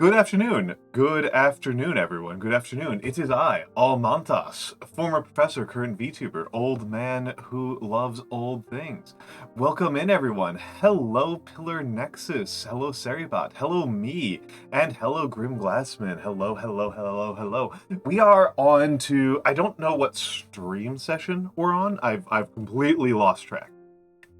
Good afternoon. Good afternoon, everyone. Good afternoon. It is I, Almantas, former professor, current VTuber, old man who loves old things. Welcome in, everyone. Hello, Pillar Nexus. Hello, Seribot. Hello, me. And hello, Grim Glassman. Hello, hello, hello, hello. We are on to, I don't know what stream session we're on. I've completely lost track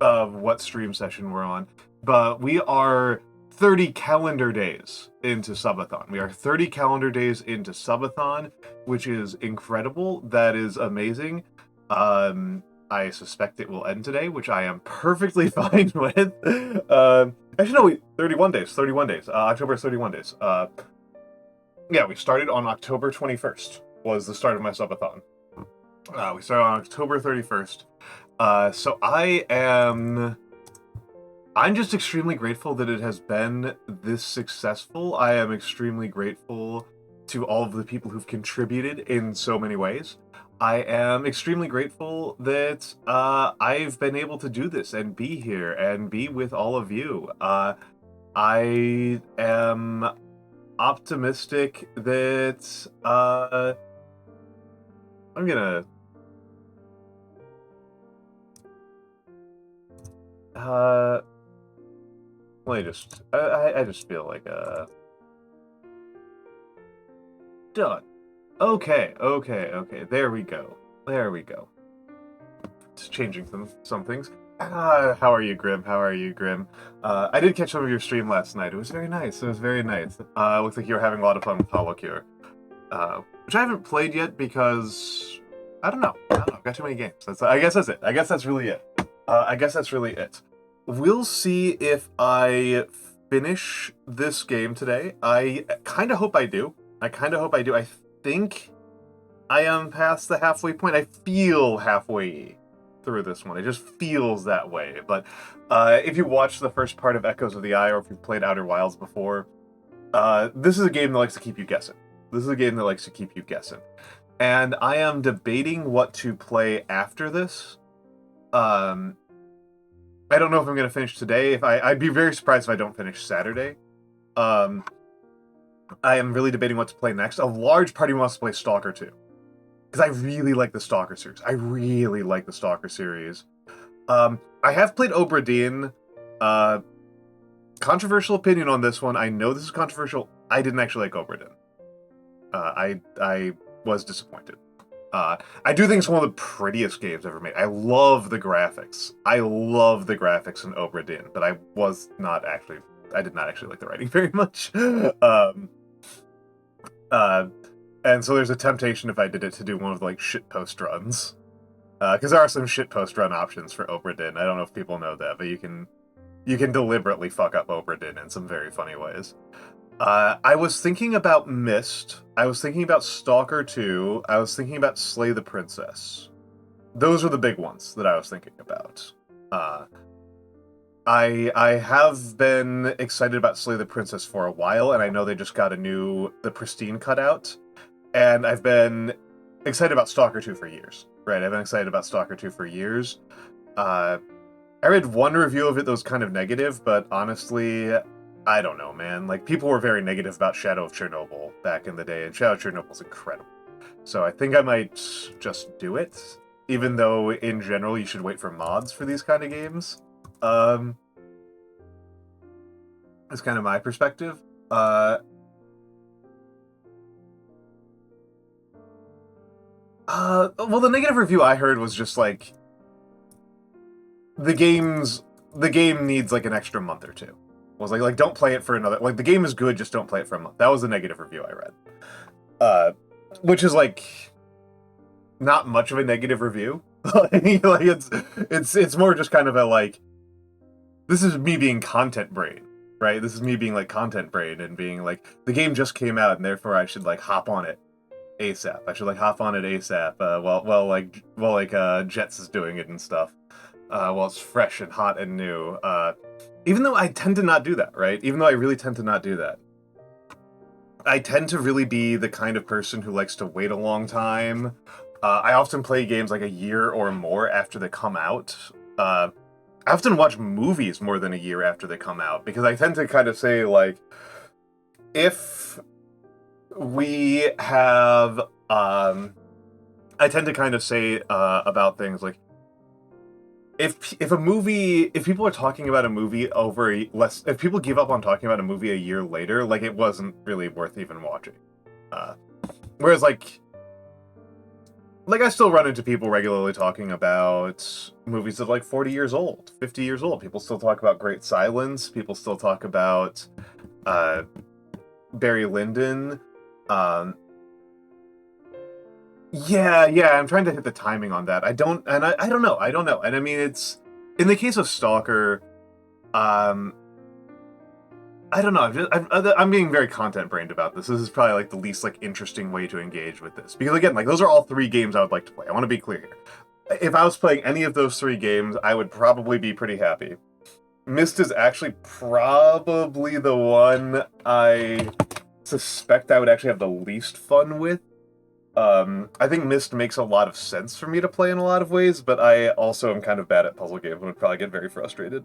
of what stream session we're on. But we are 30 calendar days into Subathon. We are 30 calendar days into Subathon, which is incredible. That is amazing. I suspect it will end today, which I am perfectly fine with. Actually, no, 31 days. 31 days. October 31 days. Yeah, we started on October 21st, was the start of my Subathon. We started on October 31st. So I'm just extremely grateful that it has been this successful. I am extremely grateful to all of the people who've contributed in so many ways. I am extremely grateful that I've been able to do this and be here and be with all of you. I am optimistic that I'm gonna let me just, I just feel like, done. Okay, there we go. There we go. Just changing some things. How are you, Grim? How are you, Grim? I did catch some of your stream last night. It was very nice. It was very nice. Looks like you were having a lot of fun with HoloCure. Which I haven't played yet because, I don't know. I've got too many games. I guess that's it. I guess that's really it. We'll see if I finish this game today. I kind of hope I do. I think I am past the halfway point. I feel halfway through this one. It just feels that way. But if you watched the first part of Echoes of the Eye, or if you've played Outer Wilds before, this is a game that likes to keep you guessing. And I am debating what to play after this. I don't know if I'm going to finish today. I'd be very surprised if I don't finish Saturday. I am really debating what to play next. A large party wants to play Stalker 2. Because I really like the Stalker series. I have played Obra Dinn. Controversial opinion on this one. I know this is controversial. I didn't actually like Obra Dinn. I was disappointed. I do think it's one of the prettiest games ever made. I love the graphics. in Obra Dinn, but I did not actually like the writing very much. And so there's a temptation if I did it to do one of the, like, shitpost runs. Because there are some shitpost run options for Obra Dinn. I don't know if people know that, but you can deliberately fuck up Obra Dinn in some very funny ways. I was thinking about Myst. I was thinking about Stalker 2. I was thinking about Slay the Princess. Those are the big ones that I was thinking about. I have been excited about Slay the Princess for a while, and I know they just got the Pristine cutout. And I've been excited about Stalker 2 for years. Right, I've been excited about Stalker 2 for years. I read one review of it that was kind of negative, but honestly, I don't know, man. Like, people were very negative about Shadow of Chernobyl back in the day, and Shadow of Chernobyl's incredible. So I think I might just do it, even though, in general, you should wait for mods for these kind of games. That's kind of my perspective. Well, the negative review I heard was just, like, the game needs, like, an extra month or two. Was like don't play it for another, like, the game is good, just don't play it for a month. That was the negative review I read. Which is, like, not much of a negative review. Like, it's more just kind of a, like, this is me being content brain, right? This is me being, like, content brain and being like, the game just came out and therefore I should, like, hop on it ASAP. While Jets is doing it and stuff. While it's fresh and hot and new. Even though I tend to not do that, right? Even though I really tend to not do that. I tend to really be the kind of person who likes to wait a long time. I often play games like a year or more after they come out. I often watch movies more than a year after they come out, because I tend to kind of say, like, if we have, I tend to kind of say about things like, if people are talking about a movie if people give up on talking about a movie a year later, like, it wasn't really worth even watching. Whereas, like, I still run into people regularly talking about movies that are like 40 years old, 50 years old. People still talk about Great Silence. People still talk about Barry Lyndon. Yeah, I'm trying to hit the timing on that. I don't know. And I mean, it's, in the case of Stalker, I don't know. I'm being very content-brained about this. This is probably, like, the least, like, interesting way to engage with this. Because, again, like, those are all 3 games I would like to play. I want to be clear. If I was playing any of those 3 games, I would probably be pretty happy. Myst is actually probably the one I suspect I would actually have the least fun with. I think Myst makes a lot of sense for me to play in a lot of ways, but I also am kind of bad at puzzle games and would probably get very frustrated.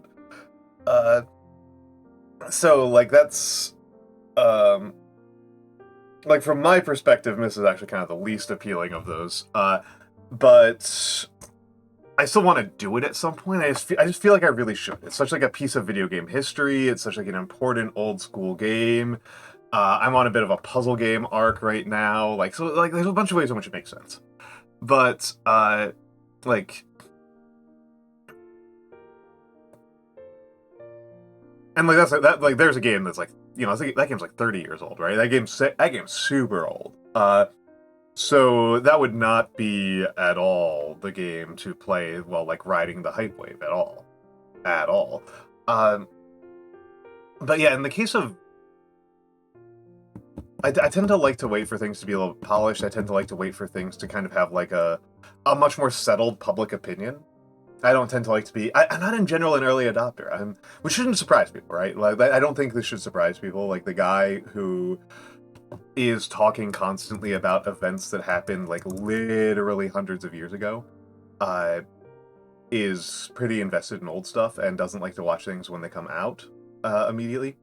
So, like, that's, like, from my perspective, Myst is actually kind of the least appealing of those. But I still want to do it at some point. I just feel like I really should. It's such, like, a piece of video game history. It's such, like, an important old school game. I'm on a bit of a puzzle game arc right now. Like, so, like, there's a bunch of ways in which it makes sense. But, like... And, like, like, there's a game that's, like, you know, that game's, like, 30 years old, right? That game's super old. So that would not be at all the game to play while, like, riding the hype wave at all. But yeah, in the case of... I tend to like to wait for things to be a little polished. I tend to like to wait for things to kind of have, like, a much more settled public opinion. I don't tend to like to be... I'm not in general an early adopter. Which shouldn't surprise people, right? Like, I don't think this should surprise people. Like, the guy who is talking constantly about events that happened, like, literally hundreds of years ago, is pretty invested in old stuff and doesn't like to watch things when they come out immediately.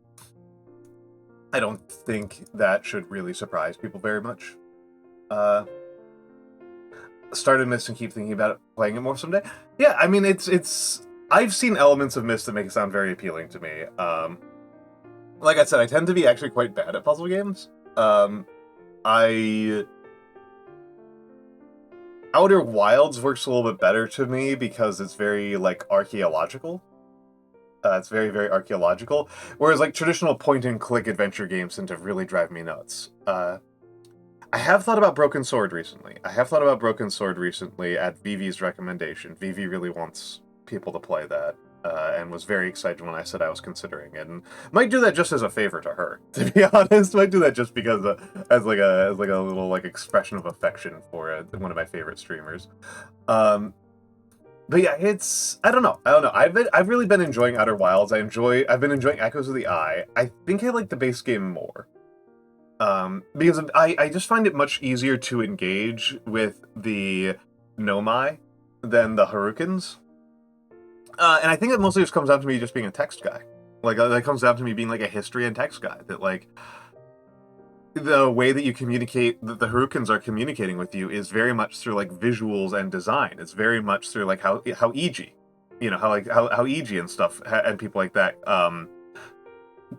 I don't think that should really surprise people very much. Started Myst and keep thinking about playing it more someday. Yeah, I mean, it's... I've seen elements of Myst that make it sound very appealing to me. Like I said, I tend to be actually quite bad at puzzle games. Outer Wilds works a little bit better to me because it's very, like, archaeological. It's very, very archaeological. Whereas, like, traditional point-and-click adventure games tend to really drive me nuts. I have thought about Broken Sword recently. at Vivi's recommendation. Vivi really wants people to play that, and was very excited when I said I was considering it. And might do that just as a favor to her, to be honest. Might do that just because as like a little, like, expression of affection for one of my favorite streamers. But yeah, it's... I don't know. I've really been enjoying Outer Wilds. I've been enjoying Echoes of the Eye. I think I like the base game more. Because I just find it much easier to engage with the Nomai than the Harukins. And I think it mostly just comes down to me just being a text guy. Like, that comes down to me being, like, a history and text guy. That, like, the way that you communicate, that the Harukins are communicating with you, is very much through, like, visuals and design. It's very much through, like, how EG, you know, how EG and stuff, and people like that,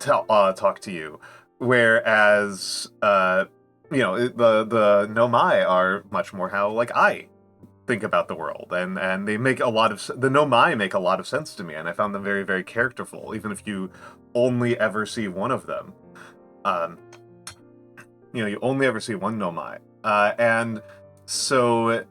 talk to you. Whereas, you know, the Nomai are much more how, like, I think about the world, and they make the Nomai make a lot of sense to me, and I found them very, very characterful, even if you only ever see one of them. You know, you only ever see one Nomai. And so,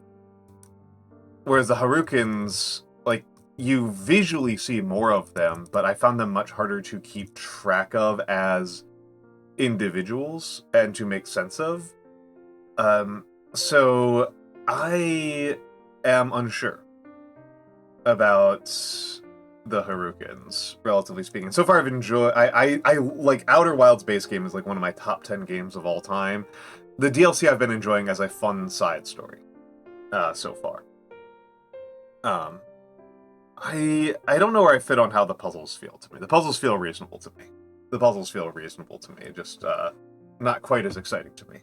whereas the Harukins, like, you visually see more of them, but I found them much harder to keep track of as individuals and to make sense of. So I am unsure about the Harukins, relatively speaking. So far, I've enjoyed... I like, Outer Wilds base game is, like, one of my top 10 games of all time. The DLC I've been enjoying as a fun side story, so far. I don't know where I fit on how the puzzles feel to me. The puzzles feel reasonable to me. The puzzles feel reasonable to me, just not quite as exciting to me.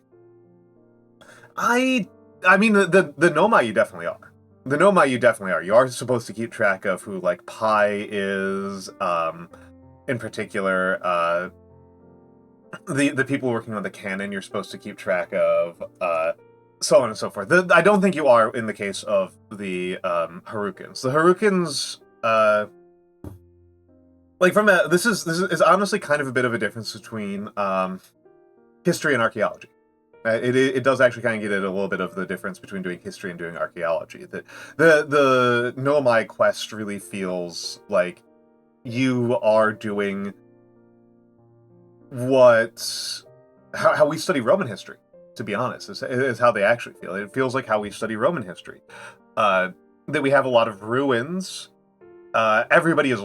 I mean, the Nomai you definitely are. The Nomai you definitely are. You are supposed to keep track of who, like, Pi is, in particular, the people working on the canon you're supposed to keep track of, so on and so forth. I don't think you are in the case of the Harukins. The Harukins, like, this is honestly kind of a bit of a difference between history and archaeology. It does actually kind of get at a little bit of the difference between doing history and doing archaeology. The Nomai quest really feels like you are doing how we study Roman history, to be honest, is how they actually feel. It feels like how we study Roman history. That we have a lot of ruins. Everybody is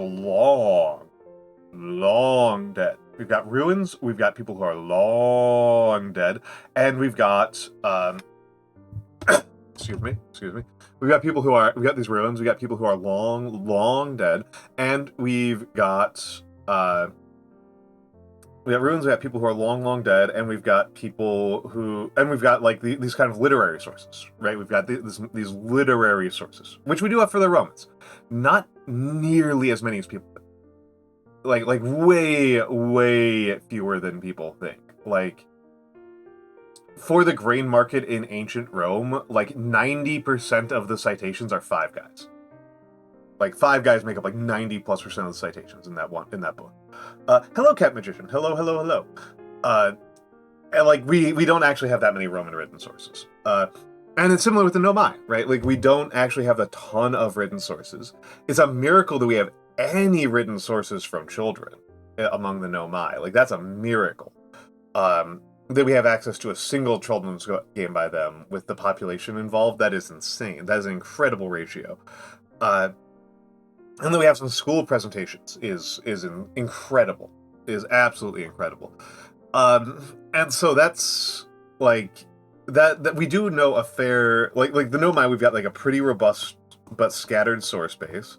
long dead. We've got ruins, we've got people who are long dead, and we've got, excuse me. We've got these ruins, we've got people who are long dead, and we've got ruins, we got people who are long dead, and we've got people who, and we've got, like, these kind of literary sources, right? We've got these literary sources, which we do have for the Romans. Not nearly as many as people think. Like way fewer than people think. Like, for the grain market in ancient Rome, like 90% of the citations are 5 guys. Like, 5 guys make up like 90+% of the citations in that book. Hello, Cat Magician. Hello. And, like, we don't actually have that many Roman written sources. And it's similar with the Nomai, right? Like, we don't actually have a ton of written sources. It's a miracle that we have any written sources from children among the Nomai. Like, that's a miracle. That we have access to a single children's game by them with the population involved, that is insane. That is an incredible ratio. And then we have some school presentations is incredible. Is absolutely incredible. And so that's, like, that we do know a fair, like the Nomai, we've got, like, a pretty robust but scattered source base.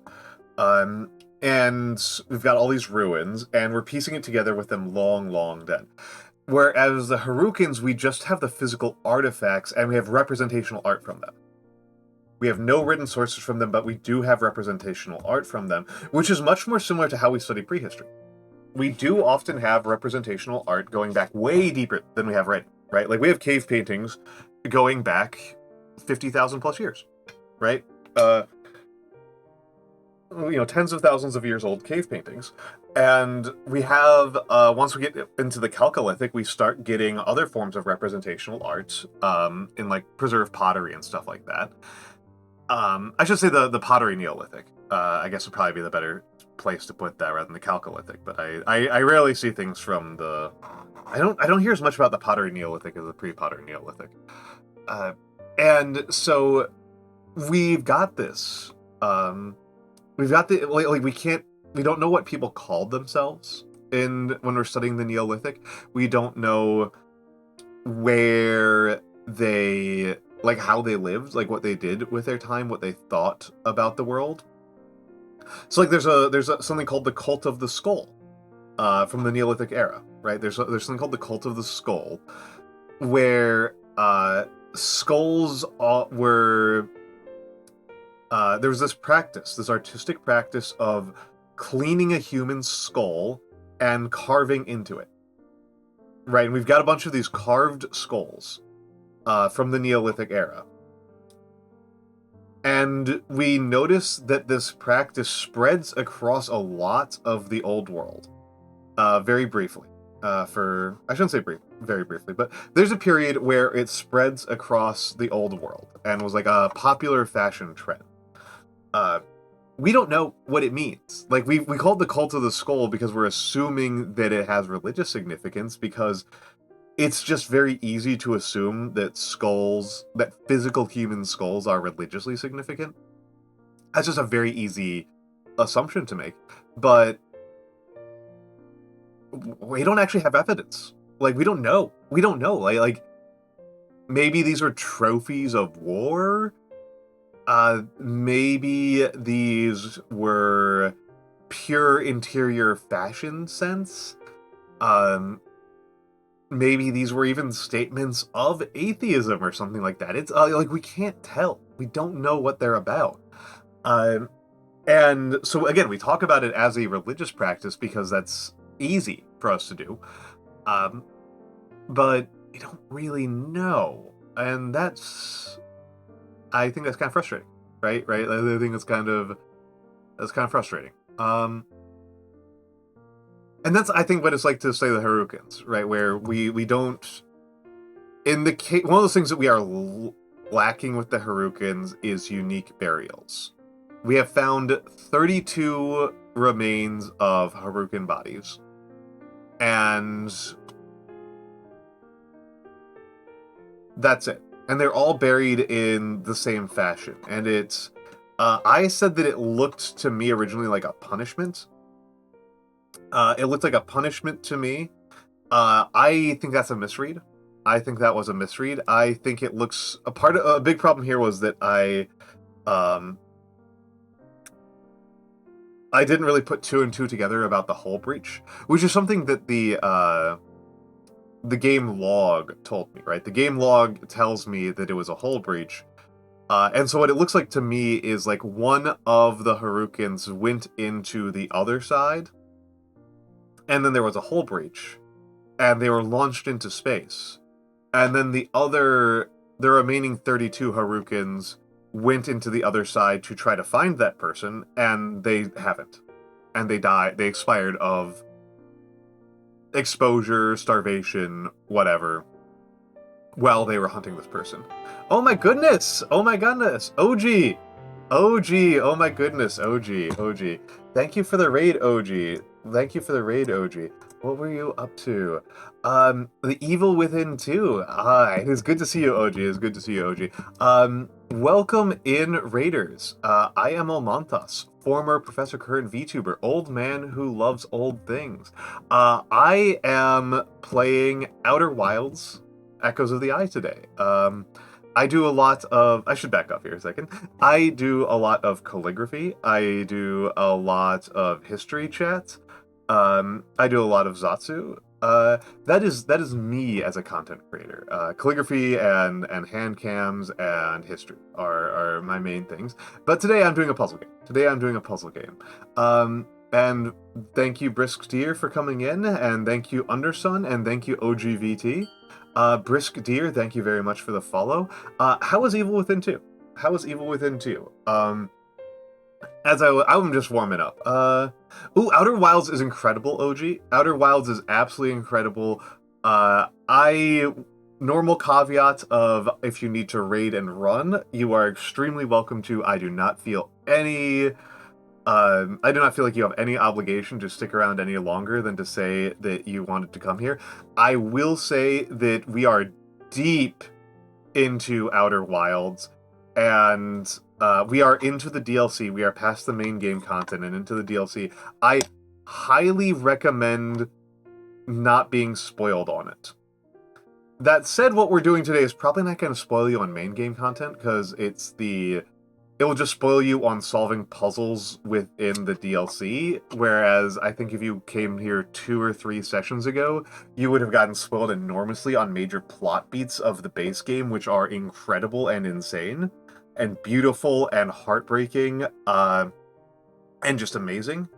And we've got all these ruins, and we're piecing it together with them long dead. Whereas the Harukins, we just have the physical artifacts, and we have representational art from them. We have no written sources from them, but we do have representational art from them, which is much more similar to how we study prehistory. We do often have representational art going back way deeper than we have written, right? Like, we have cave paintings going back 50,000 plus years, right? Tens of thousands of years old cave paintings. And we have, once we get into the Chalcolithic, we start getting other forms of representational art, in, like, preserved pottery and stuff like that. I should say the pottery Neolithic, I guess would probably be the better place to put that rather than the Chalcolithic, but I rarely see things from the... I don't hear as much about the pottery Neolithic as the pre-pottery Neolithic. And so we've got this, we've got the, like, we don't know what people called themselves when we're studying the Neolithic. We don't know where they, like, how they lived, like, what they did with their time, what they thought about the world. So, like, there's something called the Cult of the Skull, from the Neolithic era, right? There's something called the Cult of the Skull, where skulls were... there was this artistic practice of cleaning a human skull and carving into it. Right, and we've got a bunch of these carved skulls from the Neolithic era. And we notice that this practice spreads across a lot of the Old World. Very briefly. I shouldn't say very briefly, but there's a period where it spreads across the Old World and was like a popular fashion trend. We don't know what it means. Like, we call it the Cult of the Skull because we're assuming that it has religious significance, because it's just very easy to assume that physical human skulls are religiously significant. That's just a very easy assumption to make. But we don't actually have evidence. Like, we don't know. Like, maybe these were trophies of war? Maybe these were pure interior fashion sense? Maybe these were even statements of atheism or something like that. It's like we can't tell. We don't know what they're about. And so again, we talk about it as a religious practice because that's easy for us to do. But we don't really know. And I think that's kind of frustrating, right? I think that's kind of frustrating. And that's, I think, what it's like to say the Harukans, right? Where we don't, in the case, one of those things that we are lacking with the Harukans is unique burials. We have found 32 remains of Harukan bodies, and that's it. And they're all buried in the same fashion. And it's, I said that it looked to me originally like a punishment. It looked like a punishment to me. I think that's a misread. I think that was a misread. I think it looks, a big problem here was that I didn't really put 2 and 2 together about the hull breach, which is something that the game log told me, right? The game log tells me that it was a hull breach. And so what it looks like to me is like one of the Harukans went into the other side, and then there was a hull breach, and they were launched into space. And then the remaining 32 Harukans went into the other side to try to find that person, and they haven't. And they died. They expired of exposure, starvation, whatever, while they were hunting this person. Oh my goodness! Oh my goodness! OG! OG! Oh my goodness, OG. Thank you for the raid, OG. Thank you for the raid, OG. What were you up to? The Evil Within 2. It is good to see you, OG. It is good to see you, OG. Welcome in, Raiders. I am Almantas, former professor, current VTuber, old man who loves old things. I am playing Outer Wilds, Echoes of the Eye today. I do a lot of... I should back up here a second. I do a lot of calligraphy. I do a lot of history chat. I do a lot of Zatsu. That is me as a content creator. Calligraphy and hand cams and history are my main things. But today I'm doing a puzzle game. And thank you Brisk Deer for coming in, and thank you Undersun, and thank you OGVT. Brisk Deer, thank you very much for the follow. How was Evil Within 2? How was Evil Within 2? As I'm just warming up. Ooh, Outer Wilds is incredible, OG. Outer Wilds is absolutely incredible. Normal caveat of if you need to raid and run, you are extremely welcome to. I do not feel like you have any obligation to stick around any longer than to say that you wanted to come here. I will say that we are deep into Outer Wilds, and we are into the DLC. We are past the main game content and into the DLC. I highly recommend not being spoiled on it. That said, what we're doing today is probably not going to spoil you on main game content, because it will just spoil you on solving puzzles within the DLC, whereas I think if you came here 2 or 3 sessions ago, you would have gotten spoiled enormously on major plot beats of the base game, which are incredible and insane, and beautiful and heartbreaking, and just amazing.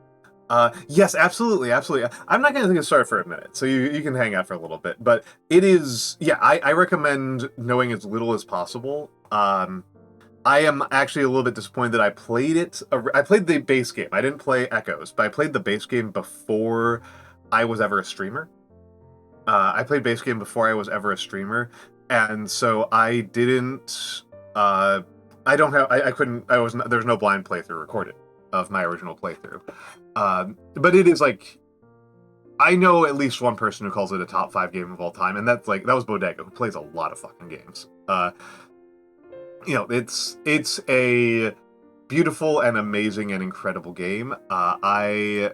Yes, absolutely. I'm not going to start for a minute, so you can hang out for a little bit, but it is, yeah, I recommend knowing as little as possible. I am actually a little bit disappointed that I played it. I played the base game. I didn't play Echoes, but I played the base game before I was ever a streamer. I played base game before I was ever a streamer, and so I didn't. There's no blind playthrough recorded of my original playthrough. But it is like, I know at least one person who calls it a top 5 game of all time, and that was Bodega, who plays a lot of fucking games. It's a beautiful and amazing and incredible game. I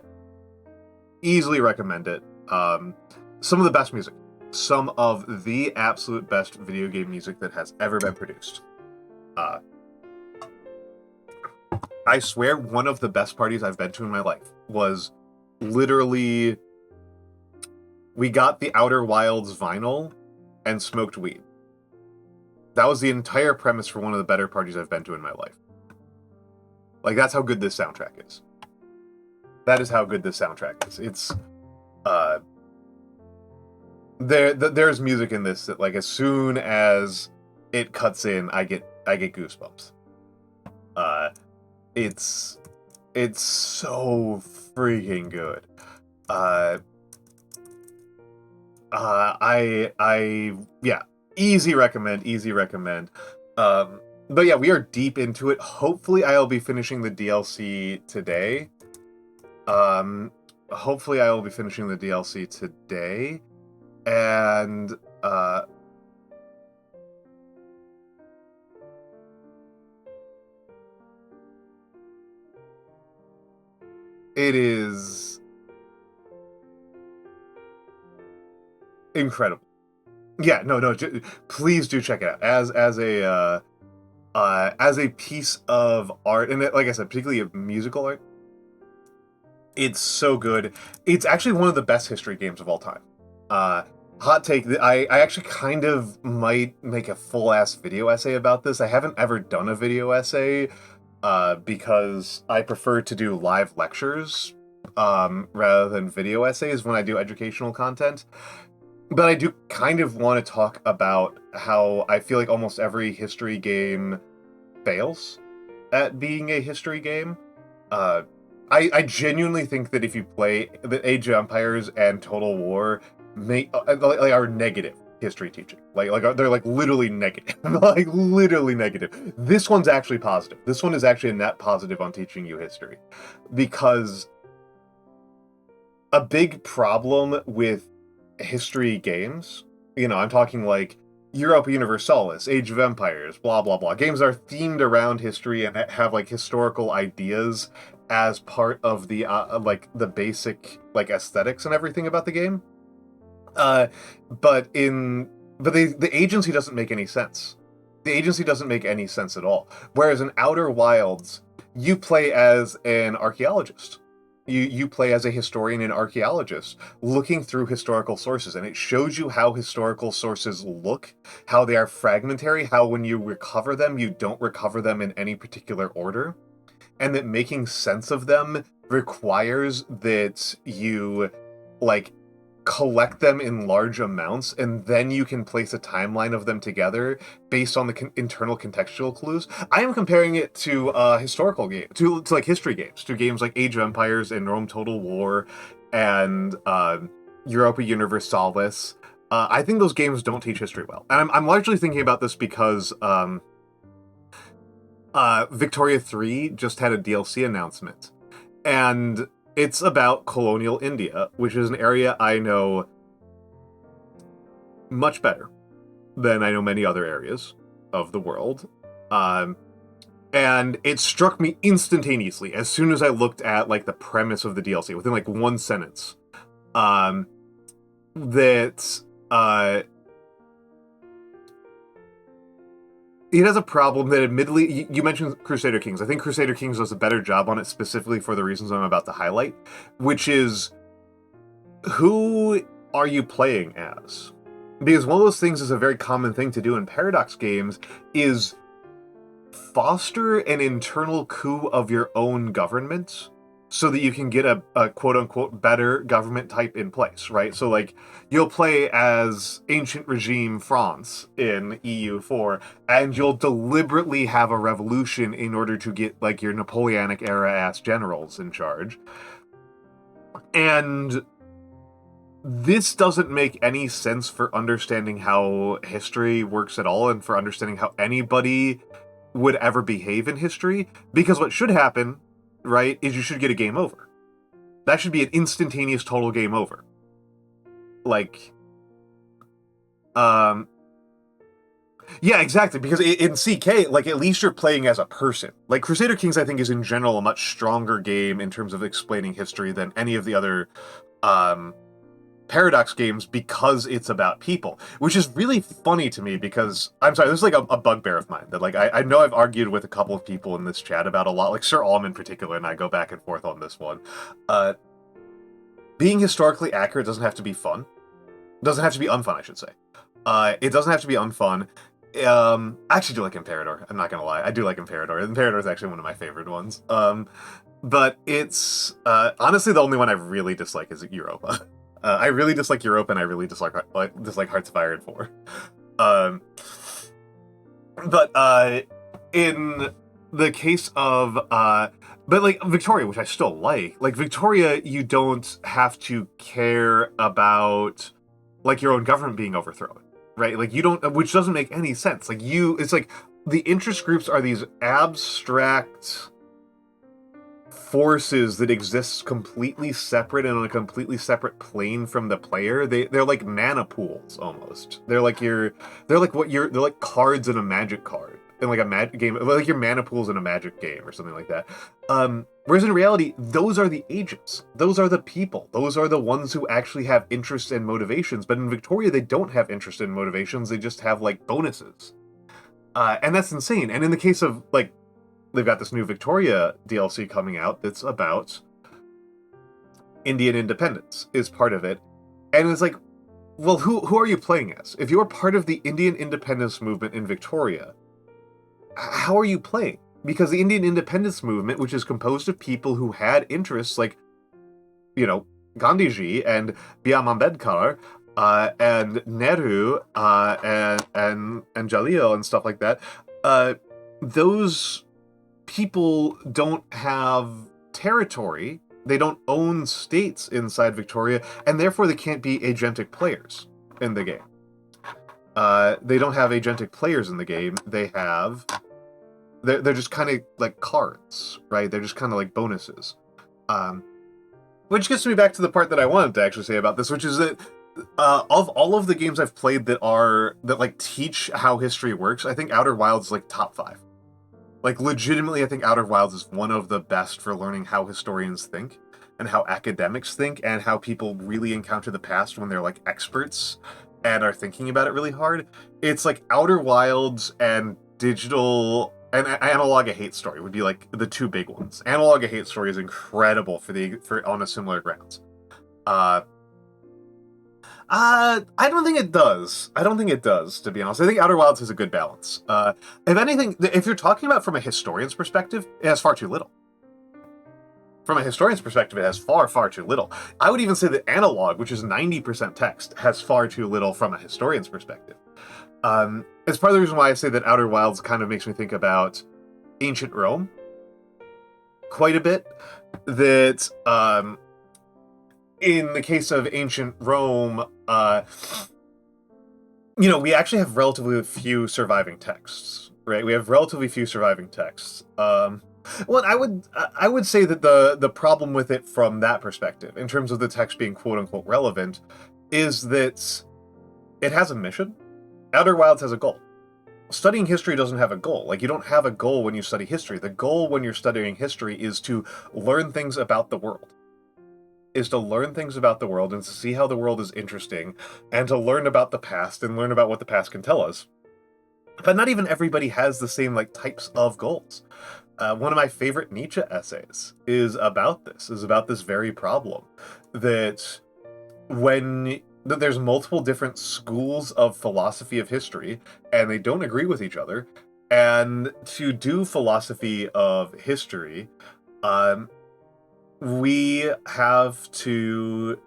easily recommend it. Some of the best music. Some of the absolute best video game music that has ever been produced. I swear one of the best parties I've been to in my life was literally We got the Outer Wilds vinyl and smoked weed. That was the entire premise for one of the better parties I've been to in my life. Like, that's how good this soundtrack is. That is how good this soundtrack is. It's, there's music in this that, like, as soon as it cuts in, I get goosebumps. It's so freaking good. Yeah, easy recommend. But yeah, we are deep into it. Hopefully I'll be finishing the DLC today. And, it is incredible. Yeah, no, please do check it out. As a piece of art, and like I said, particularly of musical art, it's so good. It's actually one of the best history games of all time. Hot take, I actually kind of might make a full-ass video essay about this. I haven't ever done a video essay, because I prefer to do live lectures, rather than video essays when I do educational content. But I do kind of want to talk about how I feel like almost every history game fails at being a history game. I genuinely think that if you play the Age of Empires and Total War, are negative history teaching. They're like literally negative. Like literally negative. This one's actually positive. This one is actually a net positive on teaching you history. Because a big problem with history games, I'm talking like Europa Universalis, Age of Empires, blah blah blah, games that are themed around history and have like historical ideas as part of the like the basic like aesthetics and everything about the game. But the agency doesn't make any sense. The agency doesn't make any sense at all. Whereas in Outer Wilds, you play as an archaeologist. You play as a historian and archaeologist, looking through historical sources, and it shows you how historical sources look, how they are fragmentary, how when you recover them, you don't recover them in any particular order, and that making sense of them requires that you, like, collect them in large amounts, and then you can place a timeline of them together based on the internal contextual clues. I am comparing it to historical games, to like history games, to games like Age of Empires and Rome Total War and Europa Universalis. I think those games don't teach history well. And I'm largely thinking about this because Victoria 3 just had a DLC announcement. And it's about colonial India, which is an area I know much better than I know many other areas of the world. And it struck me instantaneously as soon as I looked at like the premise of the DLC, within like one sentence, that it has a problem that, admittedly, you mentioned Crusader Kings. I think Crusader Kings does a better job on it, specifically for the reasons I'm about to highlight, which is, who are you playing as? Because one of those things is a very common thing to do in Paradox games, is foster an internal coup of your own government, so that you can get a quote-unquote better government type in place, right? So, like, you'll play as ancient regime France in EU4, and you'll deliberately have a revolution in order to get, like, your Napoleonic-era-ass generals in charge. And this doesn't make any sense for understanding how history works at all, and for understanding how anybody would ever behave in history, because what should happen, right, is you should get a game over. That should be an instantaneous total game over. Like, yeah, exactly, because in CK, like, at least you're playing as a person. Like, Crusader Kings, I think, is in general a much stronger game in terms of explaining history than any of the other, Paradox games, because it's about people, which is really funny to me, because, I'm sorry, this is like a bugbear of mine that, like, I know I've argued with a couple of people in this chat about a lot, like Sir Alm in particular, and I go back and forth on this one. Being historically accurate doesn't have to be fun. Doesn't have to be unfun, I should say. It doesn't have to be unfun. I actually do like Imperator. I'm not gonna lie. I do like Imperator. Imperator is actually one of my favorite ones. But it's honestly the only one I really dislike is Europa. I really dislike Europa, and I really dislike Hearts of Iron 4. But in the case of but like Victoria, which I still like Victoria, you don't have to care about like your own government being overthrown, right? Like you don't, which doesn't make any sense. Like it's like the interest groups are these abstract forces that exist completely separate and on a completely separate plane from the player. They're like mana pools almost. They're like cards in a Magic card. In like a Magic game, like your mana pools in a Magic game or something like that. Whereas in reality, those are the agents. Those are the people. Those are the ones who actually have interests and motivations. But in Victoria, they don't have interest and motivations. They just have like bonuses. And that's insane. And in the case of like, they've got this new Victoria DLC coming out that's about Indian independence is part of it. And it's like, well, who are you playing as? If you're part of the Indian independence movement in Victoria, how are you playing? Because the Indian independence movement, which is composed of people who had interests like, you know, Gandhiji and B.R. Ambedkar, and Nehru, and Jalil and stuff like that, those people don't have territory, they don't own states inside Victoria, and therefore they can't be agentic players in the game. They don't have agentic players in the game, they're just kind of like cards, right? They're just kind of like bonuses. Which gets me back to the part that I wanted to actually say about this, which is that of all of the games I've played that like teach how history works, I think Outer Wilds is like top 5. Like legitimately, I think Outer Wilds is one of the best for learning how historians think and how academics think and how people really encounter the past when they're like experts and are thinking about it really hard. It's like Outer Wilds and digital and Analog: A Hate Story would be like the two big ones. Analog: A Hate Story is incredible for on a similar grounds. I don't think it does. I don't think it does, to be honest. I think Outer Wilds has a good balance. If anything, if you're talking about from a historian's perspective, it has far too little. From a historian's perspective, it has far, far too little. I would even say that Analog, which is 90% text, has far too little from a historian's perspective. It's part of the reason why I say that Outer Wilds kind of makes me think about ancient Rome quite a bit. That, in the case of ancient Rome, you know, we actually have relatively few surviving texts, right? We have relatively few surviving texts. Well, I would say that the problem with it from that perspective, in terms of the text being quote-unquote relevant, is that it has a mission. Outer Wilds has a goal. Studying history doesn't have a goal. Like, you don't have a goal when you study history. The goal when you're studying history is to learn things about the world. Is to learn things about the world and to see how the world is interesting, and to learn about the past and learn about what the past can tell us. But not even everybody has the same, like, types of goals. One of my favorite Nietzsche essays is about this very problem. That there's multiple different schools of philosophy of history, and they don't agree with each other. And to do philosophy of history, we have to,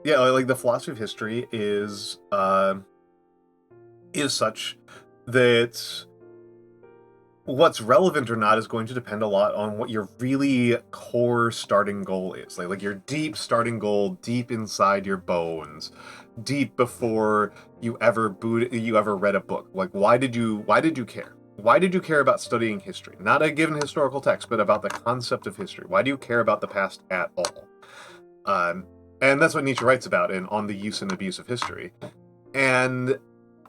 yeah, like the philosophy of history is such that what's relevant or not is going to depend a lot on what your really core starting goal is. Like your deep starting goal, deep inside your bones, deep before you ever read a book. Like, why did you care? Why did you care about studying history? Not a given historical text, but about the concept of history. Why do you care about the past at all? And that's what Nietzsche writes about On the Use and Abuse of History. And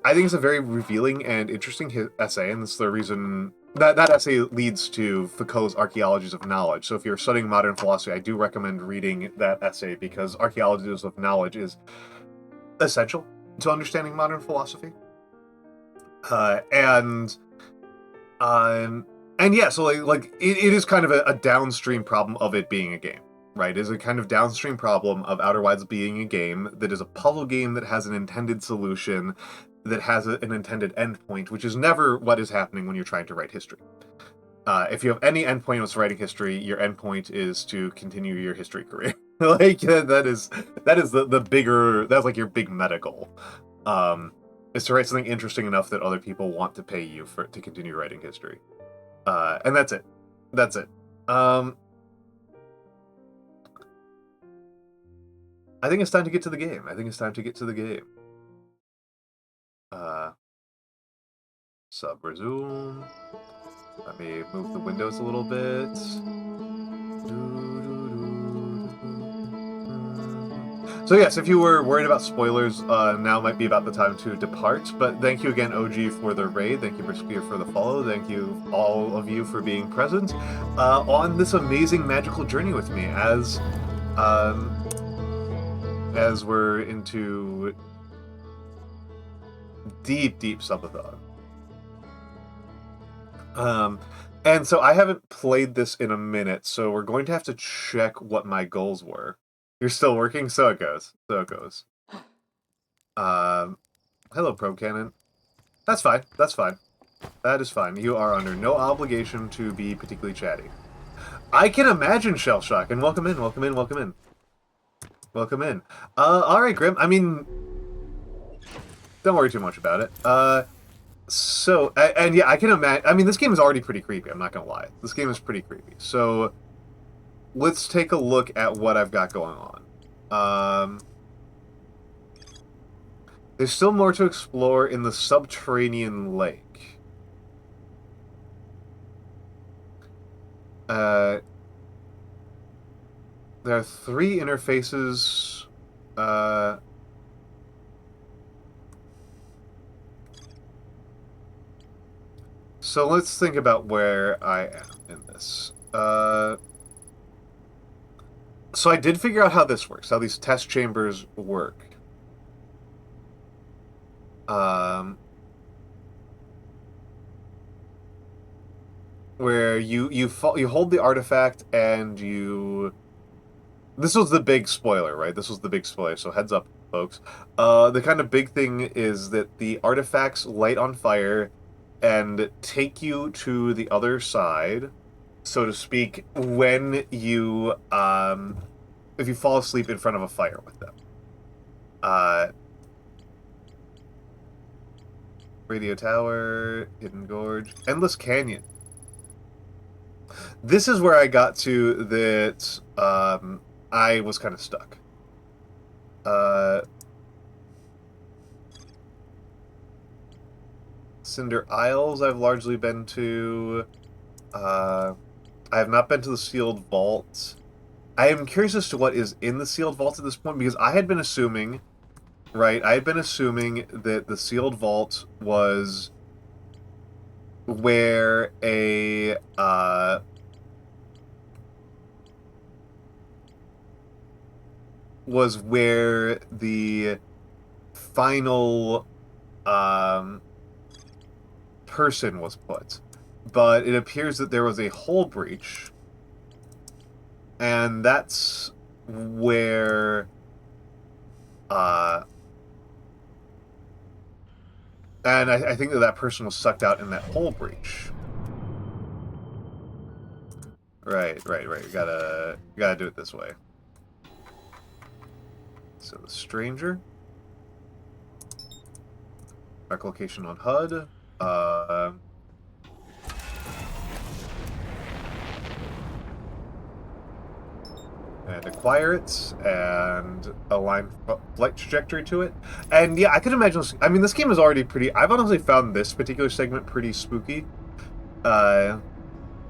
I think it's a very revealing and interesting essay, and that's the reason that essay leads to Foucault's Archaeologies of Knowledge. So if you're studying modern philosophy, I do recommend reading that essay, because Archaeologies of Knowledge is essential to understanding modern philosophy. And yeah, so like it is kind of a downstream problem of it being a game. right, is a kind of downstream problem of Outer Wilds being a game that is a puzzle game that has an intended solution, that has an intended endpoint, which is never what is happening when you're trying to write history. If you have any endpoint with writing history, your endpoint is to continue your history career. Like that is the bigger, that's like your big meta goal. Is to write something interesting enough that other people want to pay you to continue writing history. And that's it. That's it. I think it's time to get to the game. Sub resume. Let me move the windows a little bit. So yes, if you were worried about spoilers, now might be about the time to depart. But thank you again, OG, for the raid. Thank you, Briskier, for the follow. Thank you, all of you, for being present on this amazing magical journey with me as we're into deep subathon. And so I haven't played this in a minute, so we're going to have to check what my goals were. You're still working? So it goes. Hello, Probe Cannon. That's fine. That is fine. You are under no obligation to be particularly chatty. I can imagine Shell Shock, and welcome in. Alright, Grim. I mean, don't worry too much about it. So, and yeah, I can imagine. I mean, this game is already pretty creepy. I'm not gonna lie. This game is pretty creepy. So, let's take a look at what I've got going on. There's still more to explore in the subterranean lake. There are 3 interfaces. So let's think about where I am in this. So I did figure out how this works, how these test chambers work. Where you hold the artifact and you... This was the big spoiler, right? This was the big spoiler, so heads up, folks. The kind of big thing is that the artifacts light on fire and take you to the other side, so to speak, when you, if you fall asleep in front of a fire with them. Radio Tower, Hidden Gorge, Endless Canyon. This is where I got to that, I was kind of stuck. Cinder Isles I've largely been to. I have not been to the Sealed Vault. I am curious as to what is in the Sealed Vault at this point, because I had been assuming, right, I had been assuming that the Sealed Vault was where a, was where the final, person was put. But it appears that there was a hull breach, and that's where, and I think that person was sucked out in that hull breach. Right. You gotta do it this way. So the stranger. Mark location on HUD. And acquire it, and align flight trajectory to it. And yeah, I can imagine, I mean, this game is already pretty, I've honestly found this particular segment pretty spooky. I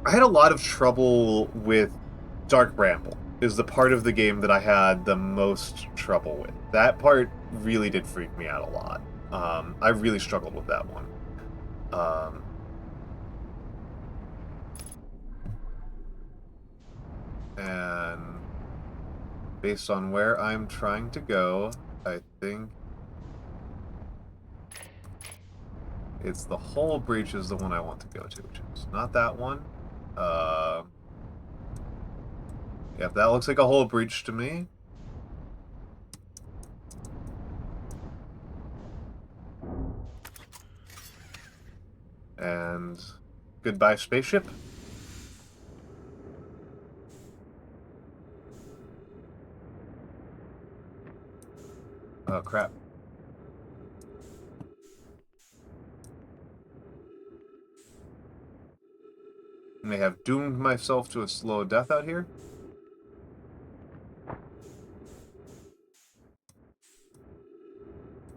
had a lot of trouble with Dark Bramble, is the part of the game that I had the most trouble with. That part really did freak me out a lot. I really struggled with that one. And based on where I'm trying to go, I think it's the hull breach is the one I want to go to, which is not that one. Yep, that looks like a whole breach to me. And goodbye, spaceship. Oh, crap. I may have doomed myself to a slow death out here.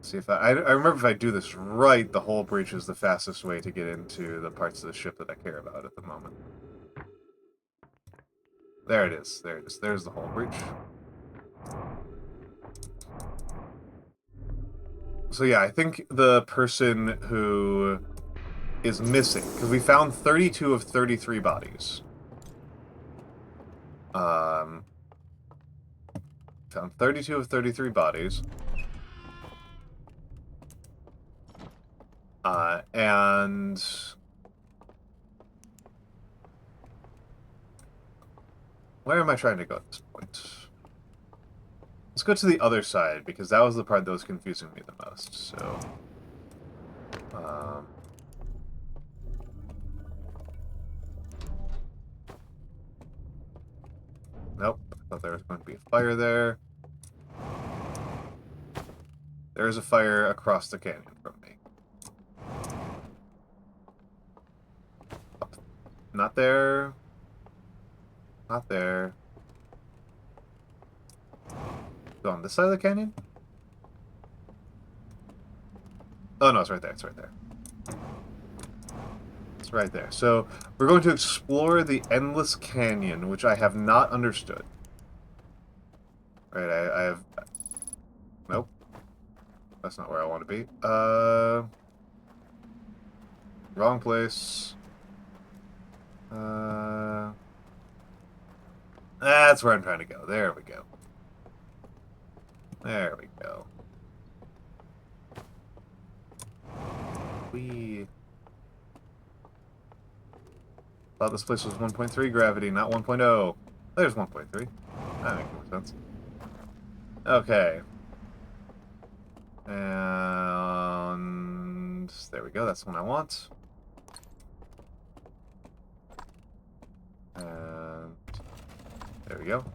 See if I remember if I do this right, the whole breach is the fastest way to get into the parts of the ship that I care about at the moment. There it is. There it is. There's the whole breach. So yeah, I think the person who is missing, because we found 32 of 33 bodies. Found 32 of 33 bodies. And where am I trying to go at this point? Let's go to the other side, because that was the part that was confusing me the most, so... Nope, I thought there was going to be a fire there. There is a fire across the canyon from me. Not there. Not there. Go on this side of the canyon? Oh no, it's right there, it's right there. It's right there. So, we're going to explore the endless canyon, which I have not understood. Right, I have... Nope. That's not where I want to be. Wrong place. That's where I'm trying to go. There we go. There we go. We thought this place was 1.3 gravity, not 1.0. There's 1.3. That makes more sense. Okay. And there we go. That's the one I want. And there we go.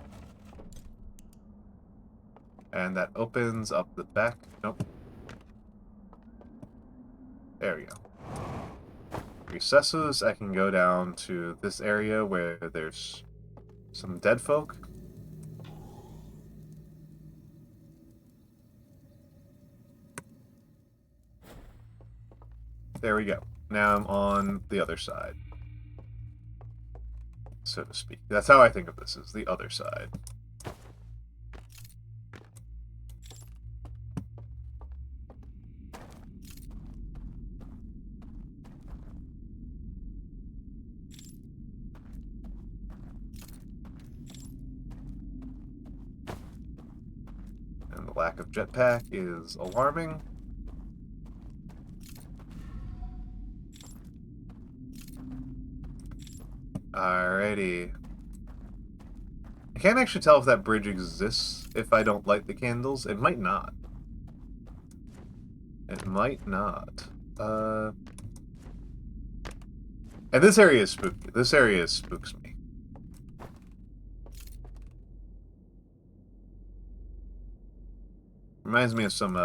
And that opens up the back. Nope. There we go. Recesses, I can go down to this area where there's some dead folk. There we go. Now I'm on the other side, so to speak. That's how I think of this, as the other side. And the lack of jetpack is alarming. Alrighty. I can't actually tell if that bridge exists if I don't light the candles. It might not. It might not. And this area is spooky. This area spooks me. Reminds me of some, you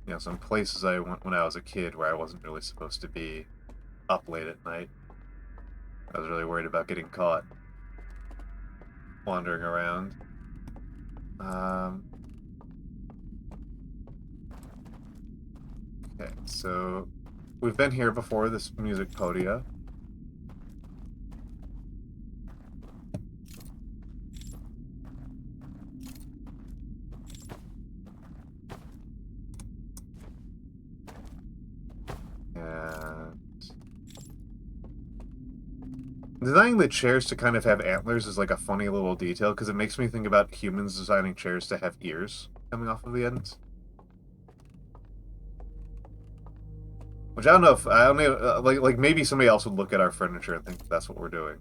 know, some places I went when I was a kid where I wasn't really supposed to be up late at night. I was really worried about getting caught wandering around. Okay, so we've been here before, this music podia. Designing the chairs to kind of have antlers is like a funny little detail, because it makes me think about humans designing chairs to have ears coming off of the ends. Which I don't know if, I don't know, like maybe somebody else would look at our furniture and think that's what we're doing.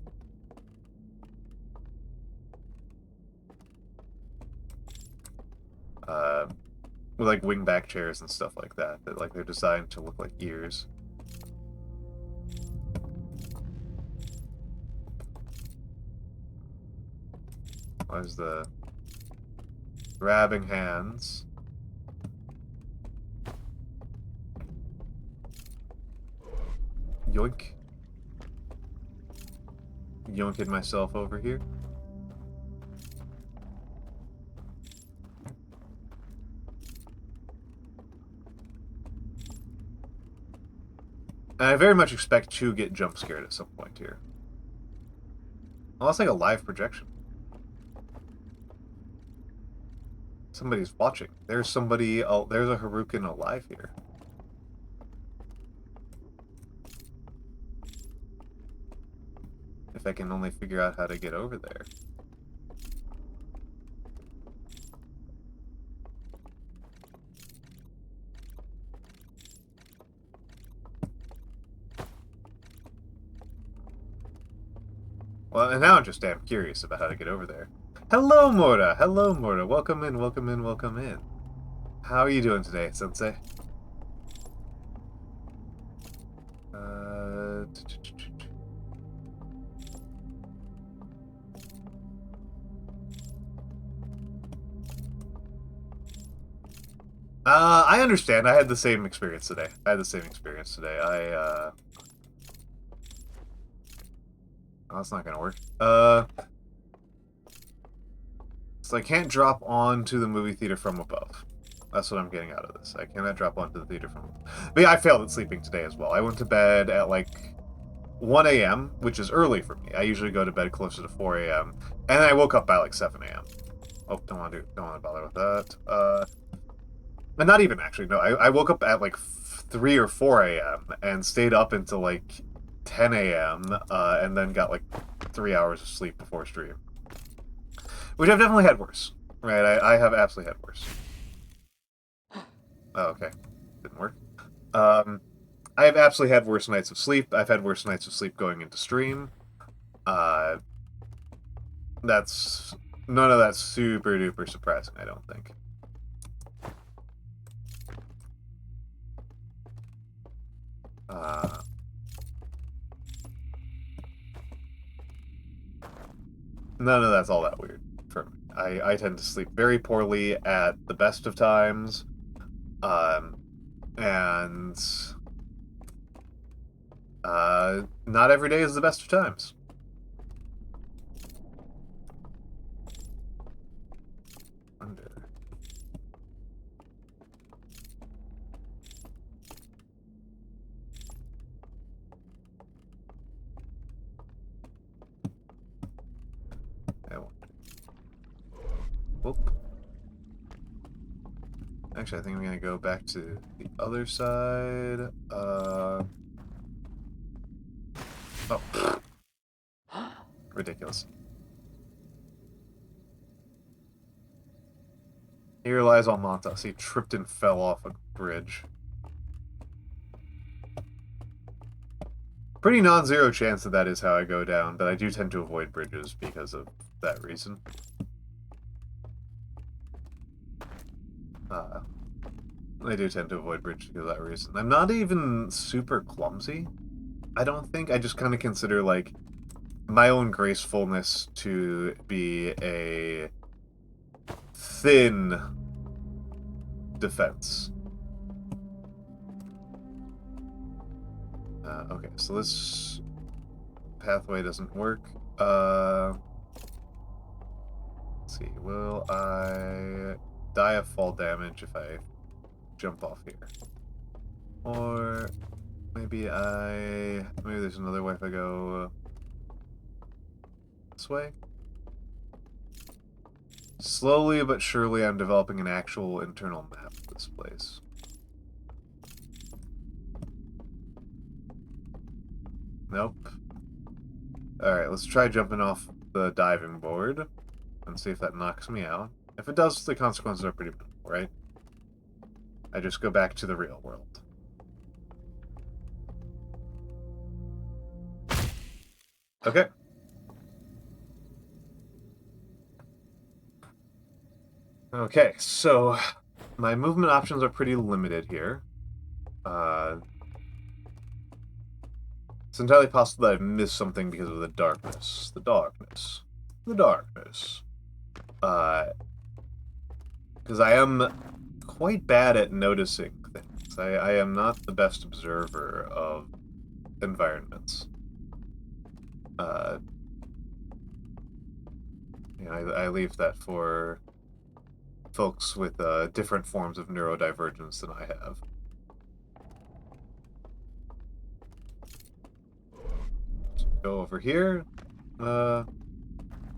with like wingback chairs and stuff like that. That like they're designed to look like ears. Where's the grabbing hands? Yoink. Yoinking myself over here. And I very much expect to get jump scared at some point here. Well, that's like a live projection. Somebody's watching. There's somebody. Oh, there's a Harukin alive here. If I can only figure out how to get over there. Well, and now I'm just damn curious about how to get over there. Hello, Mora! Hello, Mora! Welcome in, welcome in, welcome in. How are you doing today, Sensei? I understand. I had the same experience today. Oh, that's not gonna work. So I can't drop onto the movie theater from above. That's what I'm getting out of this. I cannot drop onto the theater from above. But yeah, I failed at sleeping today as well. I went to bed at like 1 a.m., which is early for me. I usually go to bed closer to 4 a.m. And I woke up by like 7 a.m. Oh, don't want to bother with that. And not even actually, no. I woke up at like 3 or 4 a.m. and stayed up until like 10 a.m. And then got like 3 hours of sleep before stream. Which I've definitely had worse. Right, I have absolutely had worse. Oh, okay. Didn't work. I have absolutely had worse nights of sleep. I've had worse nights of sleep going into stream. That's... None of that's super duper surprising, I don't think. None of that's all that weird for me. I tend to sleep very poorly at the best of times. And not every day is the best of times. Whoop. Actually, I think I'm gonna go back to the other side. Oh. Ridiculous. Here lies Almantas. He tripped and fell off a bridge. Pretty non-zero chance that is how I go down, but I do tend to avoid bridges because of that reason. I do tend to avoid bridges because of that reason. I'm not even super clumsy, I don't think. I just kind of consider, like, my own gracefulness to be a thin defense. Okay, so this pathway doesn't work. Let's see, will I die of fall damage if I jump off here? Or maybe there's another way if I go this way? Slowly but surely I'm developing an actual internal map of this place. Nope. Alright, let's try jumping off the diving board and see if that knocks me out. If it does, the consequences are pretty minimal, right? I just go back to the real world. Okay. Okay, so my movement options are pretty limited here. It's entirely possible that I've missed something because of the darkness. The darkness. The darkness. Because I am quite bad at noticing things. I am not the best observer of environments. I leave that for folks with different forms of neurodivergence than I have. Go over here.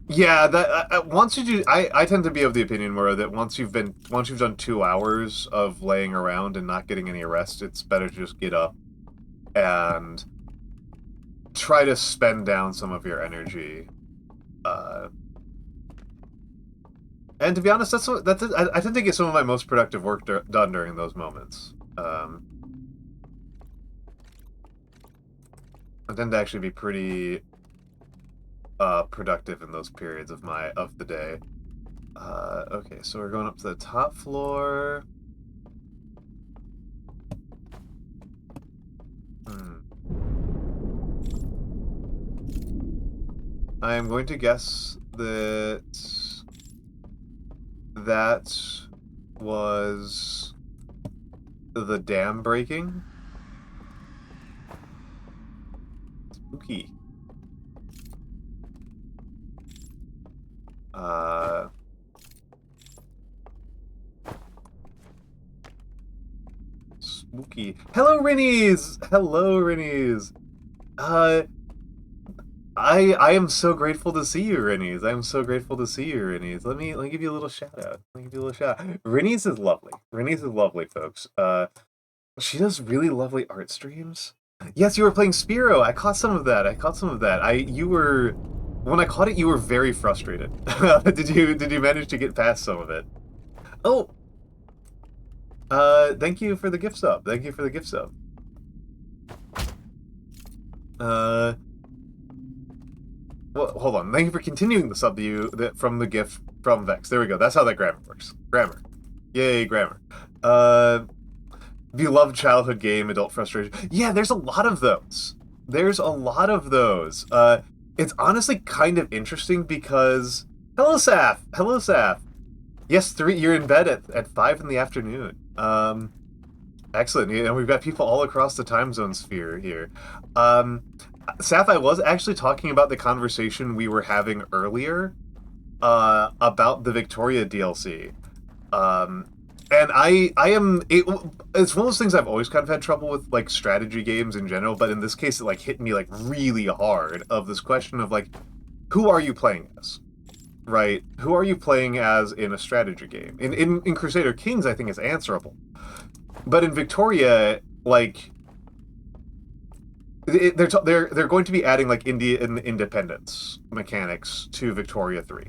Yeah, that once you do, I tend to be of the opinion more that once you've done 2 hours of laying around and not getting any rest, it's better to just get up and try to spend down some of your energy. And to be honest, I tend to get some of my most productive work done during those moments. I tend to actually be pretty productive in those periods of the day. Okay, so we're going up to the top floor. I am going to guess that was the dam breaking. Spooky. Spooky. Hello, Rinnies! Hello, Rinnies! I am so grateful to see you, Rinnies. I'm so grateful to see you, Rinnies. Let me give you a little shout out. Let me give you a little shout out. Rinnies is lovely. Rinnies is lovely, folks. She does really lovely art streams. Yes, you were playing Spiro. I caught some of that. When I caught it, you were very frustrated. Did you manage to get past some of it? Oh. Thank you for the gift sub. Thank you for the gift sub. Well, hold on. Thank you for continuing the sub from the gift from Vex. There we go. That's how that grammar works. Grammar. Yay, grammar. Beloved childhood game, adult frustration. Yeah, there's a lot of those. There's a lot of those. It's honestly kind of interesting because... Hello, Saf! Hello, Saf! Yes, you're in bed at 5 in the afternoon. Excellent. And we've got people all across the time zone sphere here. Saf, I was actually talking about the conversation we were having earlier about the Victoria DLC. And it's one of those things I've always kind of had trouble with, like, strategy games in general, but in this case it, like, hit me, like, really hard of this question of, like, who are you playing as? Right? Who are you playing as in a strategy game? In Crusader Kings, I think it's answerable. But in Victoria, like... They're going to be adding, like, independence mechanics to Victoria 3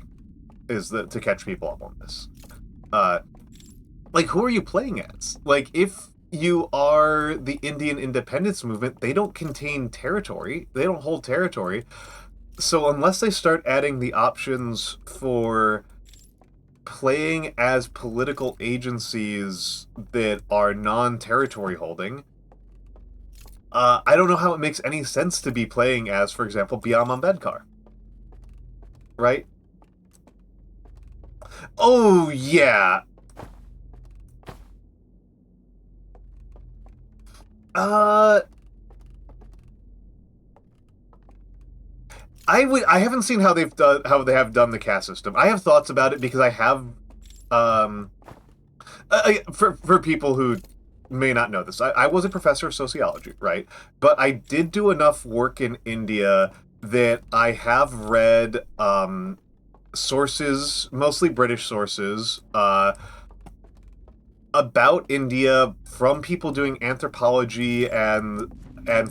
to catch people up on this. Like, who are you playing as? Like, if you are the Indian independence movement, they don't contain territory. They don't hold territory. So unless they start adding the options for playing as political agencies that are non-territory holding, I don't know how it makes any sense to be playing as, for example, Biam Ambedkar. Right? Oh, yeah. I haven't seen how they have done the caste system. I have thoughts about it because I have for people who may not know this, I was a professor of sociology, right? But I did do enough work in India that I have read sources, mostly British sources, about India from people doing anthropology and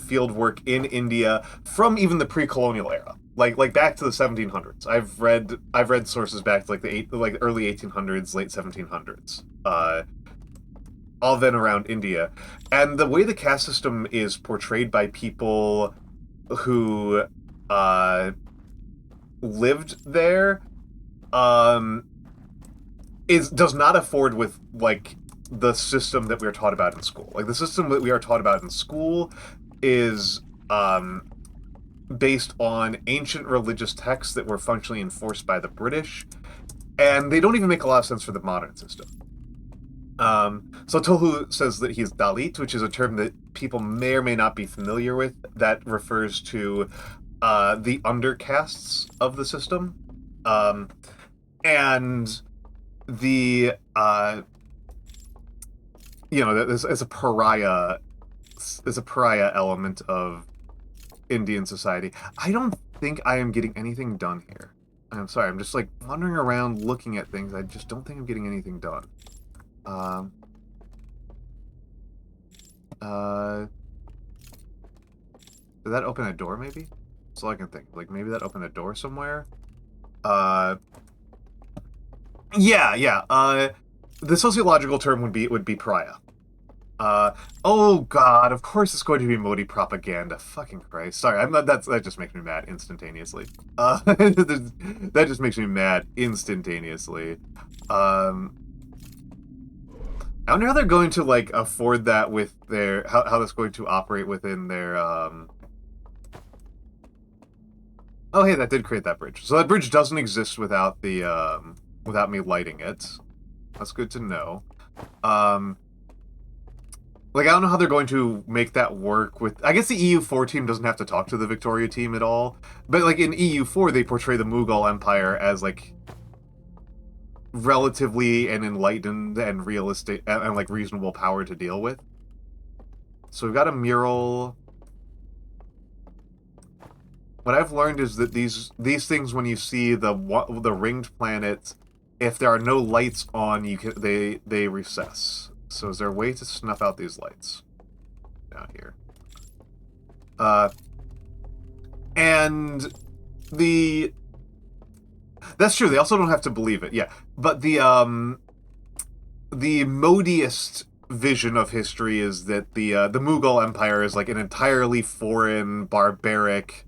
field work in India from even the pre-colonial era, like back to the 1700s. I've read sources back to like early 1800s, late 1700s, all then around India, and the way the caste system is portrayed by people who lived there, does not afford with, like, the system that we are taught about in school. Like, the system that we are taught about in school is based on ancient religious texts that were functionally enforced by the British, and they don't even make a lot of sense for the modern system. So Tohu says that he's Dalit, which is a term that people may or may not be familiar with, that refers to the undercastes of the system. And the, you know, there's a pariah element of Indian society. I don't think I am getting anything done here. I'm sorry, I'm just, like, wandering around looking at things. I just don't think I'm getting anything done. Did that open a door, maybe? That's all I can think. Like, maybe that opened a door somewhere? Yeah. The sociological term would be pariah. Oh god, of course it's going to be Modi propaganda. Fucking Christ. Sorry, I'm not, that just makes me mad instantaneously. That just makes me mad instantaneously. I wonder how they're going to, like, afford that with their, how that's going to operate within their, Oh, hey, that did create that bridge. So that bridge doesn't exist without the, without me lighting it. That's good to know. Like, I don't know how they're going to make that work with... I guess the EU4 team doesn't have to talk to the Victoria team at all. But, like, in EU4, they portray the Mughal Empire as, like, relatively an enlightened and realistic and, like, reasonable power to deal with. So we've got a mural. What I've learned is that these things, when you see the ringed planets, if there are no lights on, they recess. So is there a way to snuff out these lights down here? And that's true. They also don't have to believe it. Yeah, but the Modiist vision of history is that the Mughal Empire is, like, an entirely foreign, barbaric,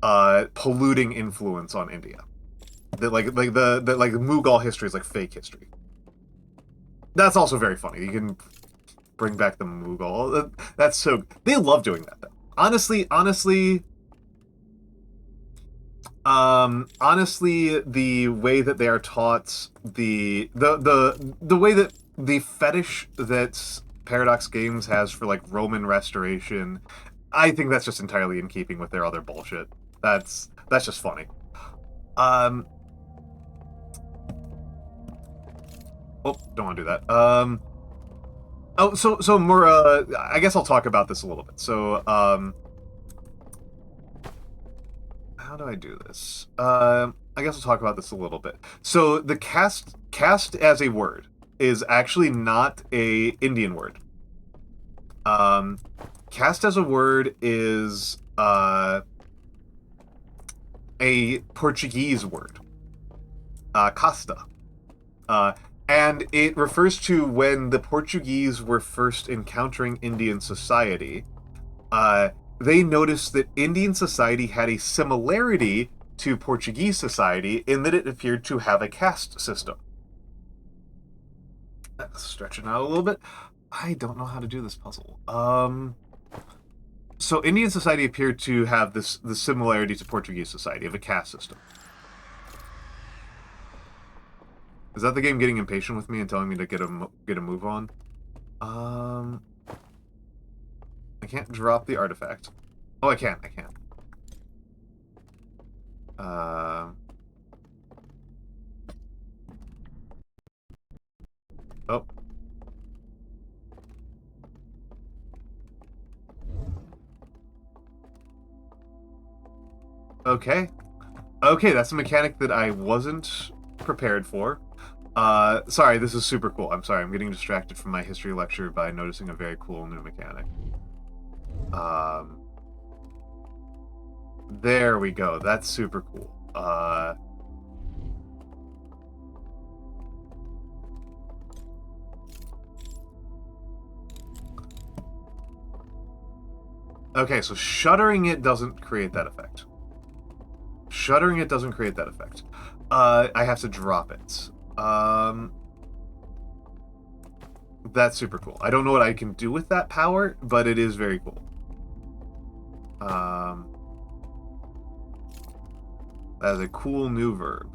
polluting influence on India. That like Mughal history is, like, fake history. That's also very funny. You can bring back the Mughal. That's so... They love doing that, though. Honestly, the way that they are taught, the way that the fetish that Paradox Games has for, like, Roman restoration, I think that's just entirely in keeping with their other bullshit. That's just funny. Oh, don't want to do that. Oh, so more, I guess I'll talk about this a little bit. So, how do I do this? I guess I'll talk about this a little bit. So, the caste as a word is actually not a Indian word. Caste as a word is, a Portuguese word. Casta. And it refers to when the Portuguese were first encountering Indian society. They noticed that Indian society had a similarity to Portuguese society in that it appeared to have a caste system. Let's stretch it out a little bit. I don't know how to do this puzzle. So Indian society appeared to have the similarity to Portuguese society of a caste system. Is that the game getting impatient with me and telling me to get a move on? I can't drop the artifact. Oh, I can. Oh. Okay. Okay, that's a mechanic that I wasn't prepared for. Sorry, this is super cool. I'm sorry, I'm getting distracted from my history lecture by noticing a very cool new mechanic. There we go. That's super cool. Okay, so shuttering it doesn't create that effect. I have to drop it. That's super cool. I don't know what I can do with that power, but it is very cool. That is a cool new verb.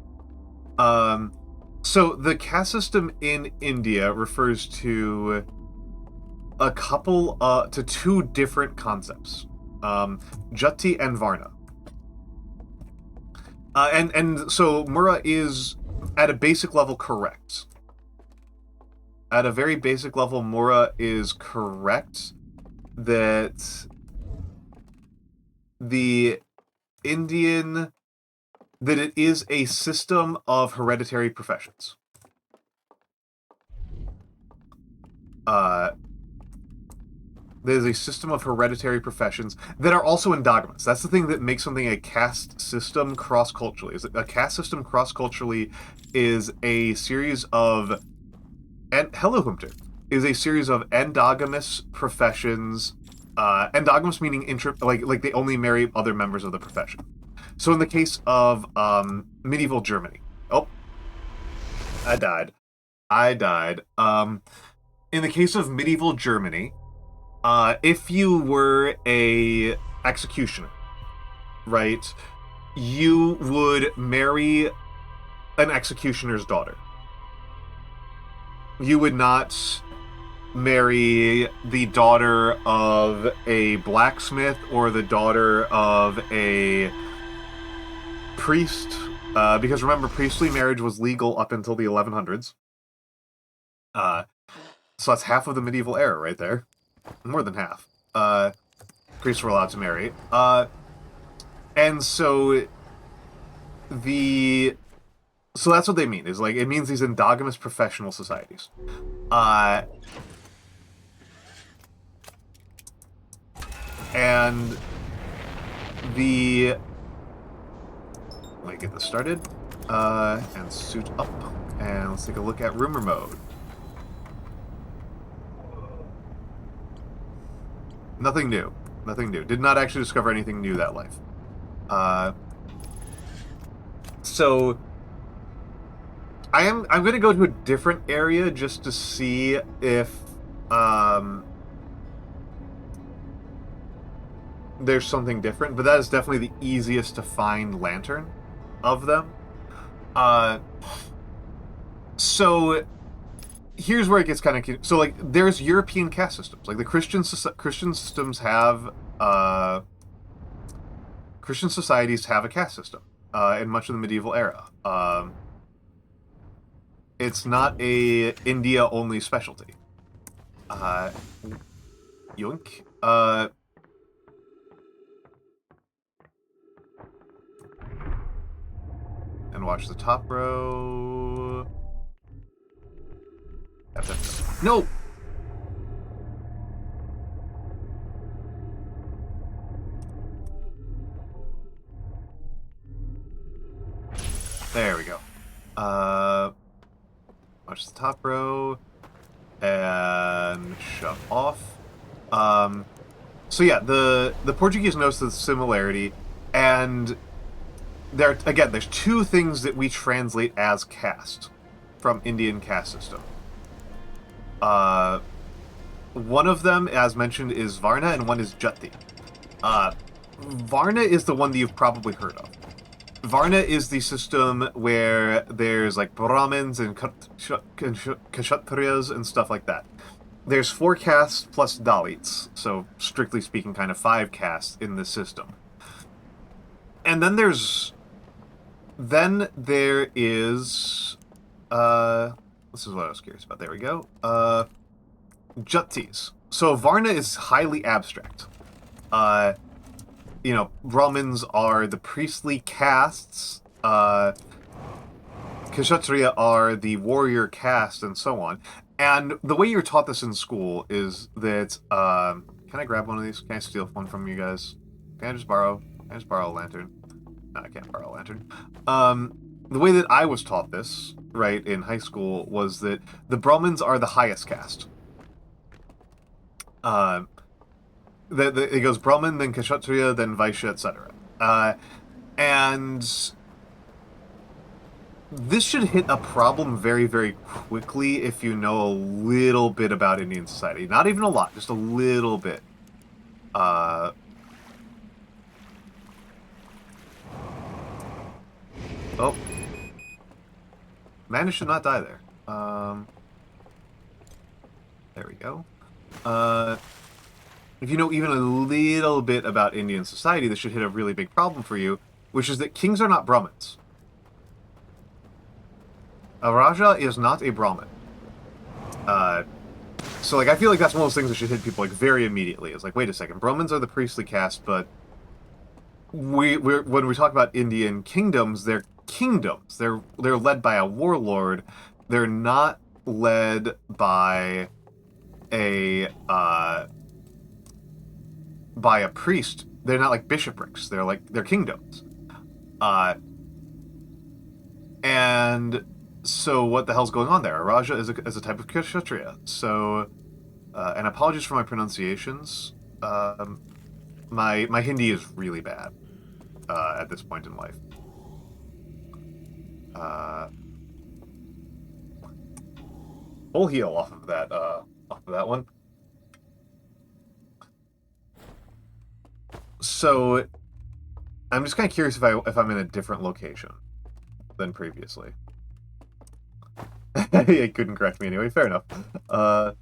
So the caste system in India refers to a couple, to two different concepts, Jati and Varna. And so Mura is, at a basic level, correct. At a very basic level, Mura is correct that the Indian, that it is a system of hereditary professions. There's a system of hereditary professions that are also endogamous. That's the thing that makes something a caste system cross-culturally. A caste system cross-culturally is a series of, and hello, Hunter, is a series of endogamous professions. Endogamous meaning like they only marry other members of the profession. So in the case of medieval Germany, oh, I died. In the case of medieval Germany, if you were a executioner, right, you would marry an executioner's daughter. You would not marry the daughter of a blacksmith or the daughter of a priest, because remember, priestly marriage was legal up until the 1100s. So that's half of the medieval era right there. More than half. Priests were allowed to marry. And so so that's what they mean, is like, it means these endogamous professional societies. And let me get this started. And suit up. And let's take a look at rumor mode. Nothing new. Nothing new. Did not actually discover anything new that life. So I'm going to go to a different area just to see if there's something different, but that is definitely the easiest to find lantern of them. So here's where it gets kind of... So, like, there's European caste systems. Like, the Christian systems have... Christian societies have a caste system in much of the medieval era. It's not a India-only specialty. Yoink. And watch the top row. No! There we go. Watch the top row. And shut off. So yeah, the Portuguese notice the similarity, and there's two things that we translate as caste from Indian caste system. One of them, as mentioned, is Varna, and one is Jati. Varna is the one that you've probably heard of. Varna is the system where there's like Brahmins and Kshatriyas and stuff like that. There's 4 castes plus Dalits, so strictly speaking, kind of 5 castes in this system. And then there is, this is what I was curious about. There we go. Jatis. So Varna is highly abstract. You know, Brahmins are the priestly castes. Kshatriya are the warrior caste, and so on. And the way you're taught this in school is that, can I grab one of these? Can I steal one from you guys? Can I just borrow a lantern? No, I can't borrow a lantern. The way that I was taught this, right, in high school, was that the Brahmins are the highest caste. It goes Brahmin, then Kshatriya, then Vaishya, etc. And this should hit a problem very, very quickly if you know a little bit about Indian society. Not even a lot, just a little bit. Oh. Man should not die there. There we go. If you know even a little bit about Indian society, this should hit a really big problem for you, which is that kings are not Brahmins. A Raja is not a Brahmin. So, like, I feel like that's one of those things that should hit people, like, very immediately. It's like, wait a second, Brahmins are the priestly caste, but when we talk about Indian kingdoms, they're kingdoms. They're led by a warlord. They're not led by a priest. They're not like bishoprics. They're kingdoms. And so what the hell's going on there? A Raja is a type of Kshatriya. So, and apologies for my pronunciations. My Hindi is really bad at this point in life. Full heal off of that one. So, I'm just kind of curious if I'm in a different location than previously. He couldn't correct me anyway. Fair enough. Oh,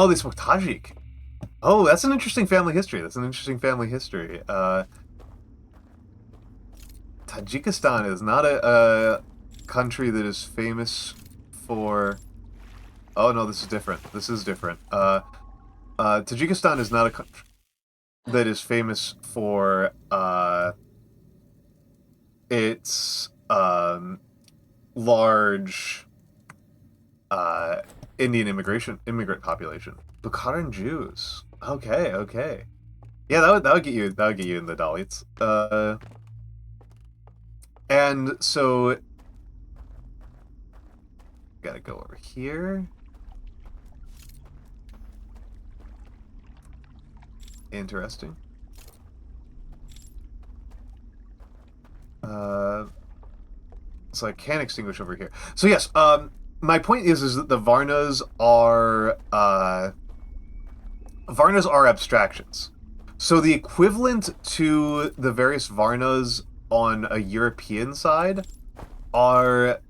they spoke Tajik. Oh, that's an interesting family history. Tajikistan is not a country that is famous for... Oh, no, this is different. Tajikistan is not a country that is famous for its large Indian immigrant population. Bukharan Jews. Okay. Yeah, that would get you in the Dalits. And so gotta go over here. Interesting. So I can extinguish over here. So yes, my point is that the Varnas are abstractions. So the equivalent to the various Varnas on a European side are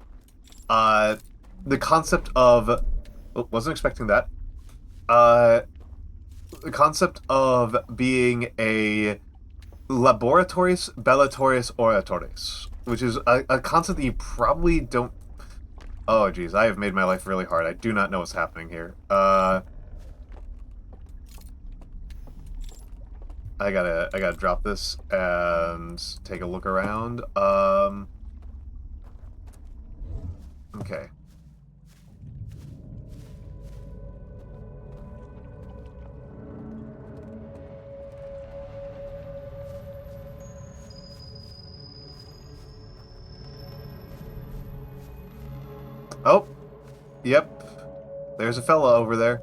the concept of... Oh, wasn't expecting that. The concept of being a laboratoris bellatoris oratoris, which is a concept that you probably don't... Oh, geez, I have made my life really hard. I do not know what's happening here. I gotta drop this and take a look around. Okay. Oh, yep. There's a fella over there.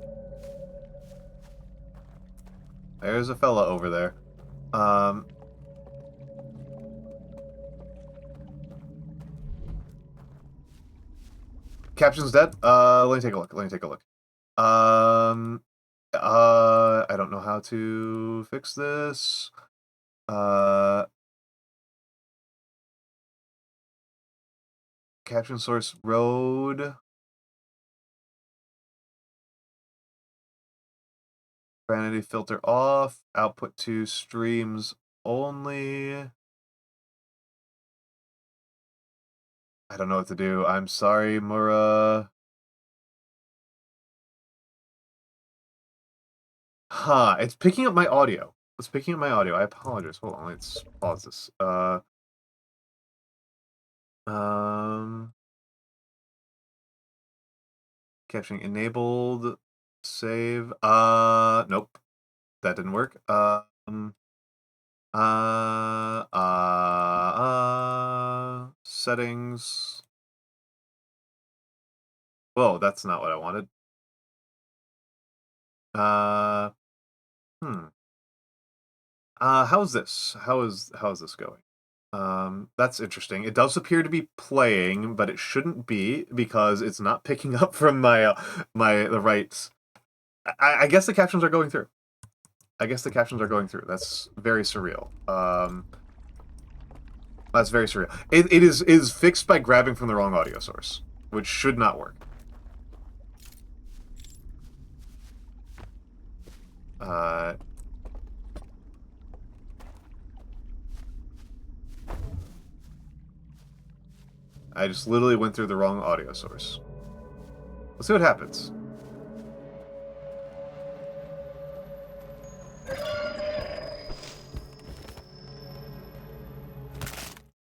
Caption's dead. Let me take a look. I don't know how to fix this. Caption source road. Vanity filter off. Output to streams only. I don't know what to do. I'm sorry, Mura. Huh, it's picking up my audio. I apologize. Hold on, let's pause this. Captioning enabled. Save. Nope. That didn't work. Settings. Whoa, that's not what I wanted. How's this? How is this going? That's interesting. It does appear to be playing, but it shouldn't be because it's not picking up from my the right. I guess the captions are going through. That's very surreal. That's very surreal. It is fixed by grabbing from the wrong audio source, which should not work. I just literally went through the wrong audio source. Let's see what happens.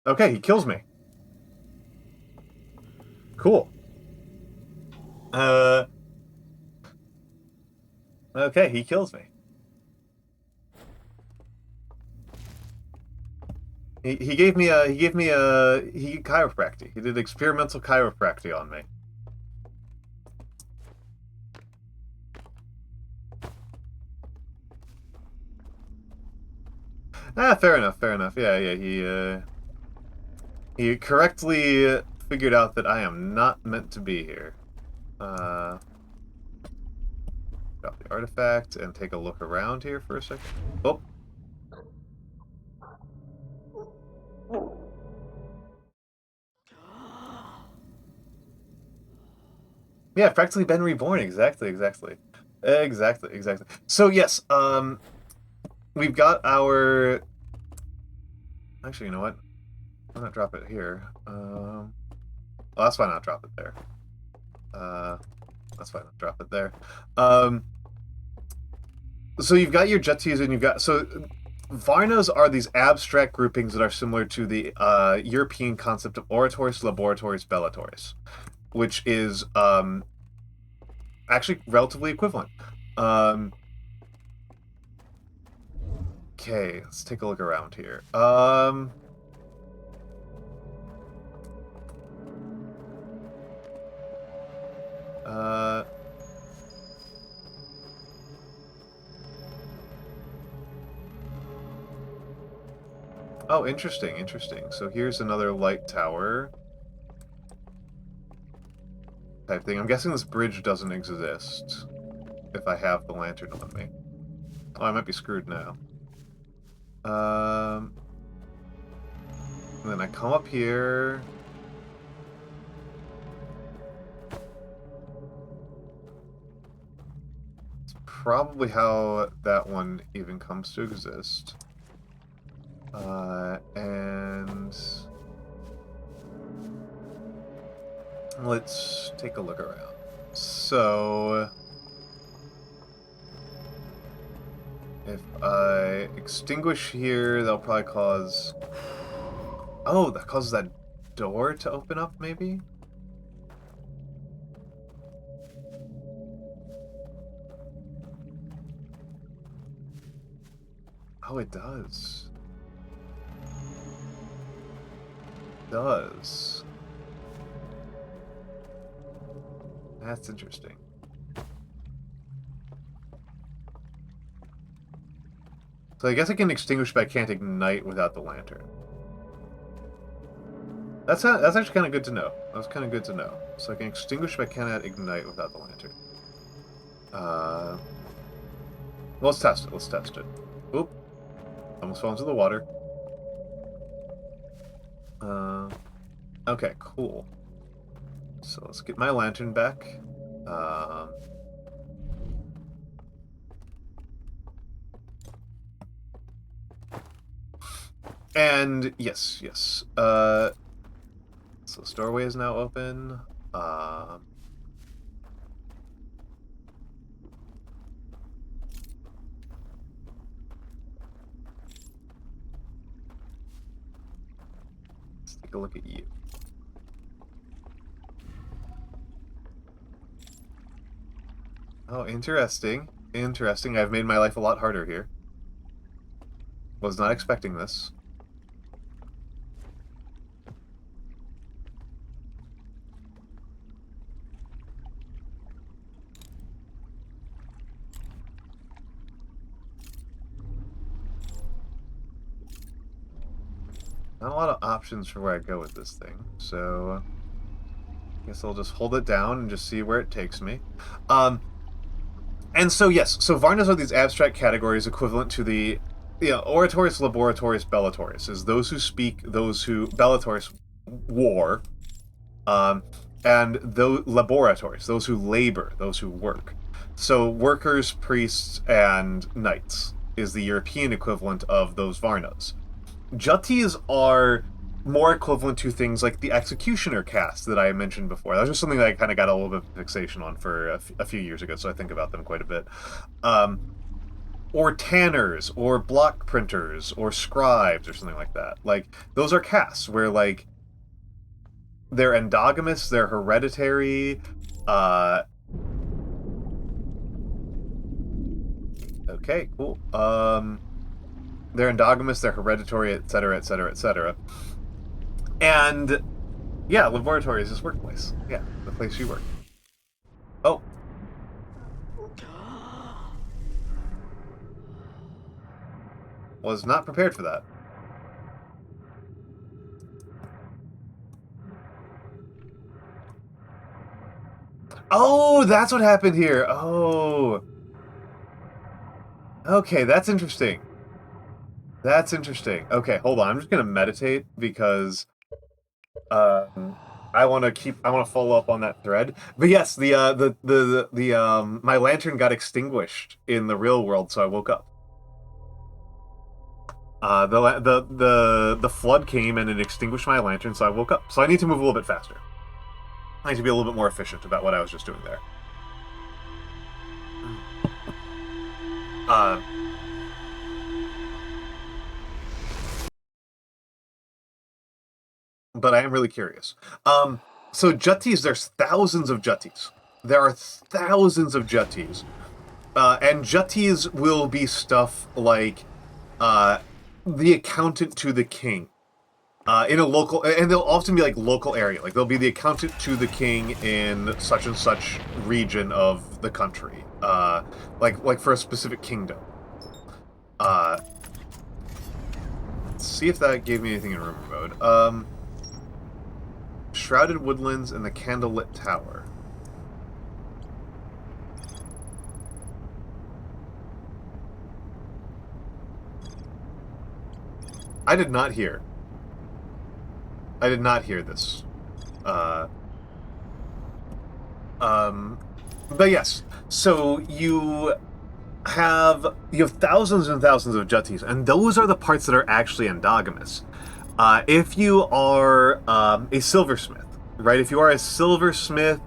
Okay, he kills me. Cool. Okay, he kills me. He gave me chiropractic. He did experimental chiropractic on me. Fair enough. Yeah, he correctly figured out that I am not meant to be here. Drop the artifact and take a look around here for a second. Oh. Yeah, practically been reborn. Exactly. So yes, we've got our. Actually, you know what? Why not drop it here? Well, that's why not drop it there. That's why not drop it there. So you've got your Jetis and you've got Varnas are these abstract groupings that are similar to the European concept of oratores, laboratories, bellatores, which is actually relatively equivalent. Okay, let's take a look around here. Oh, interesting. So here's another light tower type thing. I'm guessing this bridge doesn't exist if I have the lantern on me. Oh, I might be screwed now. And then I come up here. It's probably how that one even comes to exist. And let's take a look around. So if I extinguish here, that'll probably cause... Oh, that causes that door to open up, maybe? Oh, it does. It does. That's interesting. So I guess I can extinguish, but I can't ignite without the lantern. That's actually kind of good to know. That's kind of good to know. So I can extinguish, but I cannot ignite without the lantern. Well, let's test it. Oop. Almost fell into the water. Okay, cool. So let's get my lantern back. And yes. So this doorway is now open. Let's take a look at you. Oh, interesting. I've made my life a lot harder here. Was not expecting this. Not a lot of options for where I go with this thing, so I guess I'll just hold it down and just see where it takes me. And so, yes, so Varnas are these abstract categories equivalent to the, oratoris, laboratoris, bellatoris, is those who speak, those who, bellatoris, war, and those laboratories, those who labor, those who work. So workers, priests, and knights is the European equivalent of those Varnas. Juttis are more equivalent to things like the executioner caste that I mentioned before. That was just something that I kind of got a little bit of fixation on for a few years ago, so I think about them quite a bit. Or tanners, or block printers, or scribes, or something like that. Like, those are castes where, like, they're endogamous, they're hereditary, okay, cool. They're endogamous, they're hereditary, etc., etc., etc. And, yeah, laboratory is this workplace. Yeah, the place you work. Oh. Was not prepared for that. Oh, that's what happened here. Oh. Okay, that's interesting. That's interesting. Okay, hold on. I'm just gonna meditate because I want to follow up on that thread. But yes, my lantern got extinguished in the real world, so I woke up. The flood came and it extinguished my lantern, so I woke up. So I need to move a little bit faster. I need to be a little bit more efficient about what I was just doing there. But I am really curious. So juttis, there's thousands of juttis. There are thousands of juttis. And juttis will be stuff like the accountant to the king. In a local, and they'll often be like local area. Like they'll be the accountant to the king in such and such region of the country. Like for a specific kingdom. Let's see if that gave me anything in rumor mode. Shrouded woodlands and the candlelit tower. I did not hear this. But yes, so you have thousands and thousands of juttis, and those are the parts that are actually endogamous. If you are a silversmith, right? If you are a silversmith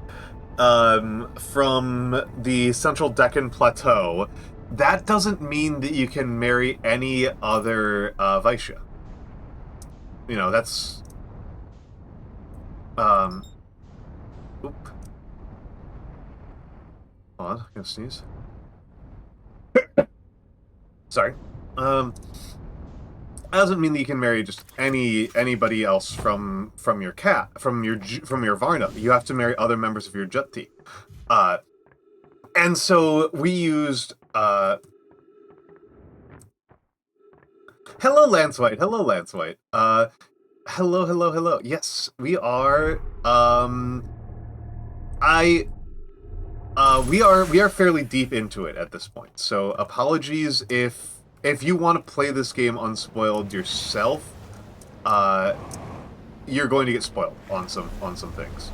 from the Central Deccan Plateau, that doesn't mean that you can marry any other Vaishya. You know, that's... Oop. Hold on, I'm gonna sneeze. Sorry. That doesn't mean that you can marry just anybody else from your Varna. You have to marry other members of your Jutti. And so we used hello Lancewhite. Hello Lancewhite. Hello. Yes, we are we are fairly deep into it at this point. So apologies if you want to play this game unspoiled yourself, you're going to get spoiled on some things.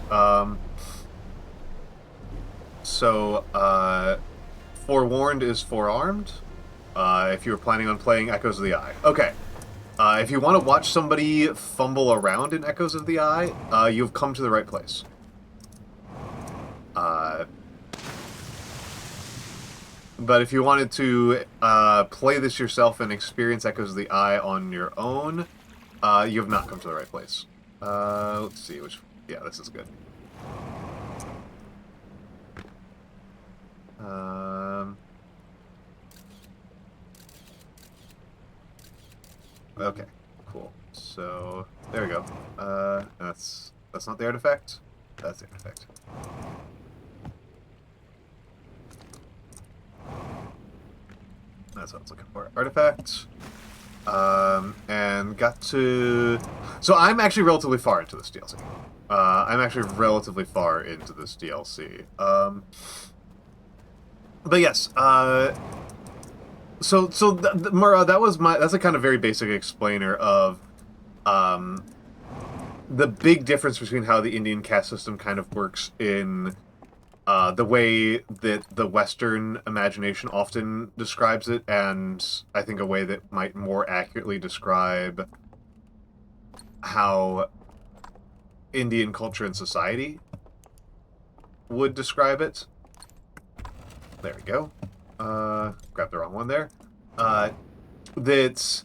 Forewarned is forearmed. If you were planning on playing Echoes of the Eye. Okay. If you want to watch somebody fumble around in Echoes of the Eye, you've come to the right place. But if you wanted to play this yourself and experience Echoes of the Eye on your own, you have not come to the right place. Let's see, yeah, this is good. Okay, cool. So, there we go. That's not the artifact. That's the artifact. That's what I was looking for. Artifact. and got to... So I'm actually relatively far into this DLC. But yes, that's a kind of very basic explainer of the big difference between how the Indian caste system kind of works in the way that the Western imagination often describes it, and I think a way that might more accurately describe how Indian culture and society would describe it. There we go. Grabbed the wrong one there. There's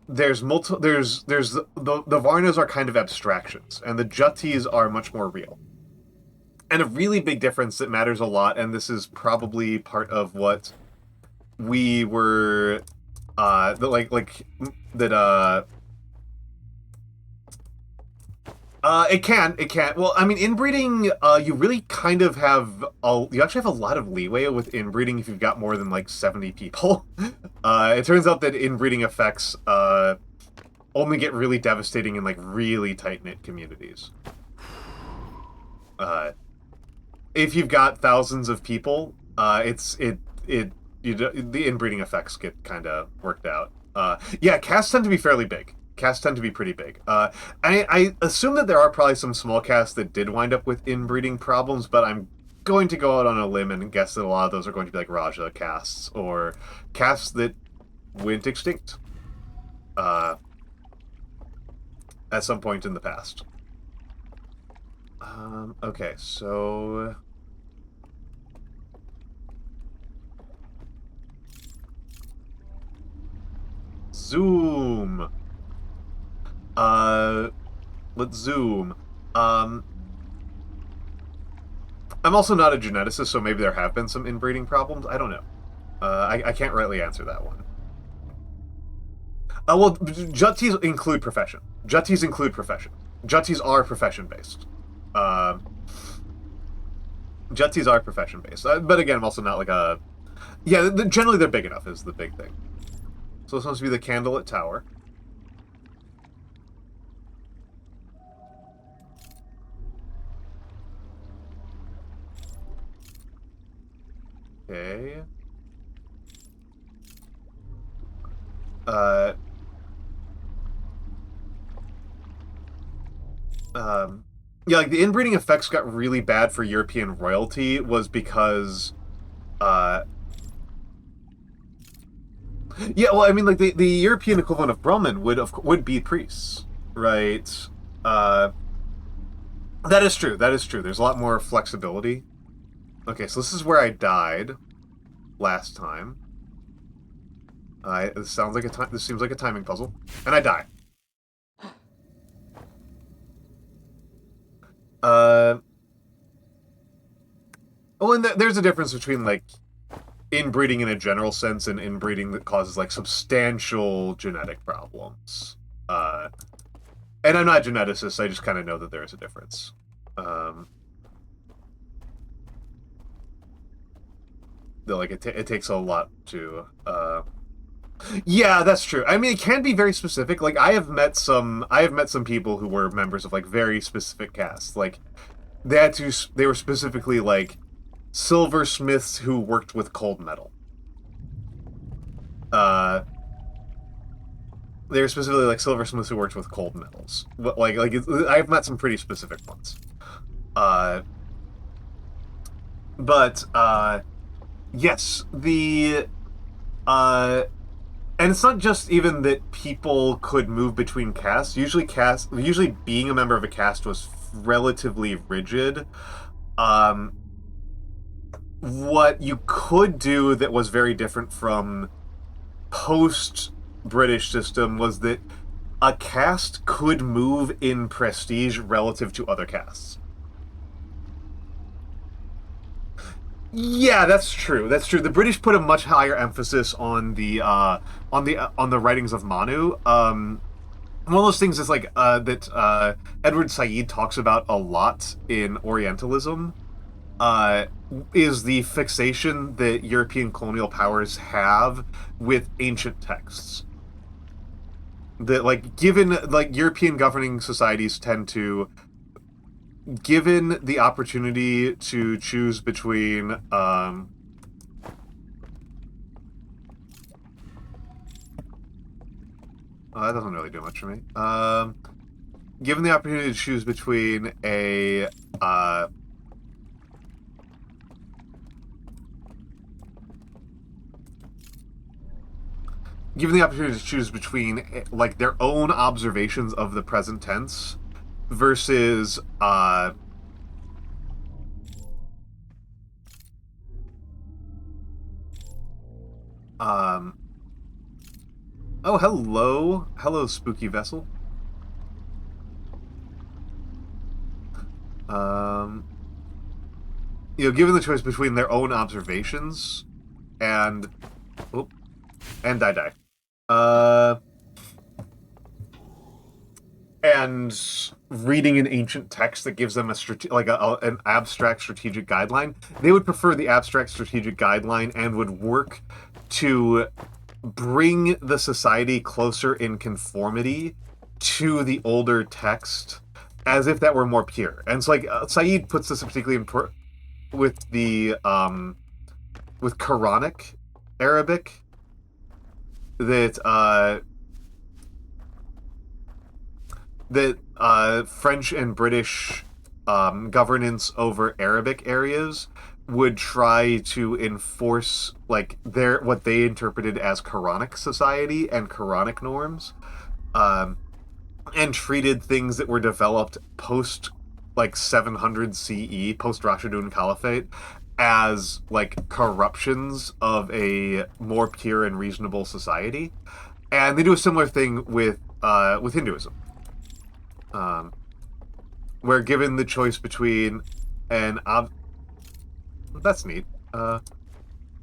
the Varnas are kind of abstractions, and the Jatis are much more real. And a really big difference that matters a lot, and this is probably part of what we were it can. Well, I mean, inbreeding, you really kind of have you actually have a lot of leeway with inbreeding if you've got more than like 70 people. It turns out that inbreeding effects only get really devastating in like really tight-knit communities. If you've got thousands of people, the inbreeding effects get kind of worked out. Yeah, castes tend to be fairly big. Casts tend to be pretty big. I assume that there are probably some small casts that did wind up with inbreeding problems, but I'm going to go out on a limb and guess that a lot of those are going to be like Raja casts, or casts that went extinct at some point in the past. Okay, so... Zoom! Let's zoom. I'm also not a geneticist, so maybe there have been some inbreeding problems. I don't know. I can't rightly answer that one. Well, Jatis include profession. Jatis are profession-based. Jatis are profession-based. But again, I'm also not like a... Yeah, generally they're big enough is the big thing. So this must be the Candlelit Tower. Okay. Yeah, like the inbreeding effects got really bad for European royalty was because, yeah, well, I mean, like the European equivalent of Brahmin would be priests, right? That is true. There's a lot more flexibility. Okay, so this is where I died last time. This seems like a timing puzzle, and I die. Well, and there's a difference between like inbreeding in a general sense and inbreeding that causes like substantial genetic problems. And I'm not a geneticist, I just kind of know that there is a difference. Like it takes a lot to yeah, that's true. I mean, it can be very specific. Like I have met some people who were members of like very specific castes. Like they were specifically like silversmiths who worked with cold metal. They were specifically like silversmiths who worked with cold metals. Like I've met some pretty specific ones. Yes, and it's not just even that people could move between castes. Usually being a member of a caste was relatively rigid. What you could do that was very different from post-British system was that a caste could move in prestige relative to other castes. Yeah, that's true. The British put a much higher emphasis on the writings of Manu. One of those things is like that Edward Said talks about a lot in Orientalism. Is the fixation that European colonial powers have with ancient texts. that, like, given, like, European governing societies tend to, given the opportunity to choose between, that doesn't really do much for me. Given the opportunity to choose between a, given the opportunity to choose between, like, their own observations of the present tense versus, oh, hello. Hello, spooky vessel. You know, given the choice between their own observations and, and die. And reading an ancient text that gives them an abstract strategic guideline, they would prefer the abstract strategic guideline and would work to bring the society closer in conformity to the older text, as if that were more pure. And it's like Said puts this particularly important with the with Quranic Arabic, that French and British governance over Arabic areas would try to enforce, like, what they interpreted as Quranic society and Quranic norms, and treated things that were developed post, like, 700 CE, post Rashidun Caliphate, as, like, corruptions of a more pure and reasonable society. And they do a similar thing with Hinduism, where given the choice between that's neat.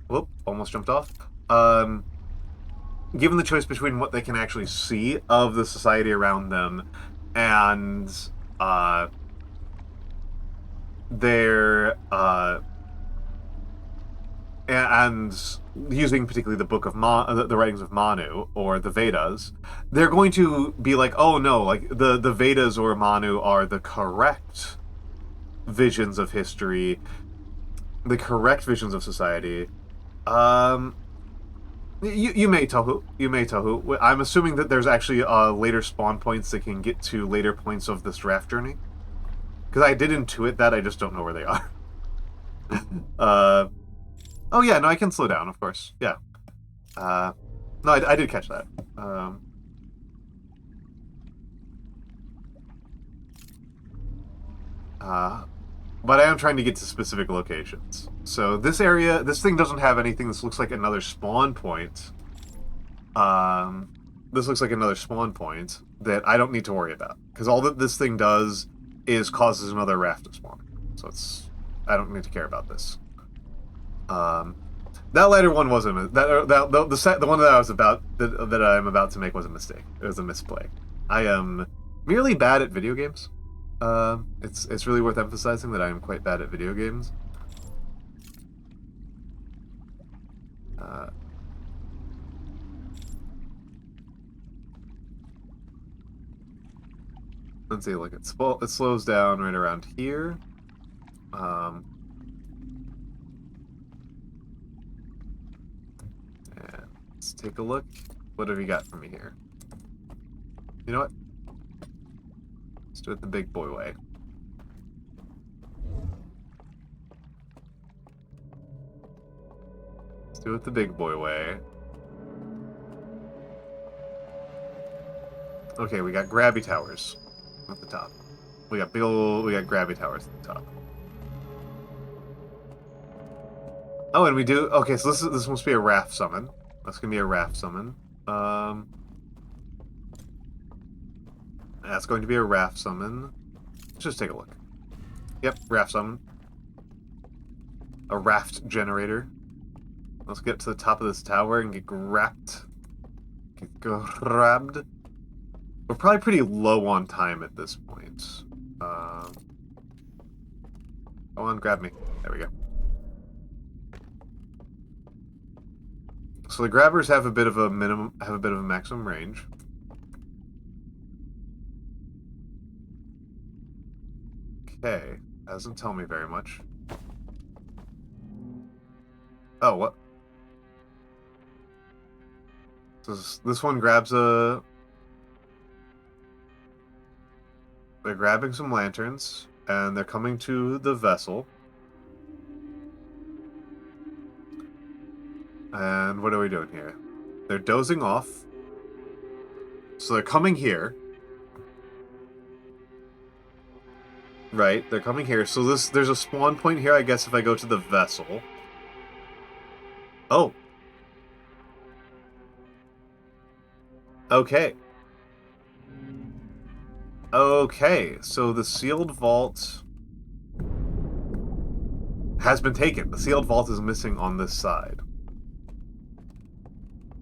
Whoop, almost jumped off. Given the choice between what they can actually see of the society around them and their and using particularly the book of the writings of Manu or the Vedas, they're going to be like, oh no, like the Vedas or Manu are the correct visions of history, the correct visions of society. You may Tohu. I'm assuming that there's actually later spawn points that can get to later points of this draft journey, because I did intuit that, I just don't know where they are. Oh yeah, no, I can slow down, of course. Yeah. No, I did catch that. But I am trying to get to specific locations. So this thing doesn't have anything. This looks like another spawn point. This looks like another spawn point that I don't need to worry about, because all that this thing does is causes another raft to spawn. So I don't need to care about this. That later one wasn't the one that I'm about to make was a mistake. It was a misplay. I am merely bad at video games. It's really worth emphasizing that I am quite bad at video games. Let's see, look, it slows down right around here. And let's take a look. What have you got for me here? You know what? Let's do it the big boy way. Let's do it the big boy way. Okay, we got grabby towers at the top. We got grabby towers at the top. Oh, and we do. Okay, so this must be a raft summon. That's gonna be a raft summon. That's going to be a raft summon. Let's just take a look. Yep, raft summon. A raft generator. Let's get to the top of this tower and get grabbed. Get grabbed. We're probably pretty low on time at this point. Go on, grab me. There we go. So the grabbers have a bit of a maximum range. Okay. Doesn't tell me very much. Oh, what? This one grabs a... They're grabbing some lanterns, and they're coming to the vessel. And what are we doing here? They're dozing off. So they're coming here. Right, they're coming here. So there's a spawn point here, I guess, if I go to the vessel. Oh. Okay. Okay, so the sealed vault has been taken. The sealed vault is missing on this side.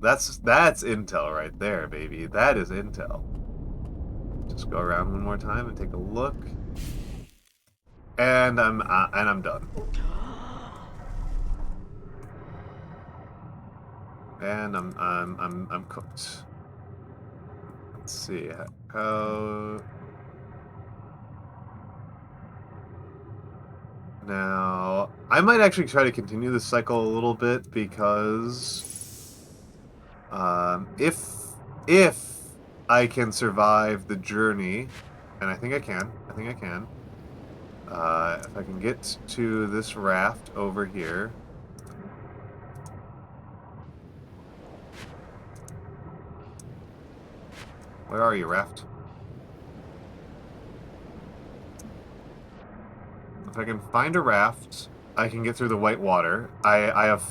That's intel right there, baby. That is intel. Just go around one more time and take a look. And I'm done. And I'm cooked. Let's see how. Now, I might actually try to continue this cycle a little bit because if I can survive the journey, and I think I can. If I can get to this raft over here. Where are you, raft? If I can find a raft, I can get through the white water. I have...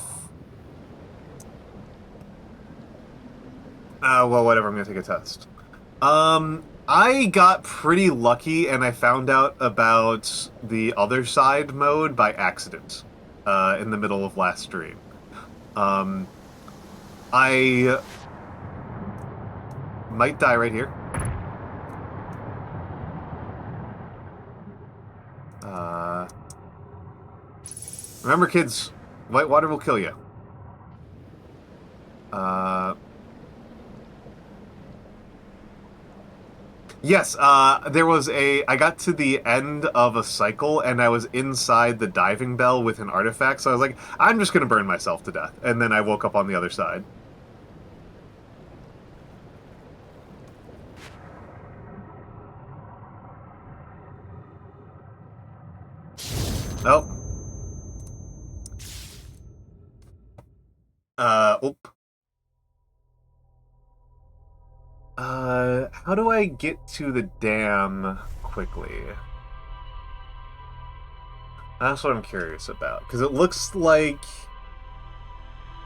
well, whatever, I'm gonna take a test. I got pretty lucky, and I found out about the other side mode by accident, in the middle of last stream. I might die right here. Remember, kids, white water will kill you. Yes, there was I got to the end of a cycle, and I was inside the diving bell with an artifact, so I was like, I'm just gonna burn myself to death. And then I woke up on the other side. Oh. Oop. How do I get to the dam quickly? That's what I'm curious about, because it looks like...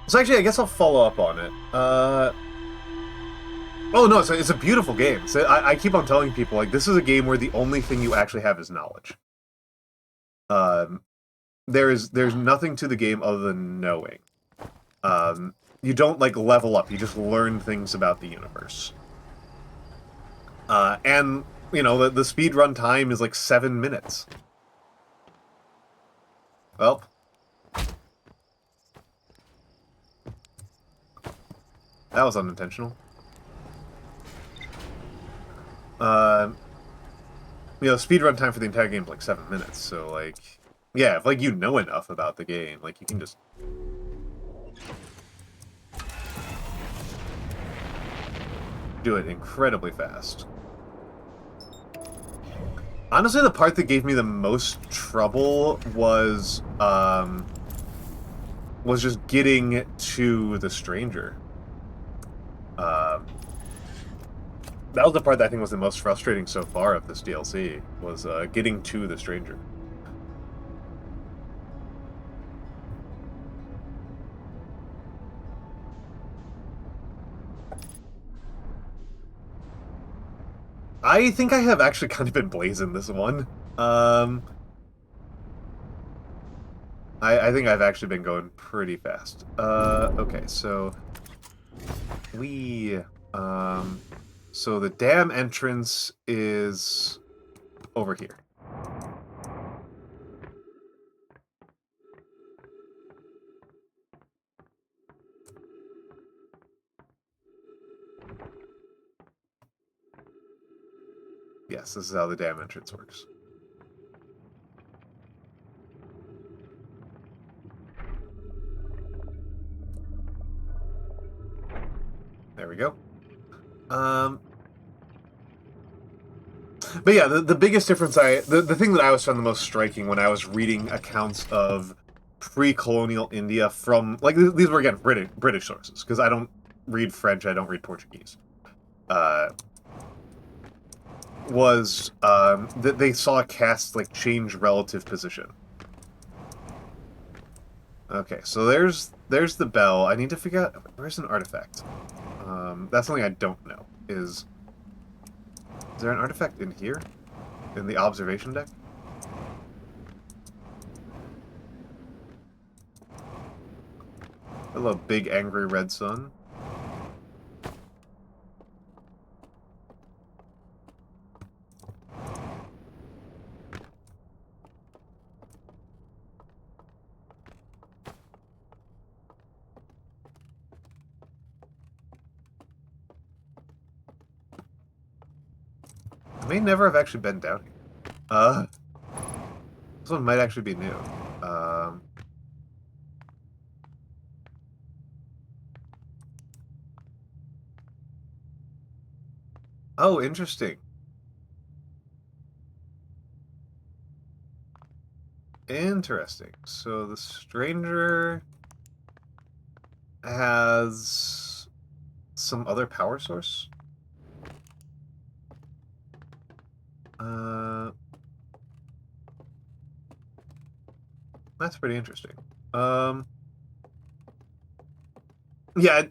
So actually, I guess I'll follow up on it. Oh no, it's a beautiful game. So I keep on telling people, like, this is a game where the only thing you actually have is knowledge. There's nothing to the game other than knowing. You don't, like, level up, you just learn things about the universe. And, you know, the speedrun time is like 7 minutes. Well. That was unintentional. You know, speedrun time for the entire game is like 7 minutes, so, like... Yeah, if, like, you know enough about the game, like, you can just... do it incredibly fast. Honestly, the part that gave me the most trouble was just getting to the stranger. That was the part that I think was the most frustrating so far of this DLC, was getting to the stranger. I think I have actually kind of been blazing this one. I think I've actually been going pretty fast. Okay, so... So the dam entrance is over here. Yes, this is how the dam entrance works. we go. But yeah, the biggest difference the thing that I always found the most striking when I was reading accounts of pre-colonial India from, like, these were, again, British sources, because I don't read French, I don't read Portuguese, was that they saw casts, like, change relative position. Okay, so there's the bell. I need to figure out, where's an artifact? That's something I don't know. Is there an artifact in here? In the observation deck? Hello, big angry red sun. I may never have actually been down here. This one might actually be new. Oh, interesting. Interesting. So the stranger has some other power source? That's pretty interesting. Yeah,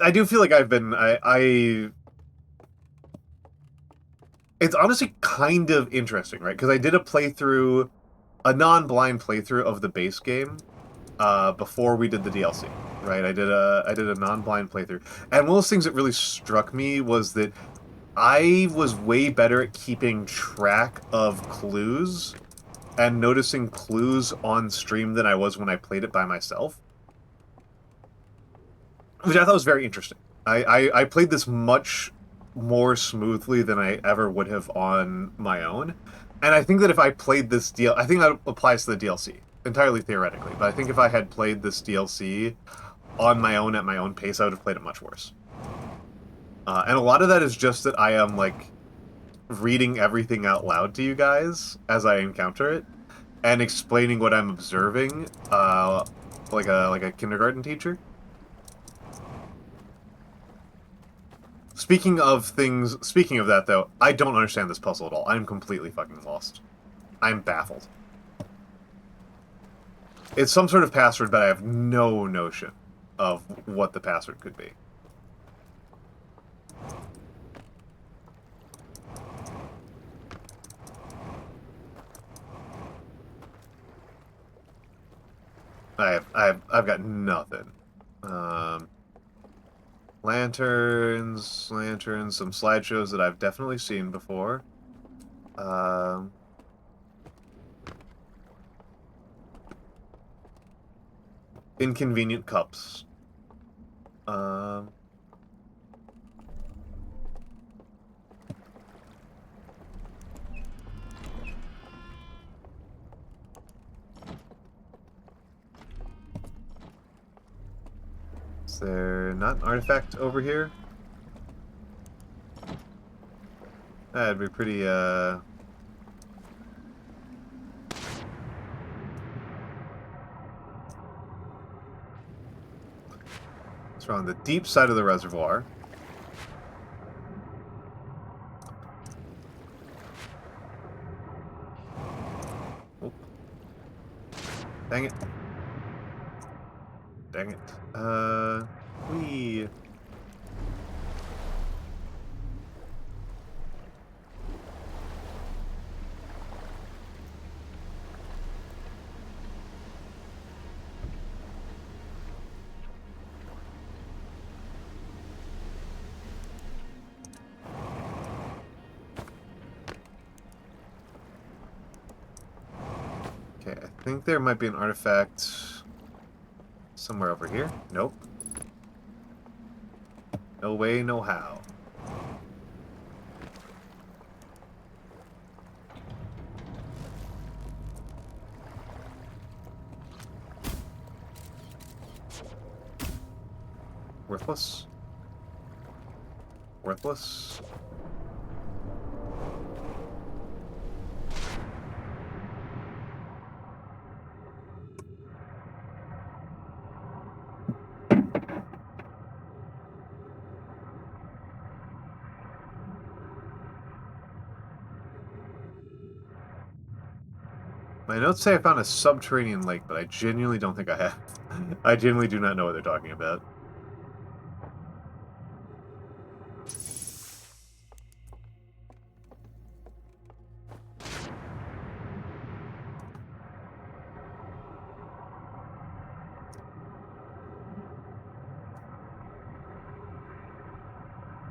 I do feel like I've been, it's honestly kind of interesting, right? Because I did a non-blind playthrough of the base game, before we did the DLC, right? I did a non-blind playthrough. And one of those things that really struck me was that I was way better at keeping track of clues and noticing clues on stream than I was when I played it by myself. Which I thought was very interesting. I played this much more smoothly than I ever would have on my own. And I think that if I played this I think that applies to the DLC, entirely theoretically, but I think if I had played this DLC on my own at my own pace, I would have played it much worse. And a lot of that is just that I am, like, reading everything out loud to you guys as I encounter it, and explaining what I'm observing, like a kindergarten teacher. Speaking of that, though, I don't understand this puzzle at all. I'm completely fucking lost. I'm baffled. It's some sort of password, but I have no notion of what the password could be. I've got nothing. Lanterns, some slideshows that I've definitely seen before. Inconvenient cups. Is there not an artifact over here? That'd be pretty, It's on the deep side of the reservoir. Oh. Dang it. Dang it. Whee. Okay, I think there might be an artifact somewhere over here. Nope. No way, no how. Worthless. Worthless. My notes say I found a subterranean lake, but I genuinely don't think I have. I genuinely do not know what they're talking about.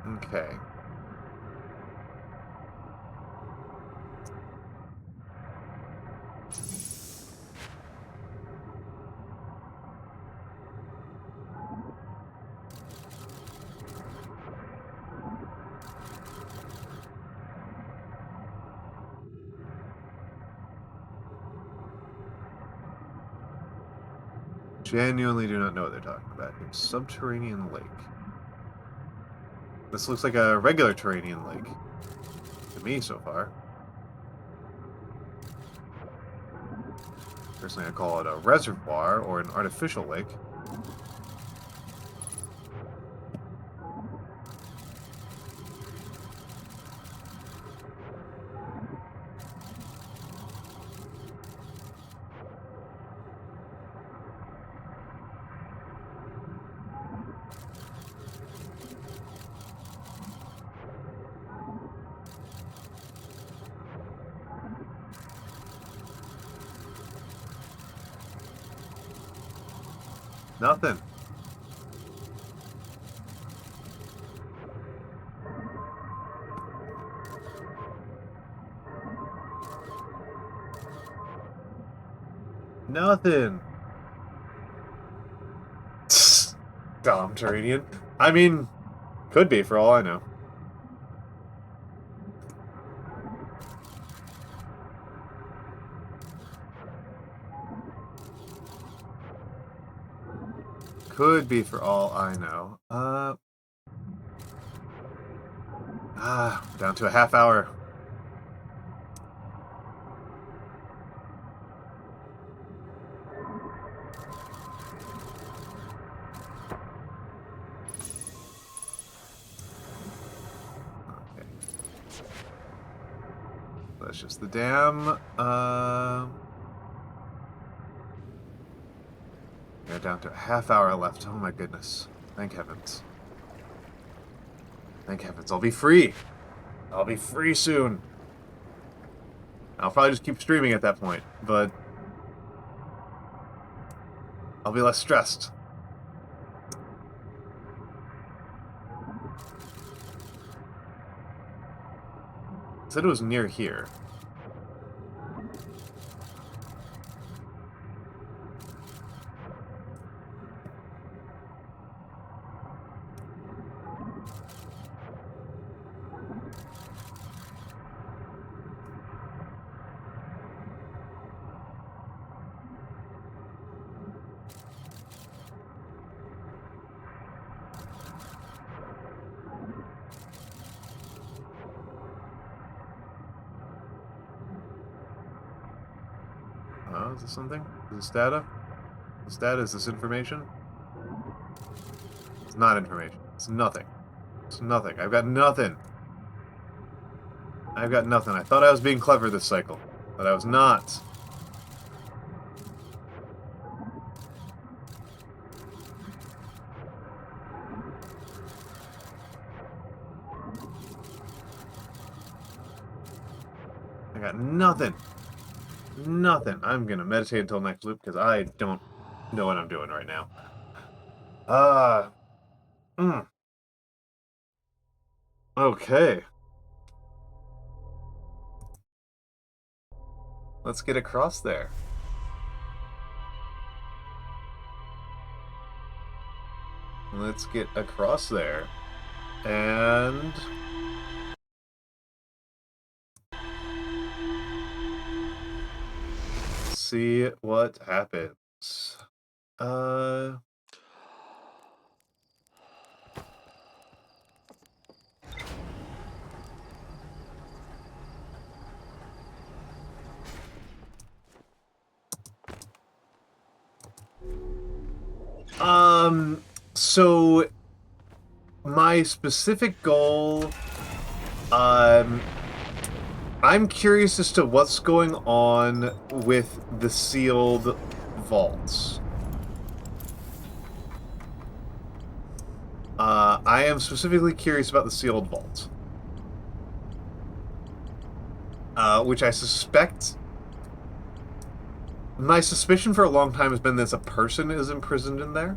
Okay. Genuinely do not know what they're talking about here. Subterranean lake. This looks like a regular terranean lake. To me, so far. Personally, I call it a reservoir or an artificial lake. Nothing. Nothing. Dumb Terranian. I mean, could be for all I know. Could be for all I know. Down to a half hour. Okay. That's just the dam. Yeah, down to a half hour left. Oh my goodness. Thank heavens. Thank heavens. I'll be free. I'll be free soon. I'll probably just keep streaming at that point, but I'll be less stressed. Said it was near here. Is this something? Is this data? Is this data? Is this information? It's not information. It's nothing. It's nothing. I've got nothing. I've got nothing. I thought I was being clever this cycle, but I was not. I got nothing. Nothing. I'm gonna meditate until next loop because I don't know what I'm doing right now. Okay. Let's get across there. Let's get across there. And see what happens. So my specific goal, I'm curious as to what's going on with the sealed vaults. I am specifically curious about the sealed vault. Which I suspect... My suspicion for a long time has been that a person is imprisoned in there.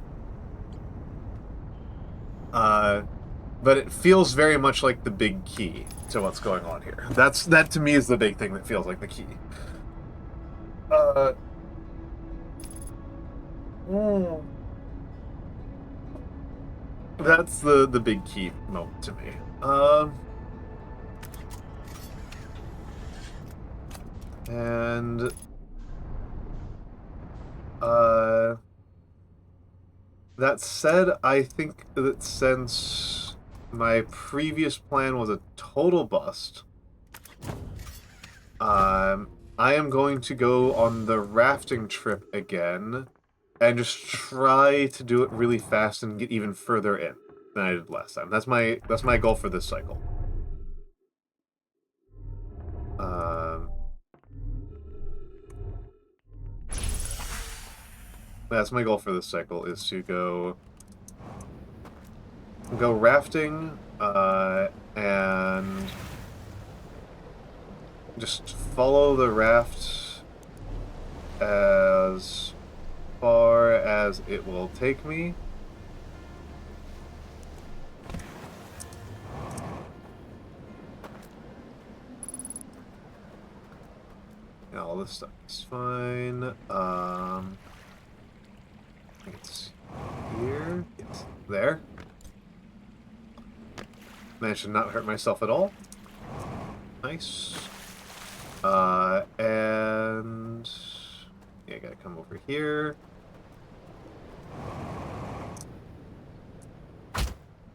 But it feels very much like the big key to what's going on here. That to me is the big thing that feels like the key. That's the big key moment to me. And that said, I think that since my previous plan was a total bust, I am going to go on the rafting trip again and just try to do it really fast and get even further in than I did last time. That's my goal for this cycle. That's my goal for this cycle, is to go rafting, and just follow the raft as far as it will take me. And all this stuff is fine. It's here. It's there. Managed to not hurt myself at all. Nice. And yeah, I gotta come over here.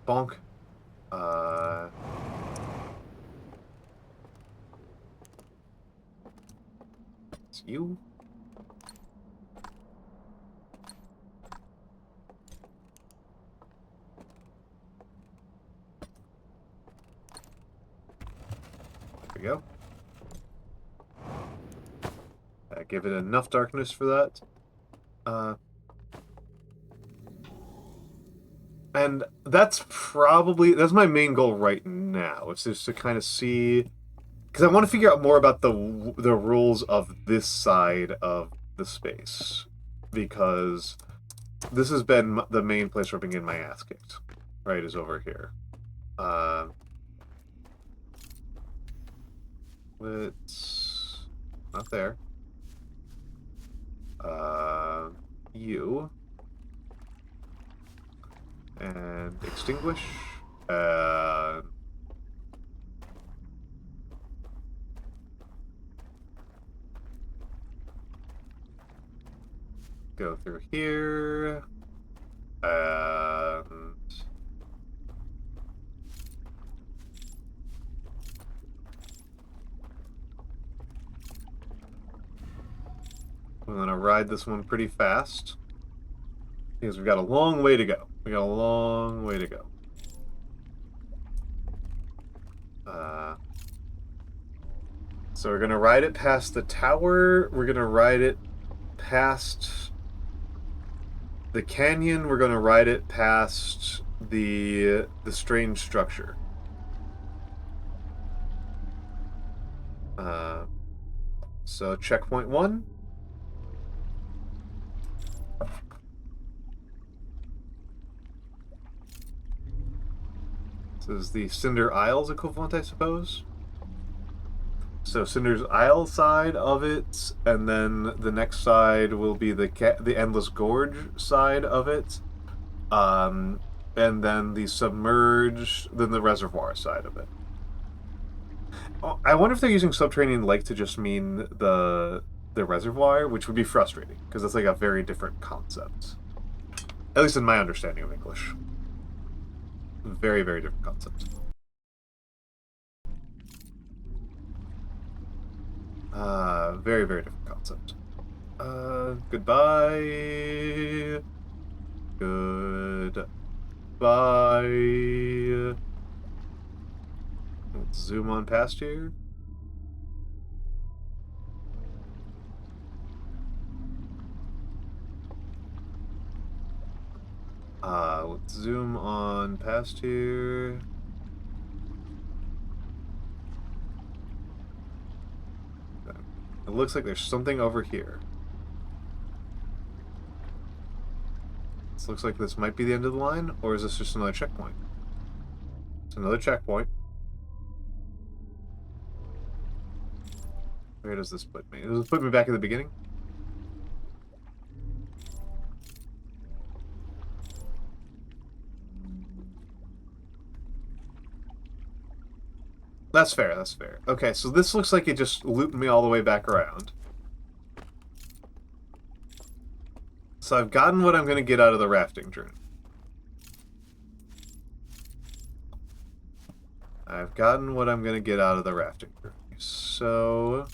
Bonk. It's you. There we go. Give it enough darkness for that. And that's my main goal right now. It's just to kind of see, because I want to figure out more about the rules of this side of the space, because this has been the main place where I've been getting my ass kicked. Right, is over here. It's not there. You. And extinguish. Go through here. And I'm gonna ride this one pretty fast, because we've got a long way to go. We got a long way to go. So we're gonna ride it past the tower. We're gonna ride it past the canyon. We're gonna ride it past the strange structure. So checkpoint 1. This is the Cinder Isles equivalent, I suppose. So Cinder's Isle side of it, and then the next side will be the Endless Gorge side of it, and then the the reservoir side of it. I wonder if they're using subterranean lake to just mean the reservoir, which would be frustrating, because it's like a very different concept. At least in my understanding of English. Very, very different concept. Very, very different concept. Goodbye. Goodbye. Let's zoom on past here. Let's zoom on past here. It looks like there's something over here. This looks like this might be the end of the line, or is this just another checkpoint? It's another checkpoint. Where does this put me? Does it put me back at the beginning? That's fair, that's fair. Okay, so this looks like it just looped me all the way back around. So I've gotten what I'm going to get out of the rafting journey. I've gotten what I'm going to get out of the rafting journey. So...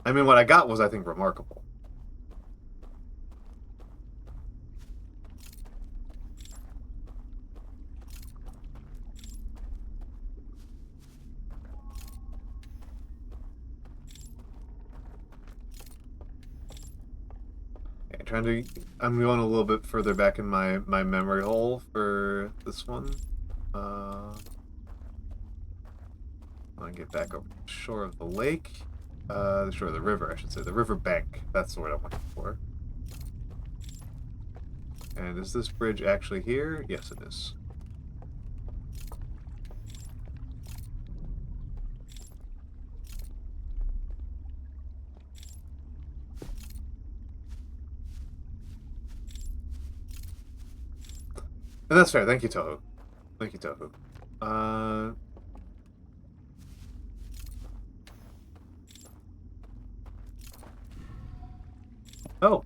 I mean, what I got was, I think, remarkable. I'm going a little bit further back in my memory hole for this one. I want to get back over the shore of the lake. The shore of the river, I should say. The river bank. That's the word I'm looking for. And is this bridge actually here? Yes, it is. And that's fair. Thank you, Toho. Thank you, Toho. Oh. Ow.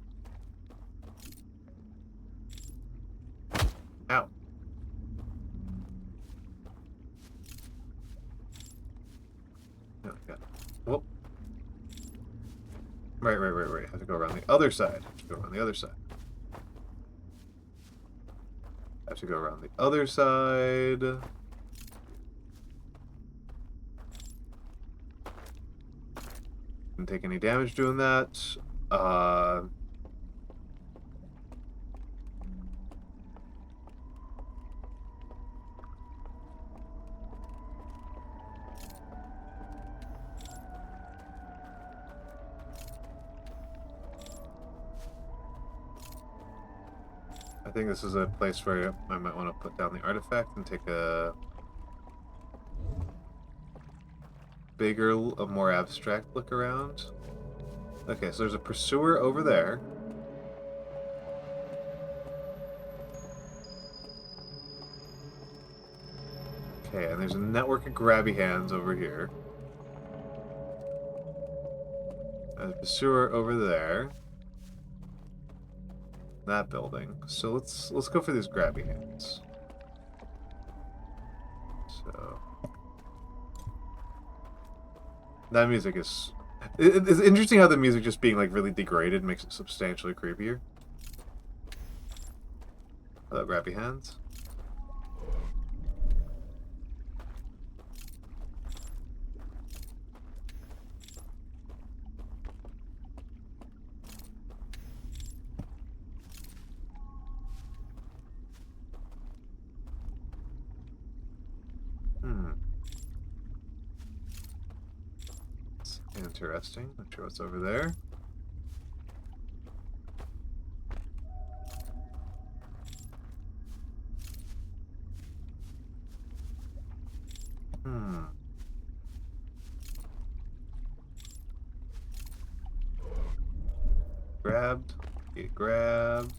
Oh, yeah. Whoop. Right. I have to go around the other side. I have to go around the other side. I have to go around the other side. Didn't take any damage doing that. I think this is a place where I might want to put down the artifact and take a bigger, a more abstract look around. Okay, so there's a pursuer over there. Okay, and there's a network of grabby hands over here. There's a pursuer over there. That building. So let's go for these grabby hands. So that music is... It's interesting how the music just being like really degraded makes it substantially creepier. Oh, grabby hands. Interesting. Not sure what's over there. Grabbed. Get grabbed.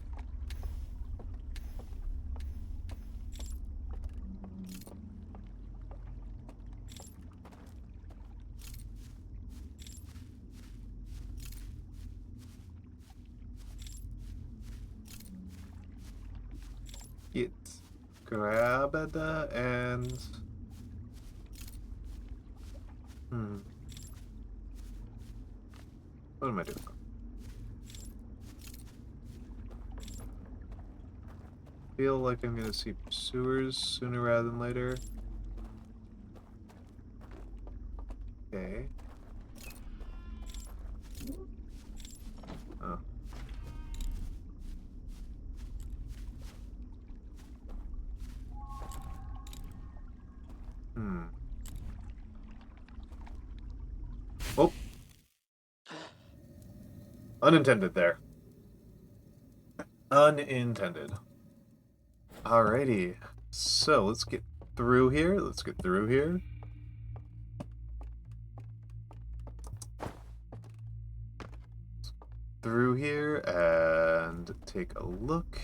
Get grabbed and what am I doing? feel like I'm gonna see pursuers sooner rather than later. Okay. Oh. Oh. Unintended there. Unintended. Alrighty. So let's get through here. Let's get through here. Through here and take a look.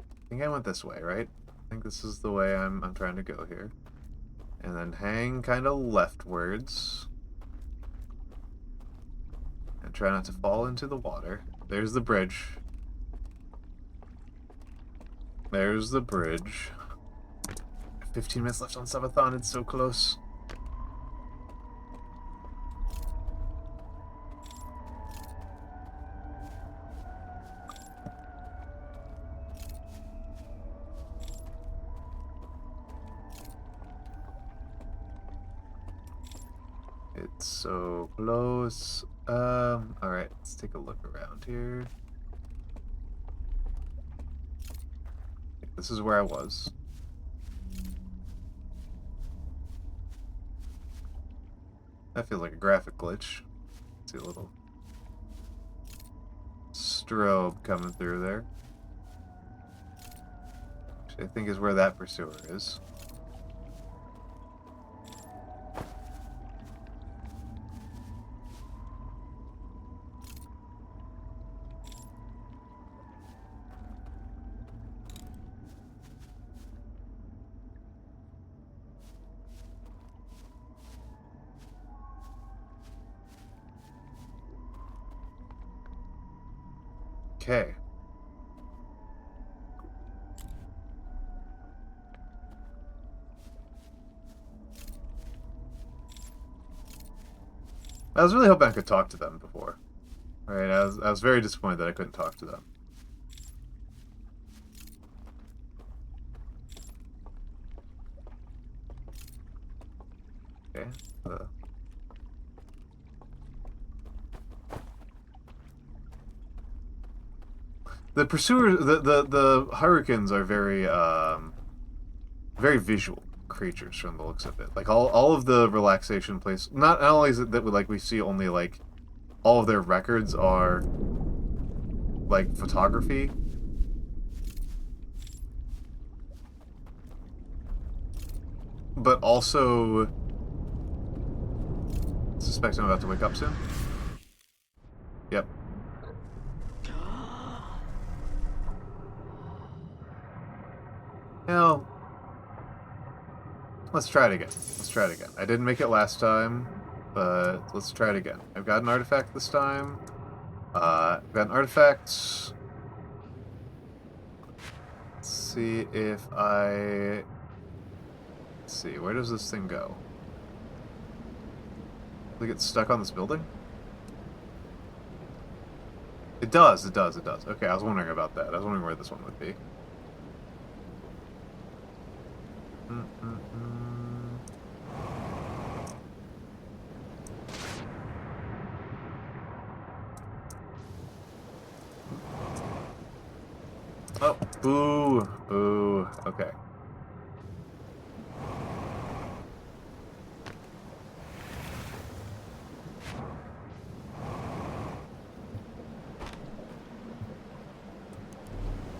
I think I went this way, right? I think this is the way I'm trying to go here. And then hang kind of leftwards. And try not to fall into the water. There's the bridge. There's the bridge. 15 minutes left on subathon, it's so close. It's so close. Alright, let's take a look around here. This is where I was. That feels like a graphic glitch. See a little strobe coming through there. Which I think is where that pursuer is. Okay. I was really hoping I could talk to them before. Right, I was very disappointed that I couldn't talk to them. Okay. The pursuers, the hurricanes are very very visual creatures from the looks of it. Like all of the relaxation place, not only is it that we see only like all of their records are like photography. But also suspect I'm about to wake up soon. Yep. Now, let's try it again. Let's try it again. I didn't make it last time, but let's try it again. I've got an artifact this time. I've got an artifact. Let's see if I... Let's see, where does this thing go? Does it get stuck on this building? It does, it does, it does. Okay, I was wondering about that. I was wondering where this one would be. Oh, boo, boo, okay.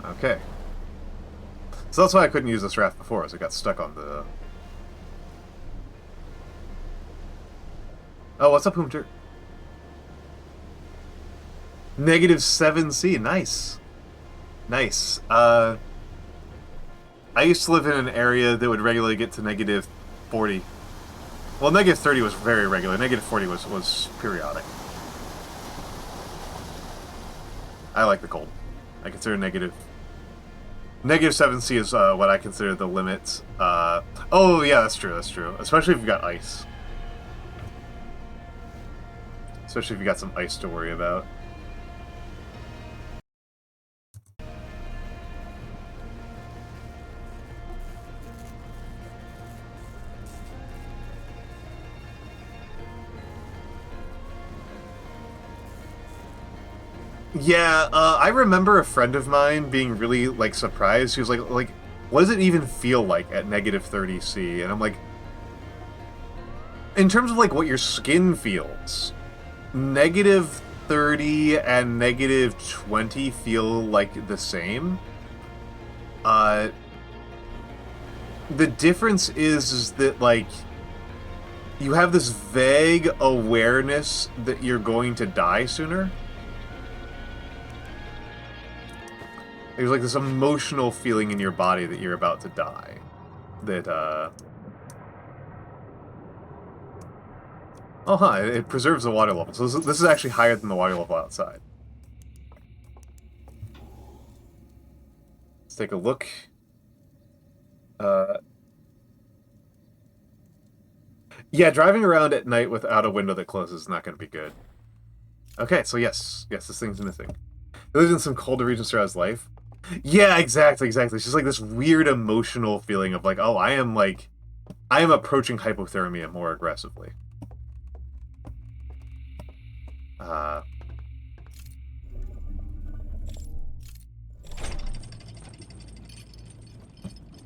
Okay. So that's why I couldn't use this raft before, as it got stuck on the... Oh, what's up, Hunter? -7C, nice. Nice. I used to live in an area that would regularly get to -40. Well, -30 was very regular. -40 was periodic. I like the cold. I consider -7C is what I consider the limit. Oh yeah, that's true. That's true. Especially if you've got ice. Especially if you got some ice to worry about. Yeah, I remember a friend of mine being really, like, surprised. He was like, what does it even feel like at negative 30°C? And I'm like, in terms of, like, what your skin feels, negative 30 and negative 20 feel like the same. The difference is that, like, you have this vague awareness that you're going to die sooner. There's like this emotional feeling in your body that you're about to die. That, oh, huh, it preserves the water level. So this is actually higher than the water level outside. Let's take a look. Yeah, driving around at night without a window that closes is not going to be good. Okay, so yes, this thing's missing. It lives in some colder regions throughout his life. Yeah, exactly. It's just like this weird emotional feeling of like, oh, I am approaching hypothermia more aggressively.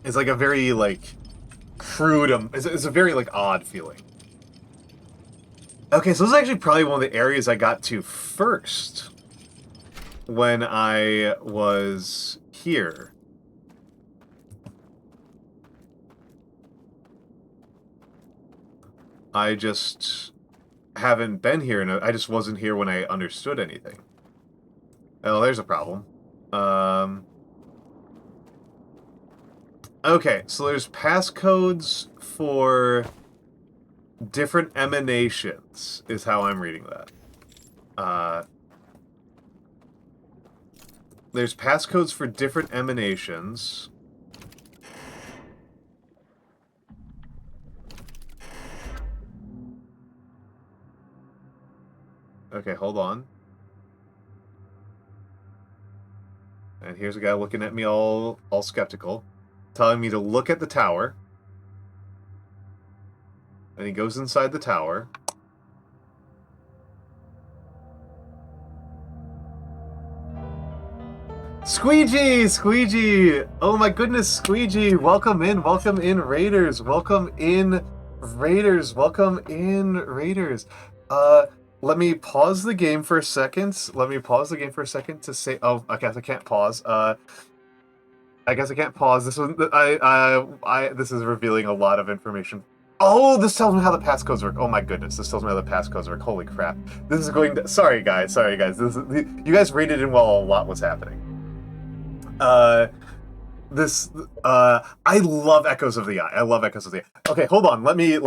It's like a very, like, crude, it's a very, like, odd feeling. Okay, so this is actually probably one of the areas I got to first when I was here. I just haven't been here, and I just wasn't here when I understood anything. Oh, there's a problem. Okay, so there's passcodes for different emanations, is how I'm reading that. There's passcodes for different emanations. Okay, hold on. And here's a guy looking at me all skeptical, telling me to look at the tower. And he goes inside the tower. Squeegee! Oh my goodness, Squeegee! Welcome in, Raiders! Welcome in, Raiders! Let me pause the game for a second. To say, oh, I guess I can't pause. This one, this is revealing a lot of information. Oh, this tells me how the passcodes work. Oh my goodness, this tells me how the passcodes work. Holy crap. This is going to... Sorry, guys. You guys rated in while a lot was happening. I love Echoes of the Eye. Okay, hold on. Let me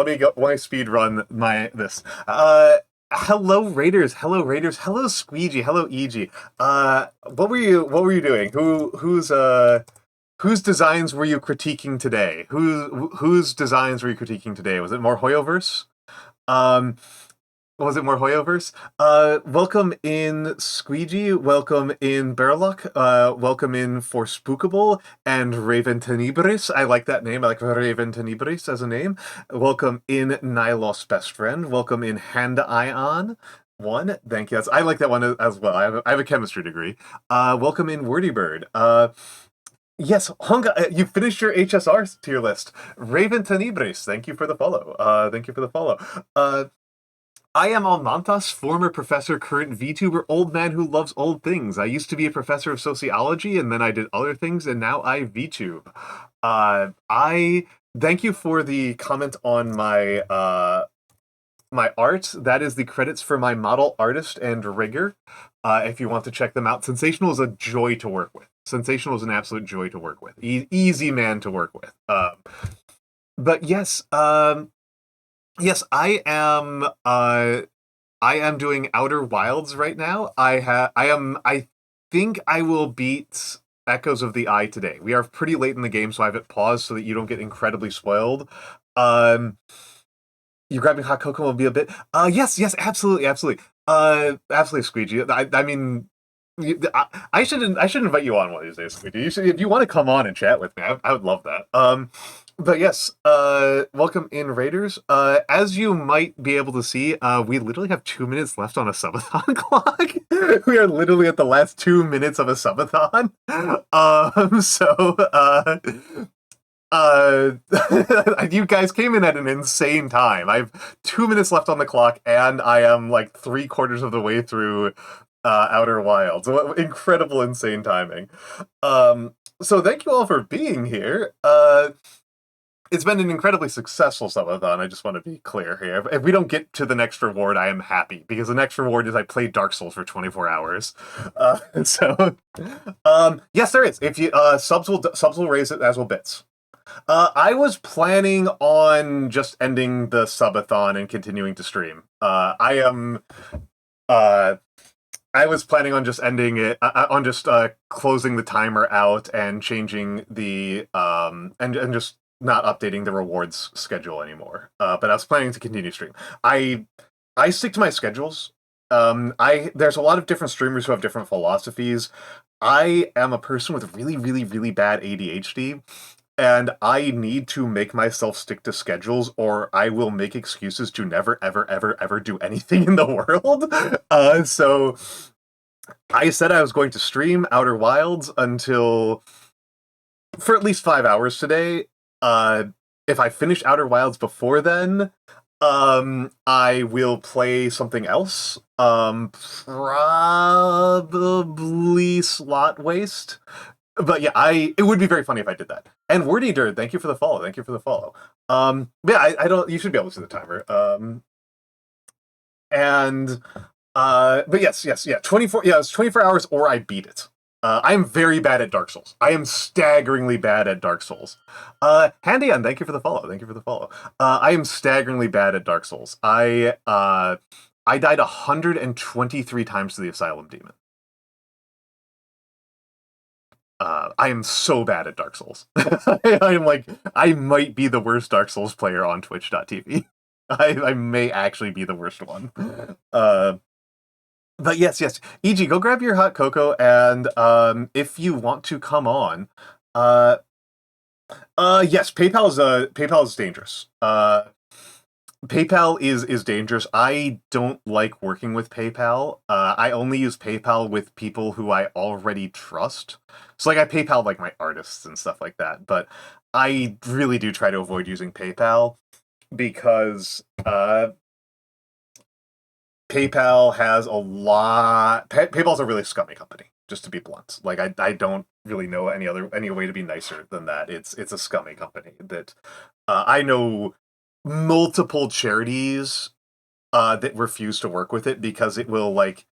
speed run this. Hello Raiders. Hello Squeegee. Hello EG. What were you doing? Whose designs were you critiquing today? Whose designs were you critiquing today? Was it more Hoyoverse? Welcome in Squeegee, welcome in Bearlock, welcome in Forspookable, and Raven Tenebris. I like that name. I like Raven Tenebris as a name. Welcome in Nylos Best Friend. Welcome in Hand Ion. Thank you. I like that one as well. I have a chemistry degree. Welcome in Wordy Bird. Yes, Honga, you finished your HSR tier list. Raven Tenebris, thank you for the follow. I am Almantas, former professor, current VTuber, old man who loves old things. I used to be a professor of sociology, and then I did other things, and now I VTube. I thank you for the comment on my my art. That is the credits for my model artist and rigger. If you want to check them out, Sensational is a joy to work with. Sensational is an absolute joy to work with. Easy man to work with. But yes, yes, I am doing Outer Wilds right now. I think I will beat Echoes of the Eye today. We are pretty late in the game, so I have it paused so that you don't get incredibly spoiled. You grabbing hot cocoa will be a bit. Yes, absolutely, Squeegee. I mean, I should invite you on one of these days, Squeegee. If you want to come on and chat with me, I would love that. But yes, welcome in, Raiders. As you might be able to see, we literally have 2 minutes left on a subathon clock. We are literally at the last 2 minutes of a subathon. You guys came in at an insane time. I have 2 minutes left on the clock, and I am like 3/4 of the way through Outer Wilds. So, incredible, insane timing. So thank you all for being here. It's been an incredibly successful subathon. I just want to be clear here. If we don't get to the next reward, I am happy, because the next reward is I played Dark Souls for 24 hours. Yes, there is. If you subs will raise it, as will bits. I was planning on just ending the subathon and continuing to stream. I was planning on just ending it, on just closing the timer out and changing the and just not updating the rewards schedule anymore. But I was planning to continue stream. I stick to my schedules. There's a lot of different streamers who have different philosophies. I am a person with really, really, really bad ADHD, and I need to make myself stick to schedules, or I will make excuses to never, ever, ever, ever do anything in the world. So I said I was going to stream Outer Wilds for at least 5 hours today. If I finish Outer Wilds before then, I will play something else. Probably Slot Waste. But yeah, it would be very funny if I did that. And Wordy Dirt, thank you for the follow. Thank you for the follow. Yeah, I don't. You should be able to see the timer. But yes, yeah, 24. Yeah, it's 24 hours, or I beat it. I am very bad at Dark Souls. I am staggeringly bad at Dark Souls. Handy on, thank you for the follow. Thank you for the follow. I am staggeringly bad at Dark Souls. I died 123 times to the Asylum Demon. I am so bad at Dark Souls. I might be the worst Dark Souls player on Twitch.tv. I may actually be the worst one. But yes. EG, go grab your hot cocoa, and if you want to come on, yes, PayPal is dangerous. PayPal is dangerous. I don't like working with PayPal. I only use PayPal with people who I already trust. So like I PayPal like my artists and stuff like that, but I really do try to avoid using PayPal, because PayPal has a lot. PayPal's a really scummy company, just to be blunt. Like I don't really know any way to be nicer than that. It's a scummy company that I know multiple charities that refuse to work with it because it will like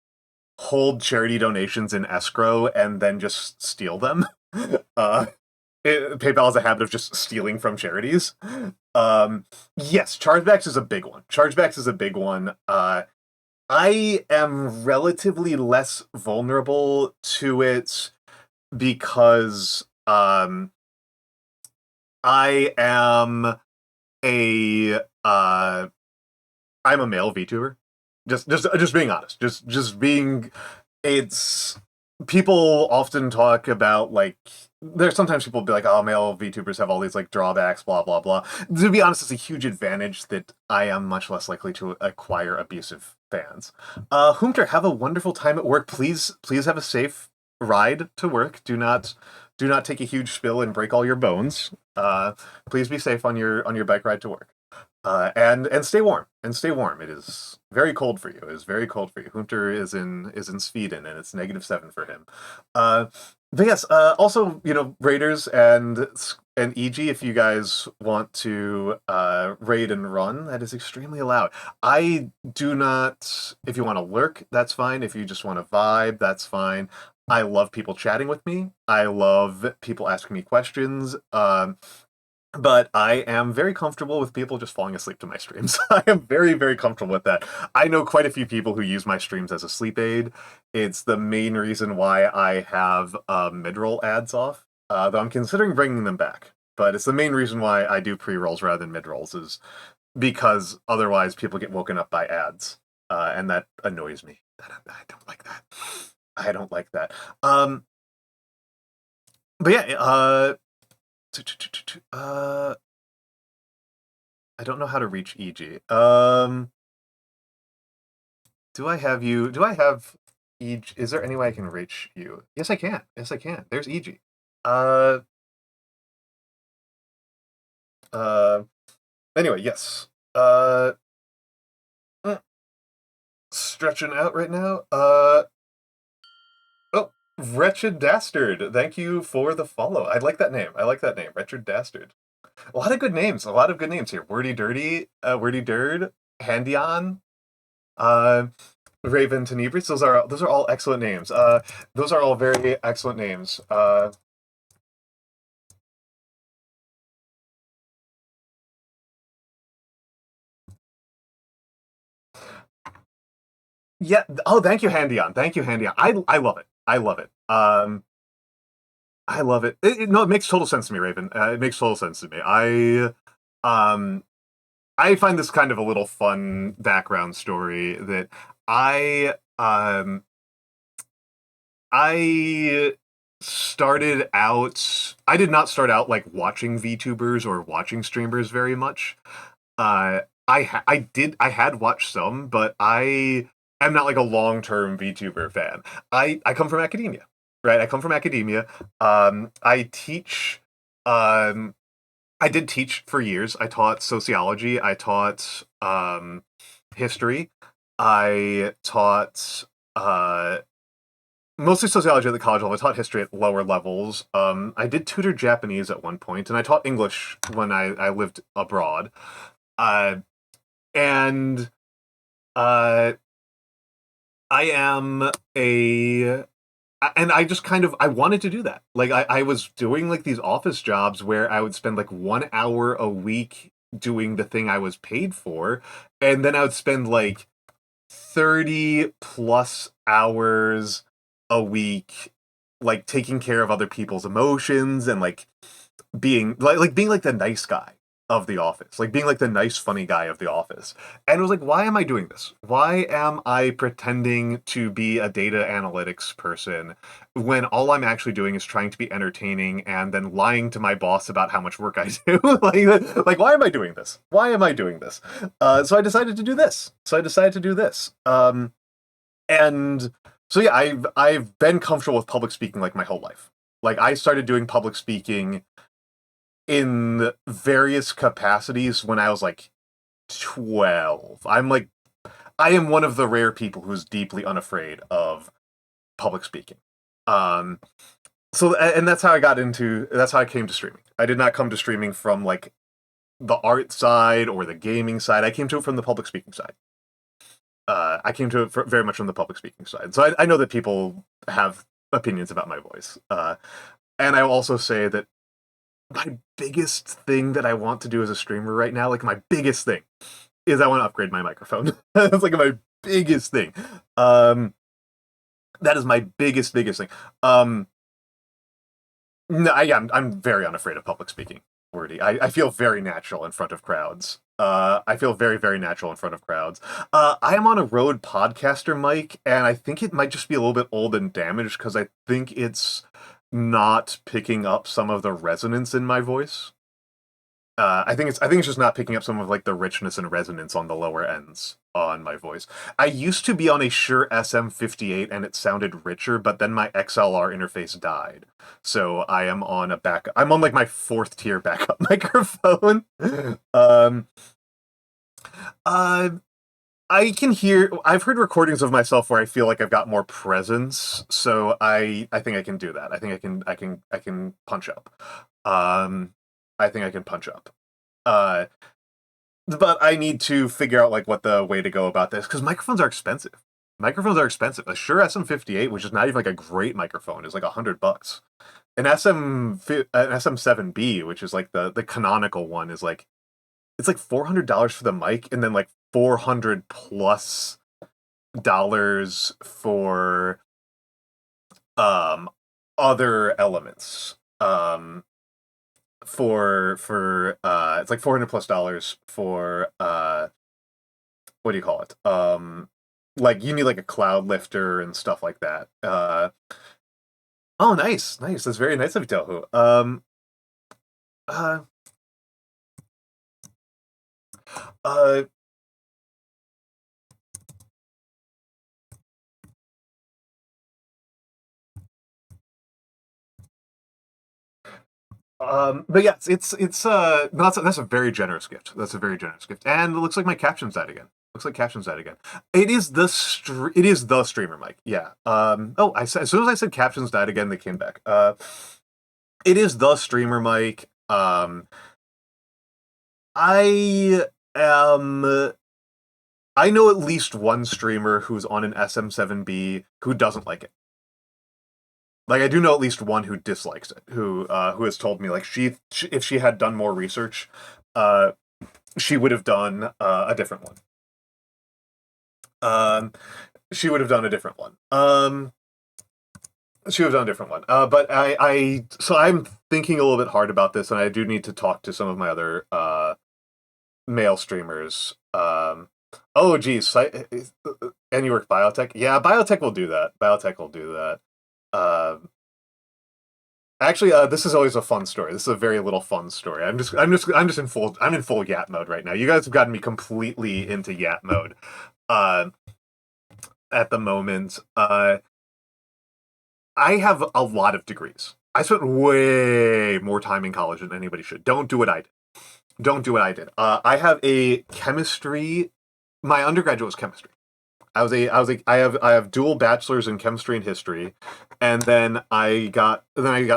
hold charity donations in escrow and then just steal them. PayPal has a habit of just stealing from charities. Yes, chargebacks is a big one. I am relatively less vulnerable to it because I am I'm a male VTuber. Just being honest. Just being it's people often talk about like there's sometimes people be like, oh, male VTubers have all these like drawbacks, blah blah blah. To be honest, it's a huge advantage that I am much less likely to acquire abusive fans. Humter, have a wonderful time at work. Please have a safe ride to work. Do not take a huge spill and break all your bones. Please be safe on your bike ride to work. And stay warm. It is very cold for you. Hunter is in Sweden, and it's -7 for him. But yes, also, raiders and EG, if you guys want to raid and run, that is extremely allowed. I do not. If you want to lurk, that's fine. If you just want to vibe, that's fine. I love people chatting with me. I love people asking me questions. But I am very comfortable with people just falling asleep to my streams. I am very, very comfortable with that. I know quite a few people who use my streams as a sleep aid. It's the main reason why I have mid-roll ads off, though I'm considering bringing them back. But it's the main reason why I do pre-rolls rather than mid-rolls, is because otherwise people get woken up by ads, and that annoys me. I don't like that. But yeah, I don't know how to reach EG. Do I have you? Do I have EG? Is there any way I can reach you? Yes, I can. Yes, I can. There's EG. Uh, uh, anyway, yes. Mm, stretching out right now. Oh, Wretched Dastard. Thank you for the follow. I like that name. I like that name. Wretched Dastard. A lot of good names. A lot of good names here. Wordy Dirty, Wordy Dird, Handy On, uh, Raven Tenebris. Those are all excellent names. Those are all very excellent names. Yeah. Oh, thank you, Handy On. Thank you, Handy On. I love it. I love it. I love it. No, it makes total sense to me, Raven. It makes total sense to me. Um, I find this kind of a little fun background story that I, um, I started out. I did not start out like watching VTubers or watching streamers very much. I had watched some, but I am not like a long term VTuber fan. I come from academia, right? I come from academia. I teach. Um, I did teach for years. I taught sociology. I taught history. I taught mostly sociology at the college level. I taught history at lower levels. I did tutor Japanese at one point, and I taught English when I lived abroad. Uh, and uh, I am a and I just kind of I wanted to do that. Like I was doing like these office jobs where I would spend like 1 hour a week doing the thing I was paid for, and then I would spend like 30 plus hours a week like taking care of other people's emotions and like being like the nice guy of the office, like being like the nice funny guy of the office. And it was like, why am I doing this? Why am I pretending to be a data analytics person when all I'm actually doing is trying to be entertaining and then lying to my boss about how much work I do? Like why am I doing this? Why am I doing this? So I decided to do this. And so yeah, I've been comfortable with public speaking like my whole life. Like I started doing public speaking in various capacities when I was like 12. I am one of the rare people who's deeply unafraid of public speaking. Um and that's how I came to streaming. I did not come to streaming from like the art side or the gaming side. I came to it from the public speaking side. I came to it very much from the public speaking side. So I know that people have opinions about my voice. And I will also say that my biggest thing that I want to do as a streamer right now, like my biggest thing, is I want to upgrade my microphone. That's like my biggest thing. That is my biggest thing. No, I'm very unafraid of public speaking. Wordy. I feel very natural in front of crowds. I feel very natural in front of crowds. I am on a Rode podcaster mic, and I think it might just be a little bit old and damaged because I think it's not picking up some of the resonance in my voice. I think it's just not picking up some of like the richness and resonance on the lower ends on my voice. I used to be on a Shure SM58 and it sounded richer, but then my XLR interface died. So I'm on like my fourth tier backup microphone. um uh I've heard recordings of myself where I feel like I've got more presence, so I think I can do that. I think I can punch up. Um I think I can punch up. Uh, but I need to figure out like what the way to go about this because microphones are expensive. Microphones are expensive. A Shure SM58, which is not even like a great microphone, is like $100. An SM7B, which is like the canonical one, is like it's like $400 for the mic, and then like 400 plus dollars for um other elements. For it's like 400 plus dollars for what do you call it? Like you need like a cloud lifter and stuff like that. Oh, nice. That's very nice of you, Tohu. Uh, Uh, but yes, no, that's a very generous gift. That's a very generous gift, and it looks like my captions died again. Looks like captions died again. It is the streamer mic. Yeah. Oh, as soon as I said captions died again, they came back. It is the streamer mic. I am. I know at least one streamer who's on an SM7B who doesn't like it. Like, I do know at least one who dislikes it, who has told me, like, if she had done more research, uh, she would have done a different one. She would have done a different one. She would have done a different one. But so I'm thinking a little bit hard about this, and I do need to talk to some of my other male streamers. Oh, geez, and you work biotech? Yeah, biotech will do that. Biotech will do that. Actually, this is always a fun story. This is a very little fun story. I'm just in full Yap mode right now. You guys have gotten me completely into Yap mode. At the moment, I have a lot of degrees. I spent way more time in college than anybody should. Don't do what I did. Don't do what I did. I have a chemistry. My undergraduate was chemistry. I have dual bachelors in chemistry and history, and then I got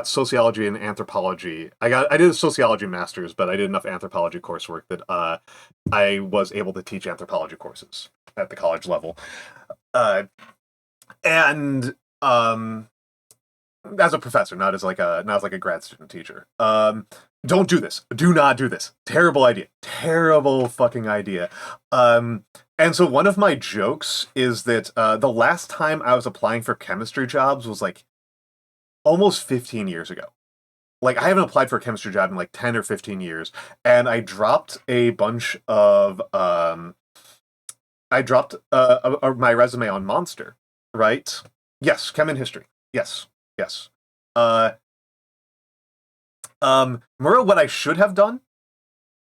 sociology and anthropology. I did a sociology master's, but I did enough anthropology coursework that I was able to teach anthropology courses at the college level, and as a professor, not as like a grad student teacher. Don't do this. Do not do this. Terrible idea. Terrible fucking idea. And so one of my jokes is that the last time I was applying for chemistry jobs was like almost 15 years ago. Like, I haven't applied for a chemistry job in like 10 or 15 years, and I dropped a bunch of my resume on Monster, right? Yes, chem and history. Yes. Yes. Murrow, what I should have done,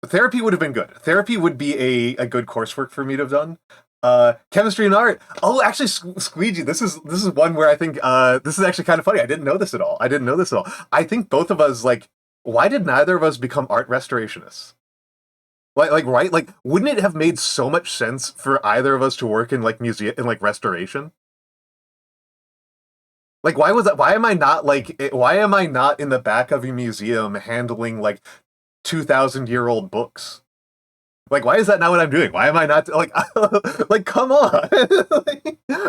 therapy would have been good. Therapy would be a good coursework for me to have done. Chemistry and art. Oh, actually, Squeegee, this is one where I think this is actually kind of funny. I didn't know this at all. I think both of us, like, why did neither of us become art restorationists? Right? Like, wouldn't it have made so much sense for either of us to work in like museum in like restoration? Like, why was that? Why am I not in the back of a museum handling like 2,000-year-old books? Like, why is that not what I'm doing? Why am I not like like come on?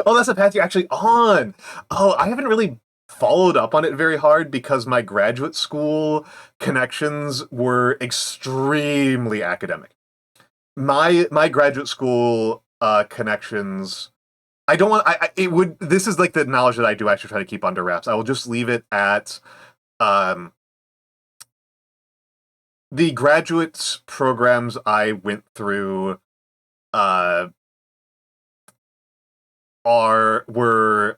Oh, that's a path you're actually on. Oh, I haven't really followed up on it very hard because my graduate school connections were extremely academic. My graduate school connections, I don't want. It would. This is like the knowledge that I do actually try to keep under wraps. I will just leave it at the graduate programs I went through. Were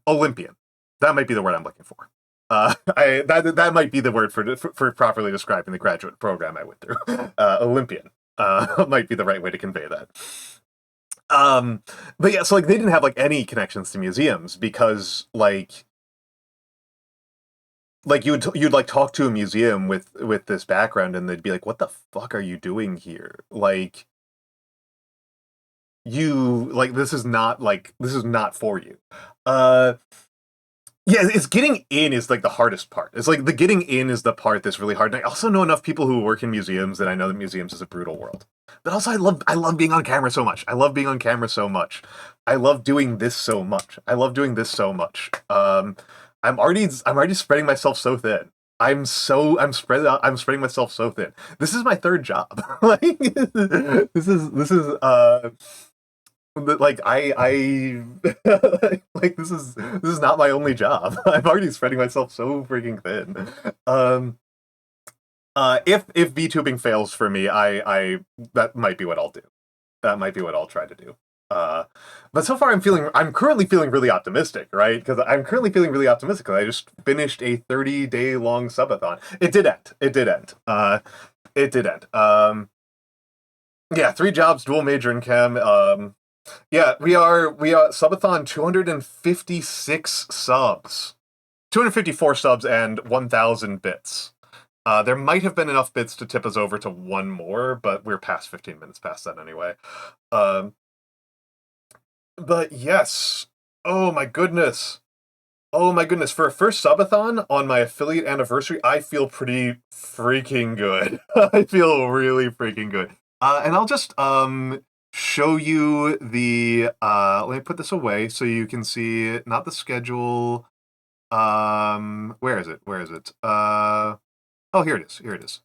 Olympian. That might be the word I'm looking for. That might be the word for properly describing the graduate program I went through. Olympian might be the right way to convey that. But yeah, so like they didn't have like any connections to museums because like you'd like talk to a museum with this background and they'd be like, "What the fuck are you doing here?" Like this is not for you. Yeah, it's getting in is like the hardest part. It's like the getting in is the part that's really hard. And I also know enough people who work in museums that I know that museums is a brutal world. But also I love being on camera so much. I love being on camera so much. I love doing this so much. I'm already spreading myself so thin. I'm spread out. I'm spreading myself so thin. This is my third job. Like this is like I like this is not my only job. I'm already spreading myself so freaking thin. If VTubing fails for me, I that might be what I'll do. That might be what I'll try to do. But so far I'm currently feeling really optimistic, right? Because I'm currently feeling really optimistic because I just finished a 30-day long subathon. It did end. It did end. It did end. Yeah, 3 jobs, dual major in chem. Yeah, we are subathon 256 subs. 254 subs and 1,000 bits. There might have been enough bits to tip us over to one more, but we're past 15 minutes past that anyway. But yes. Oh my goodness. Oh my goodness. For a first subathon on my affiliate anniversary, I feel pretty freaking good. I feel really freaking good. And I'll just show you the let me put this away so you can see not the schedule. Where is it? Where is it? Oh, here it is. Here it is.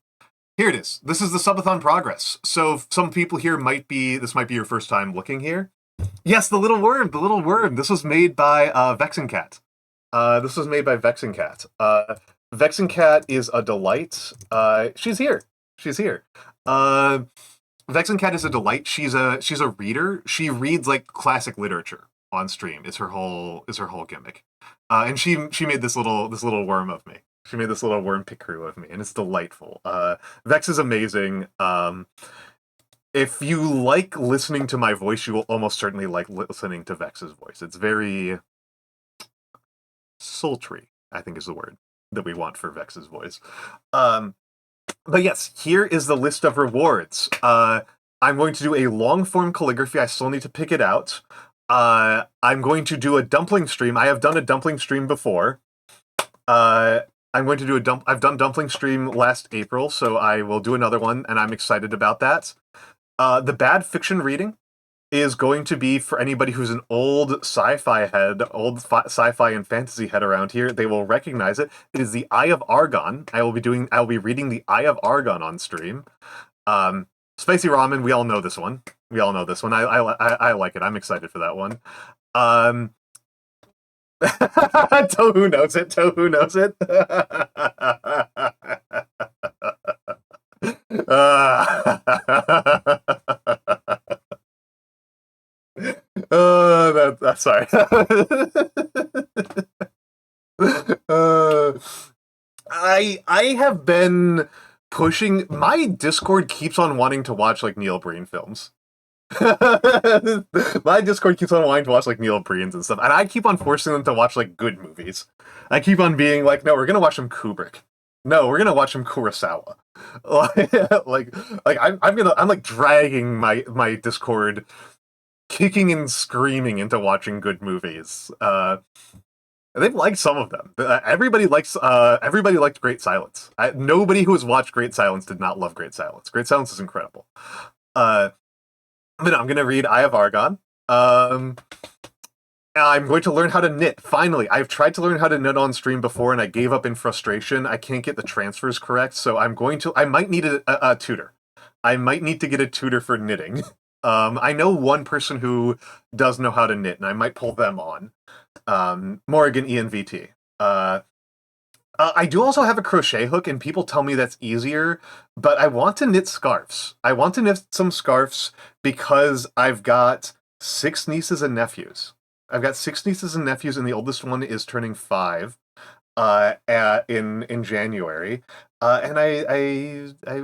Here it is. This is the subathon progress. So some people here this might be your first time looking here. Yes, the little worm, the little worm. This was made by VexenCat. This was made by VexenCat. VexenCat is a delight. She's here. She's here. VexenCat is a delight. She's a reader. She reads like classic literature on stream. Is her whole gimmick. And she made this little worm of me. She made this little worm pickaroo of me, and it's delightful. Vex is amazing. If you like listening to my voice, you will almost certainly like listening to Vex's voice. It's very sultry, I think is the word that we want for Vex's voice. But yes, here is the list of rewards. I'm going to do a long-form calligraphy. I still need to pick it out. I'm going to do a dumpling stream. I have done a dumpling stream before. I'm going to do I've done dumpling stream last April, so I will do another one, and I'm excited about that. The bad fiction reading is going to be for anybody who's an old sci-fi head, sci-fi and fantasy head around here. They will recognize it. It is the Eye of Argon. I will be reading the Eye of Argon on stream. Spicy Ramen, we all know this one. We all know this one. I like it. I'm excited for that one. Tohu knows it. Tohu knows it. That's sorry. I have been pushing. My Discord keeps on wanting to watch like Neil Breen films. My Discord keeps on wanting to watch like Neil Breen's and stuff, and I keep on forcing them to watch like good movies. I keep on being like, no, we're gonna watch some Kubrick. No, we're gonna watch some Kurosawa. I'm like dragging my Discord, kicking and screaming into watching good movies. They've liked some of them. Everybody liked Great Silence. Nobody who has watched Great Silence did not love Great Silence. Great Silence is incredible. But no, I'm going to read Eye of Argon. I'm going to learn how to knit. Finally, I've tried to learn how to knit on stream before, and I gave up in frustration. I can't get the transfers correct, so I might need a tutor. I might need to get a tutor for knitting. I know one person who does know how to knit, and I might pull them on. Morrigan ENVT. I do also have a crochet hook, and people tell me that's easier, but I want to knit scarves. I want to knit some scarves because I've got 6 nieces and nephews. I've got 6 nieces and nephews, and the oldest one is turning 5 in January. And I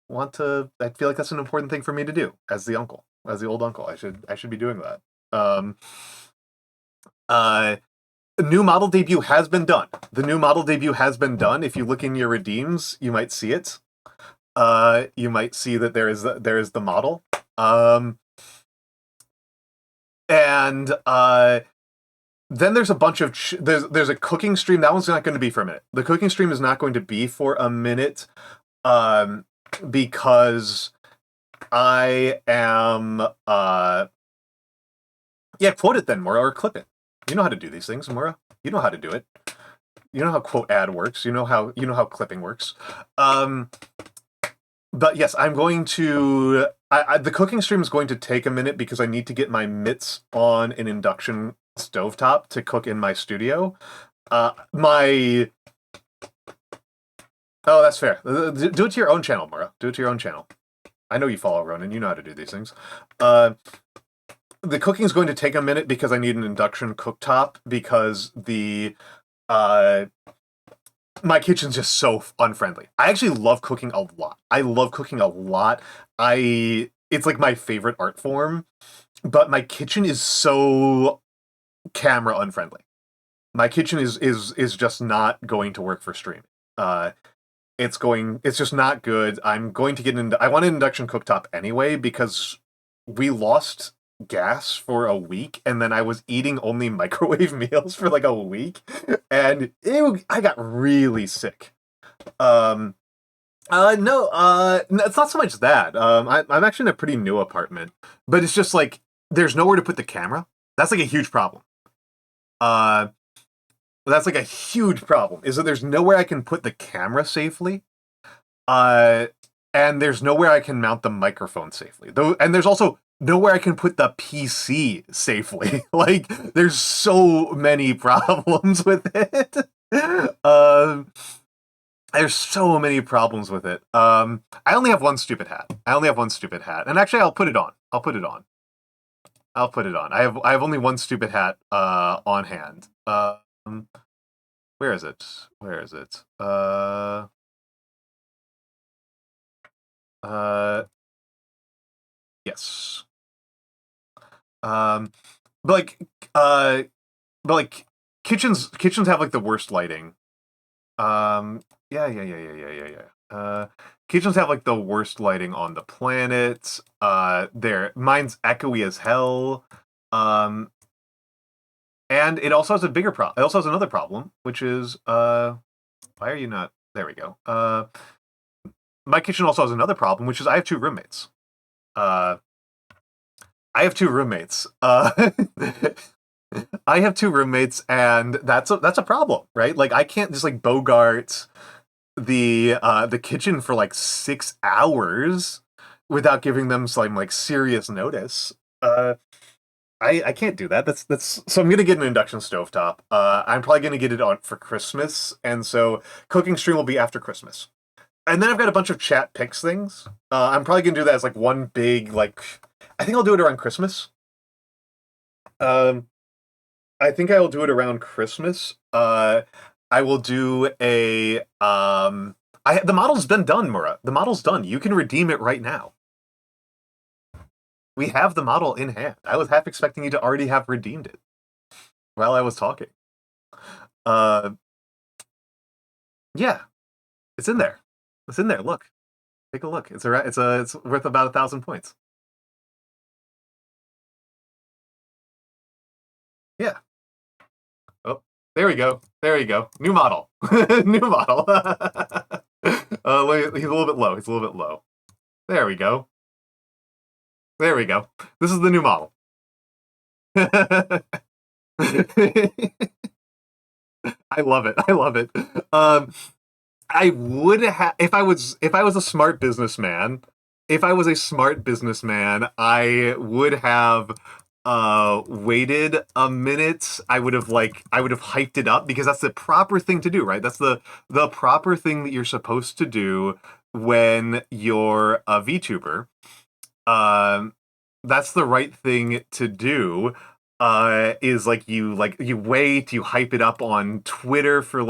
want to. I feel like that's an important thing for me to do as the uncle, as the old uncle. I should be doing that. New model debut has been done. The new model debut has been done. If you look in your redeems, you might see it. You might see that there is the model. And then there's a bunch of there's a cooking stream. That one's not going to be for a minute. The cooking stream is not going to be for a minute, because I am yeah, quote it then, Mora, or clip it. You know how to do these things, Mora. You know how to do it. You know how quote ad works. You know how clipping works. But yes, I'm going to. The cooking stream is going to take a minute because I need to get my mitts on an induction stovetop to cook in my studio. Oh, that's fair. Do it to your own channel, Mora. Do it to your own channel. I know you follow Ronan. You know how to do these things. the cooking's going to take a minute because I need an induction cooktop because uh my kitchen's just so unfriendly. I actually love cooking a lot. I love cooking a lot. It's like my favorite art form, but my kitchen is so camera unfriendly. My kitchen is just not going to work for streaming. It's just not good. I'm going to I want an induction cooktop anyway because we lost gas for a week and then I was eating only microwave meals for like a week and I got really sick. No, it's not so much that. I'm actually in a pretty new apartment, but it's just like there's nowhere to put the camera. That's like a huge problem. That's like a huge problem, is that there's nowhere I can put the camera safely. And there's nowhere I can mount the microphone safely. And there's also nowhere I can put the PC safely. Like, there's so many problems with it. There's so many problems with it. I only have one stupid hat. And actually, I'll put it on. I have only one stupid hat on hand. Where is it? Yes. But like kitchens have like the worst lighting. Yeah. Kitchens have like the worst lighting on the planet. Mine's echoey as hell. And it also has a bigger problem. It also has another problem, which is why are you not? There we go. My kitchen also has another problem, which is I have two roommates. I have two roommates. And that's a problem, right? Like I can't just like bogart the kitchen for like 6 hours without giving them some like serious notice. I can't do that. That's so I'm gonna get an induction stovetop. I'm probably gonna get it on for Christmas, and so cooking stream will be after Christmas. And then I've got a bunch of chat picks things. I'm probably gonna do that as like one big like. I think I'll do it around Christmas. I think I will do it around Christmas. I will do a the model's been done, Mura. The model's done. You can redeem it right now. We have the model in hand. I was half expecting you to already have redeemed it while I was talking. Yeah, it's in there. Look, take a look. It's worth about 1,000 points. Yeah. Oh, there we go. New model. New model. He's a little bit low. There we go. This is the new model. I love it. I would have if I was a smart businessman. If I was a smart businessman, I would have waited a minute. I would have hyped it up because that's the proper thing to do, right? That's the proper thing that you're supposed to do when you're a VTuber. That's the right thing to do. Is you wait, you hype it up on Twitter for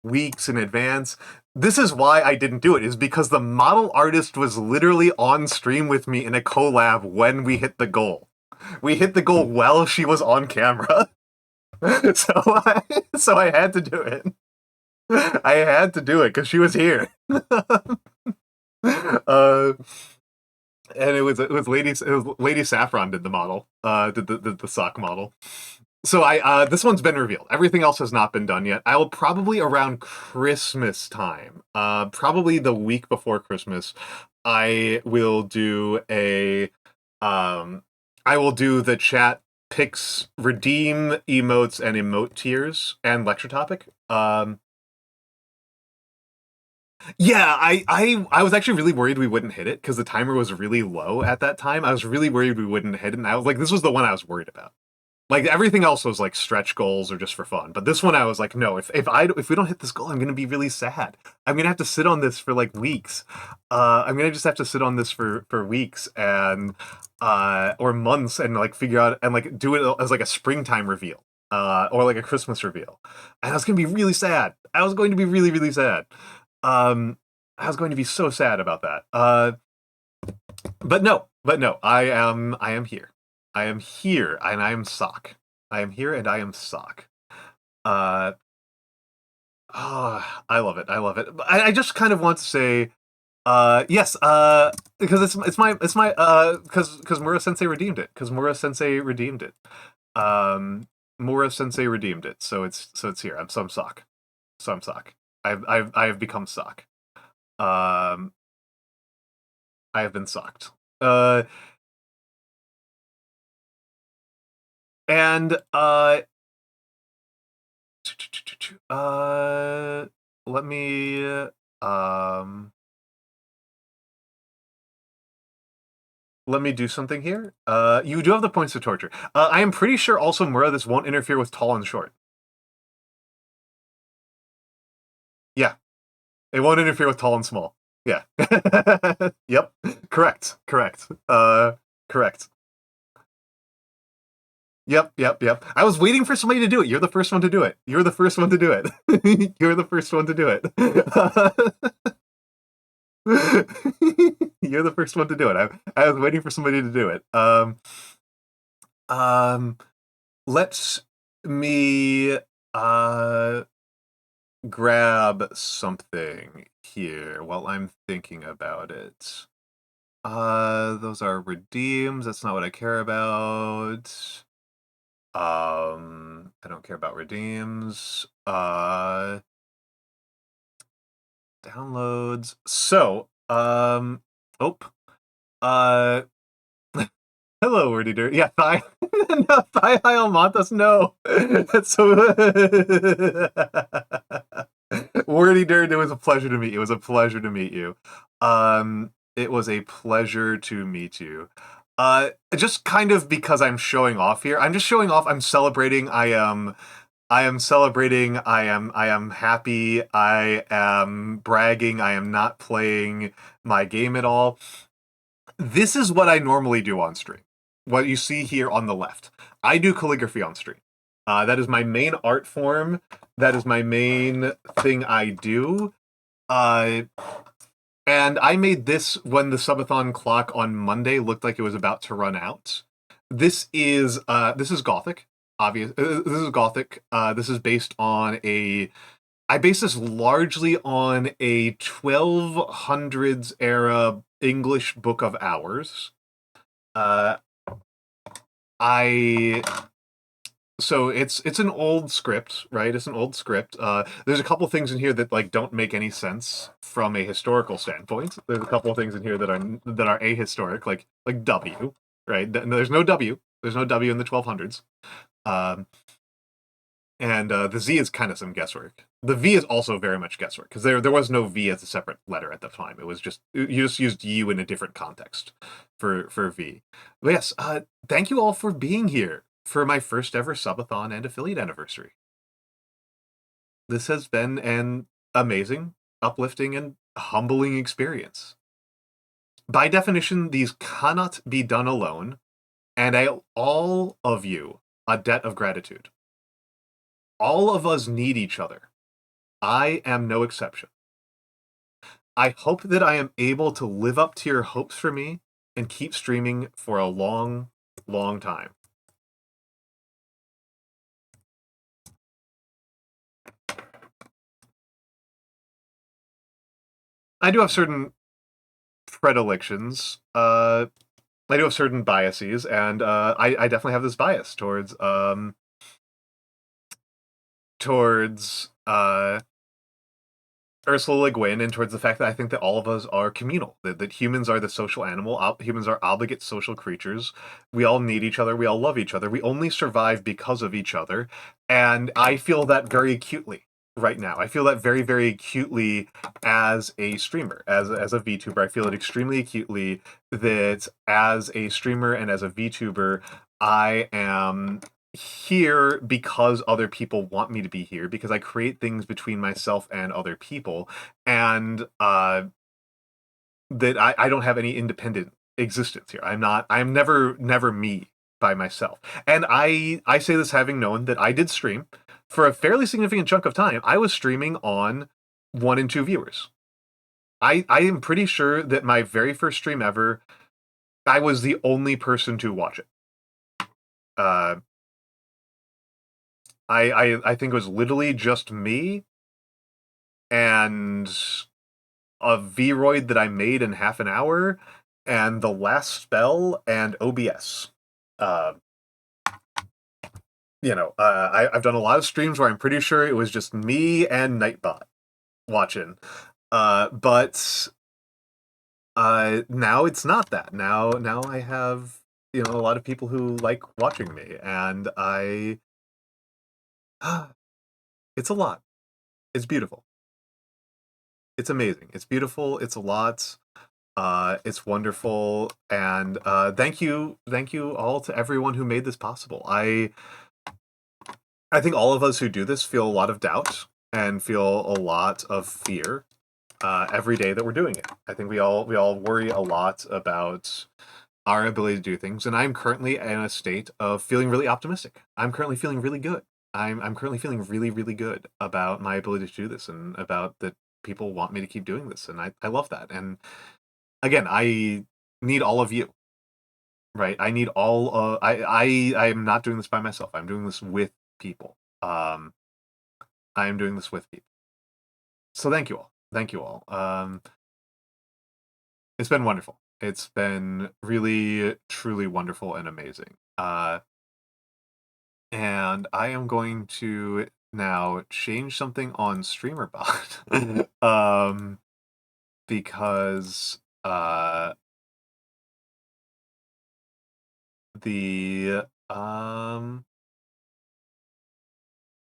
weeks in advance. This is why I didn't do it, is because the model artist was literally on stream with me in a collab when we hit the goal. We hit the goal while she was on camera. So I had to do it. I had to do it because she was here. And it was Lady Saffron did the model, did the sock model. So this one's been revealed. Everything else has not been done yet. I will probably around Christmas time, probably the week before Christmas, I will do the chat picks, redeem emotes and emote tiers and lecture topic. Yeah, I was actually really worried we wouldn't hit it because the timer was really low at that time. I was really worried we wouldn't hit it, and I was like, this was the one I was worried about. Like everything else was like stretch goals or just for fun. But this one I was like, no, if we don't hit this goal, I'm gonna be really sad. I'm gonna have to sit on this for like weeks. I'm gonna just have to sit on this for weeks and or months and like figure out and like do it as like a springtime reveal. Or like a Christmas reveal. And I was gonna be really sad. I was going to be really, really sad. I was going to be so sad about that. But no, I am here. I am here, and I am sock. I am here, and I am sock. I love it. I love it. I just kind of want to say, yes, because it's my because Mura Sensei redeemed it. Because Mura Sensei redeemed it. Mura Sensei redeemed it. So it's here. I'm sock. So I'm sock. I have become sock. I have been socked. And let me let me do something here. You do have the points of torture. I am pretty sure also, Mura, this won't interfere with tall and short. Yeah. It won't interfere with tall and small. Yeah. Yep. Correct. Correct. Correct. Yep. I was waiting for somebody to do it. You're the first one to do it. You're the first one to do it. You're the first one to do it. You're the first one to do it. I was waiting for somebody to do it. Let me grab something here while I'm thinking about it. Those are redeems. That's not what I care about. I don't care about redeems. Downloads. So, oh, hello, Wordy Dirt. Yeah, thigh, no, thigh high Almantas. No, that's so. Wordy Dirt. It was a pleasure to meet you. It was a pleasure to meet you. It was a pleasure to meet you. Just kind of because I'm showing off here. I'm just showing off. I'm celebrating. I am celebrating. I am happy. I am bragging. I am not playing my game at all. This is what I normally do on stream. What you see here on the left. I do calligraphy on stream. That is my main art form. That is my main thing I do. And I made this when the subathon clock on Monday looked like it was about to run out. This is Gothic. Obvious. This is Gothic. This is based on a. I base this largely on a 1200s era English Book of Hours. So it's an old script, right? It's an old script. There's a couple things in here that like don't make any sense from a historical standpoint. There's a couple of things in here that are ahistoric, like W, right? There's no W. There's no W in the 1200s. And the Z is kind of some guesswork. The V is also very much guesswork because there was no V as a separate letter at the time. It was just you just used U in a different context for V. But yes, thank you all for being here for my first ever subathon and affiliate anniversary. This has been an amazing, uplifting, and humbling experience. By definition, these cannot be done alone, and I owe all of you a debt of gratitude. All of us need each other. I am no exception. I hope that I am able to live up to your hopes for me and keep streaming for a long, long time. I do have certain predilections. I do have certain biases, and I definitely have this bias towards Ursula Le Guin, and towards the fact that I think that all of us are communal, that humans are the social animal, humans are obligate social creatures. We all need each other, we all love each other, we only survive because of each other, and I feel that very acutely right now. I feel that very, very acutely as a streamer, as a VTuber. I feel it extremely acutely that as a streamer and as a VTuber, I am here because other people want me to be here, because I create things between myself and other people, and that I don't have any independent existence here. I'm never me by myself. And I say this having known that I did stream for a fairly significant chunk of time. I was streaming on 1 and 2 viewers. I am pretty sure that my very first stream ever, I was the only person to watch it. I think it was literally just me and a Vroid that I made in half an hour, and the last spell and OBS. I've done a lot of streams where I'm pretty sure it was just me and Nightbot watching. But now it's not that. Now I have, a lot of people who like watching me, and it's a lot. It's beautiful. It's amazing. It's beautiful. It's a lot. It's wonderful. And thank you all to everyone who made this possible. I think all of us who do this feel a lot of doubt and feel a lot of fear every day that we're doing it. I think we all worry a lot about our ability to do things, and I'm currently in a state of feeling really optimistic. I'm currently feeling really good. I'm currently feeling really, really good about my ability to do this, and about that people want me to keep doing this, and I love that. And again, I need all of you, right? I need all. I'm not doing this by myself. I'm doing this with people. I am doing this with people. So thank you all. Thank you all. It's been wonderful. It's been really, truly wonderful and amazing. And I am going to now change something on Streamerbot. Because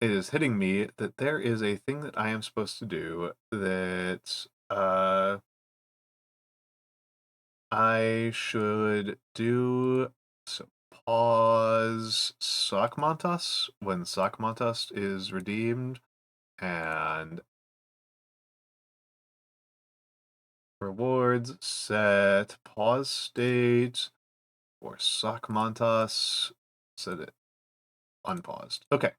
it is hitting me that there is a thing that I am supposed to do that I should do. So pause Almantas when Almantas is redeemed, and rewards, set pause state for Almantas, set it unpaused. Okay,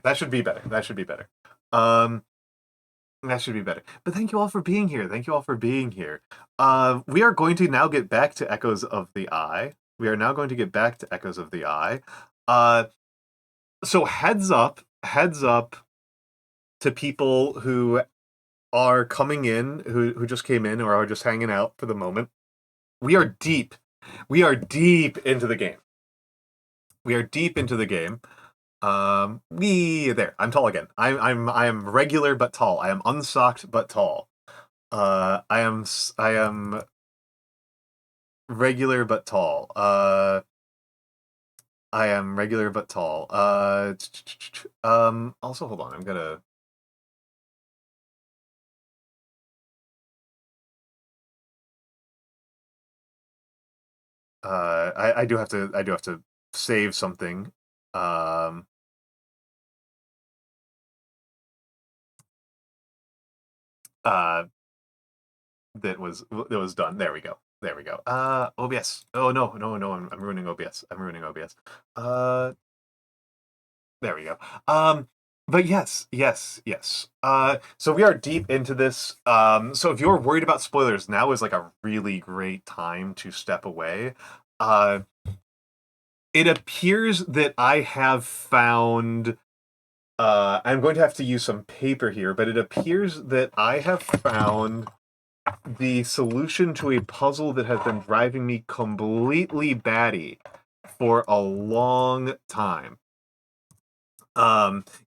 that should be better. That should be better. That should be better. But thank you all for being here. Thank you all for being here. We are going to now get back to Echoes of the Eye. We are now going to get back to Echoes of the Eye. So heads up to people who are coming in, who just came in or are just hanging out for the moment. We are deep into the game. We are deep into the game. There. I'm tall again. I am regular but tall. I am unsocked but tall. I am regular but tall. I am regular but tall. Also, hold on. I'm gonna. I do have to save something. That was done. There we go. OBS. Oh no, I'm ruining OBS. There we go. But yes. So we are deep into this. So if you're worried about spoilers, now is like a really great time to step away. It appears that I have found. I'm going to have to use some paper here, but it appears that I have found the solution to a puzzle that has been driving me completely batty for a long time.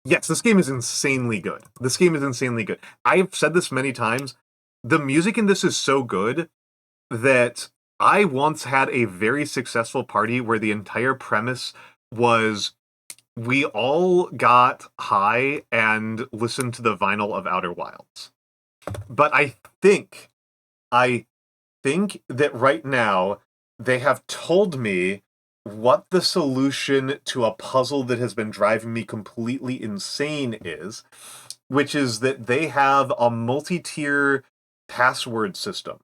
Yes, this game is insanely good. I've said this many times. The music in this is so good that I once had a very successful party where the entire premise was we all got high and listened to the vinyl of Outer Wilds. But I think that right now they have told me what the solution to a puzzle that has been driving me completely insane is, which is that they have a multi-tier password system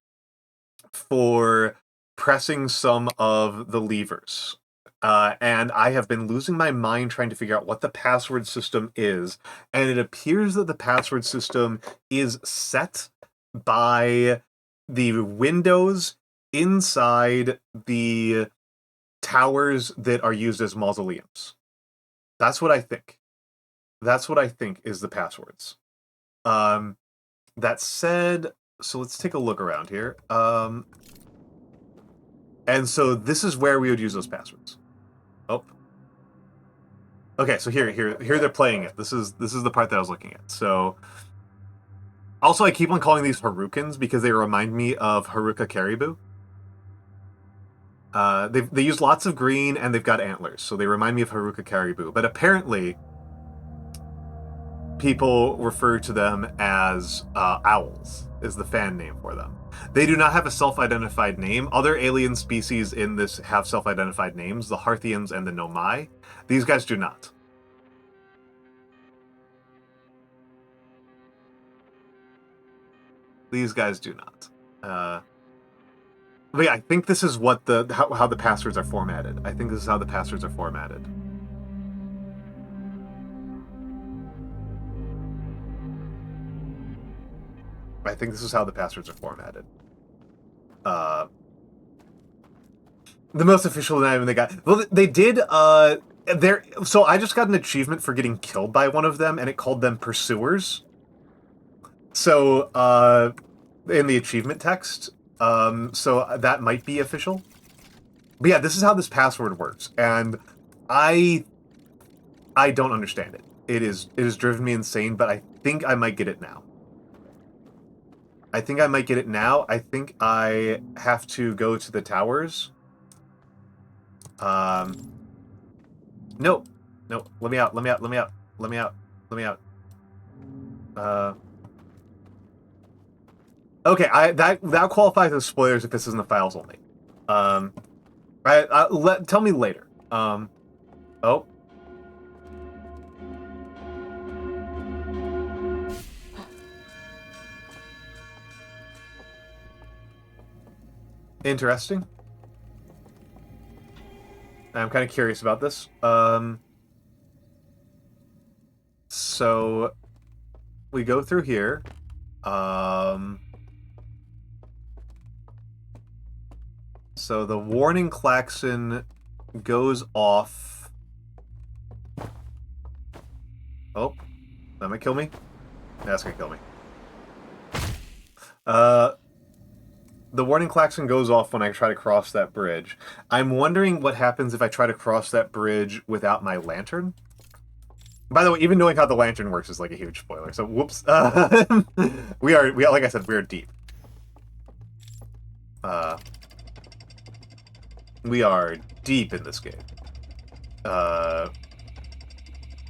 for pressing some of the levers. And I have been losing my mind trying to figure out what the password system is. And it appears that the password system is set by the windows inside the towers that are used as mausoleums. That's what I think. That's what I think is the passwords. That said, so let's take a look around here. And so this is where we would use those passwords. Oh. Okay, so here they're playing it. This is the part that I was looking at. So also I keep on calling these Harukins because they remind me of Haruka Caribou. They use lots of green and they've got antlers, so they remind me of Haruka Caribou. But apparently, people refer to them as owls, is the fan name for them. They do not have a self-identified name. Other alien species in this have self-identified names, the Harthians and the Nomai. These guys do not. These guys do not. But yeah, I think this is what how the passwords are formatted. I think this is how the passwords are formatted. I think this is how the passwords are formatted. The most official name they got. Well, they did. So I just got an achievement for getting killed by one of them, and it called them pursuers. So in the achievement text. So that might be official. But yeah, this is how this password works, and I don't understand it. It has driven me insane, but I think I might get it now. I think I might get it now. I think I have to go to the towers. No. No, let me out, let me out, let me out, let me out, let me out. Okay, that qualifies as spoilers if this isn't the files only. Tell me later. Oh. Interesting. I'm kind of curious about this. So we go through here. So the warning klaxon goes off. Oh, that might kill me. That's gonna kill me. The warning klaxon goes off when I try to cross that bridge. I'm wondering what happens if I try to cross that bridge without my lantern. By the way, even knowing how the lantern works is like a huge spoiler. So whoops. We are like I said, we are deep. We are deep in this game.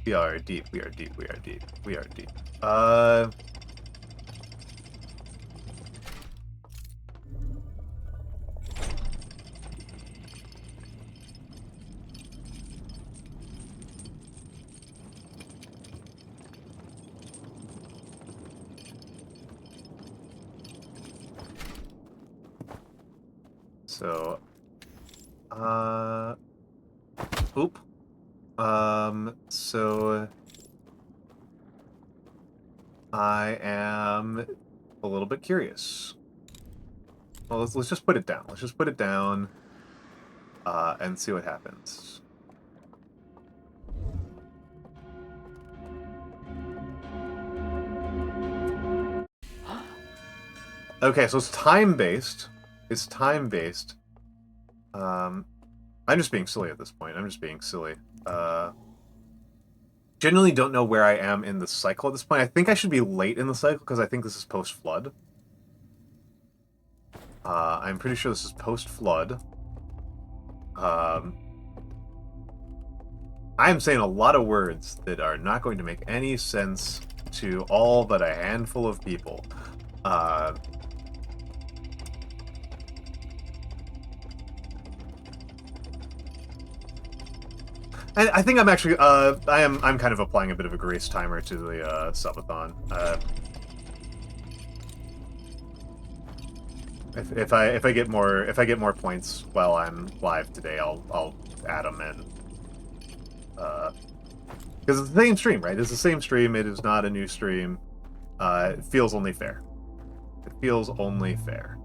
We are deep. We are deep. We are deep. We are deep. So, oop. So I am a little bit curious. Well, let's just put it down. Let's just put it down, and see what happens. Okay, so it's time-based. It's time-based. I'm just being silly at this point. I'm just being silly. Generally don't know where I am in the cycle at this point. I think I should be late in the cycle because I think this is post-flood. I'm pretty sure this is post-flood. I am saying a lot of words that are not going to make any sense to all but a handful of people. I think I'm actually I'm kind of applying a bit of a grace timer to the subathon. If I get more points while I'm live today, I'll add them in. Because it's the same stream, right? It's the same stream. It is not a new stream. It feels only fair. It feels only fair.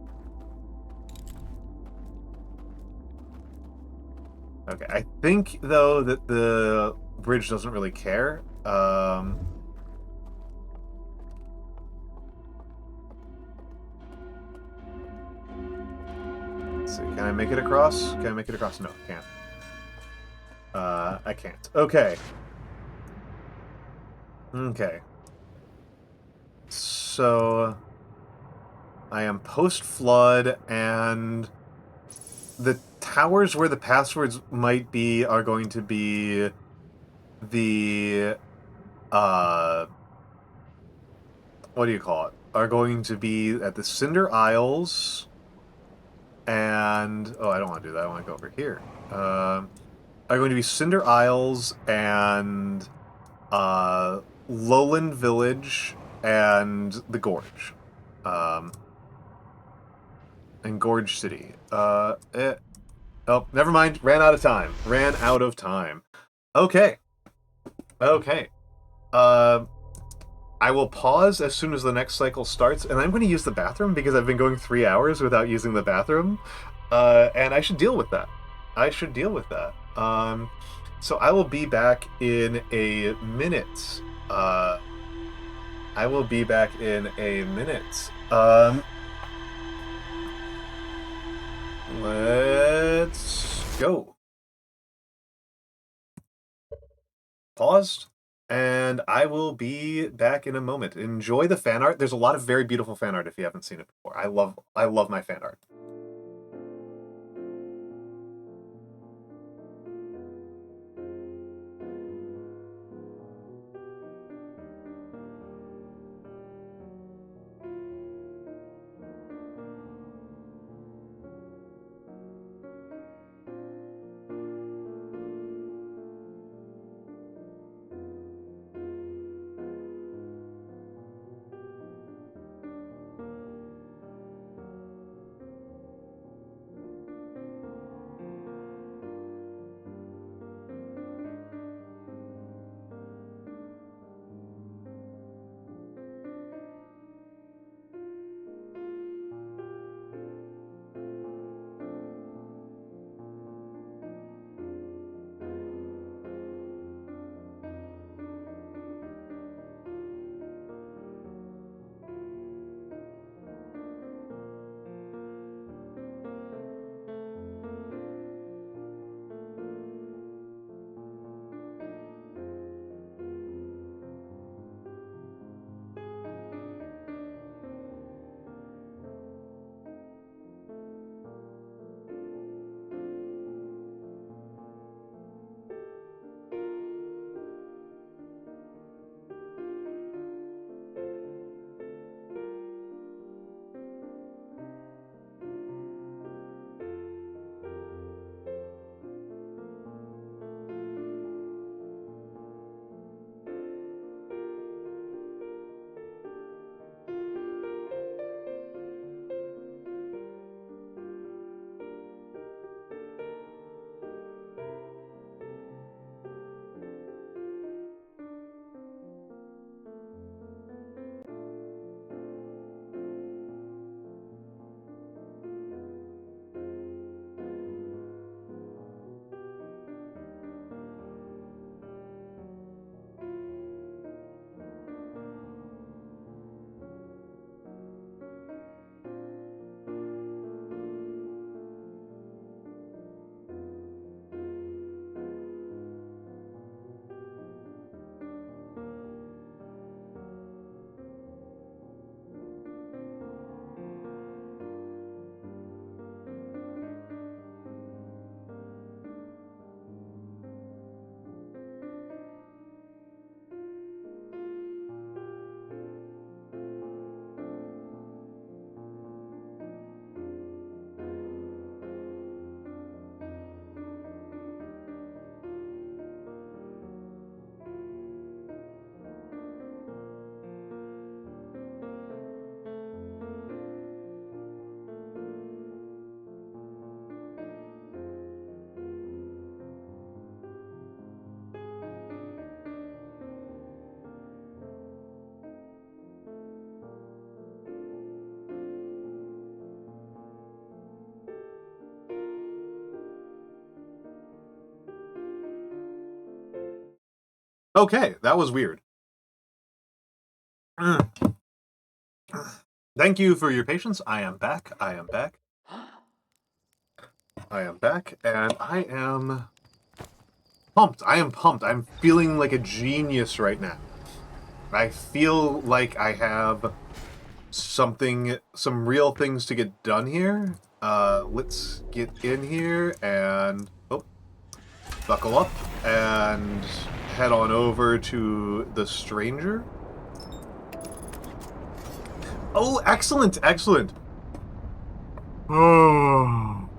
Okay, I think though that the bridge doesn't really care. Let's see, can I make it across? Can I make it across? No, I can't. I can't. Okay. Okay. So I am post-flood, and the towers where the passwords might be are going to be the what do you call it? Are going to be at the Cinder Isles, and oh, I don't want to do that. I want to go over here. Are going to be Cinder Isles and Lowland Village and the Gorge, and Gorge City. Oh, never mind. Ran out of time. Ran out of time. Okay. Okay. I will pause as soon as the next cycle starts, and I'm going to use the bathroom because I've been going 3 hours without using the bathroom, and I should deal with that. I should deal with that. So I will be back in a minute. I will be back in a minute. Let's go. Paused. And I will be back in a moment. Enjoy the fan art. There's a lot of very beautiful fan art if you haven't seen it before. I love my fan art. Okay, that was weird. Thank you for your patience. I am back. I am back. I am back, and I am pumped. I am pumped. I'm feeling like a genius right now. I feel like I have some real things to get done here. Let's get in here and buckle up and head on over to the stranger. Oh, excellent, excellent. Will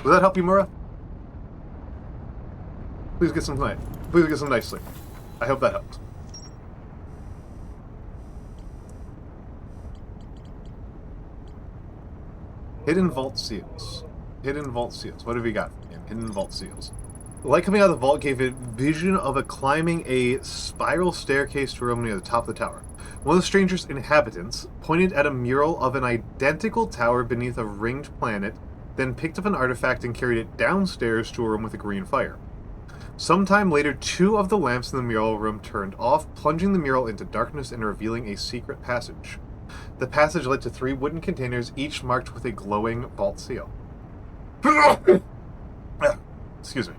that help you, Mura? Please get some night. Please get some nice sleep. I hope that helps. Hidden vault seals. Hidden vault seals. What have you got for me? Hidden vault seals. The light coming out of the vault gave it vision of a climbing a spiral staircase to a room near the top of the tower. One of the stranger's inhabitants pointed at a mural of an identical tower beneath a ringed planet, then picked up an artifact and carried it downstairs to a room with a green fire. Sometime later, 2 of the lamps in the mural room turned off, plunging the mural into darkness and revealing a secret passage. The passage led to 3 wooden containers, each marked with a glowing vault seal. Excuse me.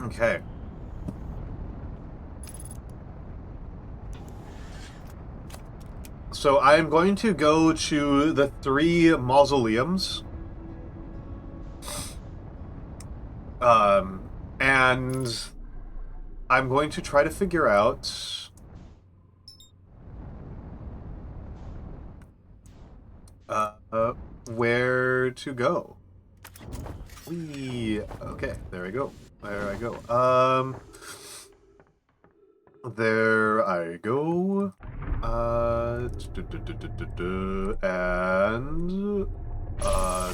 Okay. So I'm going to go to the 3 mausoleums. And I'm going to try to figure out where to go. Okay, there I go. There I go. There I go. And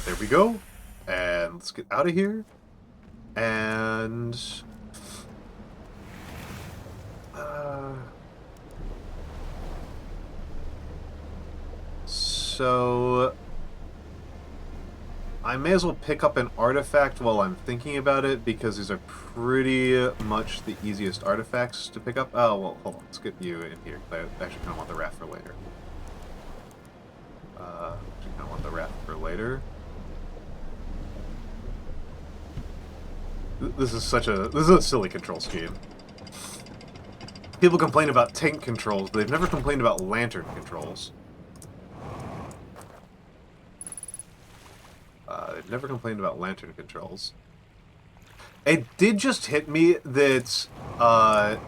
there we go. And let's get out of here. And so I may as well pick up an artifact while I'm thinking about it, because these are pretty much the easiest artifacts to pick up. Oh, well, hold on. Let's get you in here. I actually kind of want the raft for later. This is a silly control scheme. People complain about tank controls, but they've never complained about lantern controls. They've never complained about lantern controls. It did just hit me that that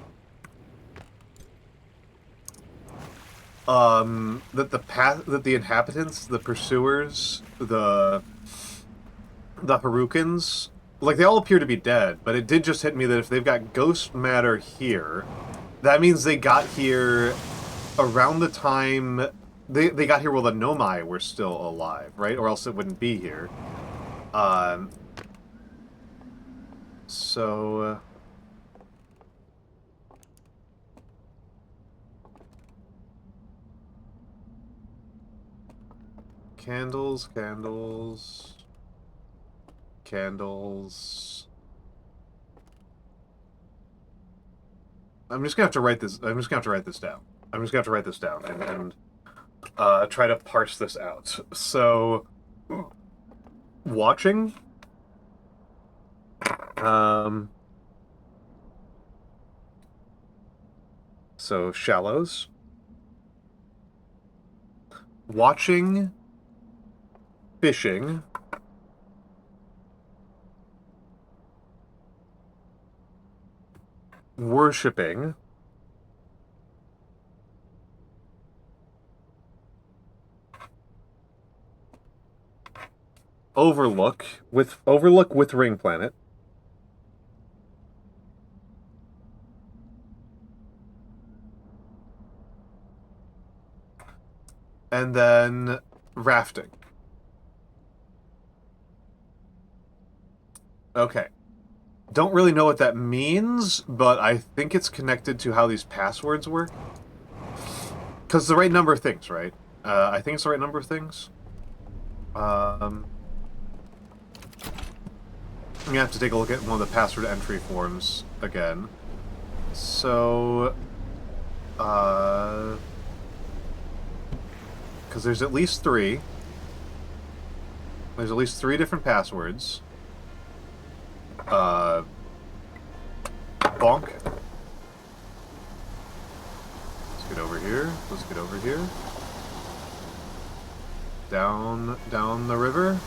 the inhabitants, the pursuers, the Harukans, like, they all appear to be dead, but it did just hit me that if they've got ghost matter here, that means they got here around the time they got here while the Nomai were still alive, right? Or else it wouldn't be here. So candles. I'm just gonna have to write this. I'm just gonna have to write this down. And try to parse this out. So, watching. So shallows. Watching. Fishing. Worshipping. Overlook with Ring Planet. And then rafting. Okay. Don't really know what that means, but I think it's connected to how these passwords work. Because the right number of things, right? I think it's the right number of things. I'm gonna have to take a look at one of the password entry forms again. So, because there's at least 3. There's at least 3 different passwords. Bonk. Let's get over here. Let's get over here. Down the river.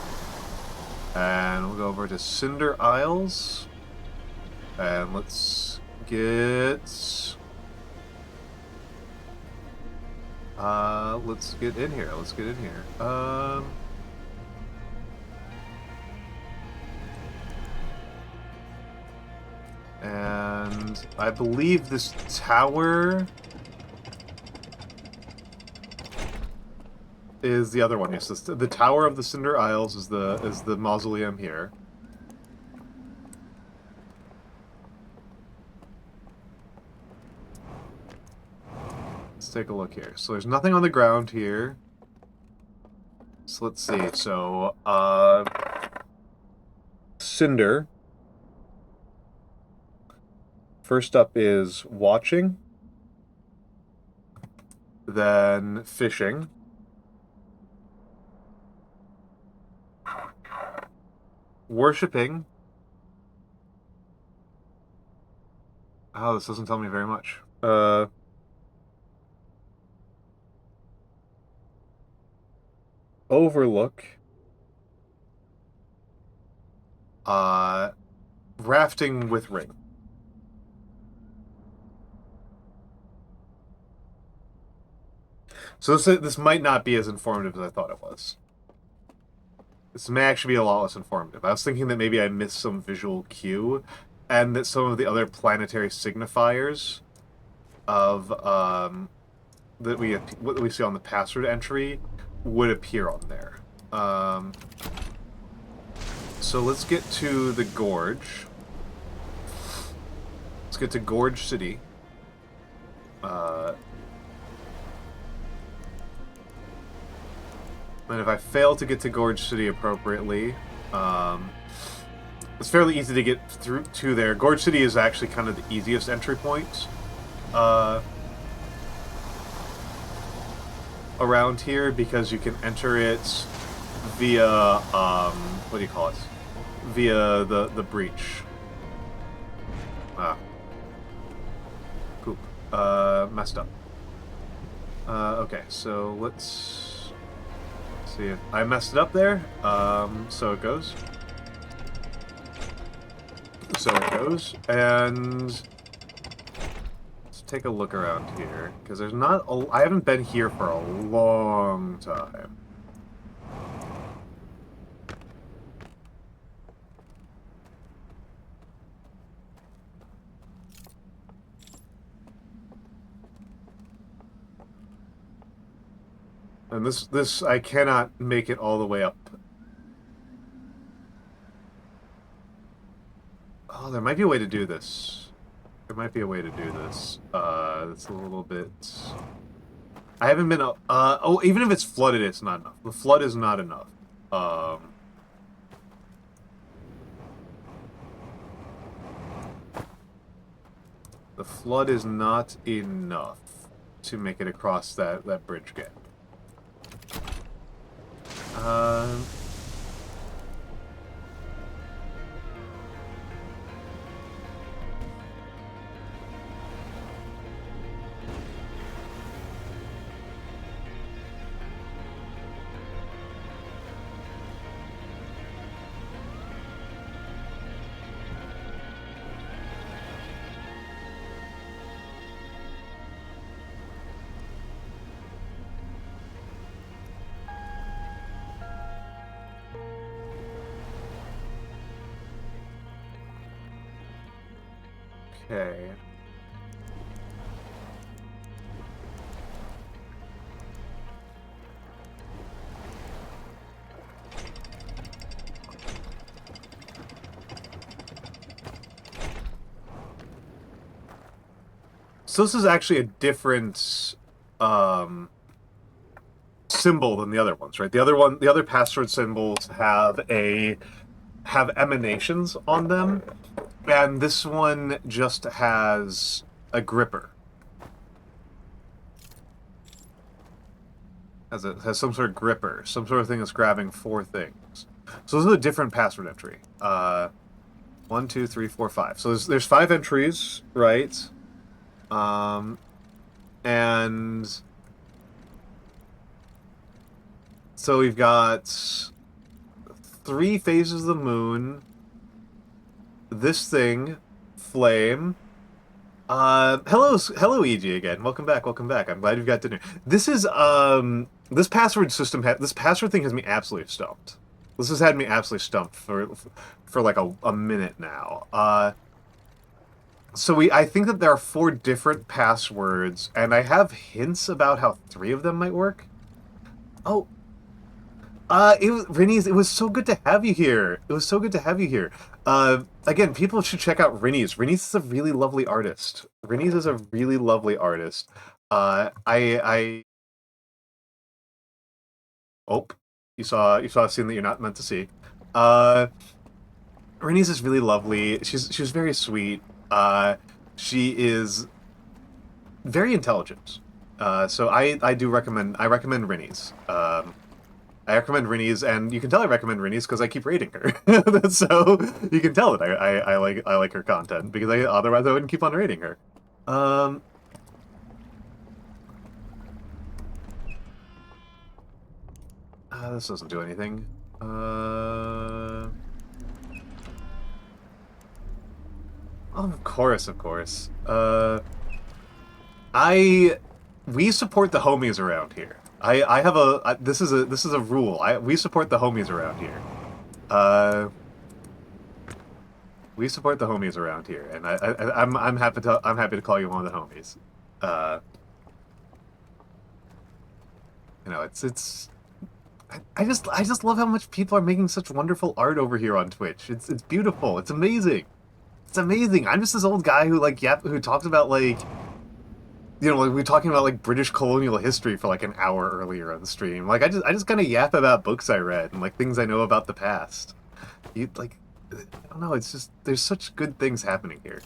And we'll go over to Cinder Isles. And let's get... let's get in here. Let's get in here. And I believe this tower is the other one. Yes, the Tower of the Cinder Isles is the mausoleum here. Let's take a look here. So there's nothing on the ground here. So let's see. So Cinder. First up is watching, then fishing, worshipping. Oh, this doesn't tell me very much. Overlook. Rafting with ring. So this might not be as informative as I thought it was. This may actually be a lot less informative. I was thinking that maybe I missed some visual cue, and that some of the other planetary signifiers of what we see on the password entry would appear on there. So let's get to the gorge. Let's get to Gorge City. And if I fail to get to Gorge City appropriately, it's fairly easy to get through to there. Gorge City is actually kind of the easiest entry point around here, because you can enter it via what do you call it? Via the breach. Poop. Messed up. Okay, so let's see if I messed it up there. So it goes. So it goes, and let's take a look around here, because there's not I haven't been here for a long time. And this I cannot make it all the way up. Oh, there might be a way to do this. There might be a way to do this. It's a little bit... I haven't been... oh, even if it's flooded, it's not enough. The flood is not enough. The flood is not enough to make it across that bridge gap. Okay. So this is actually a different symbol than the other ones, right? The other password symbols have a have emanations on them, and this one just has a gripper. Has some sort of gripper, some sort of thing that's grabbing 4 things. So this is a different password entry. 1, 2, 3, 4, 5. So there's 5 entries, right? And so we've got 3 phases of the moon, this thing, flame. Hello, EG again. Welcome back. I'm glad you've got dinner. This is this password thing has me absolutely stumped. This has had me absolutely stumped for like a minute now. So I think that there are 4 different passwords, and I have hints about how 3 of them might work. Oh. Rinny's, it was so good to have you here. Again, people should check out Rinny's. Rinny's is a really lovely artist. Oh, you saw a scene that you're not meant to see. Rinny's is really lovely. She's very sweet. She is very intelligent. So I recommend Rinny's. I recommend Rinny's, and you can tell I recommend Rinny's because I keep rating her. So you can tell that I like her content, because otherwise I wouldn't keep on rating her. This doesn't do anything. Of course. We support the homies around here. I have this is a rule. We support the homies around here. We support the homies around here, and I'm happy to call you one of the homies. You know, I just love how much people are making such wonderful art over here on Twitch. It's beautiful. It's amazing. I'm just this old guy who who talks about like, you know, like we were talking about like British colonial history for like an hour earlier on the stream. Like I just kind of yap about books I read and like things I know about the past. I don't know, it's just there's such good things happening here.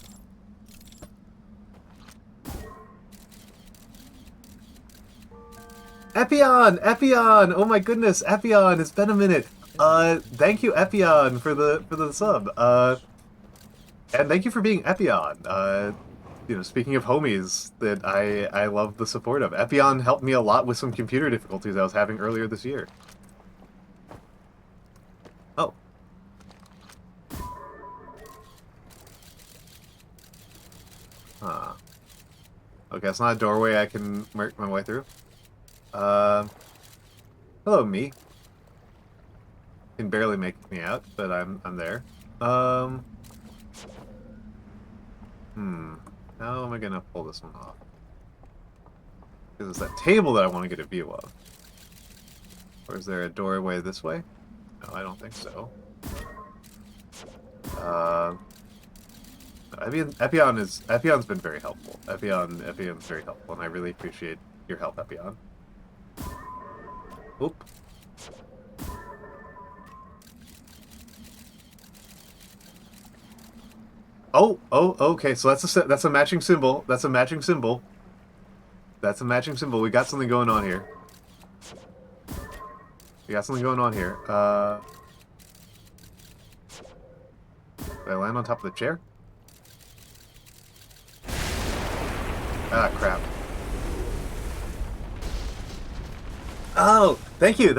Epion! Oh my goodness, Epion, it's been a minute. Thank you, Epion, for the sub. And thank you for being Epion. You know, speaking of homies that I love the support of, Epion helped me a lot with some computer difficulties I was having earlier this year. Oh. Okay, it's not a doorway I can work my way through. Hello, me. Can barely make me out, but I'm there. How am I gonna pull this one off? Because it's that table that I want to get a view of. Or is there a doorway this way? No, I don't think so. Epion's been very helpful. Epion's very helpful, and I really appreciate your help, Epion. Oop. Oh, okay. So that's a matching symbol. We got something going on here. Did I land on top of the chair? Ah, crap. Oh, thank you.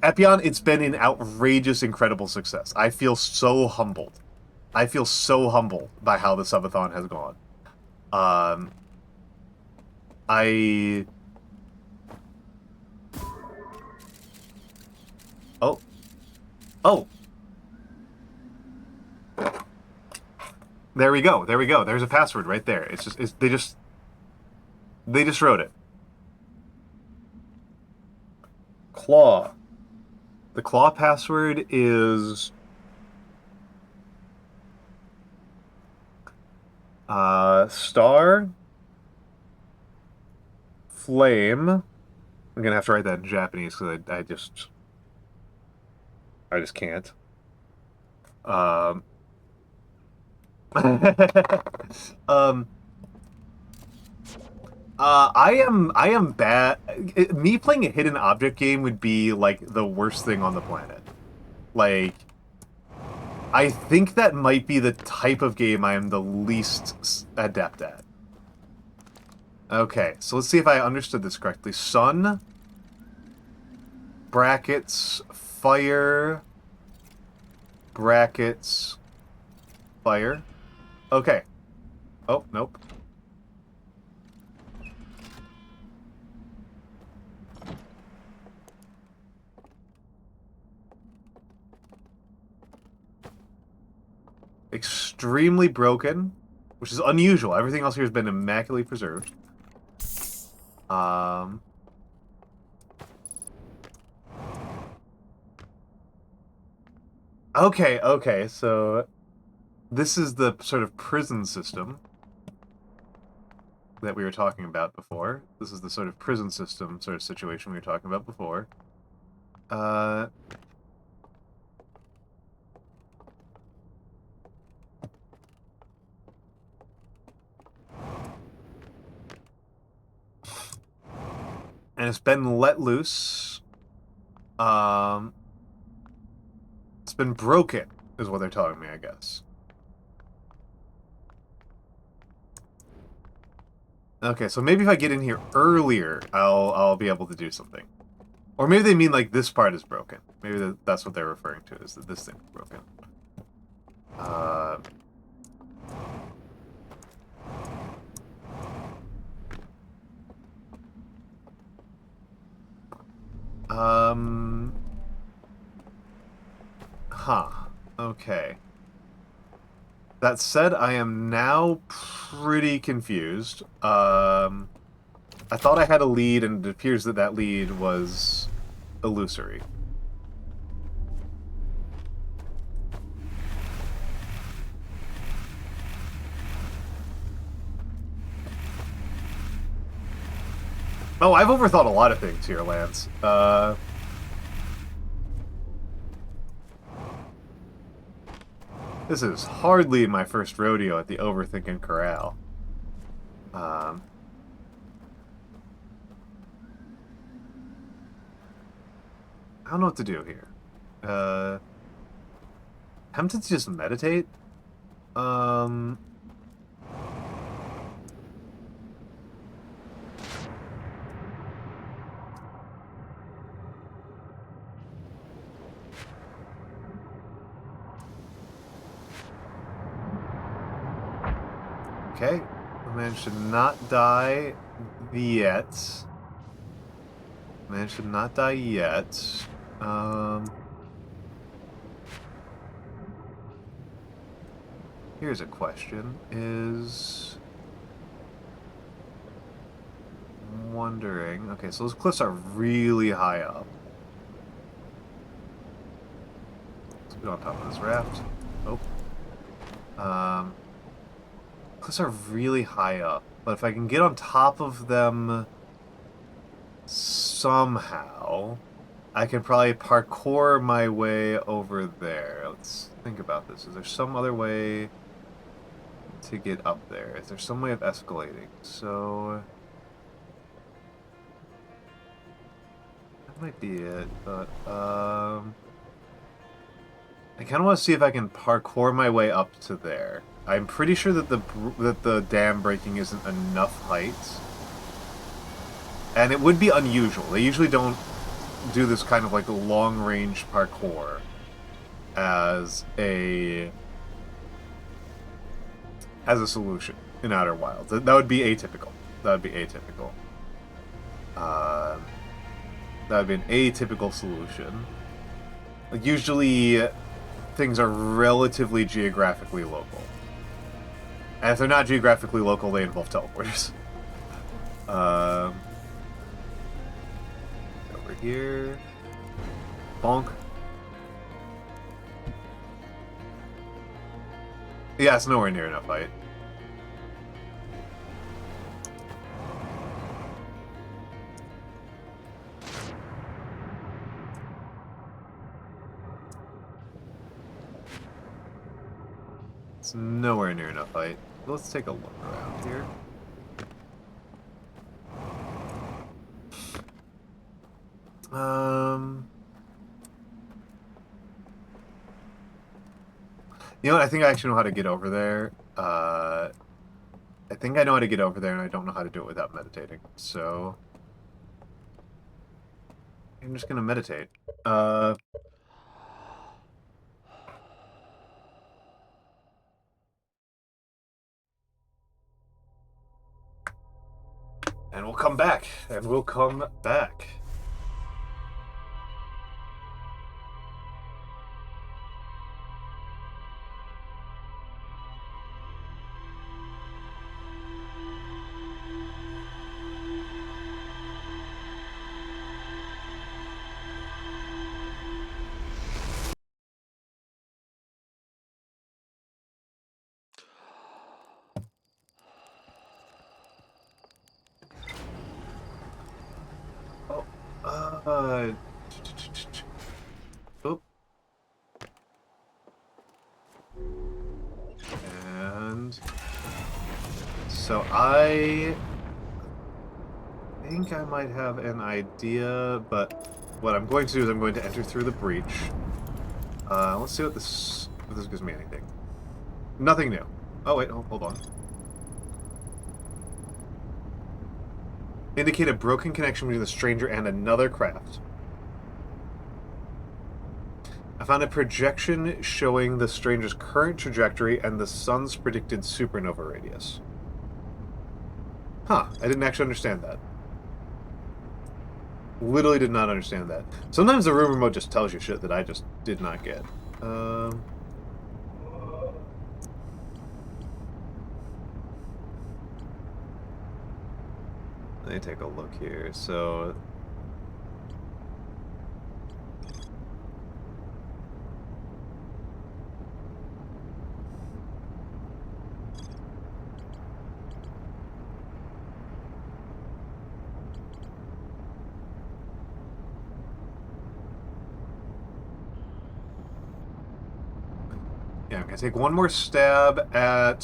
Epion, it's been an outrageous, incredible success. I feel so humbled. by how the subathon has gone. Oh! There we go. There's a password right there. They just wrote it. Claw. The claw password is star flame. I'm gonna have to write that in Japanese because I just can't. um, I am bad. Me playing a hidden object game would be like the worst thing on the planet. Like, I think that might be the type of game I am the least adept at. Okay, so let's see if I understood this correctly. Sun, brackets, fire, brackets, fire. Okay. Oh, nope. Extremely broken, which is unusual. Everything else here has been immaculately preserved. Okay, so this is the sort of prison system that we were talking about before. This is the sort of prison system sort of situation we were talking about before. And it's been let loose. It's been broken, is what they're telling me, I guess. Okay, so maybe if I get in here earlier, I'll be able to do something. Or maybe they mean like this part is broken. Maybe that's what they're referring to, is that this thing is broken. Huh. Okay. That said, I am now pretty confused. I thought I had a lead, and it appears that that lead was illusory. Oh, I've overthought a lot of things here, Lance. This is hardly my first rodeo at the Overthinking Corral. I don't know what to do here. Tempted to just meditate? Okay, man should not die yet. Man should not die yet. Here's a question, is... I'm wondering... Okay, so those cliffs are really high up. Let's get on top of this raft. Oh. Cliffs are really high up, but if I can get on top of them somehow, I can probably parkour my way over there. Let's think about this. Is there some other way to get up there? Is there some way of escalating? So... that might be it, but, I kind of want to see if I can parkour my way up to there. I'm pretty sure that the dam breaking isn't enough height. And it would be unusual. They usually don't do this kind of like long-range parkour as a solution in Outer Wilds. That would be atypical. That would be atypical. That would be an atypical solution. Like, usually things are relatively geographically local. And if they're not geographically local, they involve teleporters. Over here. Bonk. Yeah, it's nowhere near enough height. It's nowhere near enough height. Let's take a look around here. You know what? I think I actually know how to get over there. I think I know how to get over there, and I don't know how to do it without meditating. So I'm just gonna meditate. And we'll come back. And we'll come back. Oh, oop. And so I think I might have an idea, but what I'm going to do is I'm going to enter through the breach. Let's see if this gives me anything. Nothing new. Oh wait, hold on. Indicate a broken connection between the stranger and another craft. I found a projection showing the stranger's current trajectory and the sun's predicted supernova radius. Huh, I didn't actually understand that. Literally did not understand that. Sometimes the rumor mode just tells you shit that I just did not get. Let me take a look here. So yeah, I'm gonna take one more stab at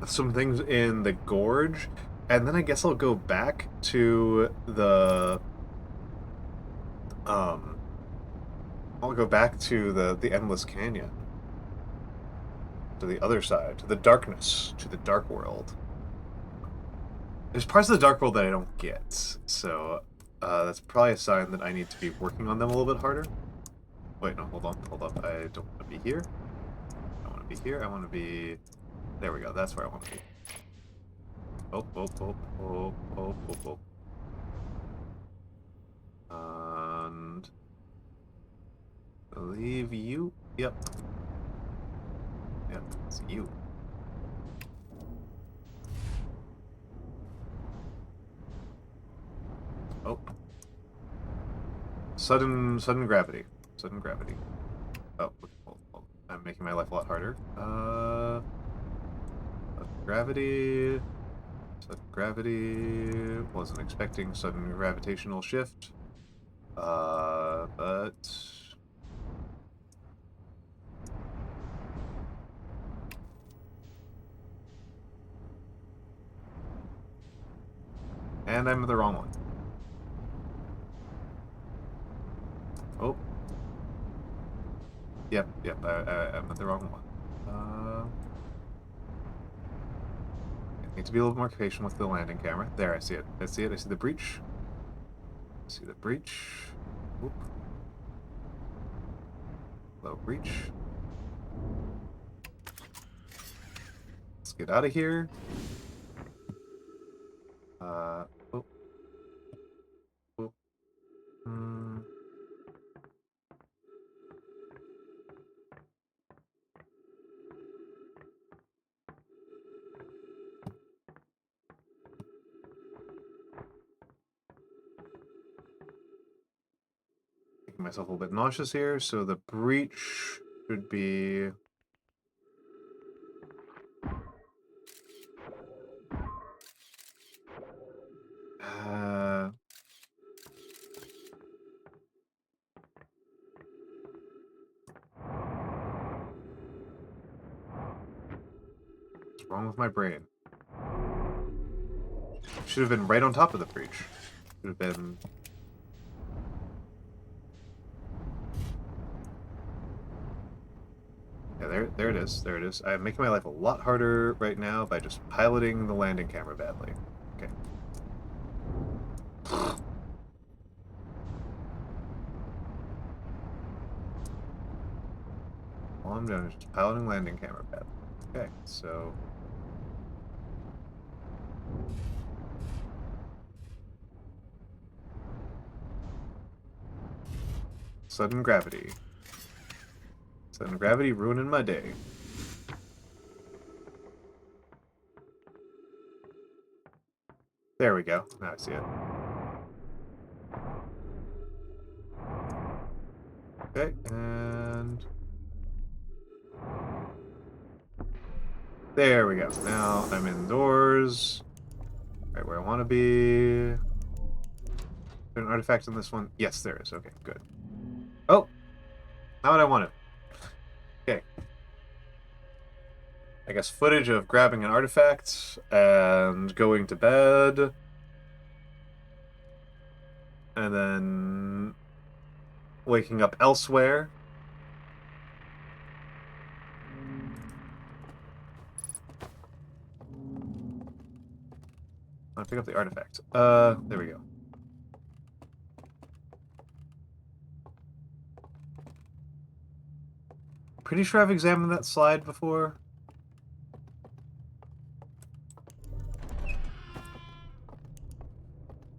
some things in the gorge, and then I guess I'll go back to the the endless canyon. To the other side, to the darkness, to the dark world. There's parts of the dark world that I don't get, so that's probably a sign that I need to be working on them a little bit harder. Wait, no, hold on. I don't want to be here. I want to be here. I want to be... There we go. That's where I want to be. Oh. And... Believe you? Yep. Yep, it's you. Oh. Sudden gravity. Sudden gravity. Oh, hold. I'm making my life a lot harder. Gravity. Sudden gravity. Wasn't expecting sudden gravitational shift. But... And I'm the wrong one. Oh. Yep, I'm at the wrong one. I need to be a little more patient with the landing camera. There, I see it. I see the breach. I see the breach. Oop. Low breach. Let's get out of here. Oh. Oh. Making myself a little bit nauseous here, so the breach should be... wrong with my brain? Should have been right on top of the breach. Should have been... Yeah, there it is. There it is. I'm making my life a lot harder right now by just piloting the landing camera badly. Okay. All I'm doing is just piloting landing camera badly. Okay, so... Sudden gravity. Sudden gravity ruining my day. There we go. Now I see it. Okay, and... There we go. Now I'm indoors. Right where I want to be. Is there an artifact in this one? Yes, there is. Okay, good. Oh! Not what I wanted. Okay. I guess footage of grabbing an artifact and going to bed. And then waking up elsewhere. I'll pick up the artifact. There we go. Pretty sure I've examined that slide before.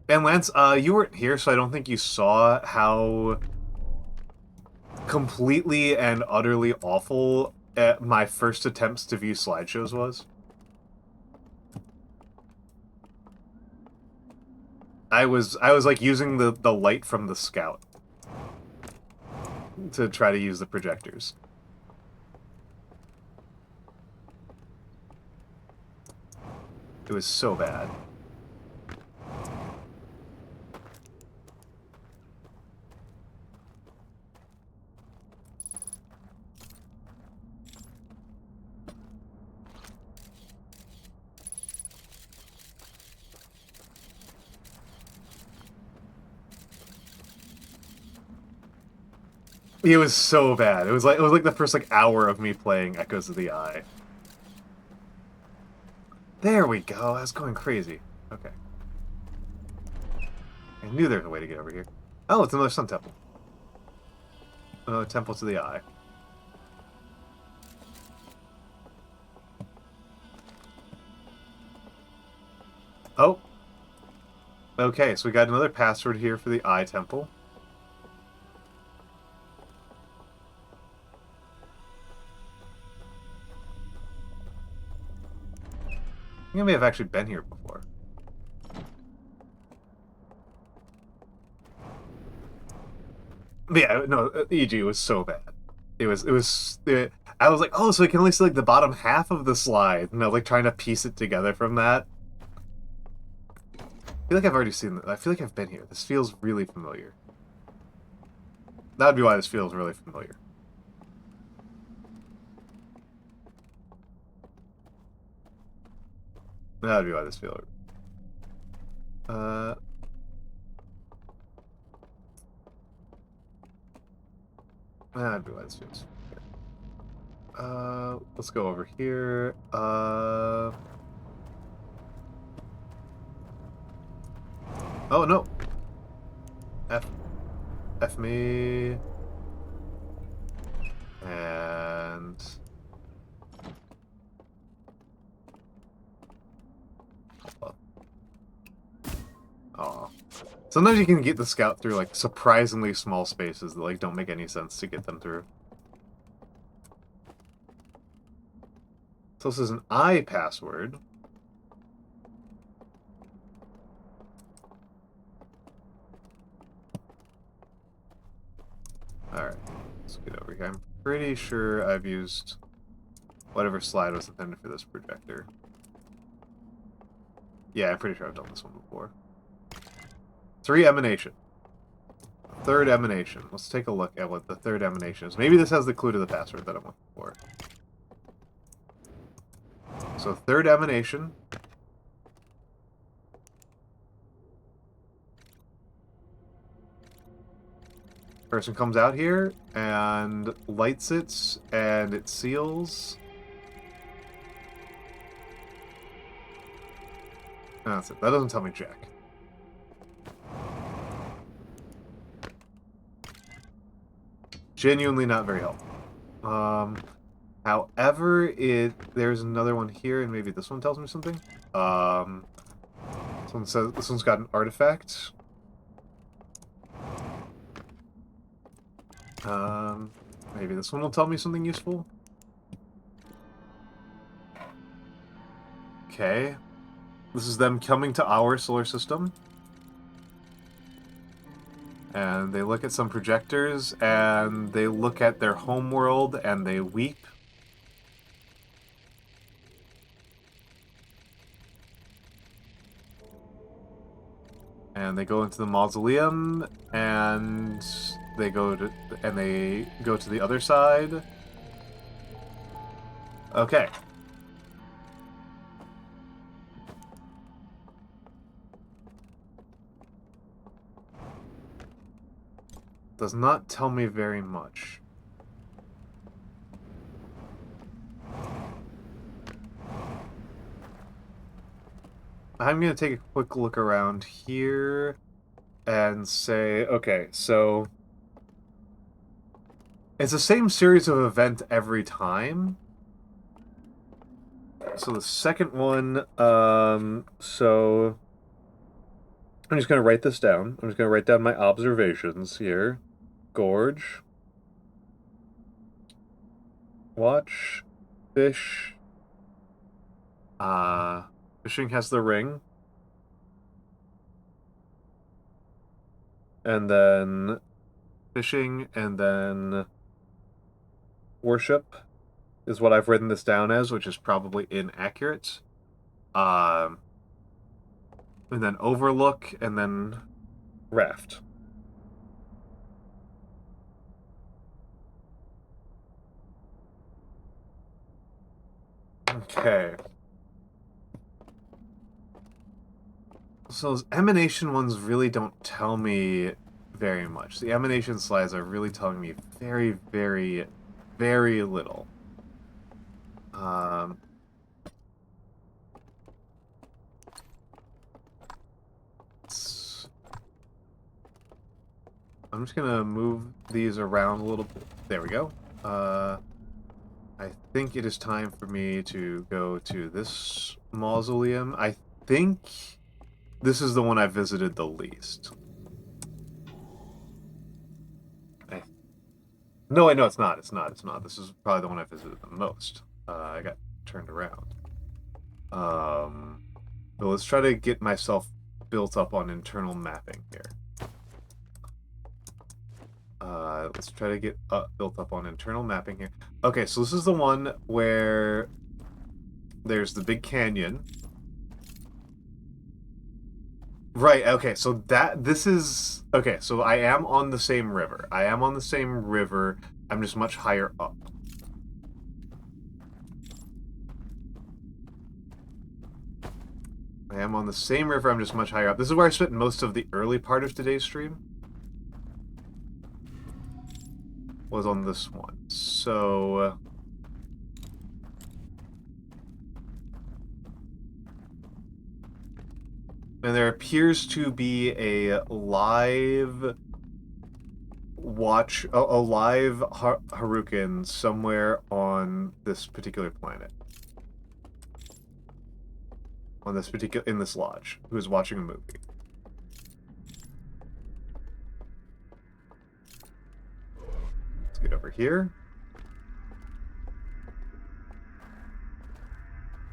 And Lance, you weren't here, so I don't think you saw how completely and utterly awful my first attempts to view slideshows was. I was like using the light from the Scout to try to use the projectors. It was so bad. It was so bad. It was like the first like hour of me playing Echoes of the Eye. There we go. I was going crazy. Okay. I knew there was a way to get over here. Oh, it's another sun temple. Another temple to the eye. Oh. Okay, so we got another password here for the eye temple. I think I may have actually been here before. But yeah, no, EG was so bad. I was like, oh, so I can only see like the bottom half of the slide, and I was like trying to piece it together from that. I feel like I've already seen that. I feel like I've been here. This feels really familiar. That would be why this feels really familiar. That would be why this feels. That'd be why this feels. Let's go over here. Oh no. F me. And oh. Sometimes you can get the Scout through like surprisingly small spaces that like don't make any sense to get them through. So this is an I password. Alright, let's get over here. I'm pretty sure I've used whatever slide was intended for this projector. Yeah, I'm pretty sure I've done this one before. 3 emanation. Third emanation. Let's take a look at what the third emanation is. Maybe this has the clue to the password that I'm looking for. So third emanation. Person comes out here and lights it, and it seals. That's it. That doesn't tell me jack. Genuinely not very helpful. However, there's another one here, and maybe this one tells me something. Someone says this one's got an artifact. Maybe this one will tell me something useful. Okay. This is them coming to our solar system. And they look at some projectors, and they look at their home world, and they weep. And they go into the mausoleum, and they go to the other side. Okay. Does not tell me very much. I'm going to take a quick look around here and say, okay, so it's the same series of event every time. So the second one, so I'm just going to write this down. I'm just going to write down my observations here. Gorge. Watch. Fish. Fishing has the ring. And then fishing, and then worship is what I've written this down as, which is probably inaccurate. And then overlook, and then raft. Okay. So those emanation ones really don't tell me very much. The emanation slides are really telling me very, very, very little. I'm just gonna move these around a little bit. There we go. I think it is time for me to go to this mausoleum. I think this is the one I visited the least. No, I know it's not. It's not. It's not. This is probably the one I visited the most. I got turned around. But let's try to get myself built up on internal mapping here. Let's try to get built up on internal mapping here. Okay, so this is the one where there's the big canyon. Right, okay, so this is... Okay, so I am on the same river. I am on the same river. I'm just much higher up. I am on the same river, I'm just much higher up. This is where I spent most of the early part of today's stream. Was on this one. So... and there appears to be a live a live Harukin somewhere on this particular planet. On this in this lodge, who is watching a movie. Let's get over here.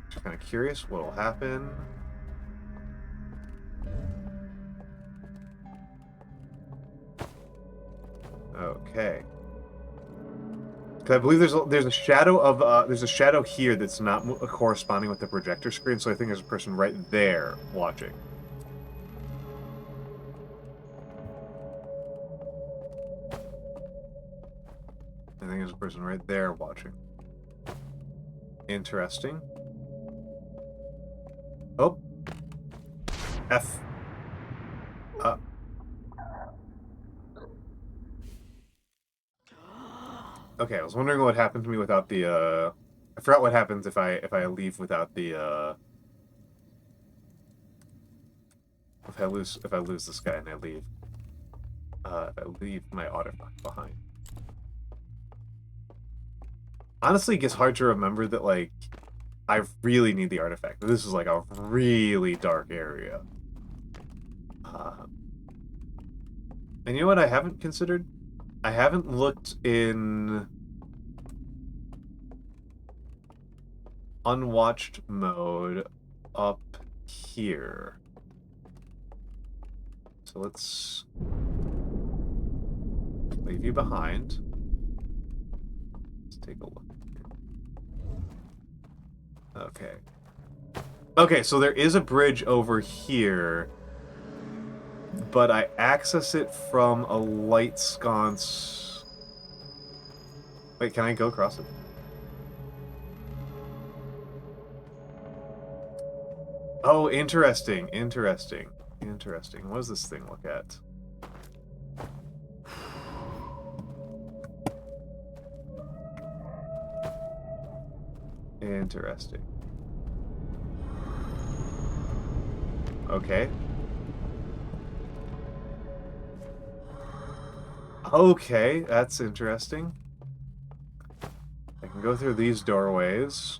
Just kind of curious what will happen. Okay. Because I believe there's a shadow of there's a shadow here that's not corresponding with the projector screen, so I think there's a person right there watching. I think there's a person right there watching. Interesting. Oh. F. Okay, I was wondering what happened to me without the, I forgot what happens if I leave without the, if I lose this guy and I leave. If I leave my artifact behind. Honestly, it gets hard to remember that, like, I really need the artifact. This is, like, a really dark area. And you know what I haven't considered? I haven't looked in unwatched mode up here. So let's leave you behind. Let's take a look. Okay. Okay, so there is a bridge over here, but I access it from a light sconce. Wait, can I go across it? Oh, interesting, interesting, interesting. What does this thing look at? Interesting. Okay. Okay, that's interesting. I can go through these doorways.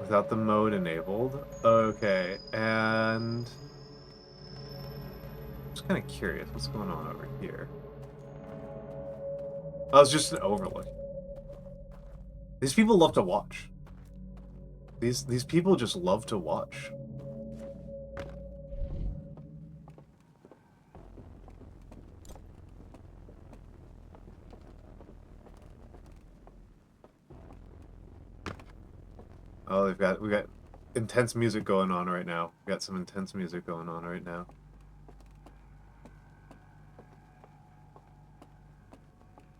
Without the mode enabled. Okay, and... I'm just kind of curious what's going on over here. Oh, it's just an overlook. These people love to watch. These people just love to watch. Oh, we got intense music going on right now. We got some intense music going on right now.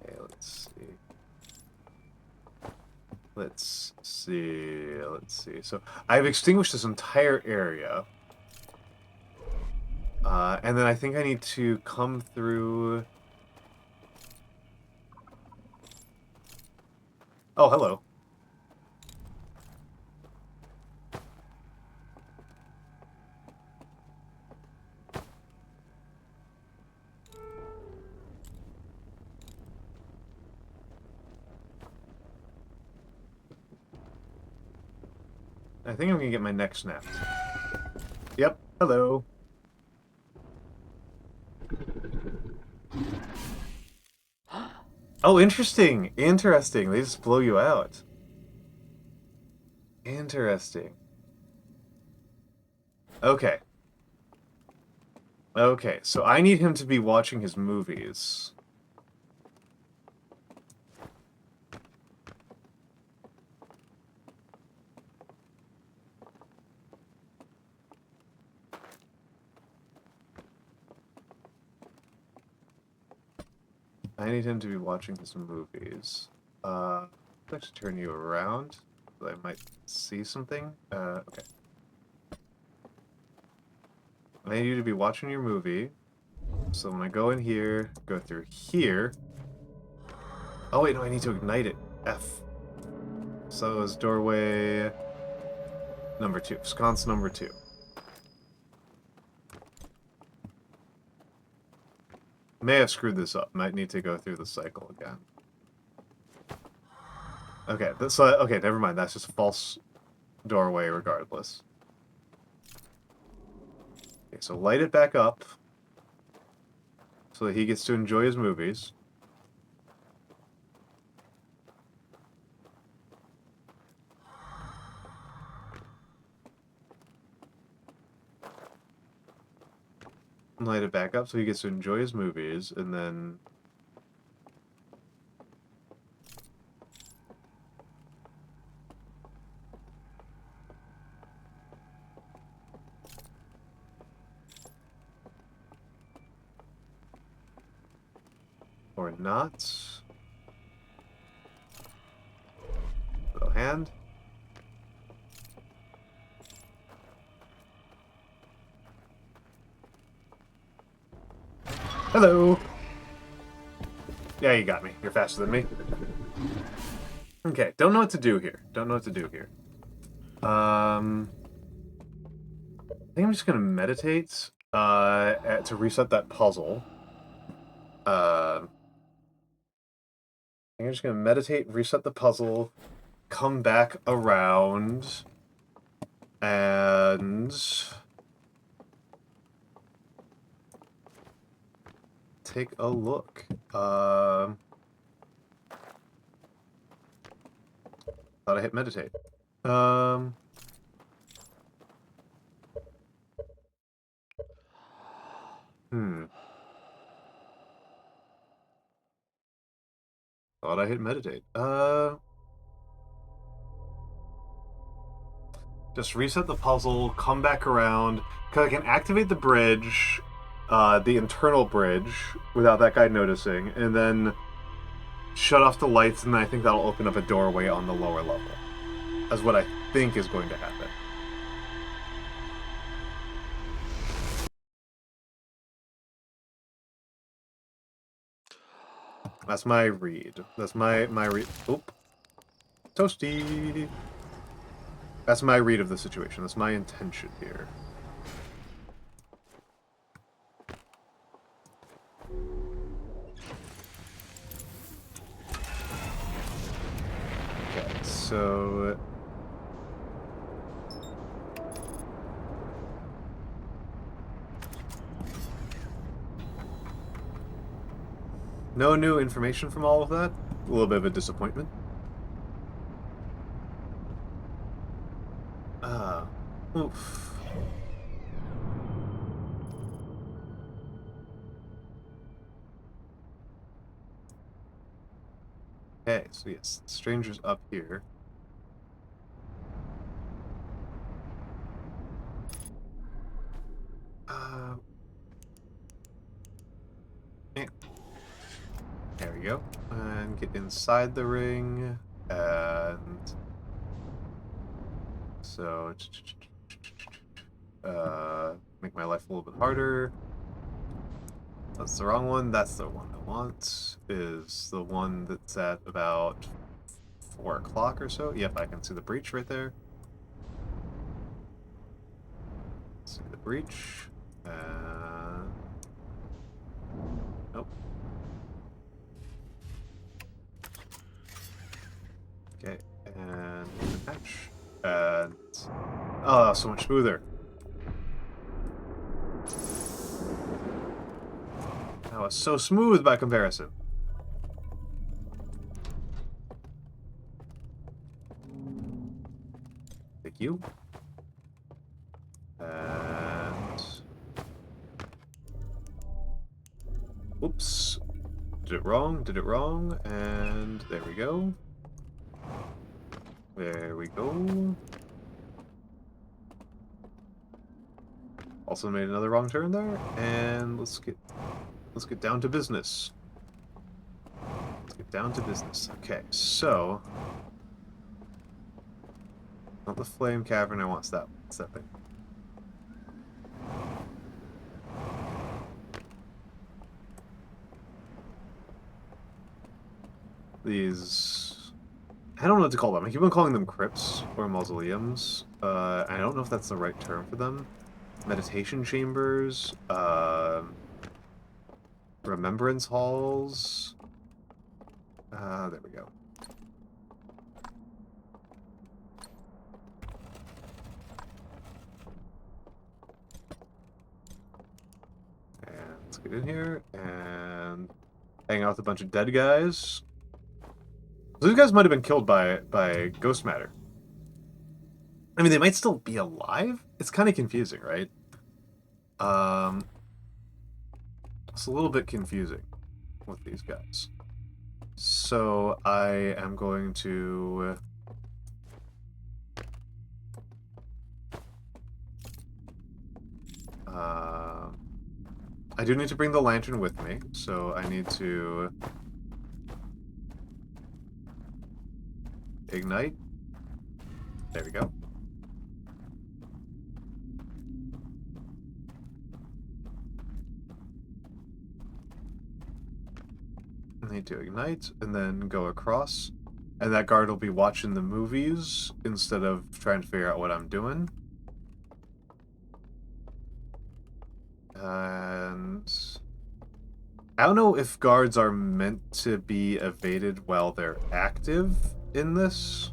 Okay, let's see. Let's see. So I've extinguished this entire area. And then I think I need to come through... Oh, hello. I think I'm gonna get my neck snapped. Yep, hello. Oh, interesting! Interesting, they just blow you out. Interesting. Okay. Okay, so I need him to be watching his movies. I need him to be watching his movies. Let's turn you around, so I might see something. Okay. I need you to be watching your movie. So when I go in here, go through here. Oh wait, no, I need to ignite it. F. So is doorway number 2. Sconce number 2. May have screwed this up. Might need to go through the cycle again. Okay, okay, never mind. That's just a false doorway regardless. Okay, so light it back up so that he gets to enjoy his movies. Light it back up so he gets to enjoy his movies, and then... Or not. hand. Hello! Yeah, you got me. You're faster than me. Okay, don't know what to do here. Don't know what to do here. I think I'm just gonna meditate to reset that puzzle. I think I'm just gonna meditate, reset the puzzle, come back around, and take a look. Thought I hit meditate. Thought I hit meditate. Just reset the puzzle, come back around, because I can activate the bridge, the internal bridge, without that guy noticing, and then shut off the lights, and I think that'll open up a doorway on the lower level. That's what I think is going to happen. That's my read. That's my read. Oop. Toasty! That's my read of the situation. That's my intention here. Okay, so... no new information from all of that. A little bit of a disappointment. Oof. Okay, so yes, the stranger's up here. There we go. And get inside the ring, and so make my life a little bit harder. That's the wrong one. That's the one I want. Is the one that's at about 4 o'clock or so. Yep, I can see the breach right there. See the breach. Nope. Okay, and the patch. And oh, so much smoother. That was so smooth by comparison. Thank you. And oops. Did it wrong, and there we go. There we go. Also made another wrong turn there, and let's get down to business. Let's get down to business. Okay, so not the flame cavern. I want that. What's that thing? These, I don't know what to call them. I keep on calling them crypts or mausoleums. I don't know if that's the right term for them. Meditation chambers, remembrance halls. There we go. And let's get in here and hang out with a bunch of dead guys. Those guys might have been killed by ghost matter. I mean, they might still be alive? It's kind of confusing, right? It's a little bit confusing with these guys. So I am going to... I do need to bring the lantern with me, so I need to... ignite. There we go. Need to ignite and then go across, and that guard will be watching the movies instead of trying to figure out what I'm doing. And I don't know if guards are meant to be evaded while they're active in this.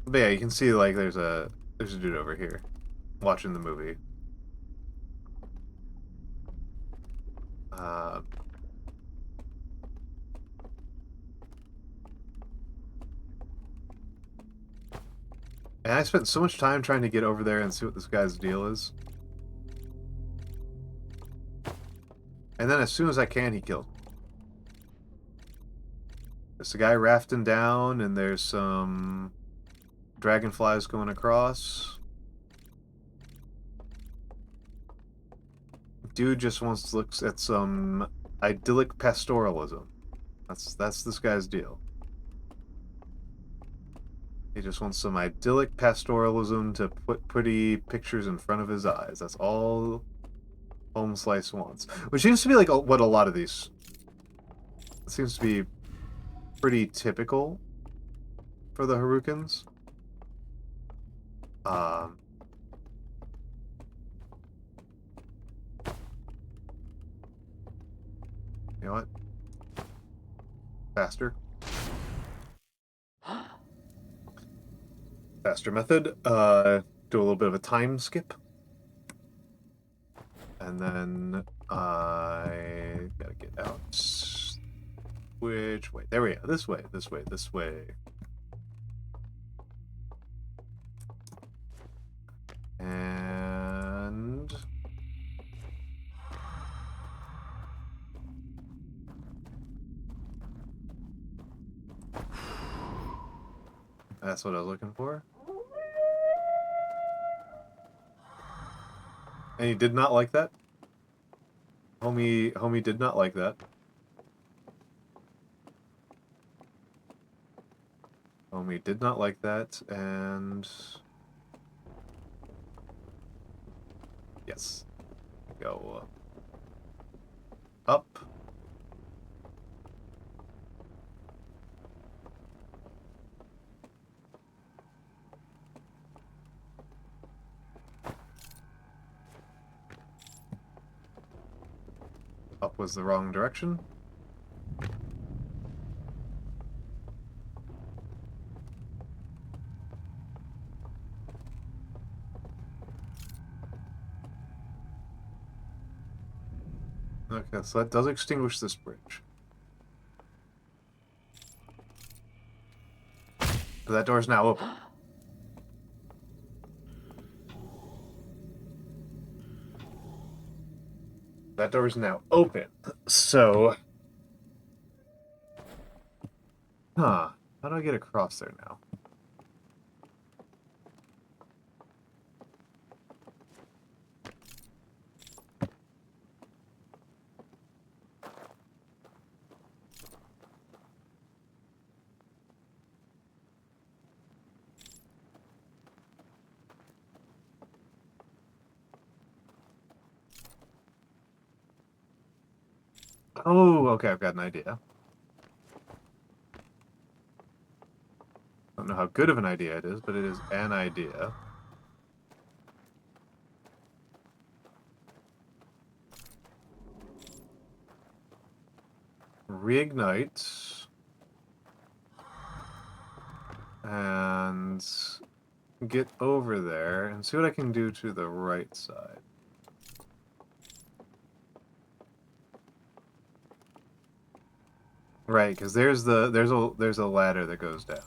But yeah, you can see like there's a dude over here watching the movie. And I spent so much time trying to get over there and see what this guy's deal is. And then as soon as I can, he killed. There's a guy rafting down, and there's some dragonflies going across. Dude just wants to look at some idyllic pastoralism. That's this guy's deal. He just wants some idyllic pastoralism to put pretty pictures in front of his eyes. That's all Home Slice wants. Which seems to be like what a lot of these... It seems to be pretty typical for the Harukans. You know what? Faster. Faster method. Do a little bit of a time skip. And then I gotta get out. Which way? There we go. This way, this way, this way. And... That's what I was looking for. And he did not like that. Homie did not like that. Homie did not like that, and... Yes. Go up. Up was the wrong direction. Okay, so that does extinguish this bridge. That door's now open. That door is now open. So... Huh. How do I get across there now? Oh, okay, I've got an idea. I don't know how good of an idea it is, but it is an idea. Reignite. And get over there and see what I can do to the right side. Right, because there's a ladder that goes down.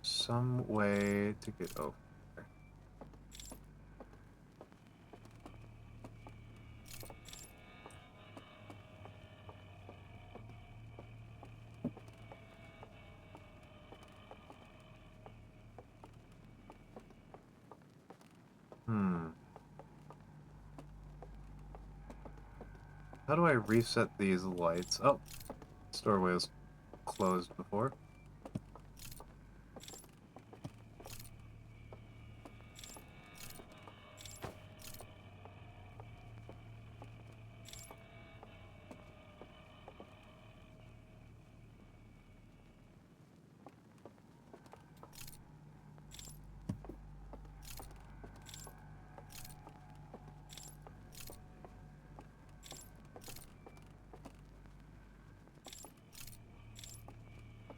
Some way to get over there. How do I reset these lights? Oh, this doorway was closed before.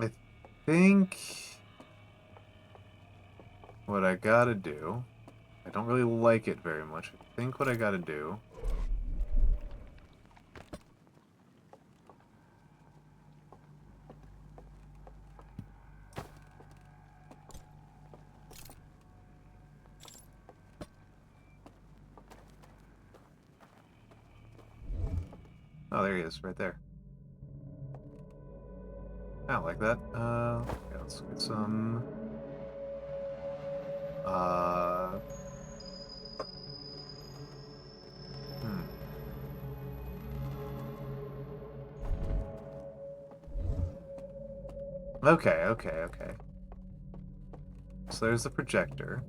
I think what I gotta do, I don't really like it very much. I think what I gotta do oh, there he is, right there. I don't like that. Okay, let's get some... Okay, okay, okay. So there's the projector.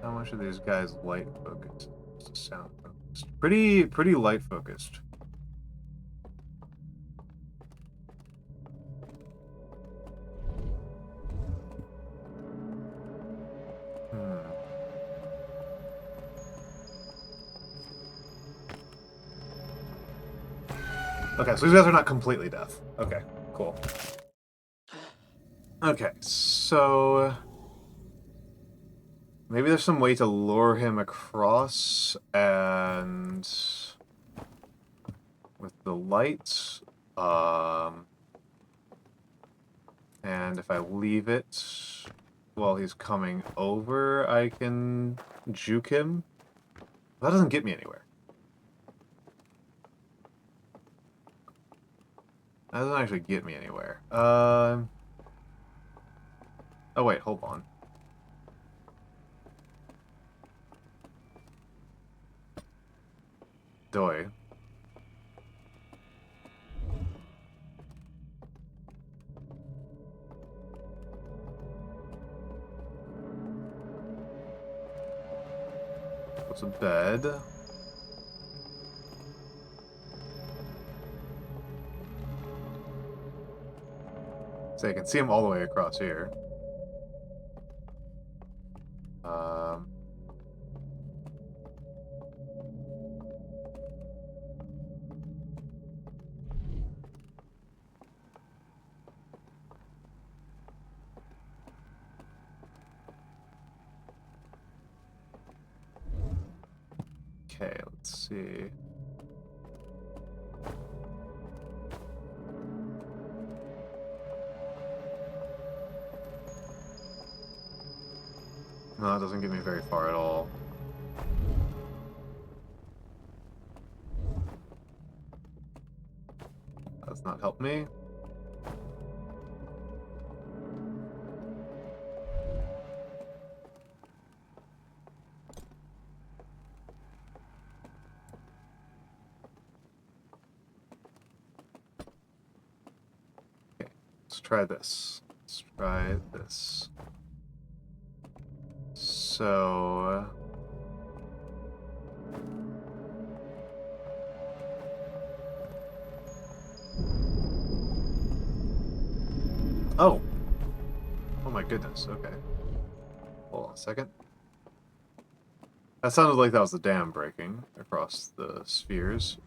How much are these guys light focused? Sound focused. Pretty light focused. Okay, so these guys are not completely deaf. Okay, cool. Okay, so maybe there's some way to lure him across and with the lights, and if I leave it while he's coming over, I can juke him. That doesn't get me anywhere. That doesn't actually get me anywhere. Oh wait, hold on. Doi. What's a bed? So you can see him all the way across here. Okay, let's see. No, it doesn't get me very far at all. Does not help me. Okay, let's try this. Let's try this. So... Oh! Oh my goodness, okay. Hold on a second. That sounded like that was the dam breaking across the spheres.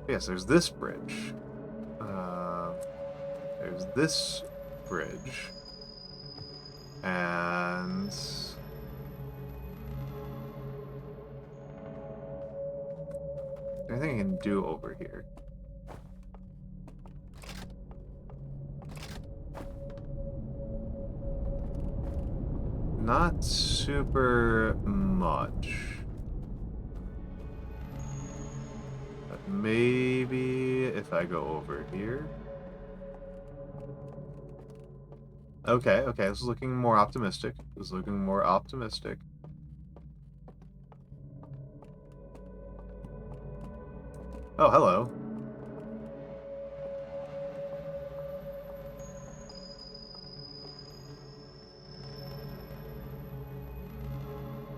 Yes, there's this bridge. There's this bridge. And... is there anything I can do over here? Not super much. maybe if I go over here. Okay, okay, this is looking more optimistic. This is looking more optimistic. Oh, hello.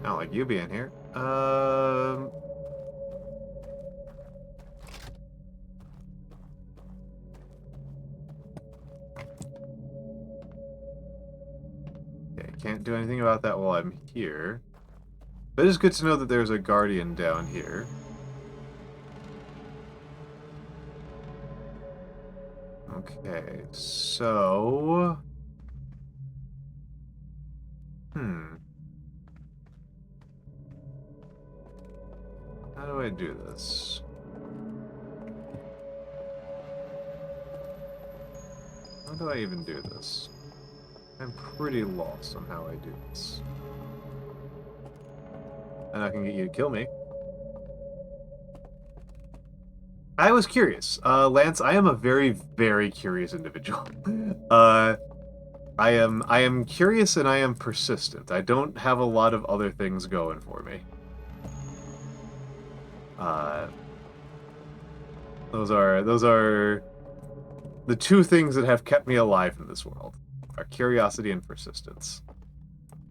I don't like you being here. Okay, can't do anything about that while I'm here. But it's good to know that there's a guardian down here. Okay, so... How do I do this? How do I even do this? I'm pretty lost on how I do this. And I can get you to kill me. I was curious. Lance, I am a very, very curious individual. I am curious and I am persistent. I don't have a lot of other things going for me. Those are the two things that have kept me alive in this world, are curiosity and persistence.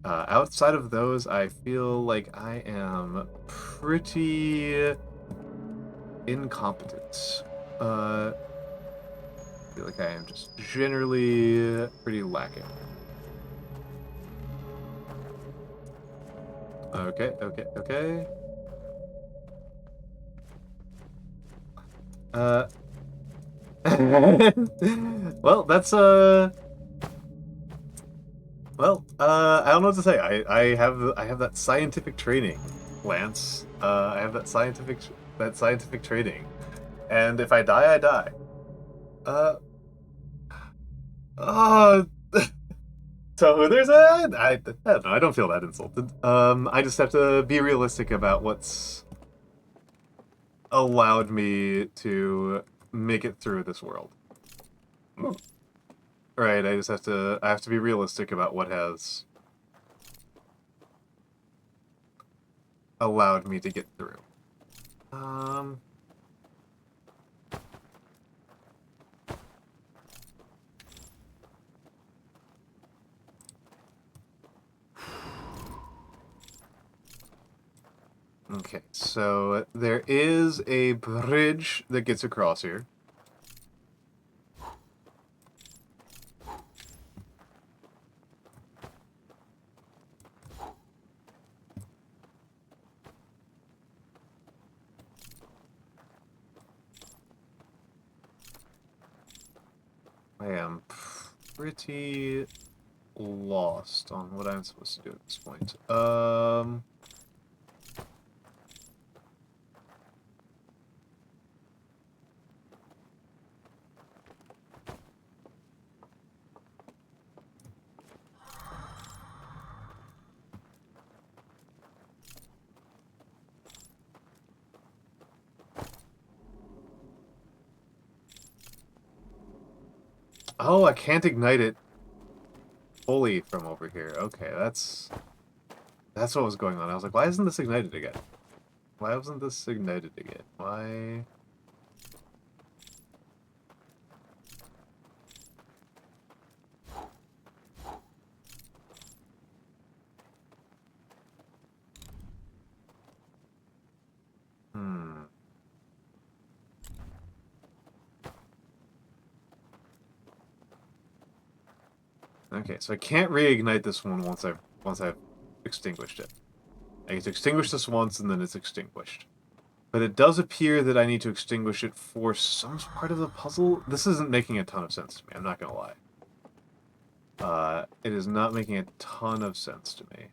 Outside of those, I feel like I am pretty incompetent. I feel like I am just generally pretty lacking. Okay, okay, okay. Well, that's well, I don't know what to say. I have that scientific training, Lance. I have that scientific training, and if I die, I die. Uh, so there's I don't know. I don't feel that insulted. I just have to be realistic about what's allowed me to make it through this world. Right, I have to be realistic about what has allowed me to get through. Okay, so there is a bridge that gets across here. I am pretty lost on what I'm supposed to do at this point. Oh, I can't ignite it fully from over here. Okay, that's what was going on. I was like, why isn't this ignited again? Why wasn't this ignited again? Why? Okay, so I can't reignite this one once I've extinguished it. I get to extinguish this once and then it's extinguished. But it does appear that I need to extinguish it for some part of the puzzle. This isn't making a ton of sense to me, I'm not gonna lie. It is not making a ton of sense to me.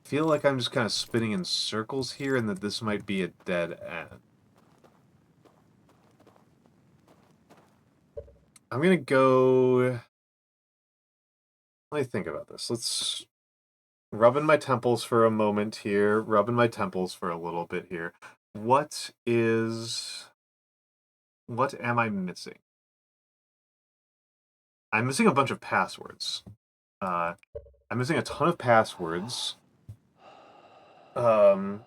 I feel like I'm just kind of spinning in circles here and that this might be a dead end. I'm gonna go... Let me think about this. Rubbing my temples for a moment here. Rubbing my temples for a little bit here. What am I missing? I'm missing a bunch of passwords. I'm missing a ton of passwords. The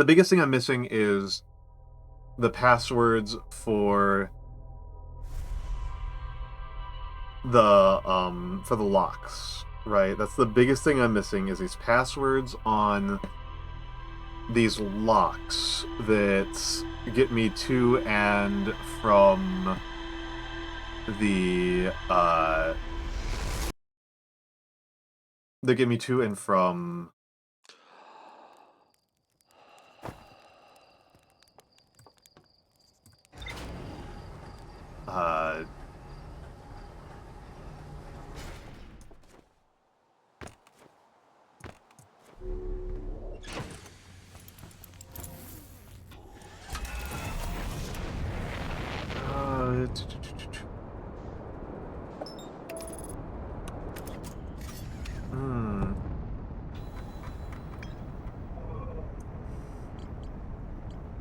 biggest thing I'm missing is the passwords for the locks, right? That's the biggest thing I'm missing is these passwords on these locks that get me to and from the that get me to and from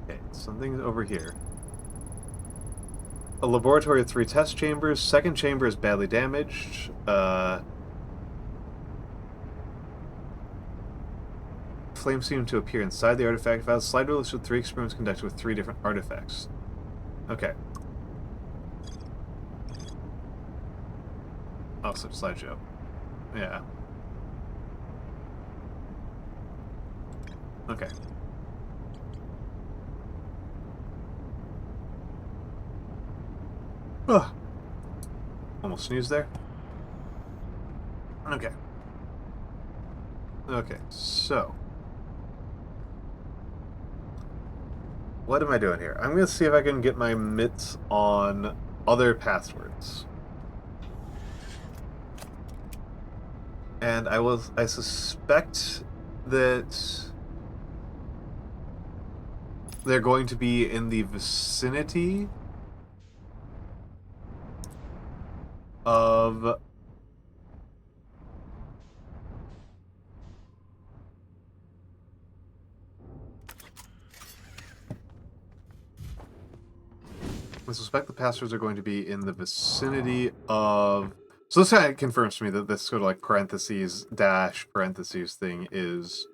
Okay, something's over here. A laboratory of 3 test chambers. Second chamber is badly damaged. Flames seem to appear inside the artifact files. Slide rule with 3 experiments conducted with 3 different artifacts. Okay. Oh, so slideshow. Yeah. Okay. Ugh. Almost sneezed there. Okay. Okay, so. What am I doing here? I'm going to see if I can get my mitts on other passwords. And I suspect that they're going to be in the vicinity of I suspect the passwords are going to be in the vicinity of... So this kind of confirms to me that this sort of like parentheses dash parentheses thing is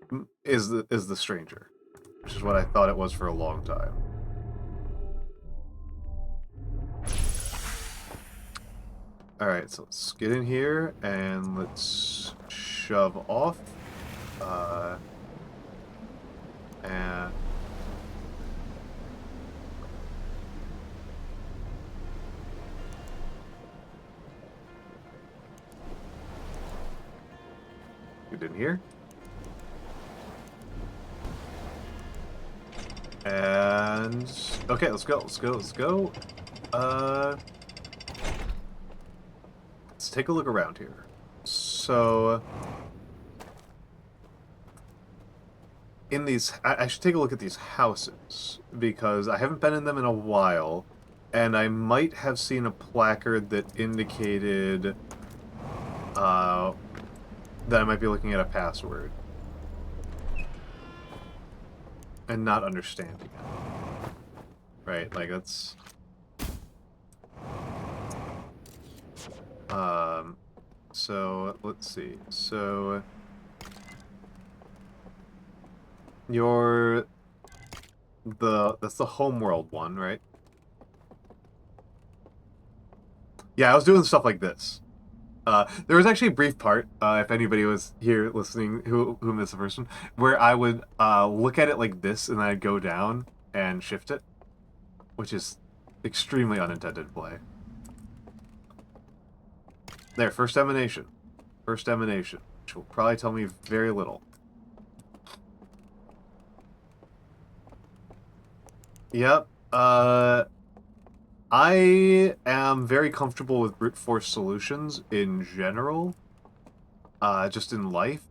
the stranger, which is what I thought it was for a long time. All right, so let's get in here and let's shove off. And get in here. And okay, let's go. Let's go. Let's take a look around here. So in these, I should take a look at these houses because I haven't been in them in a while, and I might have seen a placard that indicated that I might be looking at a password and not understanding it. Right, like that's... So, let's see. So... That's the homeworld one, right? Yeah, I was doing stuff like this. There was actually a brief part, if anybody was here listening who missed the first one, where I would look at it like this and then I'd go down and shift it, which is extremely unintended play. There, first emanation. First emanation, which will probably tell me very little. Yep. I am very comfortable with brute force solutions in general. Just in life.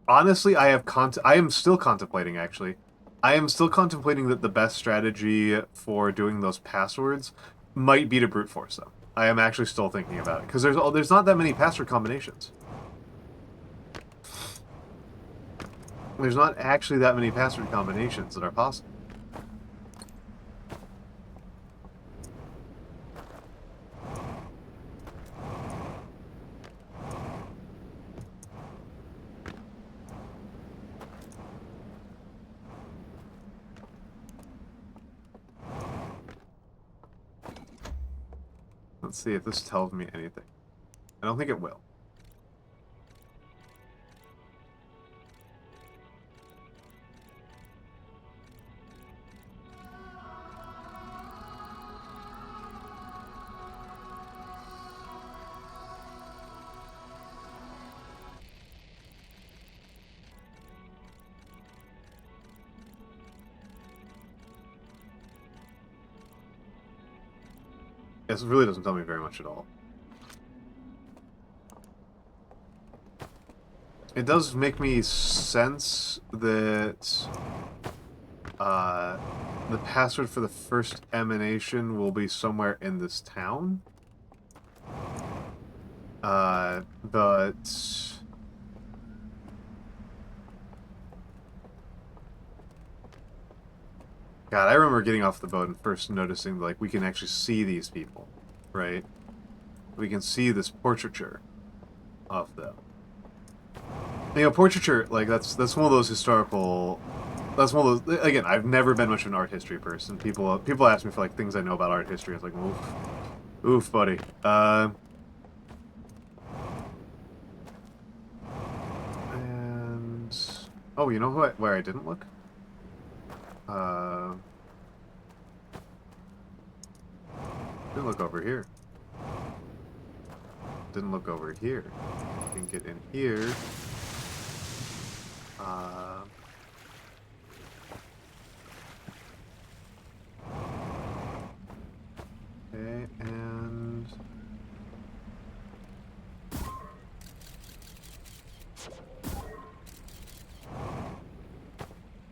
Honestly, I am still contemplating, actually. I am still contemplating that the best strategy for doing those passwords might be to brute force them. I am actually still thinking about it because there's not that many password combinations. There's not actually that many password combinations that are possible. Let's see if this tells me anything. I don't think it will. This really doesn't tell me very much at all. It does make me sense that the password for the first emanation will be somewhere in this town. But God, I remember getting off the boat and first noticing, like, we can actually see these people, right? We can see this portraiture of them. You know, portraiture, like, that's one of those historical... That's one of those... Again, I've never been much of an art history person. People ask me for, like, things I know about art history. I was like, oof. Oof, buddy. And... Oh, you know where I didn't look? Didn't look over here. Didn't look over here. Can get in here. Okay, and...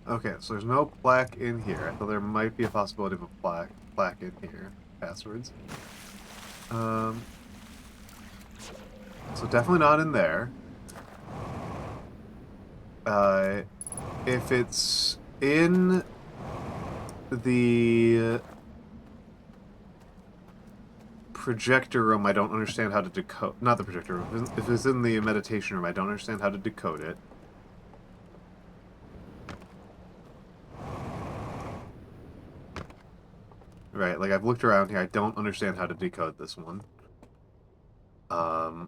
Okay, so there's no plaque in here. I thought there might be a possibility of a plaque in here. Passwords. So definitely not in there. If it's in the projector room, I don't understand how to decode... Not the projector room. If it's in the meditation room, I don't understand how to decode it. Right, like, I've looked around here, I don't understand how to decode this one. Yeah,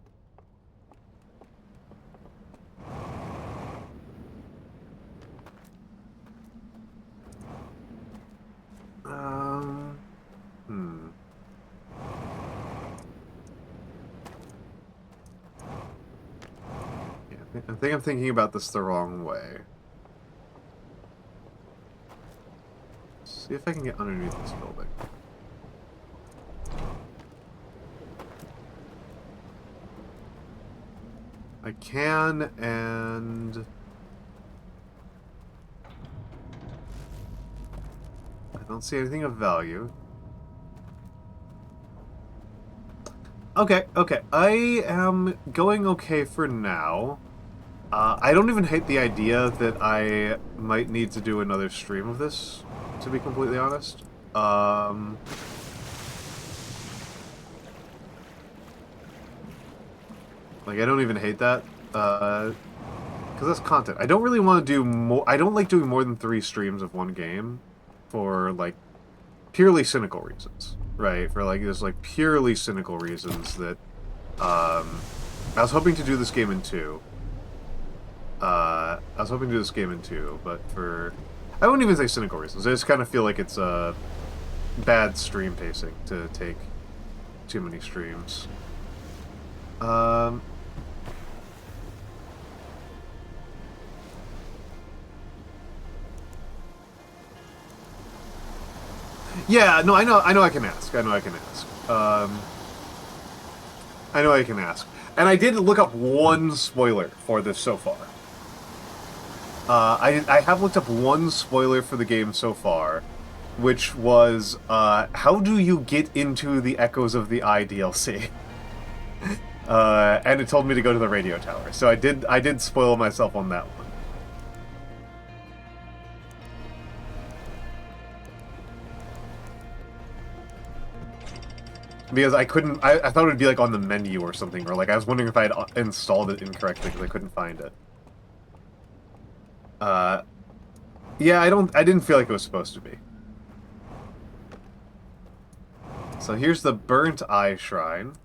I think I'm thinking about this the wrong way. See if I can get underneath this building. I can, and... I don't see anything of value. Okay, okay. I am going okay for now. I don't even hate the idea that I might need to do another stream of this, to be completely honest. Like, I don't even hate that, because that's content. I don't really want to do more... I don't like doing more than 3 streams of one game for, like, purely cynical reasons, right? For, like, just, like, purely cynical reasons that, I was hoping to do this game in 2. But for... I wouldn't even say cynical reasons. I just kind of feel like it's, bad stream pacing to take too many streams. Yeah, no, I know I can ask. I know I can ask. And I did look up one spoiler for this so far. I have looked up one spoiler for the game so far, which was, how do you get into the Echoes of the Eye DLC? And it told me to go to the radio tower, so I did spoil myself on that one. Because I couldn't, I thought it would be like on the menu or something, or like I was wondering if I had installed it incorrectly because I couldn't find it. Yeah, I didn't feel like it was supposed to be. So here's the Burnt Eye Shrine.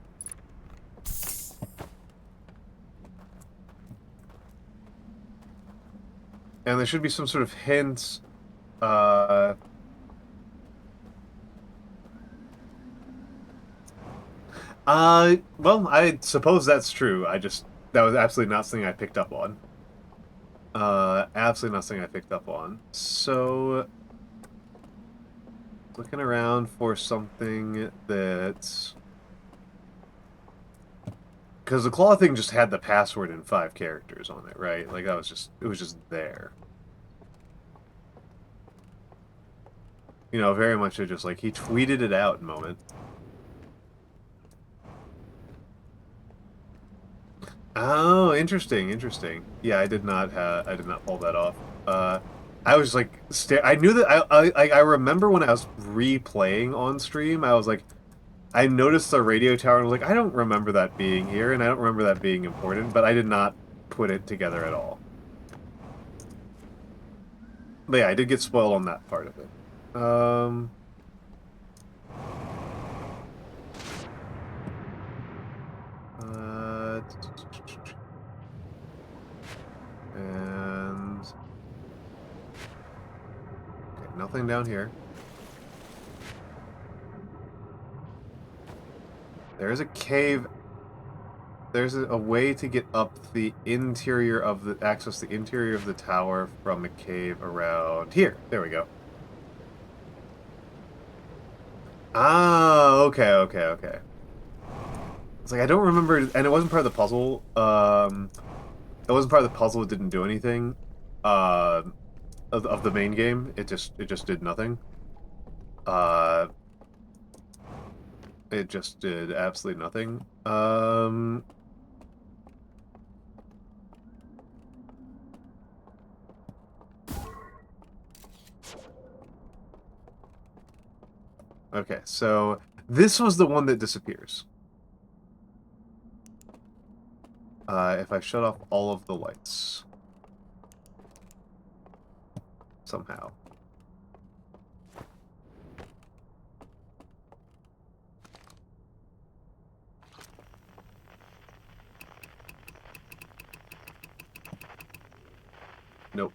And there should be some sort of hint, well, I suppose that's true. That was absolutely not something I picked up on. Absolutely not something I picked up on. So, looking around for something that's... Because the claw thing just had the password in 5 characters on it, right? Like, it was just there. You know, very much just like, he tweeted it out moment. Oh, interesting, interesting. Yeah, I did not pull that off. I was like, I knew that I remember when I was replaying on stream, I was like, I noticed the radio tower and I was like, I don't remember that being here, and I don't remember that being important, but I did not put it together at all. But yeah, I did get spoiled on that part of it. And... Okay, nothing down here. There is a cave. There's a way to get up the interior of the... access the interior of the tower from a cave around here. There we go. Ah, okay, okay, okay. It's like, I don't remember... And it wasn't part of the puzzle. It wasn't part of the puzzle. It didn't do anything. Of the main game. It just did nothing. It just did absolutely nothing. Okay, so this was the one that disappears. If I shut off all of the lights. Somehow. Nope.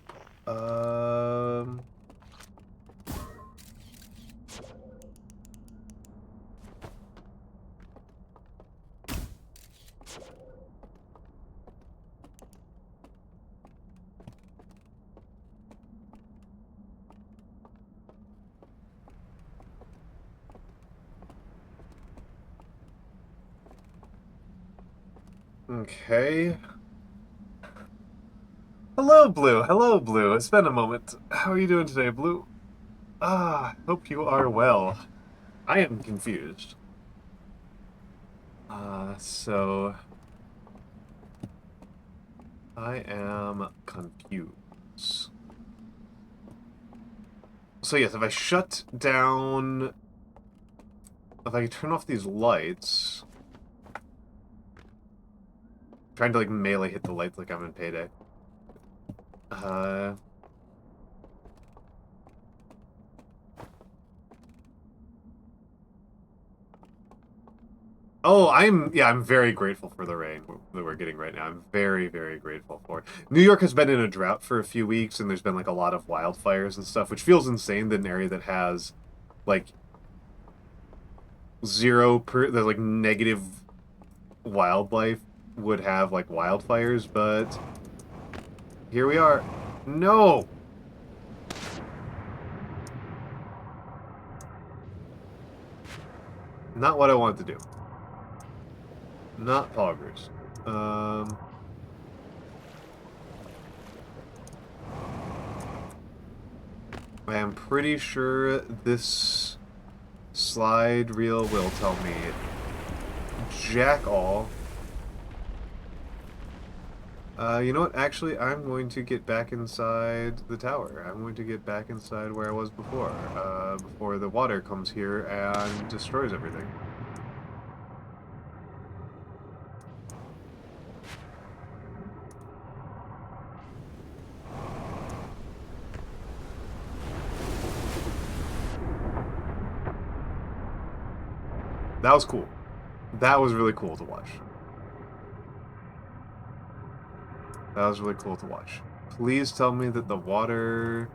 Okay. Hello, Blue. Hello, Blue. It's been a moment. How are you doing today, Blue? Hope you are well. I am confused. So... I am confused. So yes, if I shut down... If I turn off these lights... I'm trying to, like, melee hit the lights like I'm in Payday. Oh, I'm very grateful for the rain that we're getting right now. I'm very, very grateful for it. New York has been in a drought for a few weeks, and there's been, like, a lot of wildfires and stuff, which feels insane that an area that has, like, there's, like, negative wildlife would have, like, wildfires, but here we are. No! Not what I wanted to do. Not poggers. I am pretty sure this slide reel will tell me jack all. You know what? Actually, I'm going to get back inside the tower. I'm going to get back inside where I was before the water comes here and destroys everything. That was cool. That was really cool to watch. That was really cool to watch. Please tell me that the water...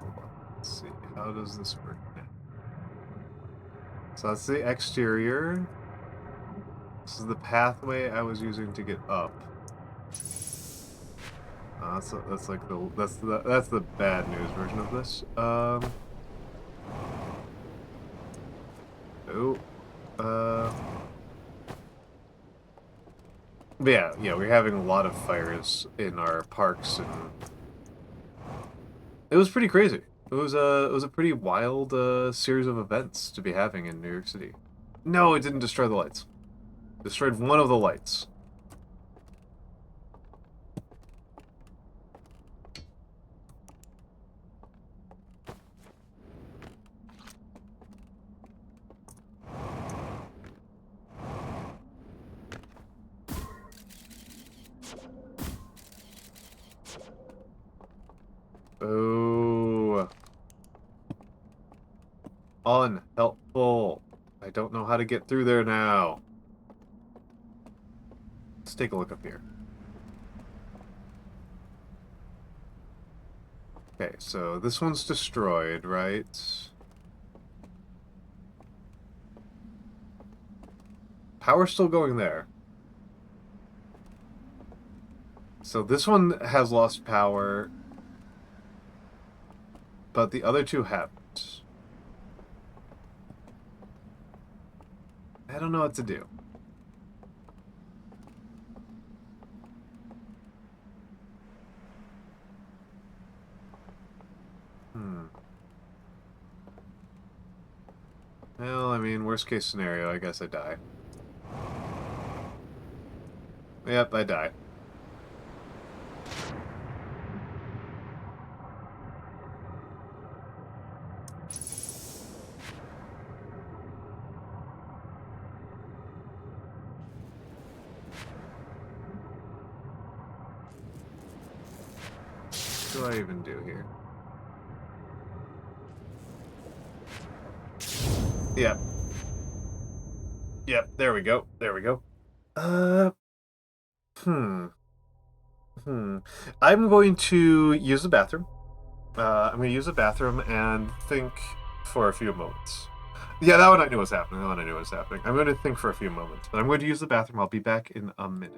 Hold on. Let's see. How does this work now? So that's the exterior. This is the pathway I was using to get up. That's like that's the bad news version of this. But yeah, we're having a lot of fires in our parks, and it was pretty crazy. It was a pretty wild series of events to be having in New York City. No, it didn't destroy the lights. It destroyed one of the lights. Oh. Unhelpful. I don't know how to get through there now. Let's take a look up here. Okay, so this one's destroyed, right? Power's still going there. So this one has lost power, but the other two haven't. I don't know what to do. Well, I mean, worst case scenario, I guess I die. Yep, I die. What do I even do here? Yep. Yep, there we go. There we go. I'm going to use the bathroom. I'm going to use the bathroom and think for a few moments. Yeah, that one I knew was happening. That one I knew was happening. I'm going to think for a few moments, but I'm going to use the bathroom. I'll be back in a minute.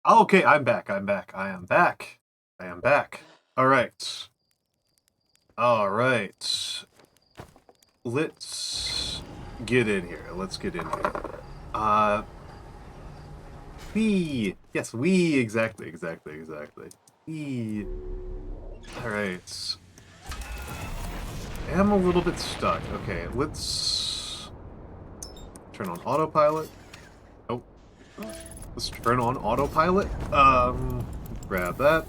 Okay, I'm back. I am back. All right. Let's get in here. Yes, exactly. All right. I'm a little bit stuck. Okay, let's turn on autopilot. Oh, let's turn on autopilot. Grab that.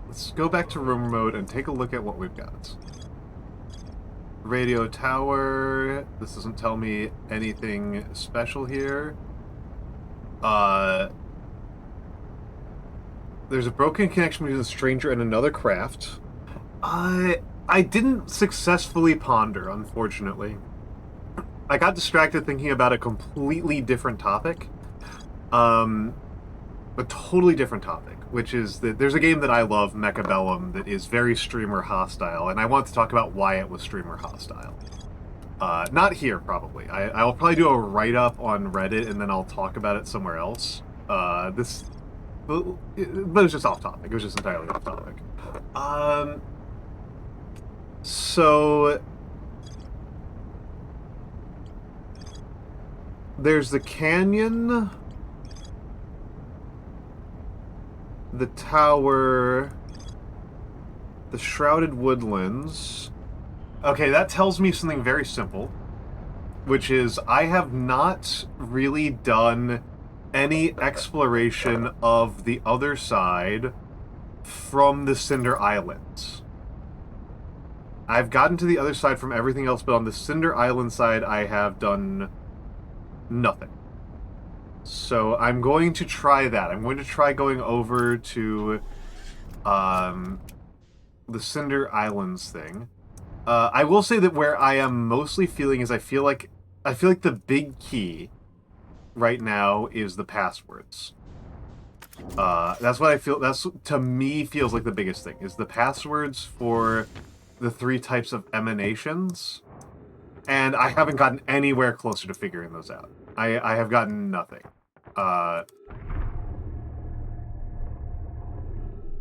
Let's go back to room mode and take a look at what we've got. Radio tower. This doesn't tell me anything special here. There's a broken connection between a stranger and another craft. I didn't successfully ponder, unfortunately. I got distracted thinking about a completely different topic. A totally different topic, which is that there's a game that I love, Mechabellum, that is very streamer hostile, and I want to talk about why it was streamer hostile. Not here, probably. I'll probably do a write-up on Reddit, and then I'll talk about it somewhere else. But it was just off topic. It was just entirely off topic. So there's the canyon, the tower, the shrouded woodlands. Okay, that tells me something very simple, which is I have not really done any exploration of the other side from the Cinder Islands. I've gotten to the other side from everything else, but on the Cinder Island side, I have done nothing. So I'm going to try that. I'm going to try going over to the Cinder Islands thing. I will say that where I am mostly feeling is I feel like the big key right now is the passwords. That's what I feel. That's, to me, feels like the biggest thing is the passwords for the 3 types of emanations, and I haven't gotten anywhere closer to figuring those out. I have gotten nothing. I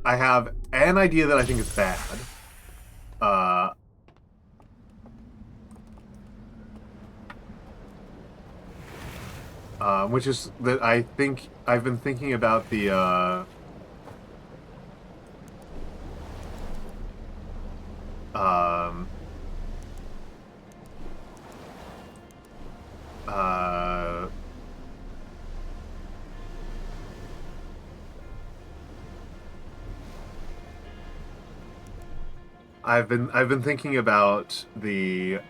have an idea that I think is bad. Which is that I think I've been thinking about the I've been thinking about the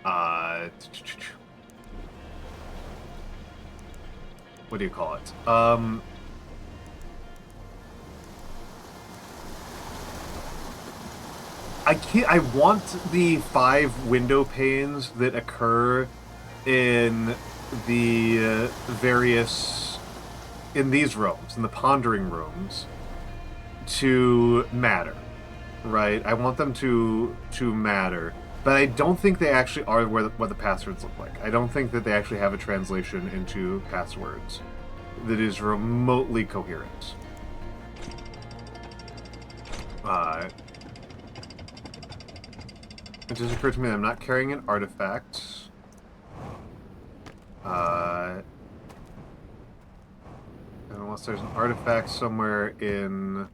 what do you call it? I want the 5 window panes that occur in the in these rooms, in the pondering rooms, to matter, right? I want them to matter, but I don't think they actually are what the passwords look like. I don't think that they actually have a translation into passwords that is remotely coherent. It just occurred to me that I'm not carrying an artifact. Unless there's an artifact somewhere in...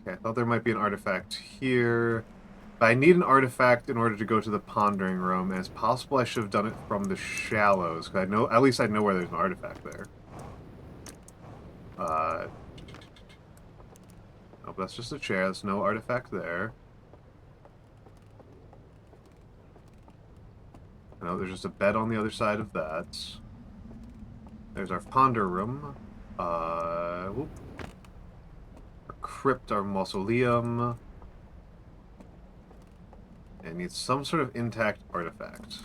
Okay, I thought there might be an artifact here. But I need an artifact in order to go to the pondering room, and it's possible I should have done it from the shallows, because at least I know where there's an artifact there. Oh, that's just a chair. There's no artifact there. No, there's just a bed on the other side of that. There's our ponder room. Whoop. Our crypt, our mausoleum. It needs some sort of intact artifact.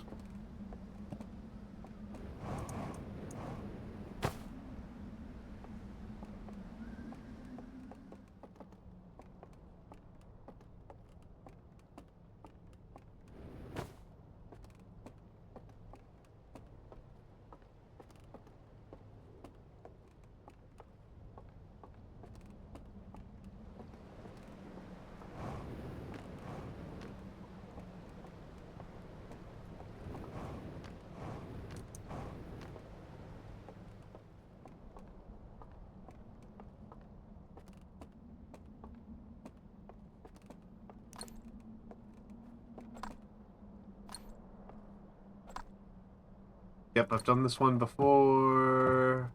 Yep, I've done this one before.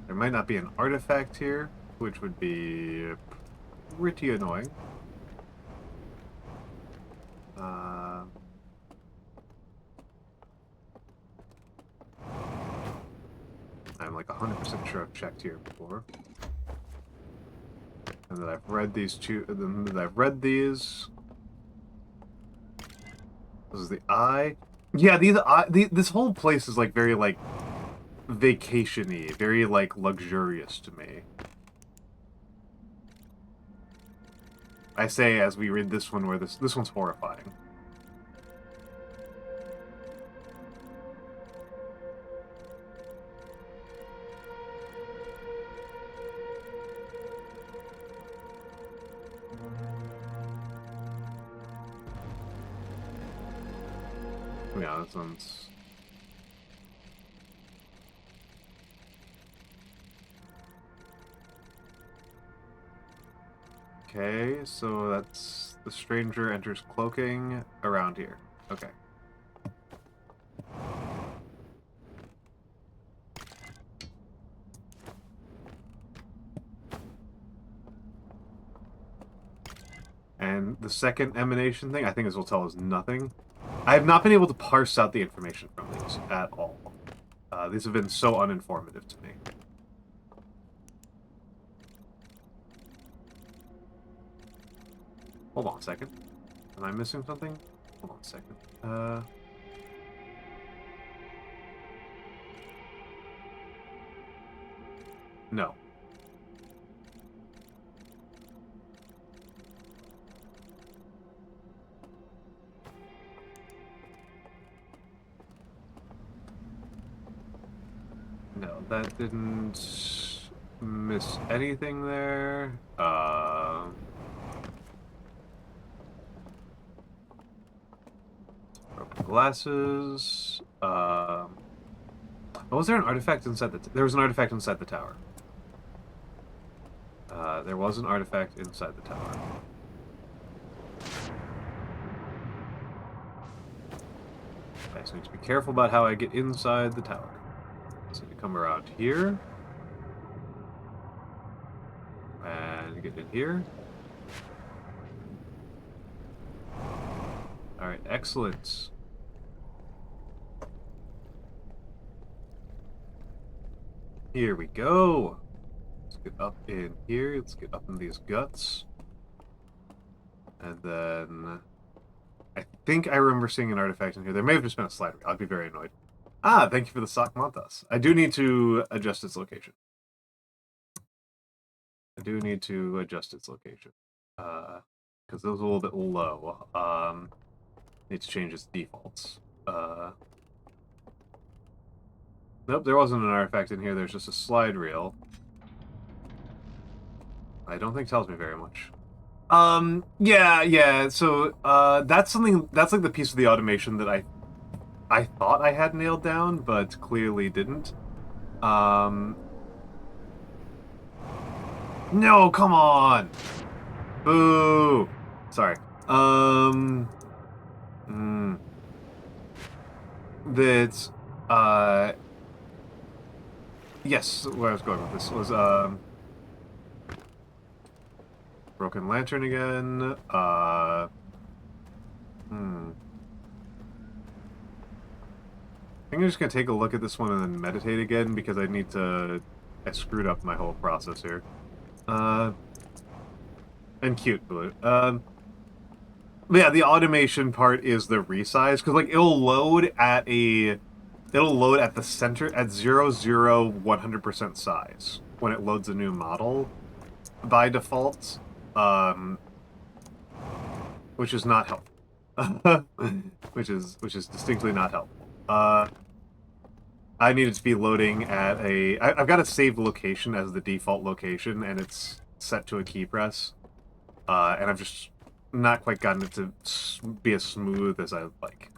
There might not be an artifact here, which would be pretty annoying. I'm like 100% sure I've checked here before. And that I've read these two, and that I've read these. This is the eye. Yeah, this whole place is like very like vacation-y, very like luxurious to me. I say as we read this one where this one's horrifying. Yeah, this one's... Okay, so that's the stranger enters cloaking around here. Okay. And the second emanation thing, I think this will tell us nothing. I have not been able to parse out the information from these at all. These have been so uninformative to me. Hold on a second. Am I missing something? Hold on a second. No. No, that didn't miss anything there. Broken glasses. Was there an artifact inside the... There was an artifact inside the tower. There was an artifact inside the tower. I just need to be careful about how I get inside the tower. So you come around here. And get in here. Alright, excellent. Here we go. Let's get up in here. Let's get up in these guts. And then... I think I remember seeing an artifact in here. There may have just been a slide reel. I'd be very annoyed. Ah, thank you for the Almantas. I do need to adjust its location. Because it was a little bit low. Need to change its defaults. Nope, there wasn't an artifact in here. There's just a slide reel. I don't think tells me very much. Yeah. So, that's something. That's like the piece of the automation that I thought I had nailed down, but clearly didn't. No, come on! Boo! Sorry. Yes, where I was going with this was, Broken Lantern again, I think I'm just gonna take a look at this one and then meditate again, because I need to... I screwed up my whole process here. And cute, but yeah, the automation part is the resize, because like it'll load at the center at 0, 0, 100% size when it loads a new model by default, which is not helpful. which is distinctly not helpful. I need it to be loading at a... I've got a saved location as the default location, and it's set to a key press. And I've just not quite gotten it to be as smooth as I would like.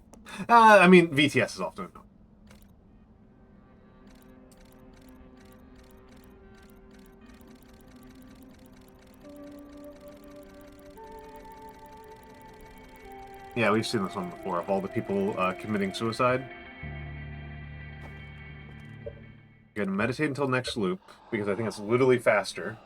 I mean, VTS is often annoying. Yeah, we've seen this one before, of all the people committing suicide. Gonna meditate until next loop, because I think it's literally faster.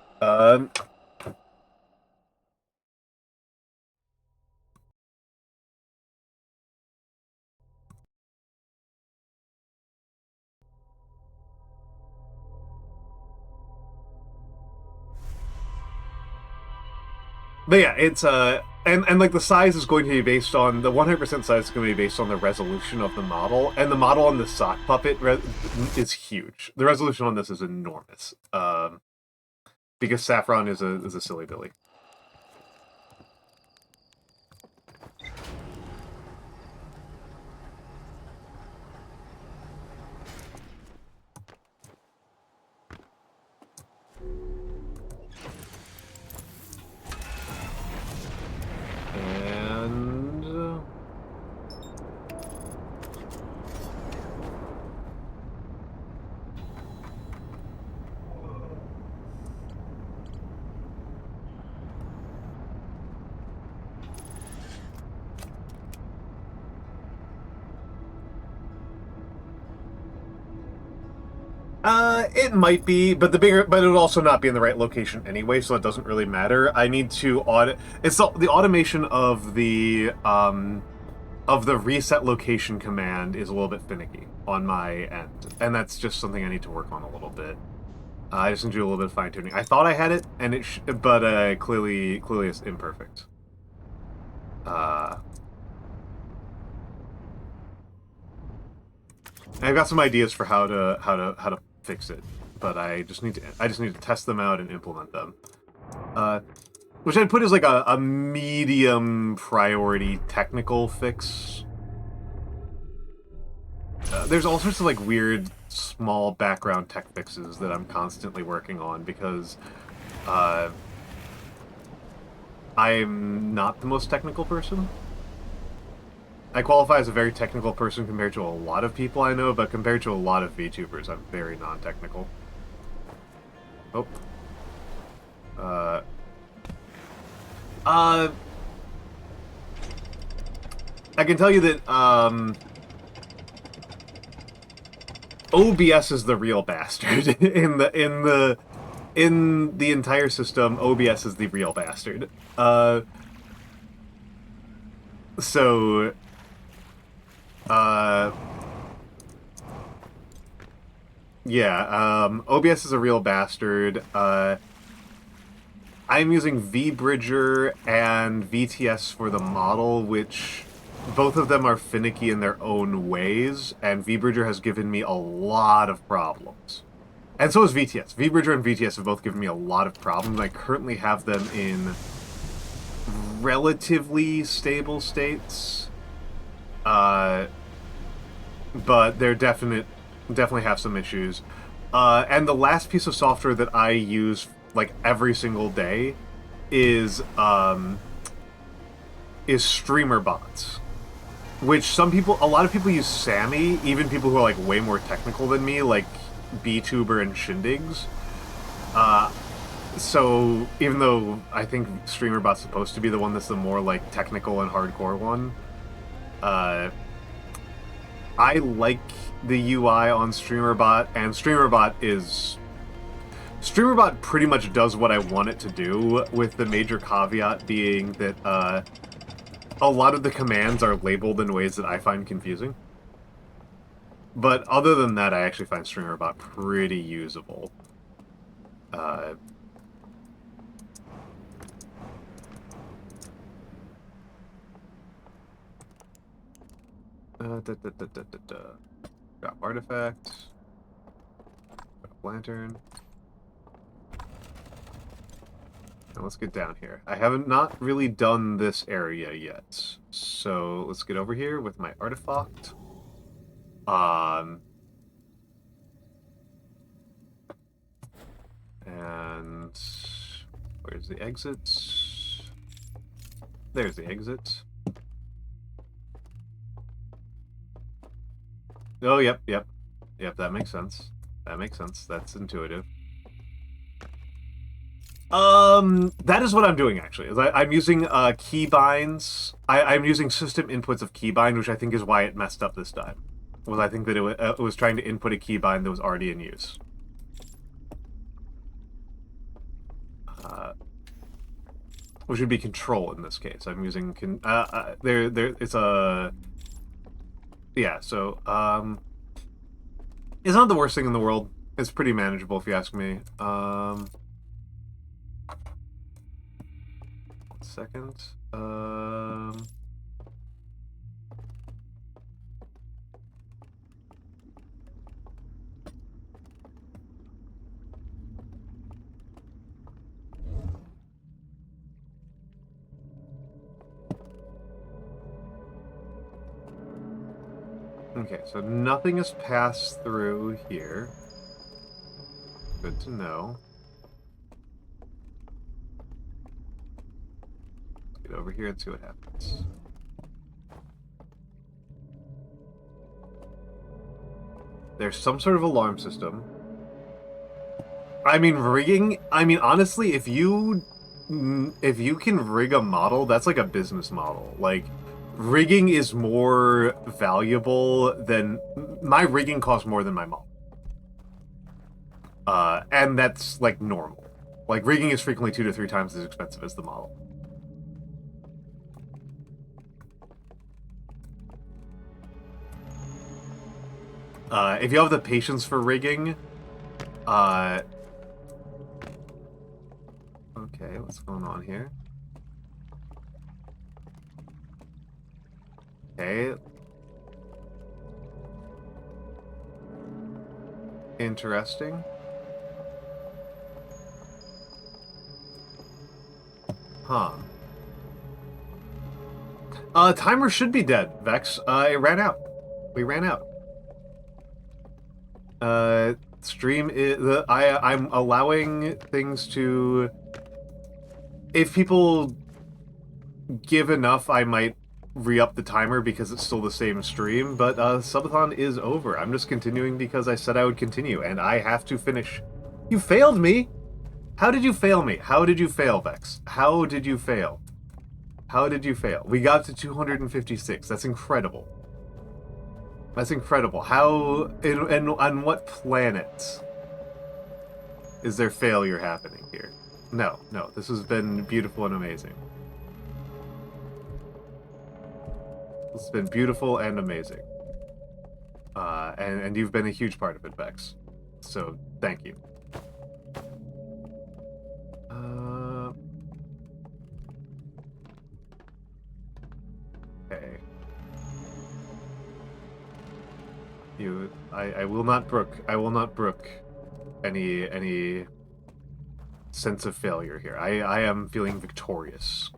But yeah, it's and like the size is going to be based on the 100% size is going to be based on the resolution of the model, and the model on the sock puppet is huge. The resolution on this is enormous, because Saffron is a silly billy. And it might be, but but it would also not be in the right location anyway, so it doesn't really matter. I need to audit. It's the automation of the reset location command is a little bit finicky on my end, and that's just something I need to work on a little bit. I just need to do a little bit of fine tuning. I thought I had it, and but clearly it's imperfect. I've got some ideas for how to fix it, but I just need to test them out and implement them. Which I'd put as like a medium priority technical fix. There's all sorts of like weird small background tech fixes that I'm constantly working on because I'm not the most technical person. I qualify as a very technical person compared to a lot of people I know, but compared to a lot of VTubers, I'm very non-technical. Oh. I can tell you that, OBS is the real bastard. in the entire system, OBS is the real bastard. So... yeah, OBS is a real bastard. I'm using Vbridger and VTS for the model, which both of them are finicky in their own ways, and Vbridger has given me a lot of problems. And so is VTS. Vbridger and VTS have both given me a lot of problems. I currently have them in relatively stable states. But they're definitely have some issues. And the last piece of software that I use like every single day is Streamerbot, which a lot of people use Sammy, even people who are like way more technical than me, like VTuber and Shindigs. So even though I think Streamerbot's supposed to be the one that's the more like technical and hardcore one, I like the UI on Streamerbot, and Streamerbot pretty much does what I want it to do, with the major caveat being that a lot of the commands are labeled in ways that I find confusing. But other than that, I actually find Streamerbot pretty usable. Drop artifact. Drop lantern. Now let's get down here. I haven't not really done this area yet, so let's get over here with my artifact. And where's the exit? There's the exit. Oh, yep, that makes sense. That makes sense. That's intuitive. That is what I'm doing actually. Is I'm using keybinds. I'm using system inputs of keybind, which I think is why it messed up this time. Was I think that it was trying to input a keybind that was already in use. Which would be control in this case. I'm using it's a yeah. So it's not the worst thing in the world. It's pretty manageable if you ask me. 1 second. Okay, so nothing has passed through here. Good to know. Let's get over here and see what happens. There's some sort of alarm system. I mean, rigging... I mean, honestly, if you can rig a model, that's like a business model. Like, rigging is more valuable than... My rigging costs more than my model. And that's, like, normal. Like, rigging is frequently 2 to 3 times as expensive as the model. If you have the patience for rigging, okay, what's going on here? Okay. Interesting. Huh. Timer should be dead, Vex. It ran out. We ran out. Stream is I'm allowing things to... If people give enough, I might re-up the timer because it's still the same stream, but subathon is over. I'm just continuing because I said I would continue, and I have to finish. You failed me? How did you fail me? How did you fail, Vex? How did you fail? How did you fail? We got to 256. That's incredible. That's incredible. How, and on what planet is there failure happening here? No, no, this has been beautiful and amazing. This has been beautiful and amazing. And you've been a huge part of it, Vex. So, thank you. Okay. I will not brook any sense of failure here. I am feeling victorious.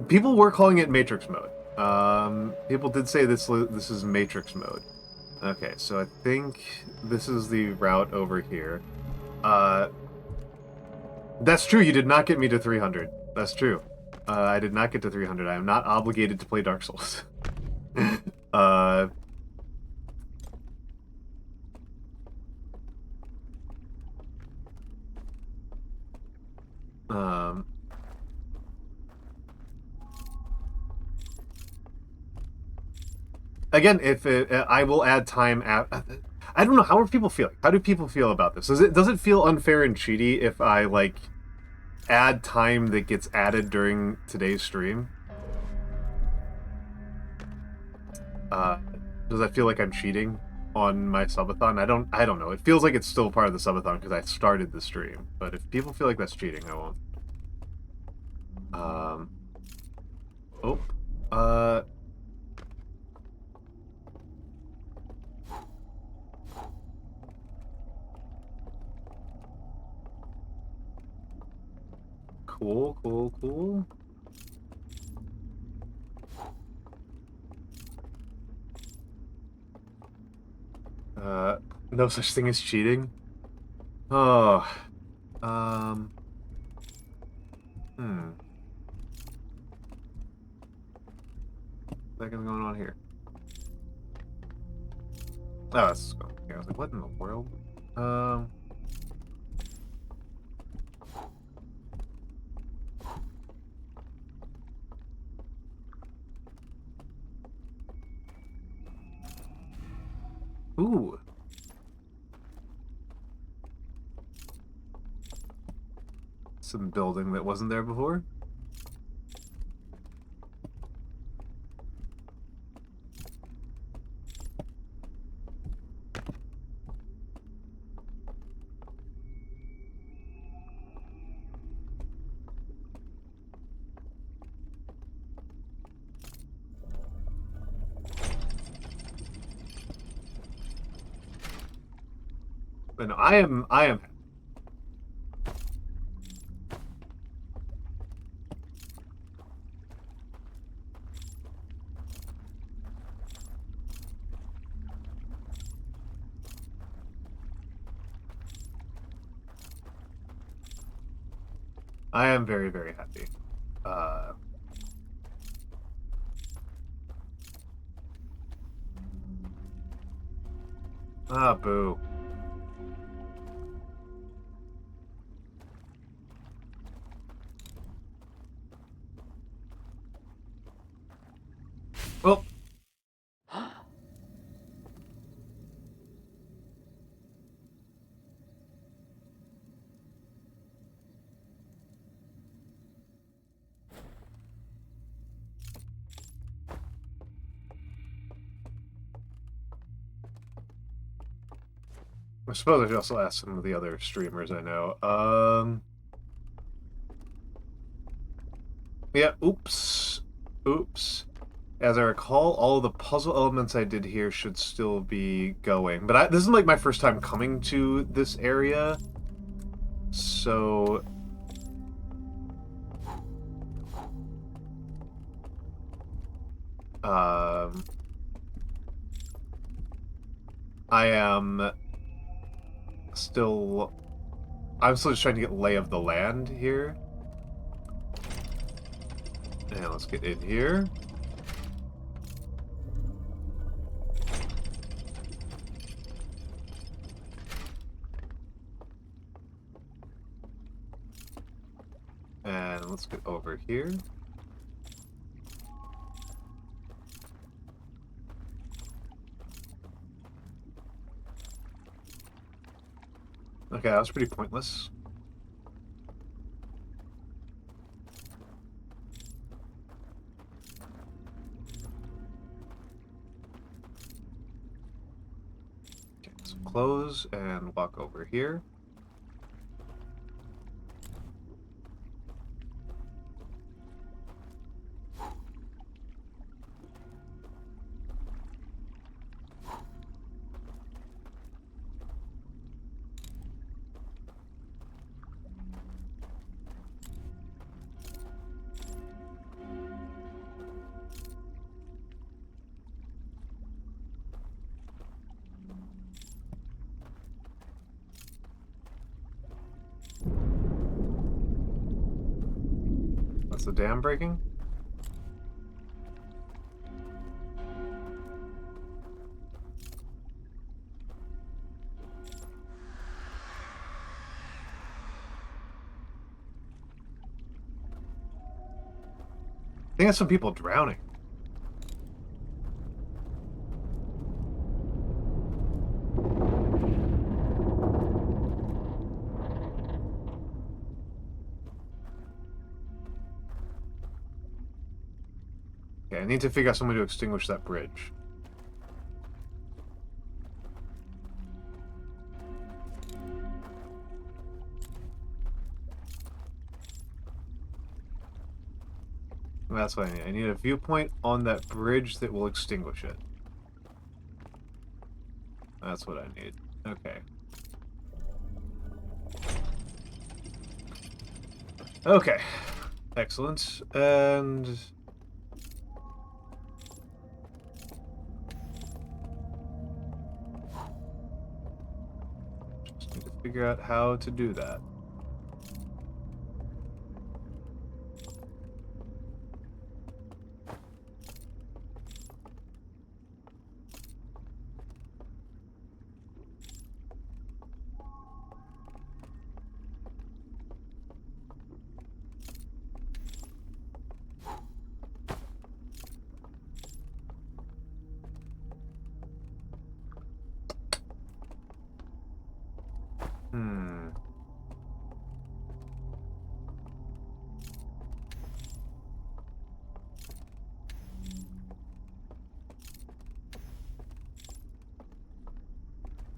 People were calling it Matrix mode. People did say this is Matrix mode. Okay, so I think this is the route over here. That's true, you did not get me to 300. That's true. I did not get to 300. I am not obligated to play Dark Souls. Again, if I will add time I don't know, how are people feeling? How do people feel about this? Does it feel unfair and cheaty if I, like, add time that gets added during today's stream? Does that feel like I'm cheating on my subathon? I don't know. It feels like it's still part of the subathon because I started the stream. But if people feel like that's cheating, I won't. Cool, cool, cool. No such thing as cheating? Oh. What's going on here? Oh, that's okay. I was like, what in the world? Ooh. Some building that wasn't there before. But no, I am very, very happy. Boo. Well, I suppose I should also ask some of the other streamers I know. Yeah, oops. As I recall, all of the puzzle elements I did here should still be going. But this is like my first time coming to this area. So... I'm still just trying to get lay of the land here. And let's get in here. And let's get over here. Okay, that was pretty pointless. Okay, so close and walk over here. That's the dam breaking? I think that's some people drowning. Okay, I need to figure out some way to extinguish that bridge. That's what I need. I need a viewpoint on that bridge that will extinguish it. That's what I need. Okay. Okay. Excellent. And... just need to figure out how to do that.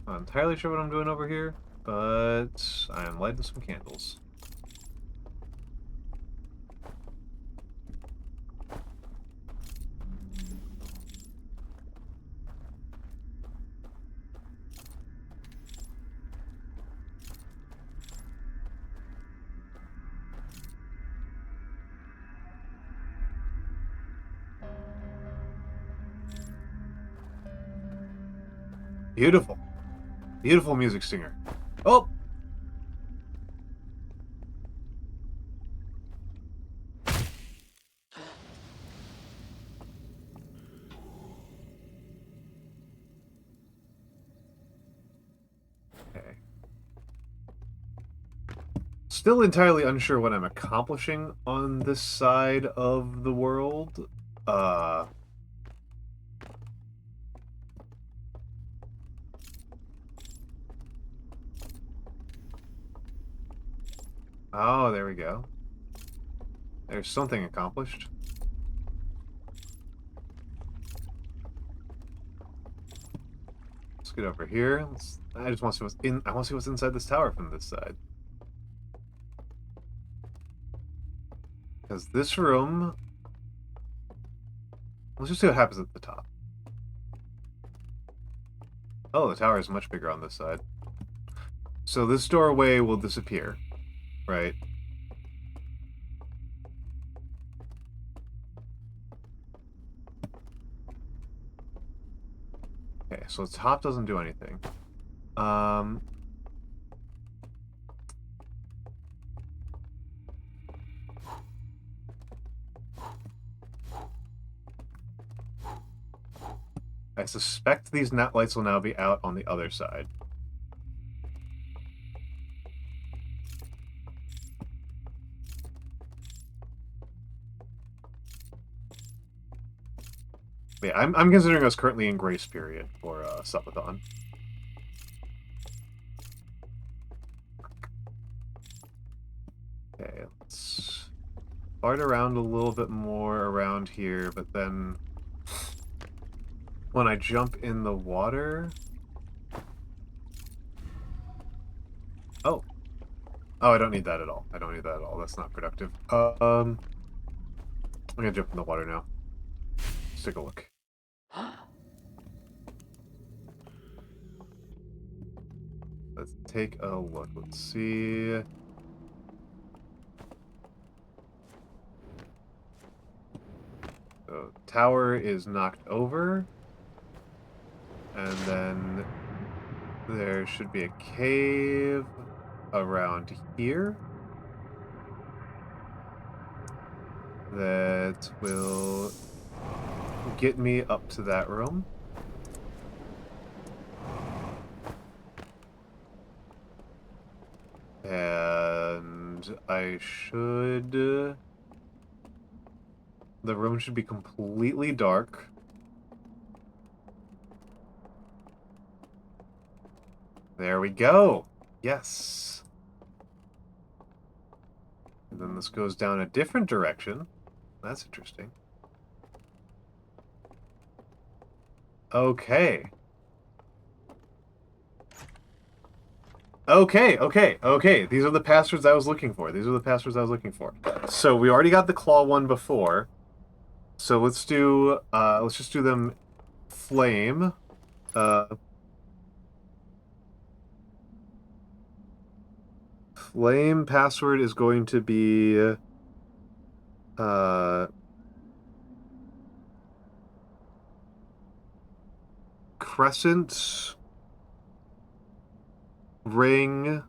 Not entirely sure what I'm doing over here, but I am lighting some candles. Beautiful. Beautiful music stinger. Oh! Okay. Still entirely unsure what I'm accomplishing on this side of the world. Oh, there we go. There's something accomplished. Let's get over here. I just want to see what's in. I want to see what's inside this tower from this side. Because this room. Let's just see what happens at the top. Oh, the tower is much bigger on this side. So this doorway will disappear, right? Okay, so the top doesn't do anything. I suspect these net lights will now be out on the other side. Yeah, I'm considering us currently in grace period for subathon. Okay, let's fart around a little bit more around here, but then when I jump in the water... Oh. Oh, I don't need that at all. I don't need that at all. That's not productive. I'm gonna jump in the water now. Let's take a look. Let's take a look. Let's see. So, tower is knocked over. And then there should be a cave around here that will get me up to that room. And I should... the room should be completely dark. There we go. Yes. And then this goes down a different direction. That's interesting. Okay. Okay. These are the passwords I was looking for. So we already got the claw one before. So let's do, let's just do them flame. Flame password is going to be, crescent, ring,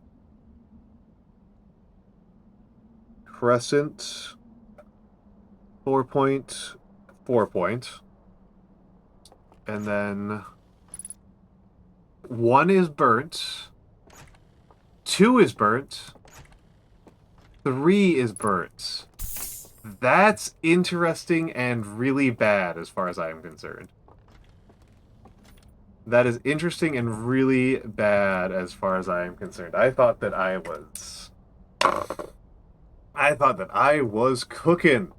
crescent, 4 point, 4 point, and then 1 is burnt, 2 is burnt, 3 is burnt. That's interesting and really bad as far as I am concerned. That is interesting and really bad as far as I am concerned. I thought that I was cooking.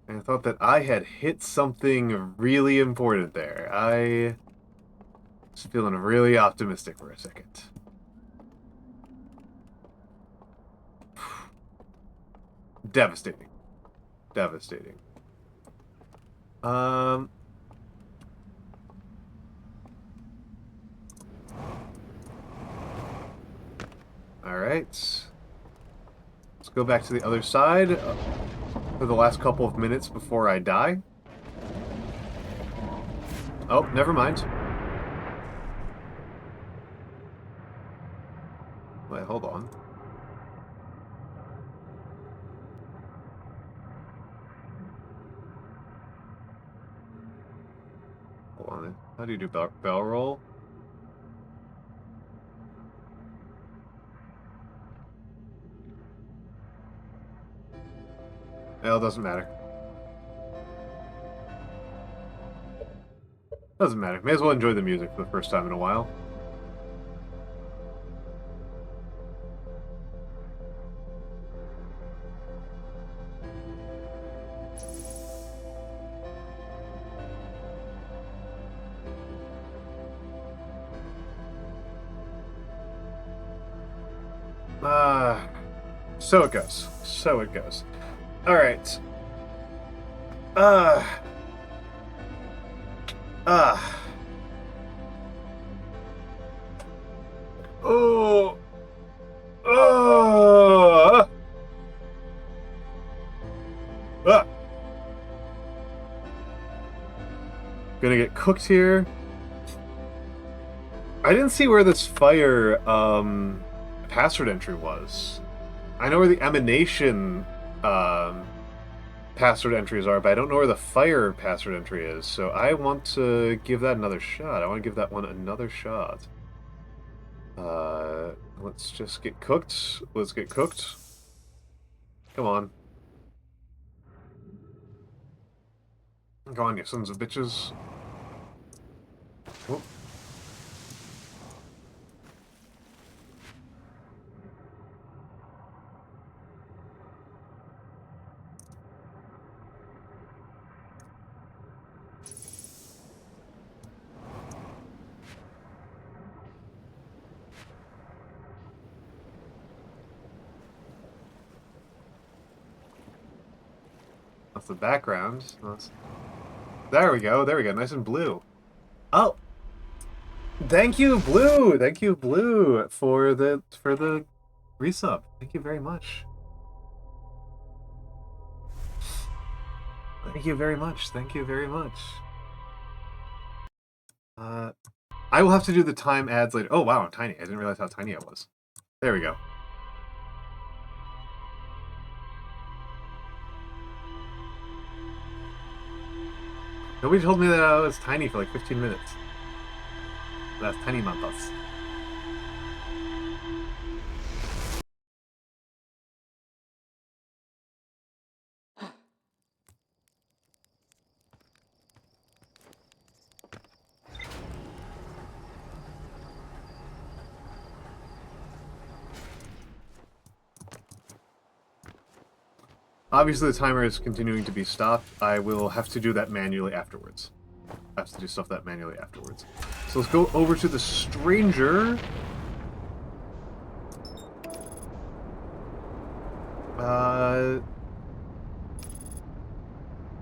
I thought that I had hit something really important there. Just feeling really optimistic for a second. Devastating. Devastating. All right. Let's go back to the other side for the last couple of minutes before I die. Oh, never mind. Wait, hold on. Hold on. How do you do bell roll? Well, it doesn't matter. Doesn't matter. May as well enjoy the music for the first time in a while. So it goes. So it goes. All right. Oh. Gonna get cooked here. I didn't see where this fire password entry was. I know where the emanation password entries are, but I don't know where the fire password entry is. So I want to give that another shot. I want to give that one another shot. Let's just get cooked. Let's get cooked. Come on. Go on, you sons of bitches. Whoop. That's the background. There we go. There we go. Nice and blue. Oh, thank you, Blue. Thank you, Blue, for the resub. Thank you very much. Thank you very much. Thank you very much. I will have to do the time ads later. Oh wow, I'm tiny. I didn't realize how tiny I was. There we go. Nobody told me that I was tiny for like 15 minutes. That's tiny mantas. Obviously, the timer is continuing to be stopped. I will have to do that manually afterwards. I have to do stuff that manually afterwards. So let's go over to the stranger.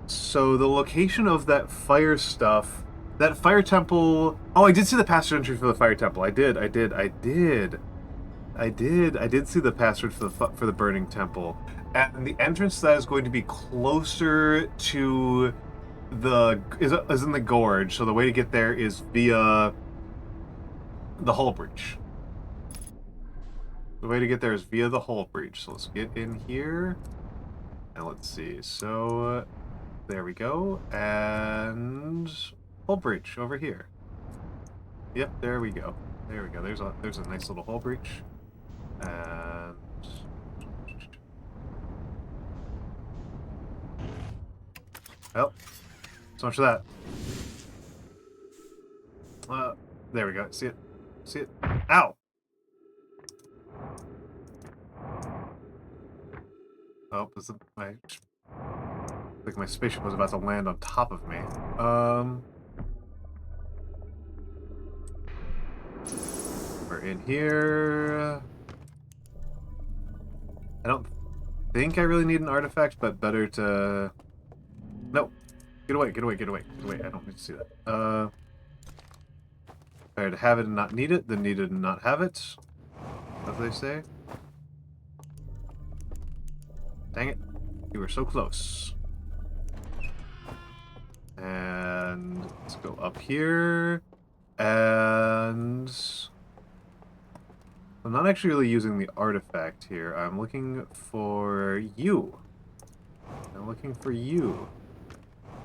So the location of that fire stuff, that fire temple. Oh, I did see the password entry for the fire temple. I did see the password for the burning temple. And the entrance to that is going to be closer to the is in the gorge. So the way to get there is via the hull breach. The way to get there is via the hull breach. So let's get in here. And let's see. So there we go. And hull breach over here. Yep, there we go. There we go. There's a nice little hull breach. And well, so much for that. There we go. See it? See it? Ow! Oh, this is like my spaceship was about to land on top of me. We're in here. I don't think I really need an artifact, but better to... No. Get away, get away, get away, get away. I don't need to see that. Better to have it and not need it than need it and not have it, as they say. Dang it. You were so close. And let's go up here. And I'm not actually really using the artifact here. I'm looking for you. I'm looking for you.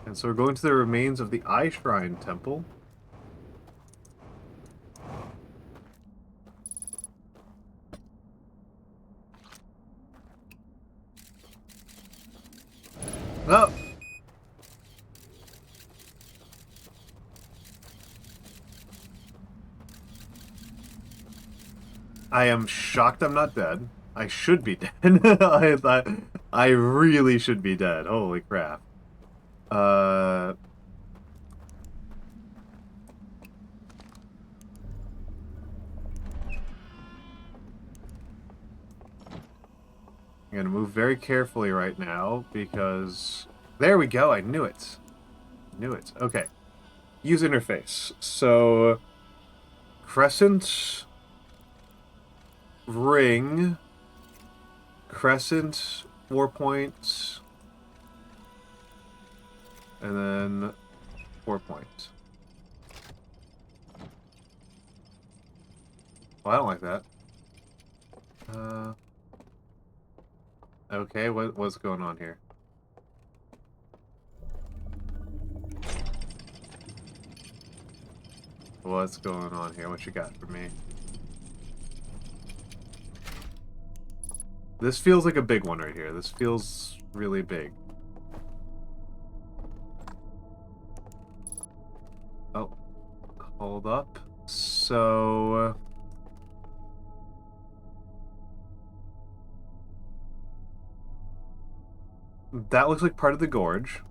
And so we're going to the remains of the Eye Shrine Temple. Oh! I am shocked I'm not dead. I should be dead. I really should be dead. Holy crap. I'm gonna move very carefully right now because... There we go, I knew it. Knew it. Okay. Use interface. So... Crescent... Ring... Crescent... 4 points... And then... 4 points. Well, I don't like that. Okay, what's going on here? What's going on here? What you got for me? This feels like a big one right here. This feels really big. Oh, hold up. So... that looks like part of the gorge.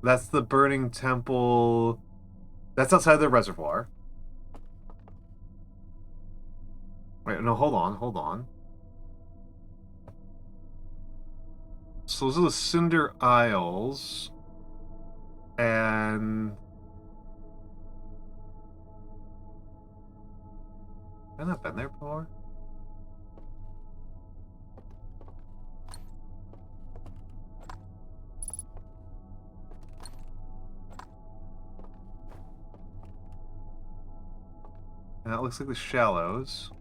That's the burning temple. That's outside the reservoir. Wait, no, hold on, hold on. So those are the Cinder Isles. And... I've not been there before. And that looks like the Shallows.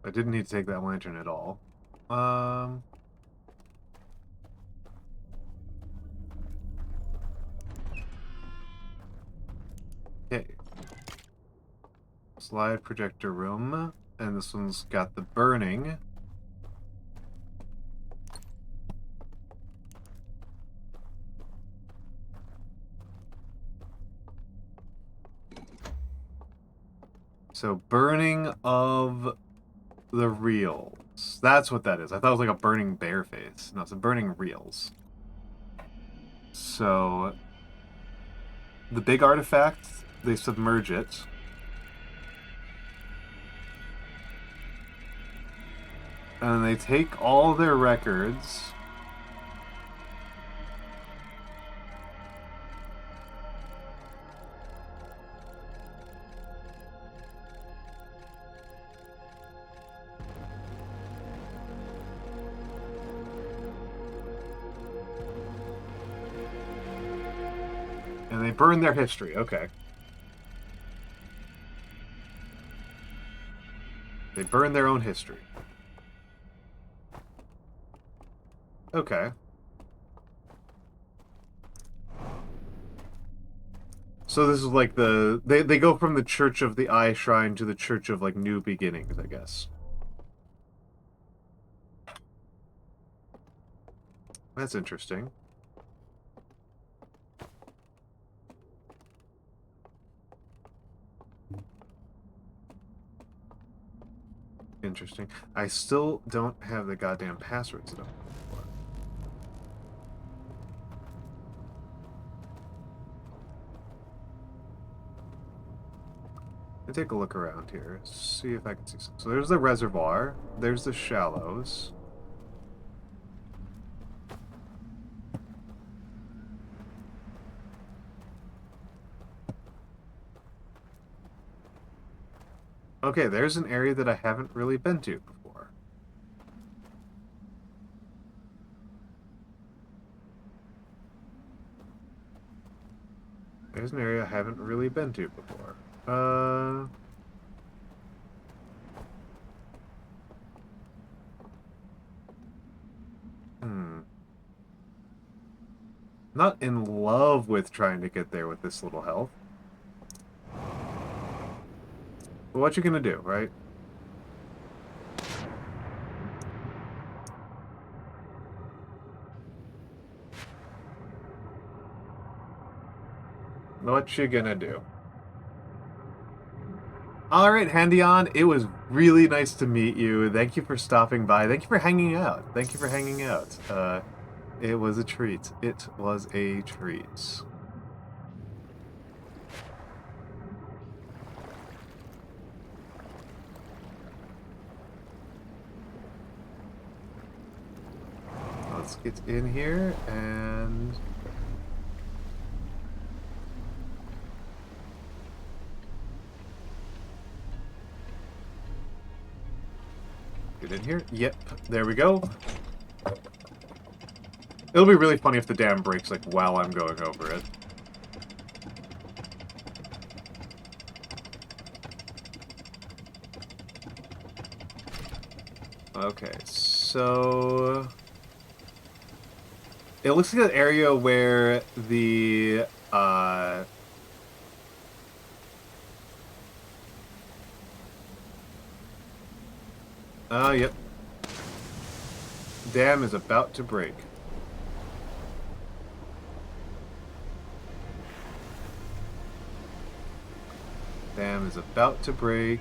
I didn't need to take that lantern at all. Okay. Slide projector room. And this one's got the burning. So, burning of the reels. That's what that is. I thought it was like a burning bear face. No, it's a burning reels. So, the big artifact, they submerge it. And they take all their records. they burn their history. Okay. They burn their own history. Okay. So this is like the... They go from the Church of the Eye Shrine to the Church of, like, New Beginnings, I guess. That's interesting. Interesting. I still don't have the goddamn passwords that I'm looking for. Let me take a look around here. See if I can see something. So there's the reservoir. There's the shallows. Okay, there's an area that I haven't really been to before. There's an area I haven't really been to before. Not in love with trying to get there with this little health. But what you gonna do, right? What you gonna do? Alright, Handyon, it was really nice to meet you. Thank you for stopping by. Thank you for hanging out. Thank you for hanging out. It was a treat. It was a treat. Let's get in here and... Get in here. Yep, there we go. It'll be really funny if the dam breaks, like, while I'm going over it. Okay, so... It looks like an area where the, yep. Dam is about to break. Dam is about to break.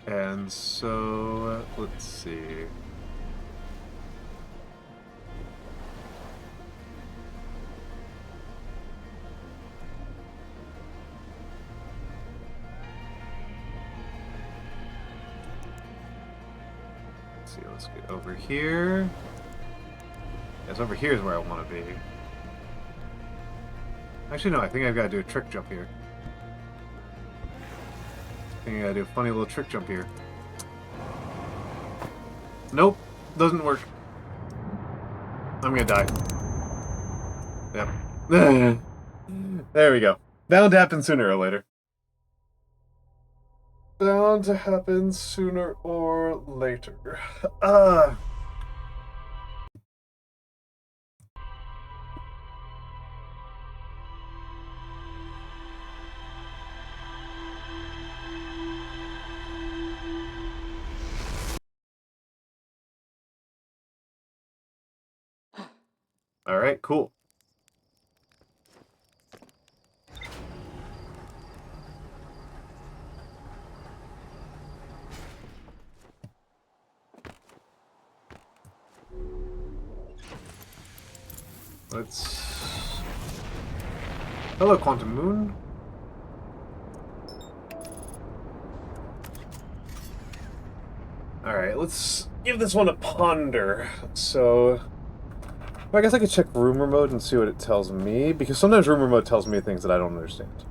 And so, let's see. Let's get over here. Yes, over here is where I want to be. Actually, no, I think I've got to do a trick jump here. I think I gotta do a funny little trick jump here. Nope, doesn't work. I'm gonna die. Yep. There we go. Bound to happen sooner or later. Bound to happen sooner or later. Alright, cool. Let's... Hello, Quantum Moon. Alright, let's give this one a ponder. So... I guess I could check rumor mode and see what it tells me, because sometimes rumor mode tells me things that I don't understand.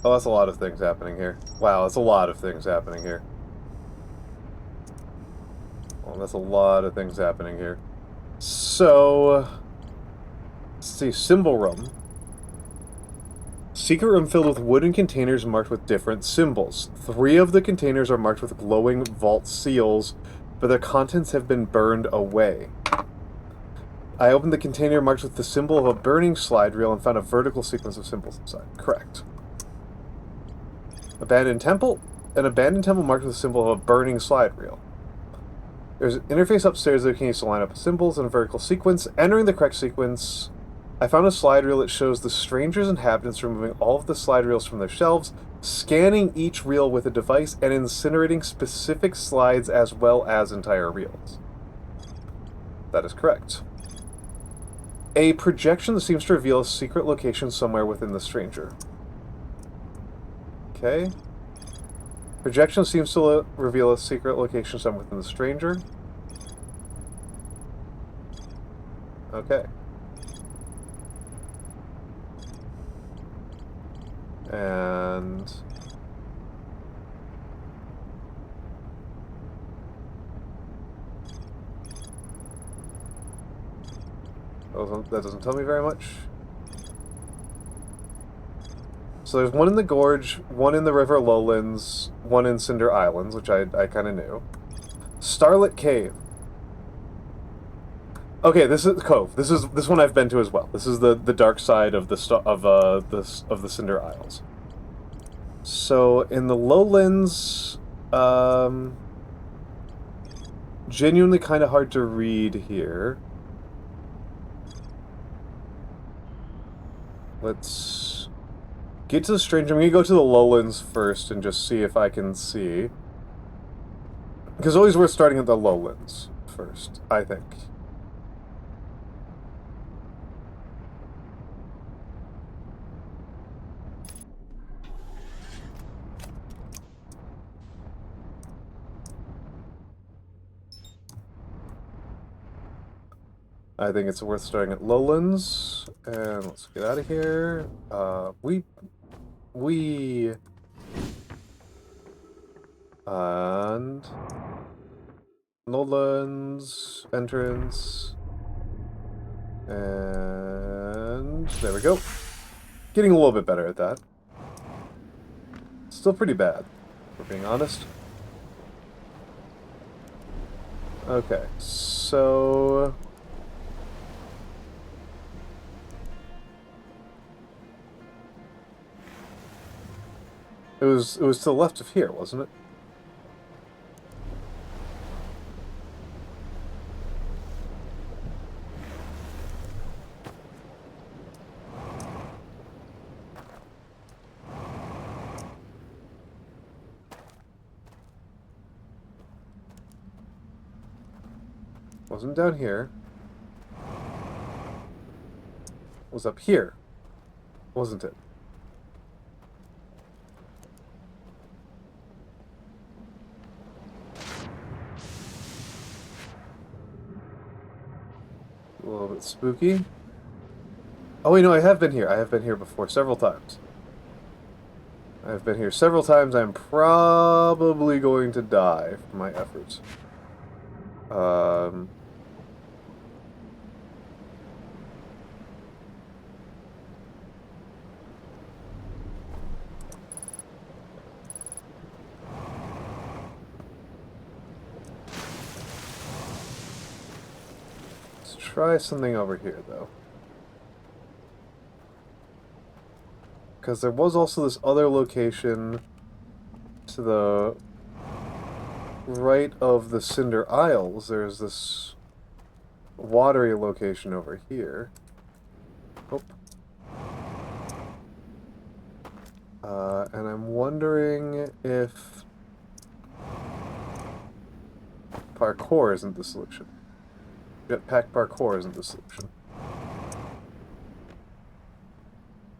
Oh, that's a lot of things happening here. Wow, that's a lot of things happening here. Well, that's a lot of things happening here. So, let's see, symbol room. Secret room filled with wooden containers marked with different symbols. 3 of the containers are marked with glowing vault seals, but their contents have been burned away. I opened the container marked with the symbol of a burning slide reel and found a vertical sequence of symbols inside. Correct. Abandoned temple? An abandoned temple marked with the symbol of a burning slide reel. There's an interface upstairs that can use to line up symbols in a vertical sequence. Entering the correct sequence, I found a slide reel that shows the stranger's inhabitants removing all of the slide reels from their shelves, scanning each reel with a device, and incinerating specific slides as well as entire reels. That is correct. A projection that seems to reveal a secret location somewhere within the stranger. Okay. Projection seems to reveal a secret location somewhere within the stranger. Okay. And... that doesn't tell me very much. So there's one in the Gorge, one in the River Lowlands, one in Cinder Islands, which I kind of knew. Starlit Cave. Okay, this is Cove. This one I've been to as well. This is the dark side of the Cinder Isles. So in the Lowlands, genuinely kind of hard to read here. Let's get to the stranger. I'm going to go to the Lowlands first and just see if I can see. Because always worth starting at the Lowlands first, I think. I think it's worth starting at Lowlands. And let's get out of here. And Lowlands entrance, and there we go. Getting a little bit better at that. Still pretty bad, if we're being honest. Okay, so it was to the left of here, wasn't it? Wasn't down here. It was up here, wasn't it? A little bit spooky. Oh wait, no, I have been here. I have been here before several times. I've been here several times. I'm probably going to die from my efforts. Let's try something over here, though. Because there was also this other location to the right of the Cinder Isles. There's this watery location over here. Oh. And I'm wondering if parkour isn't the solution. Jetpack parkour isn't the solution.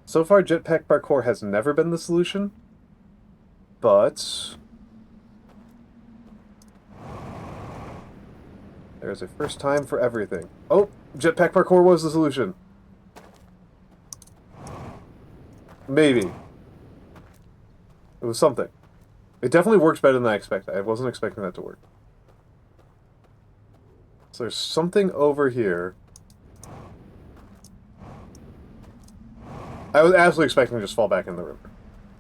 So far, jetpack parkour has never been the solution, but there's a first time for everything. Oh, jetpack parkour was the solution. Maybe. It was something. It definitely works better than I expected. I wasn't expecting that to work. So there's something over here. I was absolutely expecting to just fall back in the river.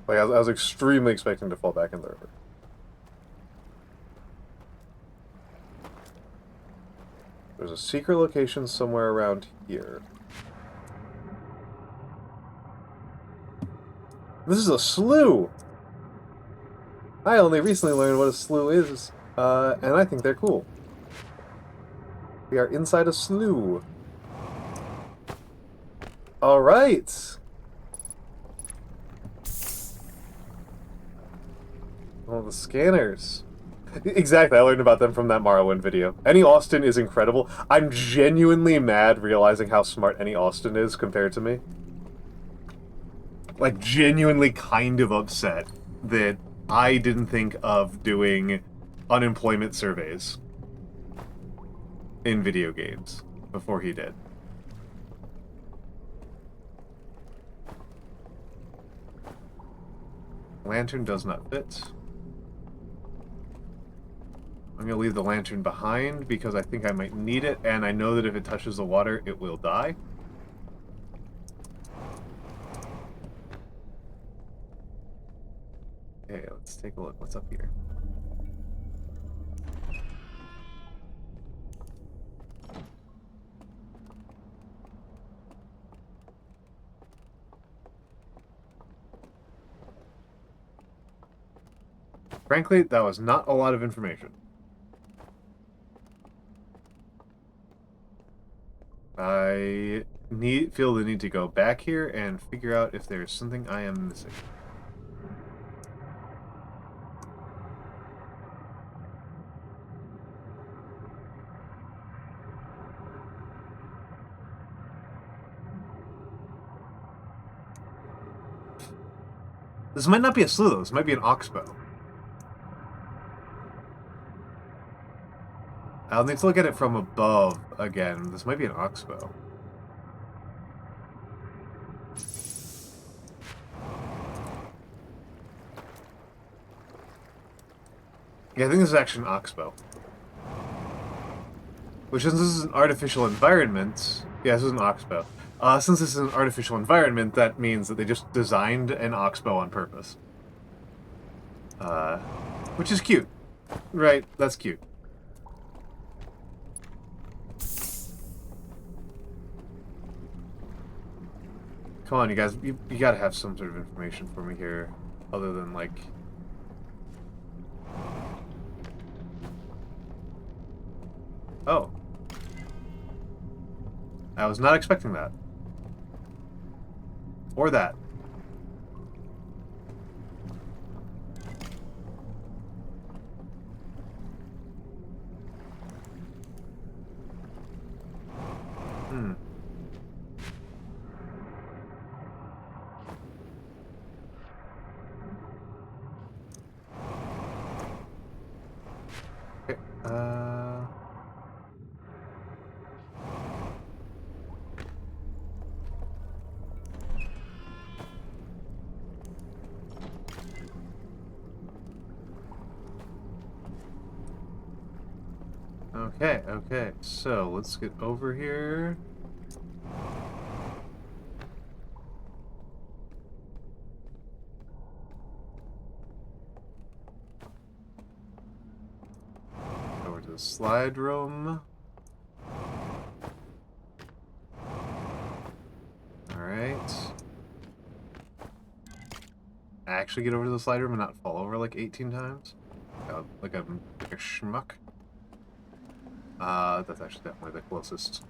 Like, I was extremely expecting to fall back in the river. There's a secret location somewhere around here. This is a slough! I only recently learned what a slough is, and I think they're cool. We are inside a slough. Alright! Oh, the scanners. Exactly, I learned about them from that Morrowind video. Any Austin is incredible. I'm genuinely mad realizing how smart Any Austin is compared to me. Like, genuinely kind of upset that I didn't think of doing unemployment surveys in video games before he did. Lantern does not fit. I'm going to leave the lantern behind because I think I might need it, and I know that if it touches the water, it will die. Okay, let's take a look. What's up here? Frankly, that was not a lot of information. I feel the need to go back here and figure out if there's something I am missing. This might not be a slough, though. This might be an oxbow. I'll need to look at it from above again. This might be an oxbow. Yeah, I think this is actually an oxbow. Which, since this is an artificial environment... Yeah, this is an oxbow. Since this is an artificial environment, that means that they just designed an oxbow on purpose. Which is cute. Right, that's cute. Come on, you guys. You gotta have some sort of information for me here. Other than, like... Oh. I was not expecting that. Or that. Hmm. Okay, Okay, so let's get over here. Over to the slide room. Alright. Actually get over to the slide room and not fall over like 18 times? Like a schmuck. That's actually definitely the closest.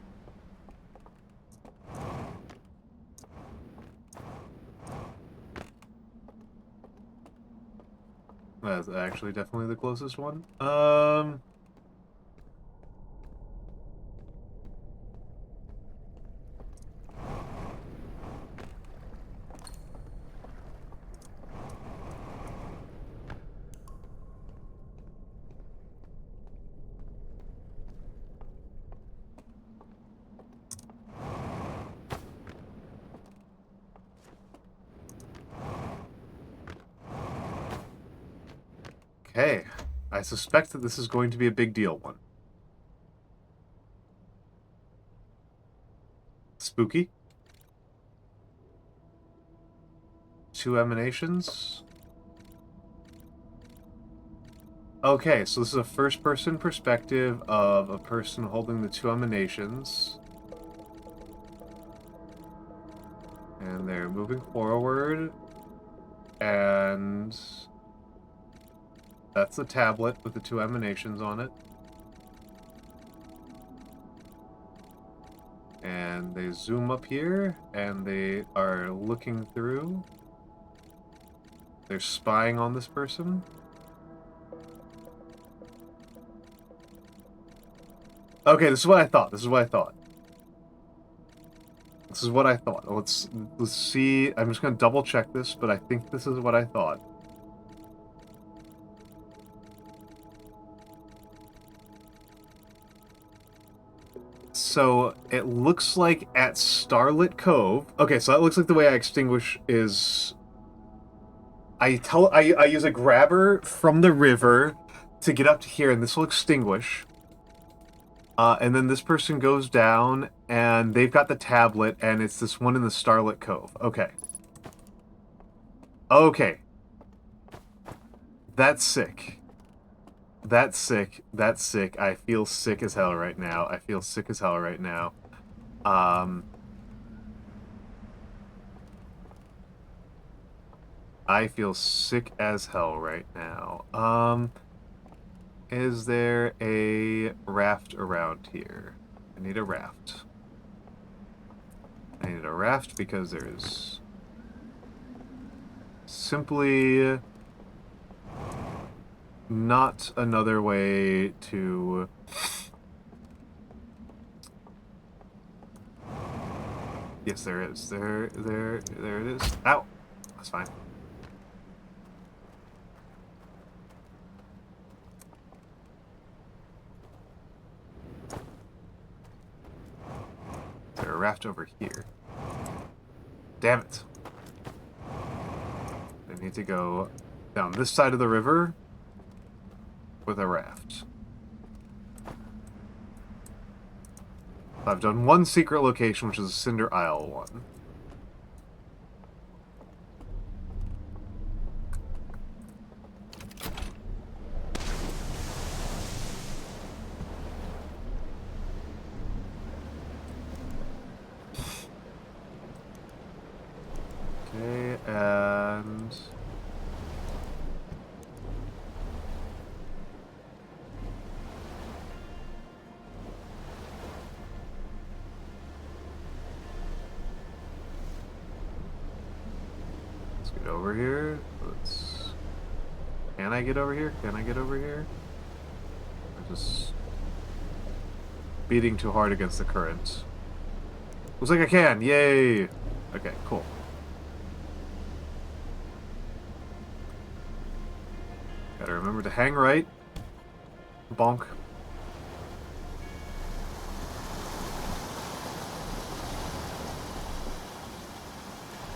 That's actually definitely the closest one. Okay, I suspect that this is going to be a big deal one. Spooky. 2 emanations. Okay, so this is a first-person perspective of a person holding the 2 emanations. And they're moving forward. And that's the tablet with the 2 emanations on it. And they zoom up here, and they are looking through. They're spying on this person. Okay, this is what I thought. This is what I thought. This is what I thought. Let's see. I'm just gonna double check this, but I think this is what I thought. So it looks like at Starlit Cove. Okay, so that looks like the way I extinguish is I use a grabber from the river to get up to here, and this will extinguish. And then this person goes down, and they've got the tablet, and it's this one in the Starlit Cove. Okay. Okay. That's sick. That's sick. That's sick. I feel sick as hell right now. I feel sick as hell right now. I feel sick as hell right now. Is there a raft around here? I need a raft. I need a raft because there's simply not another way to... Yes, there is. There it is. Ow! That's fine. Is there a raft over here? Damn it. I need to go down this side of the river with a raft. I've done one secret location, which is a Cinder Isle one. Okay, and... let's get over here. Let's... Can I get over here? Can I get over here? I'm just... beating too hard against the current. Looks like I can! Yay! Okay, cool. Gotta remember to hang right. Bonk.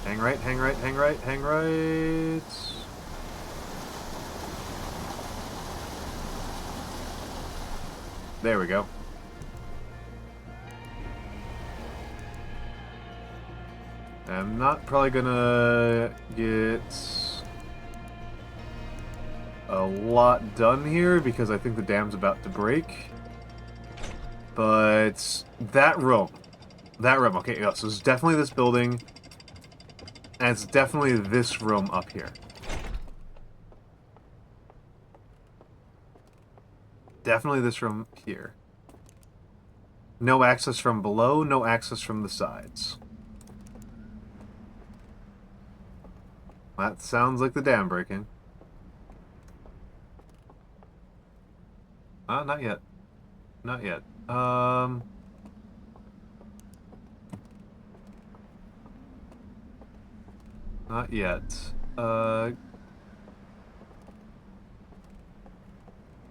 Hang right, hang right, hang right, hang right. There we go. I'm not probably gonna get a lot done here because I think the dam's about to break. But that room, okay, yeah, so it's definitely this building, and it's definitely this room up here. Definitely this room here. No access from below, no access from the sides. That sounds like the dam breaking. Not yet. Not yet. Not yet.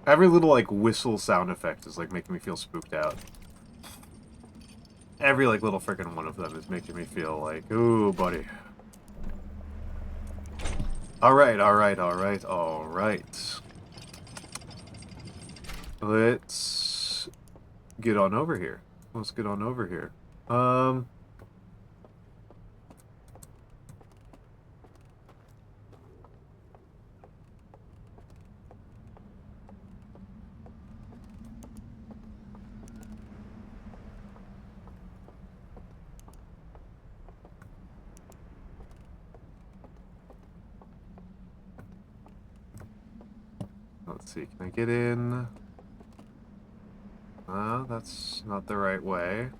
Every little, like, whistle sound effect is, like, making me feel spooked out. Every, like, little frickin' one of them is making me feel like, ooh, buddy. Alright, alright, alright, alright. Let's get on over here. Let's get on over here. let's see. Can I get in? That's not the right way.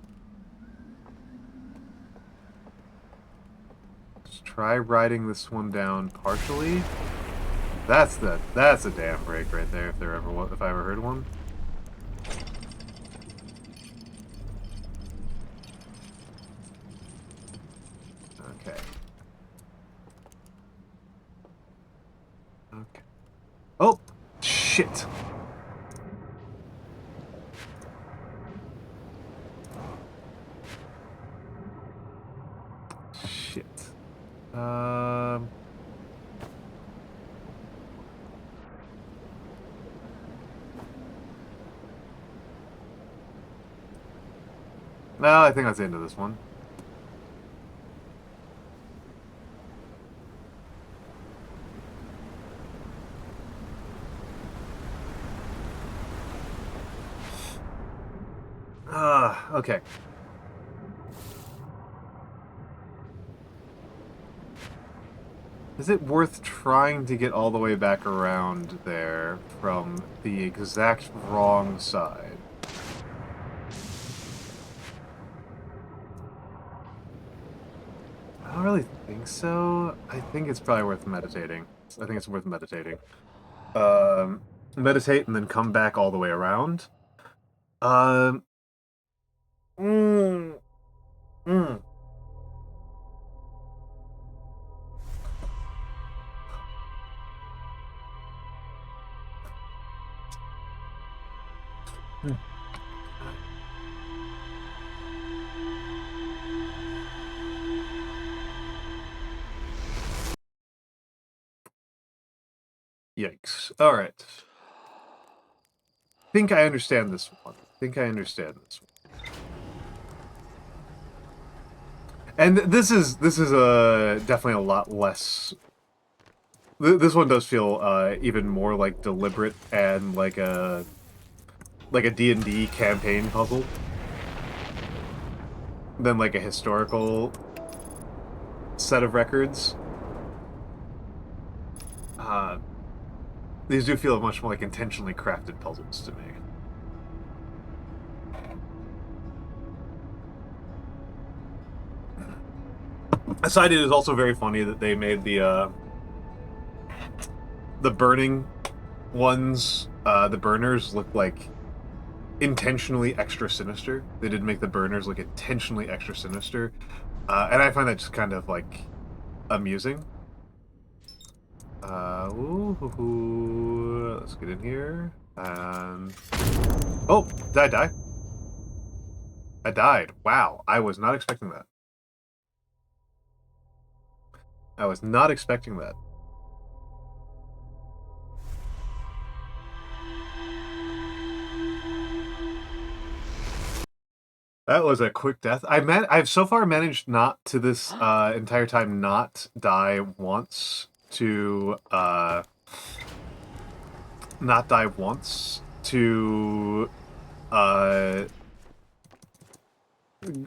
Let's try riding this one down partially. That's a dam break right there, if I ever heard one. Okay. Okay. Oh, shit. Shit. No, I think that's the end of this one. Okay. Is it worth trying to get all the way back around there from the exact wrong side? I don't really think so. I think it's probably worth meditating. I think it's worth meditating. Meditate and then come back all the way around. Yikes. Alright. Think I understand this one. And this is definitely a lot less. This one does feel even more like deliberate and like a D&D campaign puzzle than like a historical set of records. These do feel much more like intentionally crafted puzzles to me. Aside, it is also very funny that they made the burning ones, the burners look like intentionally extra sinister. They did make the burners look intentionally extra sinister. And I find that just kind of, like, amusing. Let's get in here. And... oh! Did I die? I died. Wow. I was not expecting that. I was not expecting that. That was a quick death. I've so far managed not to this entire time not die once to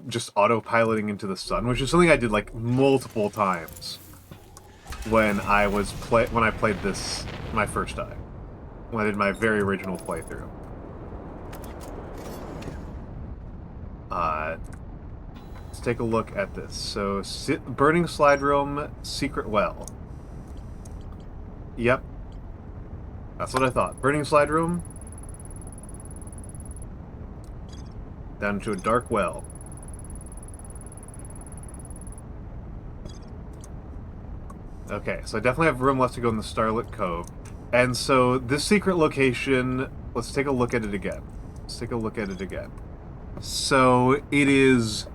just autopiloting into the sun, which is something I did like multiple times when I played this my first time, when I did my very original playthrough. Let's take a look at this. So, burning slide room, secret well. Yep. That's what I thought. Burning slide room. Down to a dark well. Okay, so I definitely have room left to go in the Starlit Cove. And so, this secret location, let's take a look at it again. So, it is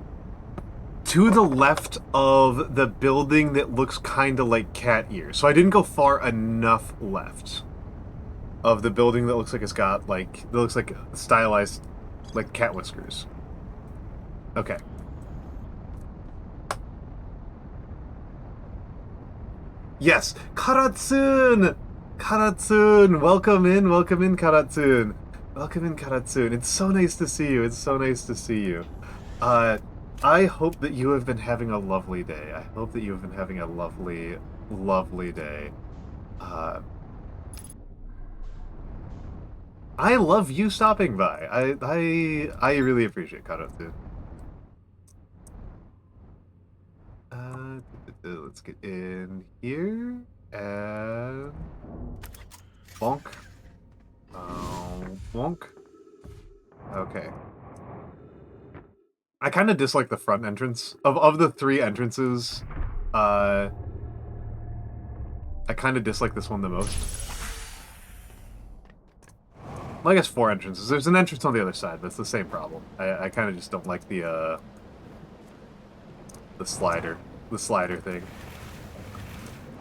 to the left of the building that looks kind of like cat ears. So I didn't go far enough left of the building that looks like it's got, like, that looks like stylized, like, cat whiskers. Okay. Yes! Karatsun! Karatsun! Welcome in, Karatsun. Welcome in, Karatsun. It's so nice to see you. I hope that you have been having a lovely day. I love you stopping by. I really appreciate Karatsu. Let's get in here and bonk. Bonk. Okay. I kind of dislike the front entrance of the three entrances. I kind of dislike this one the most. Well, I guess 4 entrances. There's an entrance on the other side, but it's the same problem. I kind of just don't like the slider thing.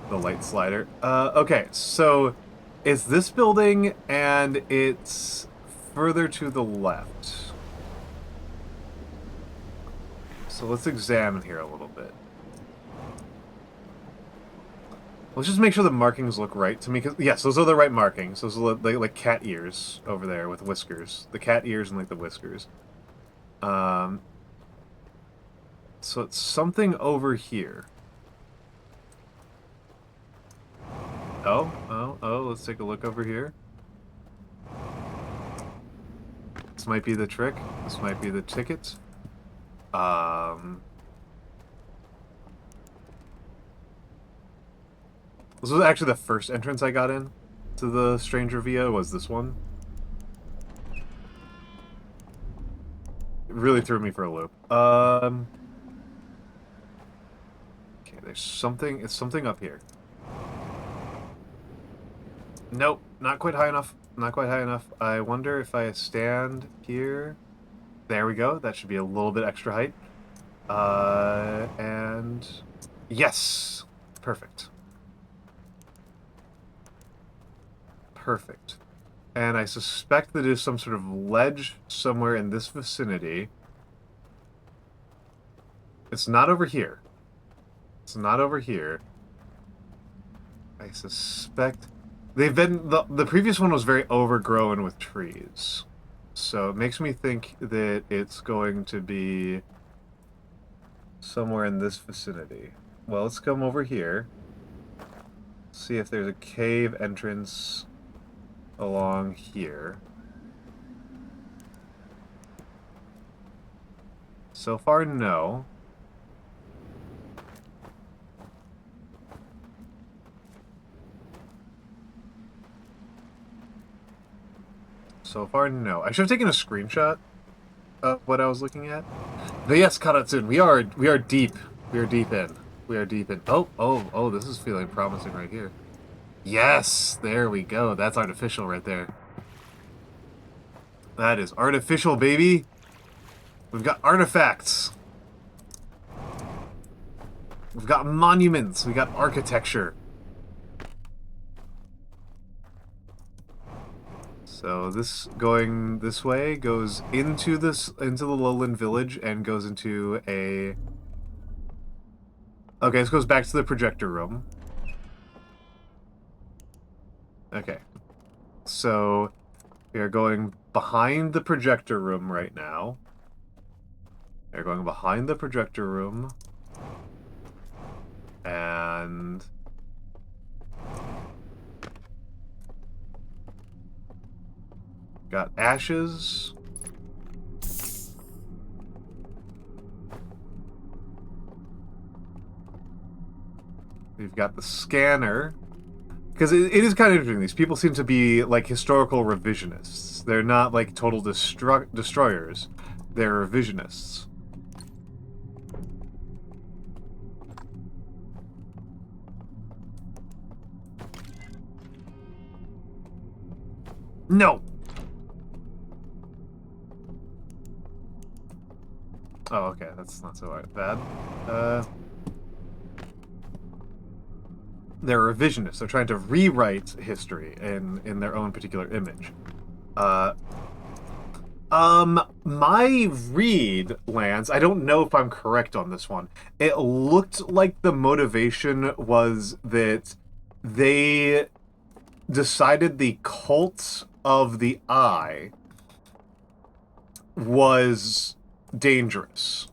The light slider. Okay, so it's this building, and it's further to the left. So let's examine here a little bit. Let's just make sure the markings look right to me. Cause, yes, those are the right markings. Those are like cat ears over there with whiskers. The cat ears and like the whiskers. So it's something over here. Oh, let's take a look over here. This might be the trick. This might be the ticket. This was actually the first entrance I got in to the Stranger Via, was this one. It really threw me for a loop. Okay, there's something, it's something up here. Nope, not quite high enough. Not quite high enough. I wonder if I stand here. There we go. That should be a little bit extra height. And yes, perfect. Perfect. And I suspect that there's some sort of ledge somewhere in this vicinity. It's not over here. It's not over here. I suspect they've been the previous one was very overgrown with trees. So it makes me think that it's going to be somewhere in this vicinity. Well, let's come over here. See if there's a cave entrance along here. So far, no. So far, no. I should have taken a screenshot of what I was looking at. But yes, Karatsun, we are deep. We are deep in. We are deep in. Oh, this is feeling promising right here. Yes, there we go. That's artificial right there. That is artificial, baby. We've got artifacts. We've got monuments. We got architecture. So this going this way goes into the lowland village and goes into a. Okay, this goes back to the projector room. Okay, so we are going behind the projector room right now. We're going behind the projector room, and got ashes. We've got the scanner. Because it is kind of interesting. These people seem to be, like, historical revisionists. They're not, like, total destroyers. They're revisionists. No! Oh, okay. That's not so bad. They're revisionists. They're trying to rewrite history in their own particular image. My read, Lance, I don't know if I'm correct on this one. It looked like the motivation was that they decided the cult of the eye was dangerous.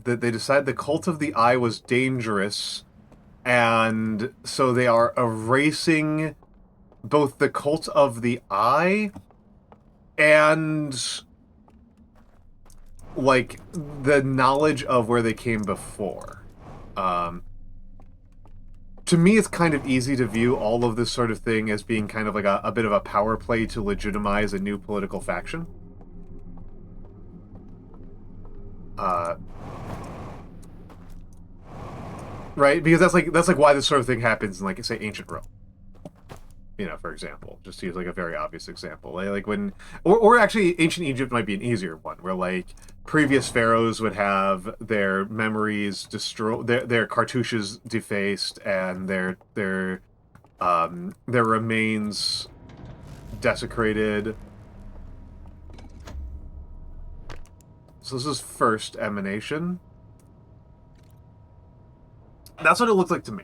That they decided the cult of the eye was dangerous And so they are erasing both the cult of the eye and like the knowledge of where they came before. To me, it's kind of easy to view all of this sort of thing as being kind of like a bit of a power play to legitimize a new political faction. Right? Because that's like why this sort of thing happens in, like, say, ancient Rome. You know, for example, just to use like a very obvious example, like when, or actually, ancient Egypt might be an easier one, where like previous pharaohs would have their memories destroyed, their cartouches defaced, and their remains desecrated. So this is first emanation. That's what it looks like to me.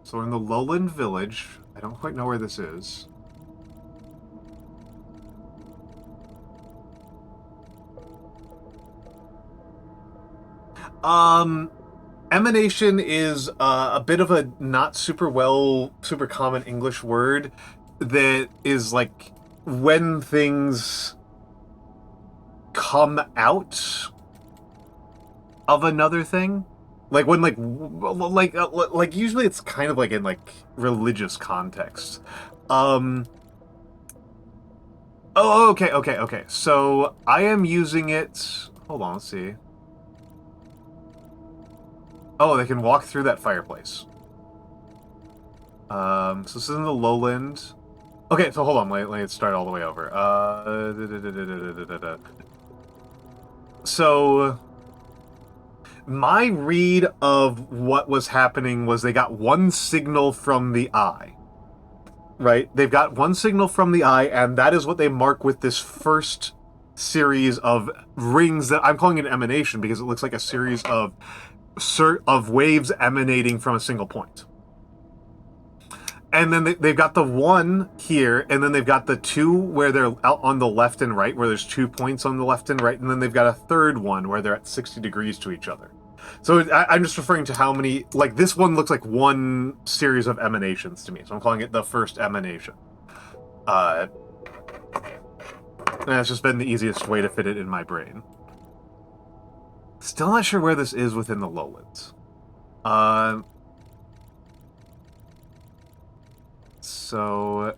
So we're in the lowland village. I don't quite know where this is. Emanation is a bit of a not super common English word that is like when things come out of another thing. Like when like usually it's kind of like in like religious context. Oh, okay. So I am using it. Hold on, let's see. Oh, they can walk through that fireplace. So this is in the lowland. Okay, so hold on, let me start all the way over. So my read of what was happening was they got one signal from the eye. Right? They've got one signal from the eye, and that is what they mark with this first series of rings that I'm calling it an emanation because it looks like a series of waves emanating from a single point. And then they've got the one here, and then they've got the two where they're out on the left and right, where there's 2 points on the left and right, and then they've got a third one where they're at 60 degrees to each other. So I'm just referring to how many, like this one looks like one series of emanations to me, so I'm calling it the first emanation. And that's just been the easiest way to fit it in my brain. Still not sure where this is within the lowlands. So...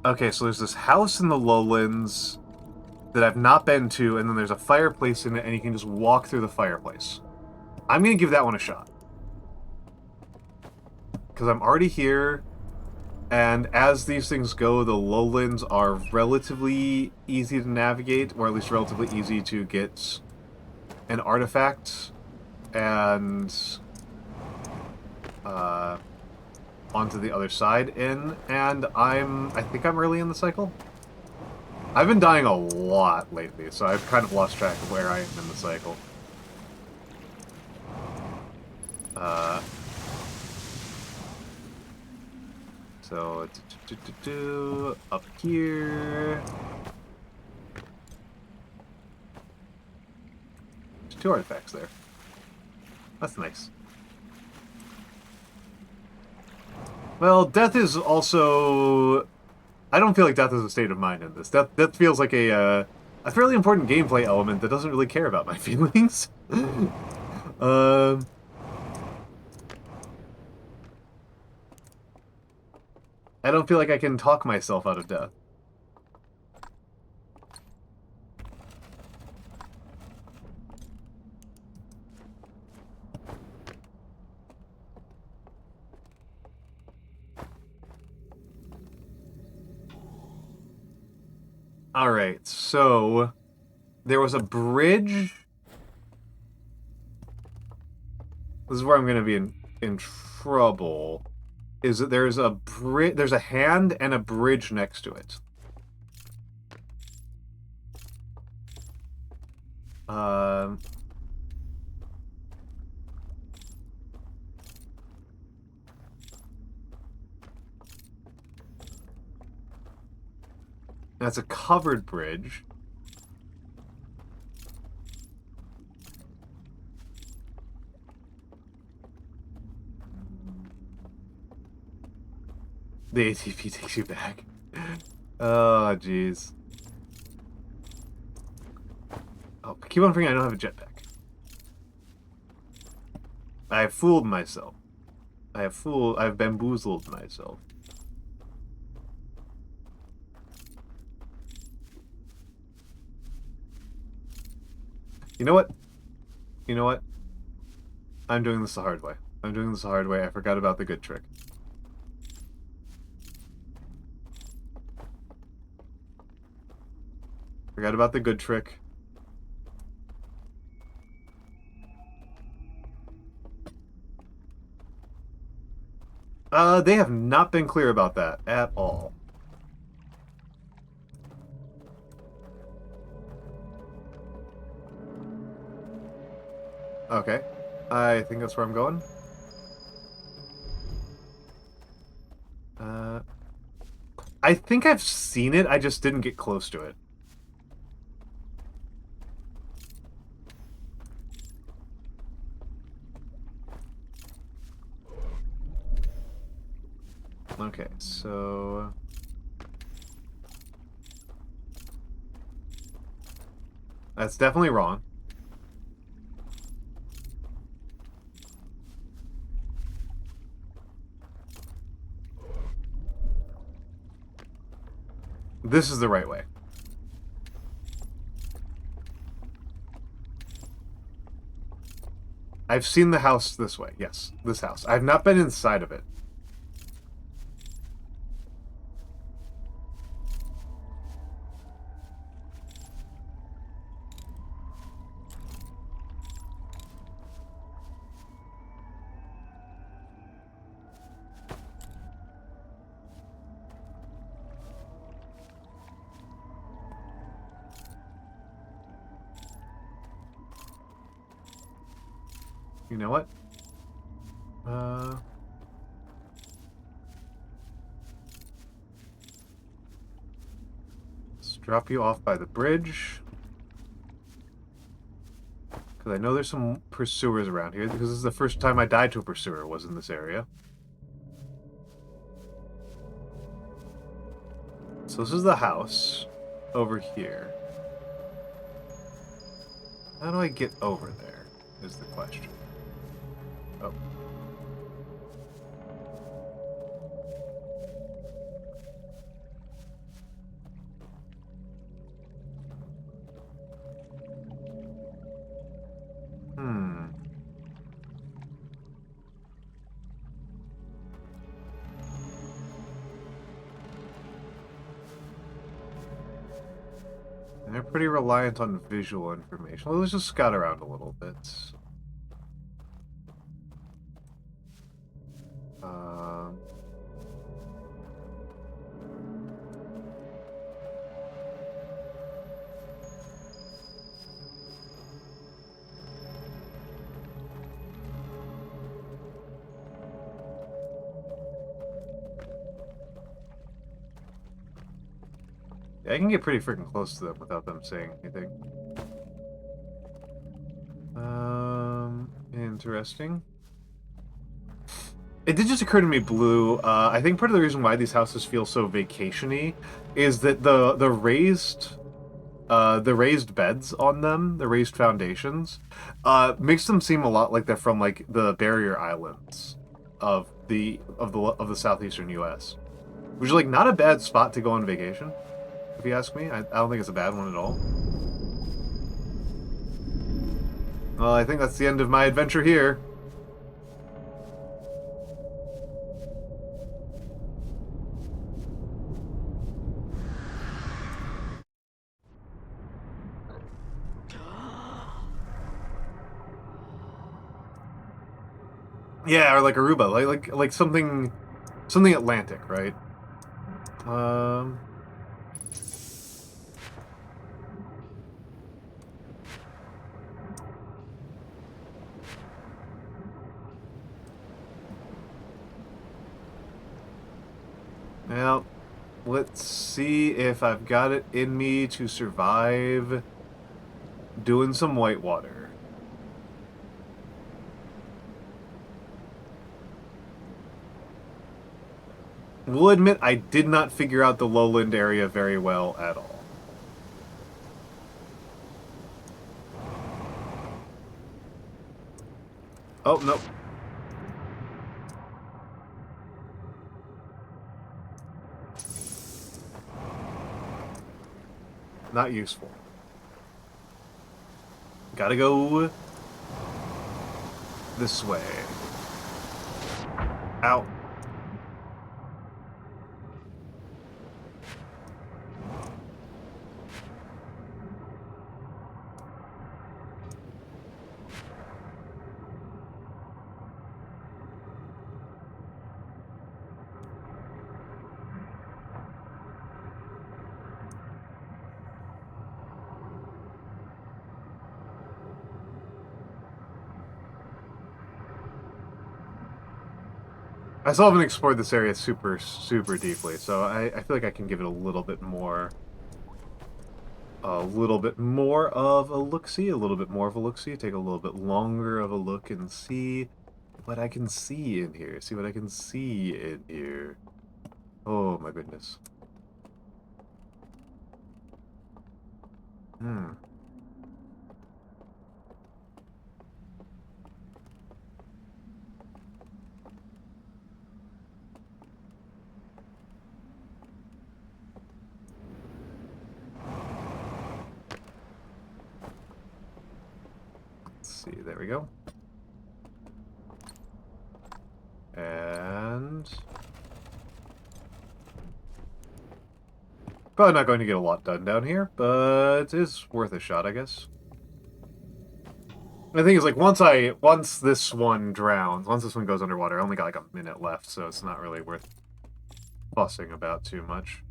okay, so there's this house in the lowlands that I've not been to, and then there's a fireplace in it, and you can just walk through the fireplace. I'm gonna give that one a shot. Because I'm already here, and as these things go, the lowlands are relatively easy to navigate, or at least relatively easy to get an artifact and onto the other side in, and I think I'm early in the cycle. I've been dying a lot lately, so I've kind of lost track of where I am in the cycle. So, up here. There's 2 artifacts there. That's nice. Well, death is also... I don't feel like death is a state of mind in this. Death feels like a fairly important gameplay element that doesn't really care about my feelings. I don't feel like I can talk myself out of death. Alright, so... there was a bridge... This is where I'm gonna be in trouble. Is that there's a hand and a bridge next to it. That's a covered bridge. The ATV takes you back. Oh, jeez. Oh, I keep on forgetting I don't have a jetpack. I have fooled myself. I've bamboozled myself. You know what? You know what? I'm doing this the hard way. I'm doing this the hard way. I forgot about the good trick. Forgot about the good trick. They have not been clear about that at all. Okay. I think that's where I'm going. I think I've seen it, I just didn't get close to it. Okay, so... That's definitely wrong. This is the right way. I've seen the house this way. Yes, this house. I've not been inside of it. You know what? Let's drop you off by the bridge. Because I know there's some pursuers around here, because this is the first time I died to a pursuer was in this area. So this is the house over here. How do I get over there, is the question. Oh. And they're pretty reliant on visual information. Well, let's just scout around a little bit. Yeah, I can get pretty freaking close to them without them saying anything. Interesting. It did just occur to me, Blue. I think part of the reason why these houses feel so vacation-y is that the raised beds on them, the raised foundations, makes them seem a lot like they're from like the barrier islands of the southeastern U.S., which is like not a bad spot to go on vacation, if you ask me. I don't think it's a bad one at all. Well, I think that's the end of my adventure here. Yeah, or like Aruba, like something Atlantic, right? Well, let's see if I've got it in me to survive doing some whitewater. will admit I did not figure out the lowland area very well at all. Oh, no. Not useful. Gotta go this way. Ow. I still haven't explored this area super deeply, so I feel like I can give it a little bit more of a look-see, take a little bit longer of a look and see what I can see in here. Oh my goodness. See, there we go. And probably not going to get a lot done down here, but it's worth a shot, I guess. The thing is, like, once this one goes underwater, I only got like a minute left, so it's not really worth fussing about too much.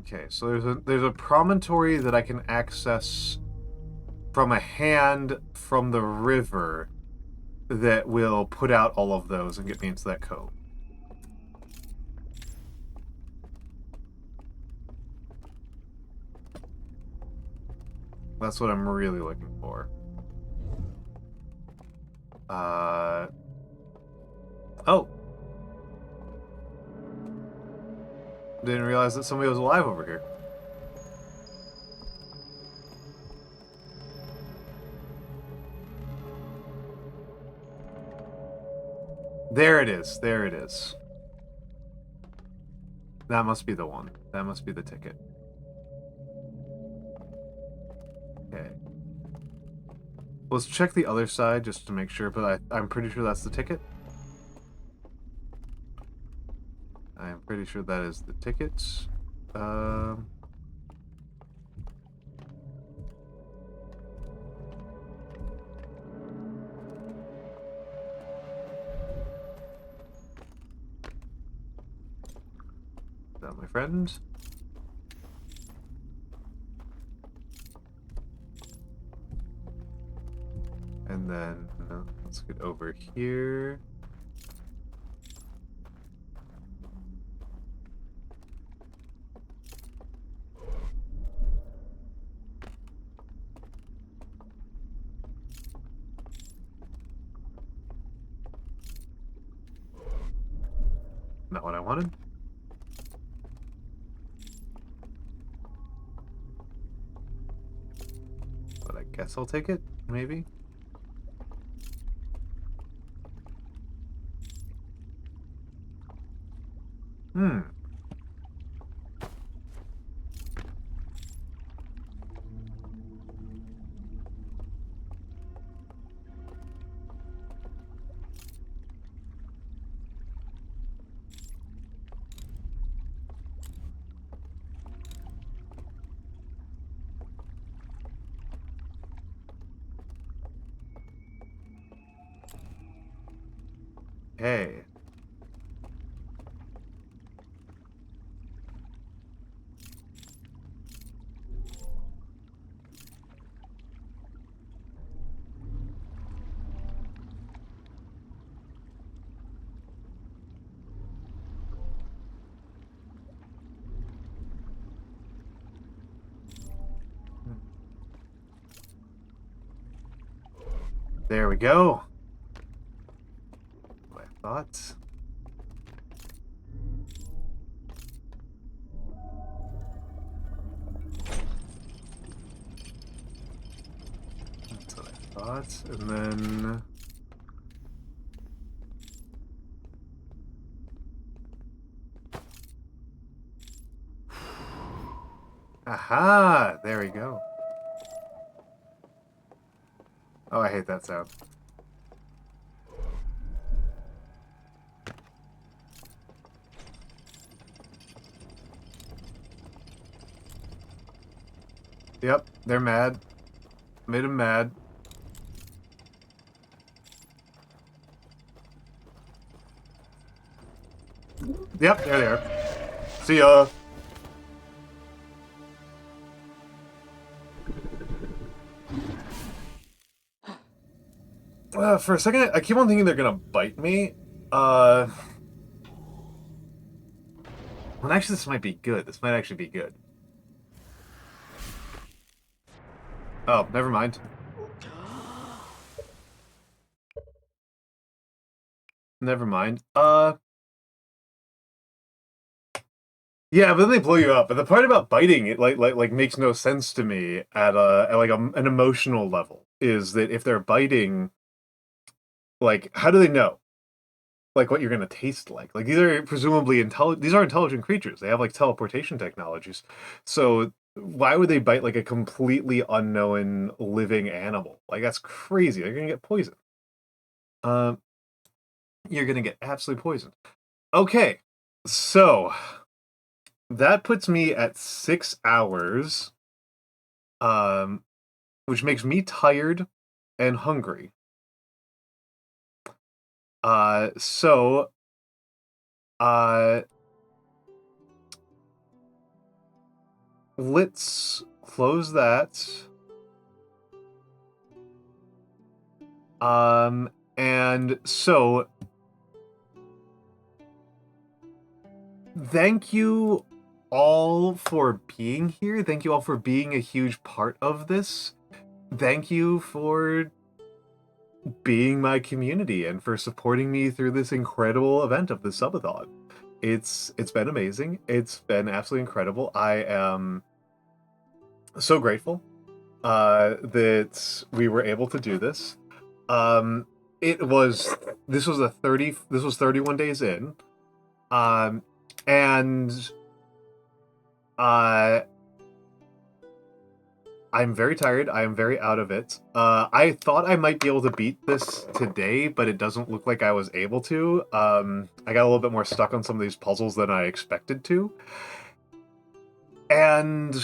Okay, so there's a promontory that I can access from a hand from the river that will put out all of those and get me into that cove. That's what I'm really looking for. Oh! Didn't realize that somebody was alive over here. There it is. There it is. That must be the one. That must be the ticket. Okay. Let's check the other side just to make sure, but I'm pretty sure that's the ticket. I'm pretty sure that is the ticket. That, my friend. And then let's get over here. Not what I wanted. But I guess I'll take it, maybe. Hey. There we go. What I thought. That's what I thought. And then... Aha! There we go. Oh, I hate that sound. Yep, they're mad. Made them mad. Yep, there they are. See ya. For a second, I keep on thinking they're gonna bite me. Well, actually, this might be good. This might actually be good. Oh, never mind. Never mind. Yeah, but then they blow you up. But the part about biting it, like makes no sense to me at an emotional level. Is that if they're biting, like, how do they know, like, what you're gonna taste like? Like, these are presumably these are intelligent creatures. They have like teleportation technologies. So why would they bite like a completely unknown living animal? Like, that's crazy. They're gonna get poisoned. You're gonna get absolutely poisoned. Okay, so that puts me at 6 hours, which makes me tired and hungry. So, let's close that. And so, thank you all for being here. Thank you all for being a huge part of this. Thank you for being my community and for supporting me through this incredible event of the subathon. It's been amazing. It's been absolutely incredible. I am so grateful that we were able to do this. This was 31 days in. And I'm very tired. I am very out of it. I thought I might be able to beat this today, but it doesn't look like I was able to. I got a little bit more stuck on some of these puzzles than I expected to. And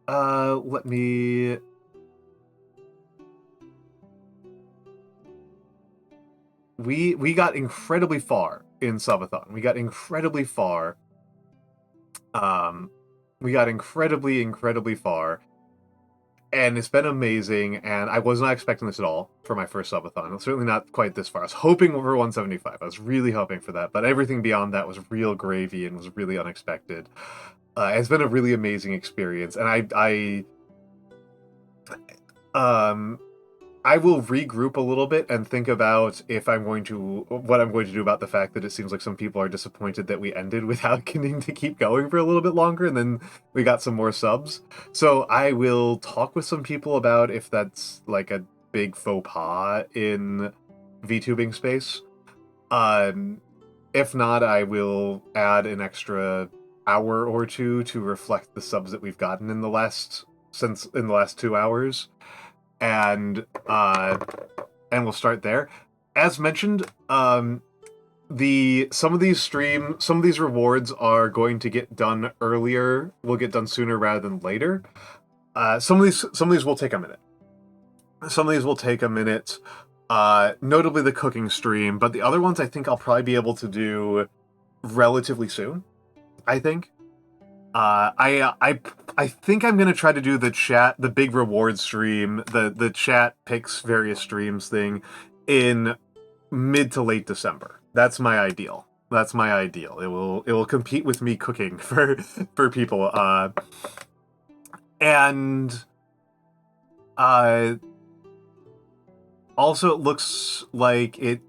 let me... We got incredibly far in subathon. We got incredibly far. We got incredibly far. And it's been amazing, and I was not expecting this at all for my first subathon. Certainly not quite this far. I was hoping for 175. I was really hoping for that, but everything beyond that was real gravy and was really unexpected. It's been a really amazing experience, and I will regroup a little bit and think about what I'm going to do about the fact that it seems like some people are disappointed that we ended without getting to keep going for a little bit longer, and then we got some more subs. So I will talk with some people about if that's like a big faux pas in VTubing space. If not, I will add an extra hour or two to reflect the subs that we've gotten in the last 2 hours. And we'll start there. As mentioned, some of these rewards are going to get done earlier. Will get done sooner rather than later. Some of these will take a minute. Notably the cooking stream, but the other ones I think I'll probably be able to do relatively soon. I think. I think I'm gonna try to do the big reward stream, the chat picks various streams thing in mid to late December. That's my ideal. It will compete with me cooking for people. Also, it looks like it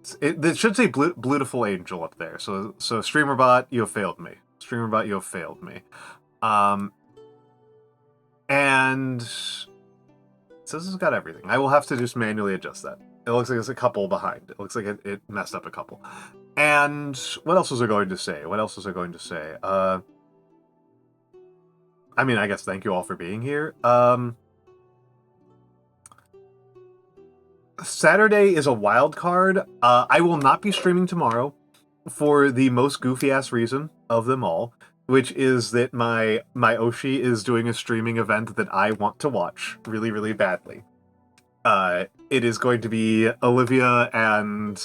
should say Beautiful Angel up there. So Streamerbot, you have failed me. Streamerbot, you have failed me. And it says it's got everything. I will have to just manually adjust that. It looks like it's a couple behind. It looks like it messed up a couple. And what else was I going to say? What else was I going to say? I mean, I guess thank you all for being here. Saturday is a wild card. I will not be streaming tomorrow for the most goofy-ass reason of them all, which is that my Oshi is doing a streaming event that I want to watch really, really badly. It is going to be Olivia and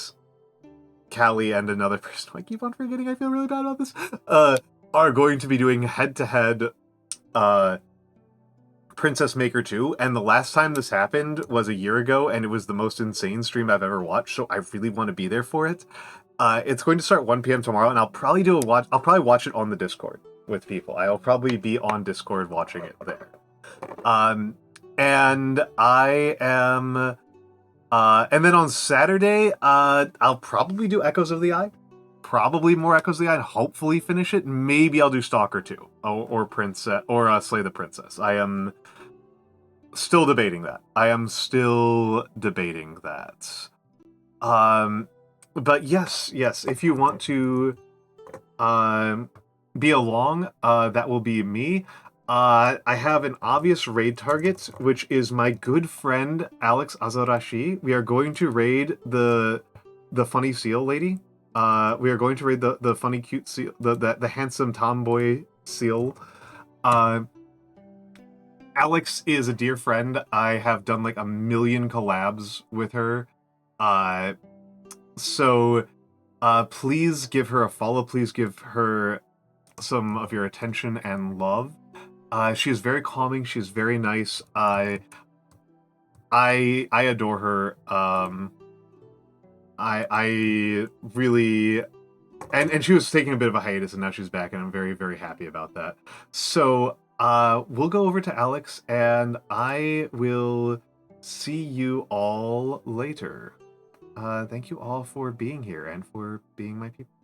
Callie and another person I keep on forgetting, I feel really bad about this, are going to be doing head-to-head Princess Maker 2, and the last time this happened was a year ago, and it was the most insane stream I've ever watched, so I really want to be there for it. It's going to start 1 p.m. tomorrow, and I'll probably watch it on the Discord with people. I'll probably be on Discord watching it there. And I am... and then on Saturday, I'll probably do Echoes of the Eye. Probably more Echoes of the Eye, and hopefully finish it. Maybe I'll do Stalker 2, or Princess, or Slay the Princess. I am still debating that. But yes, if you want to be along, that will be me. I have an obvious raid target, which is my good friend Alex Azarashi. We are going to raid the funny seal lady. We are going to raid the funny cute seal, the handsome tomboy seal. Alex is a dear friend. I have done like a million collabs with her. So please give her a follow. Please give her some of your attention and love. She is very calming. She's very nice. I adore her. I really... And she was taking a bit of a hiatus, and now she's back, and I'm very, very happy about that. So, we'll go over to Alex, and I will see you all later. Thank you all for being here, and for being my people.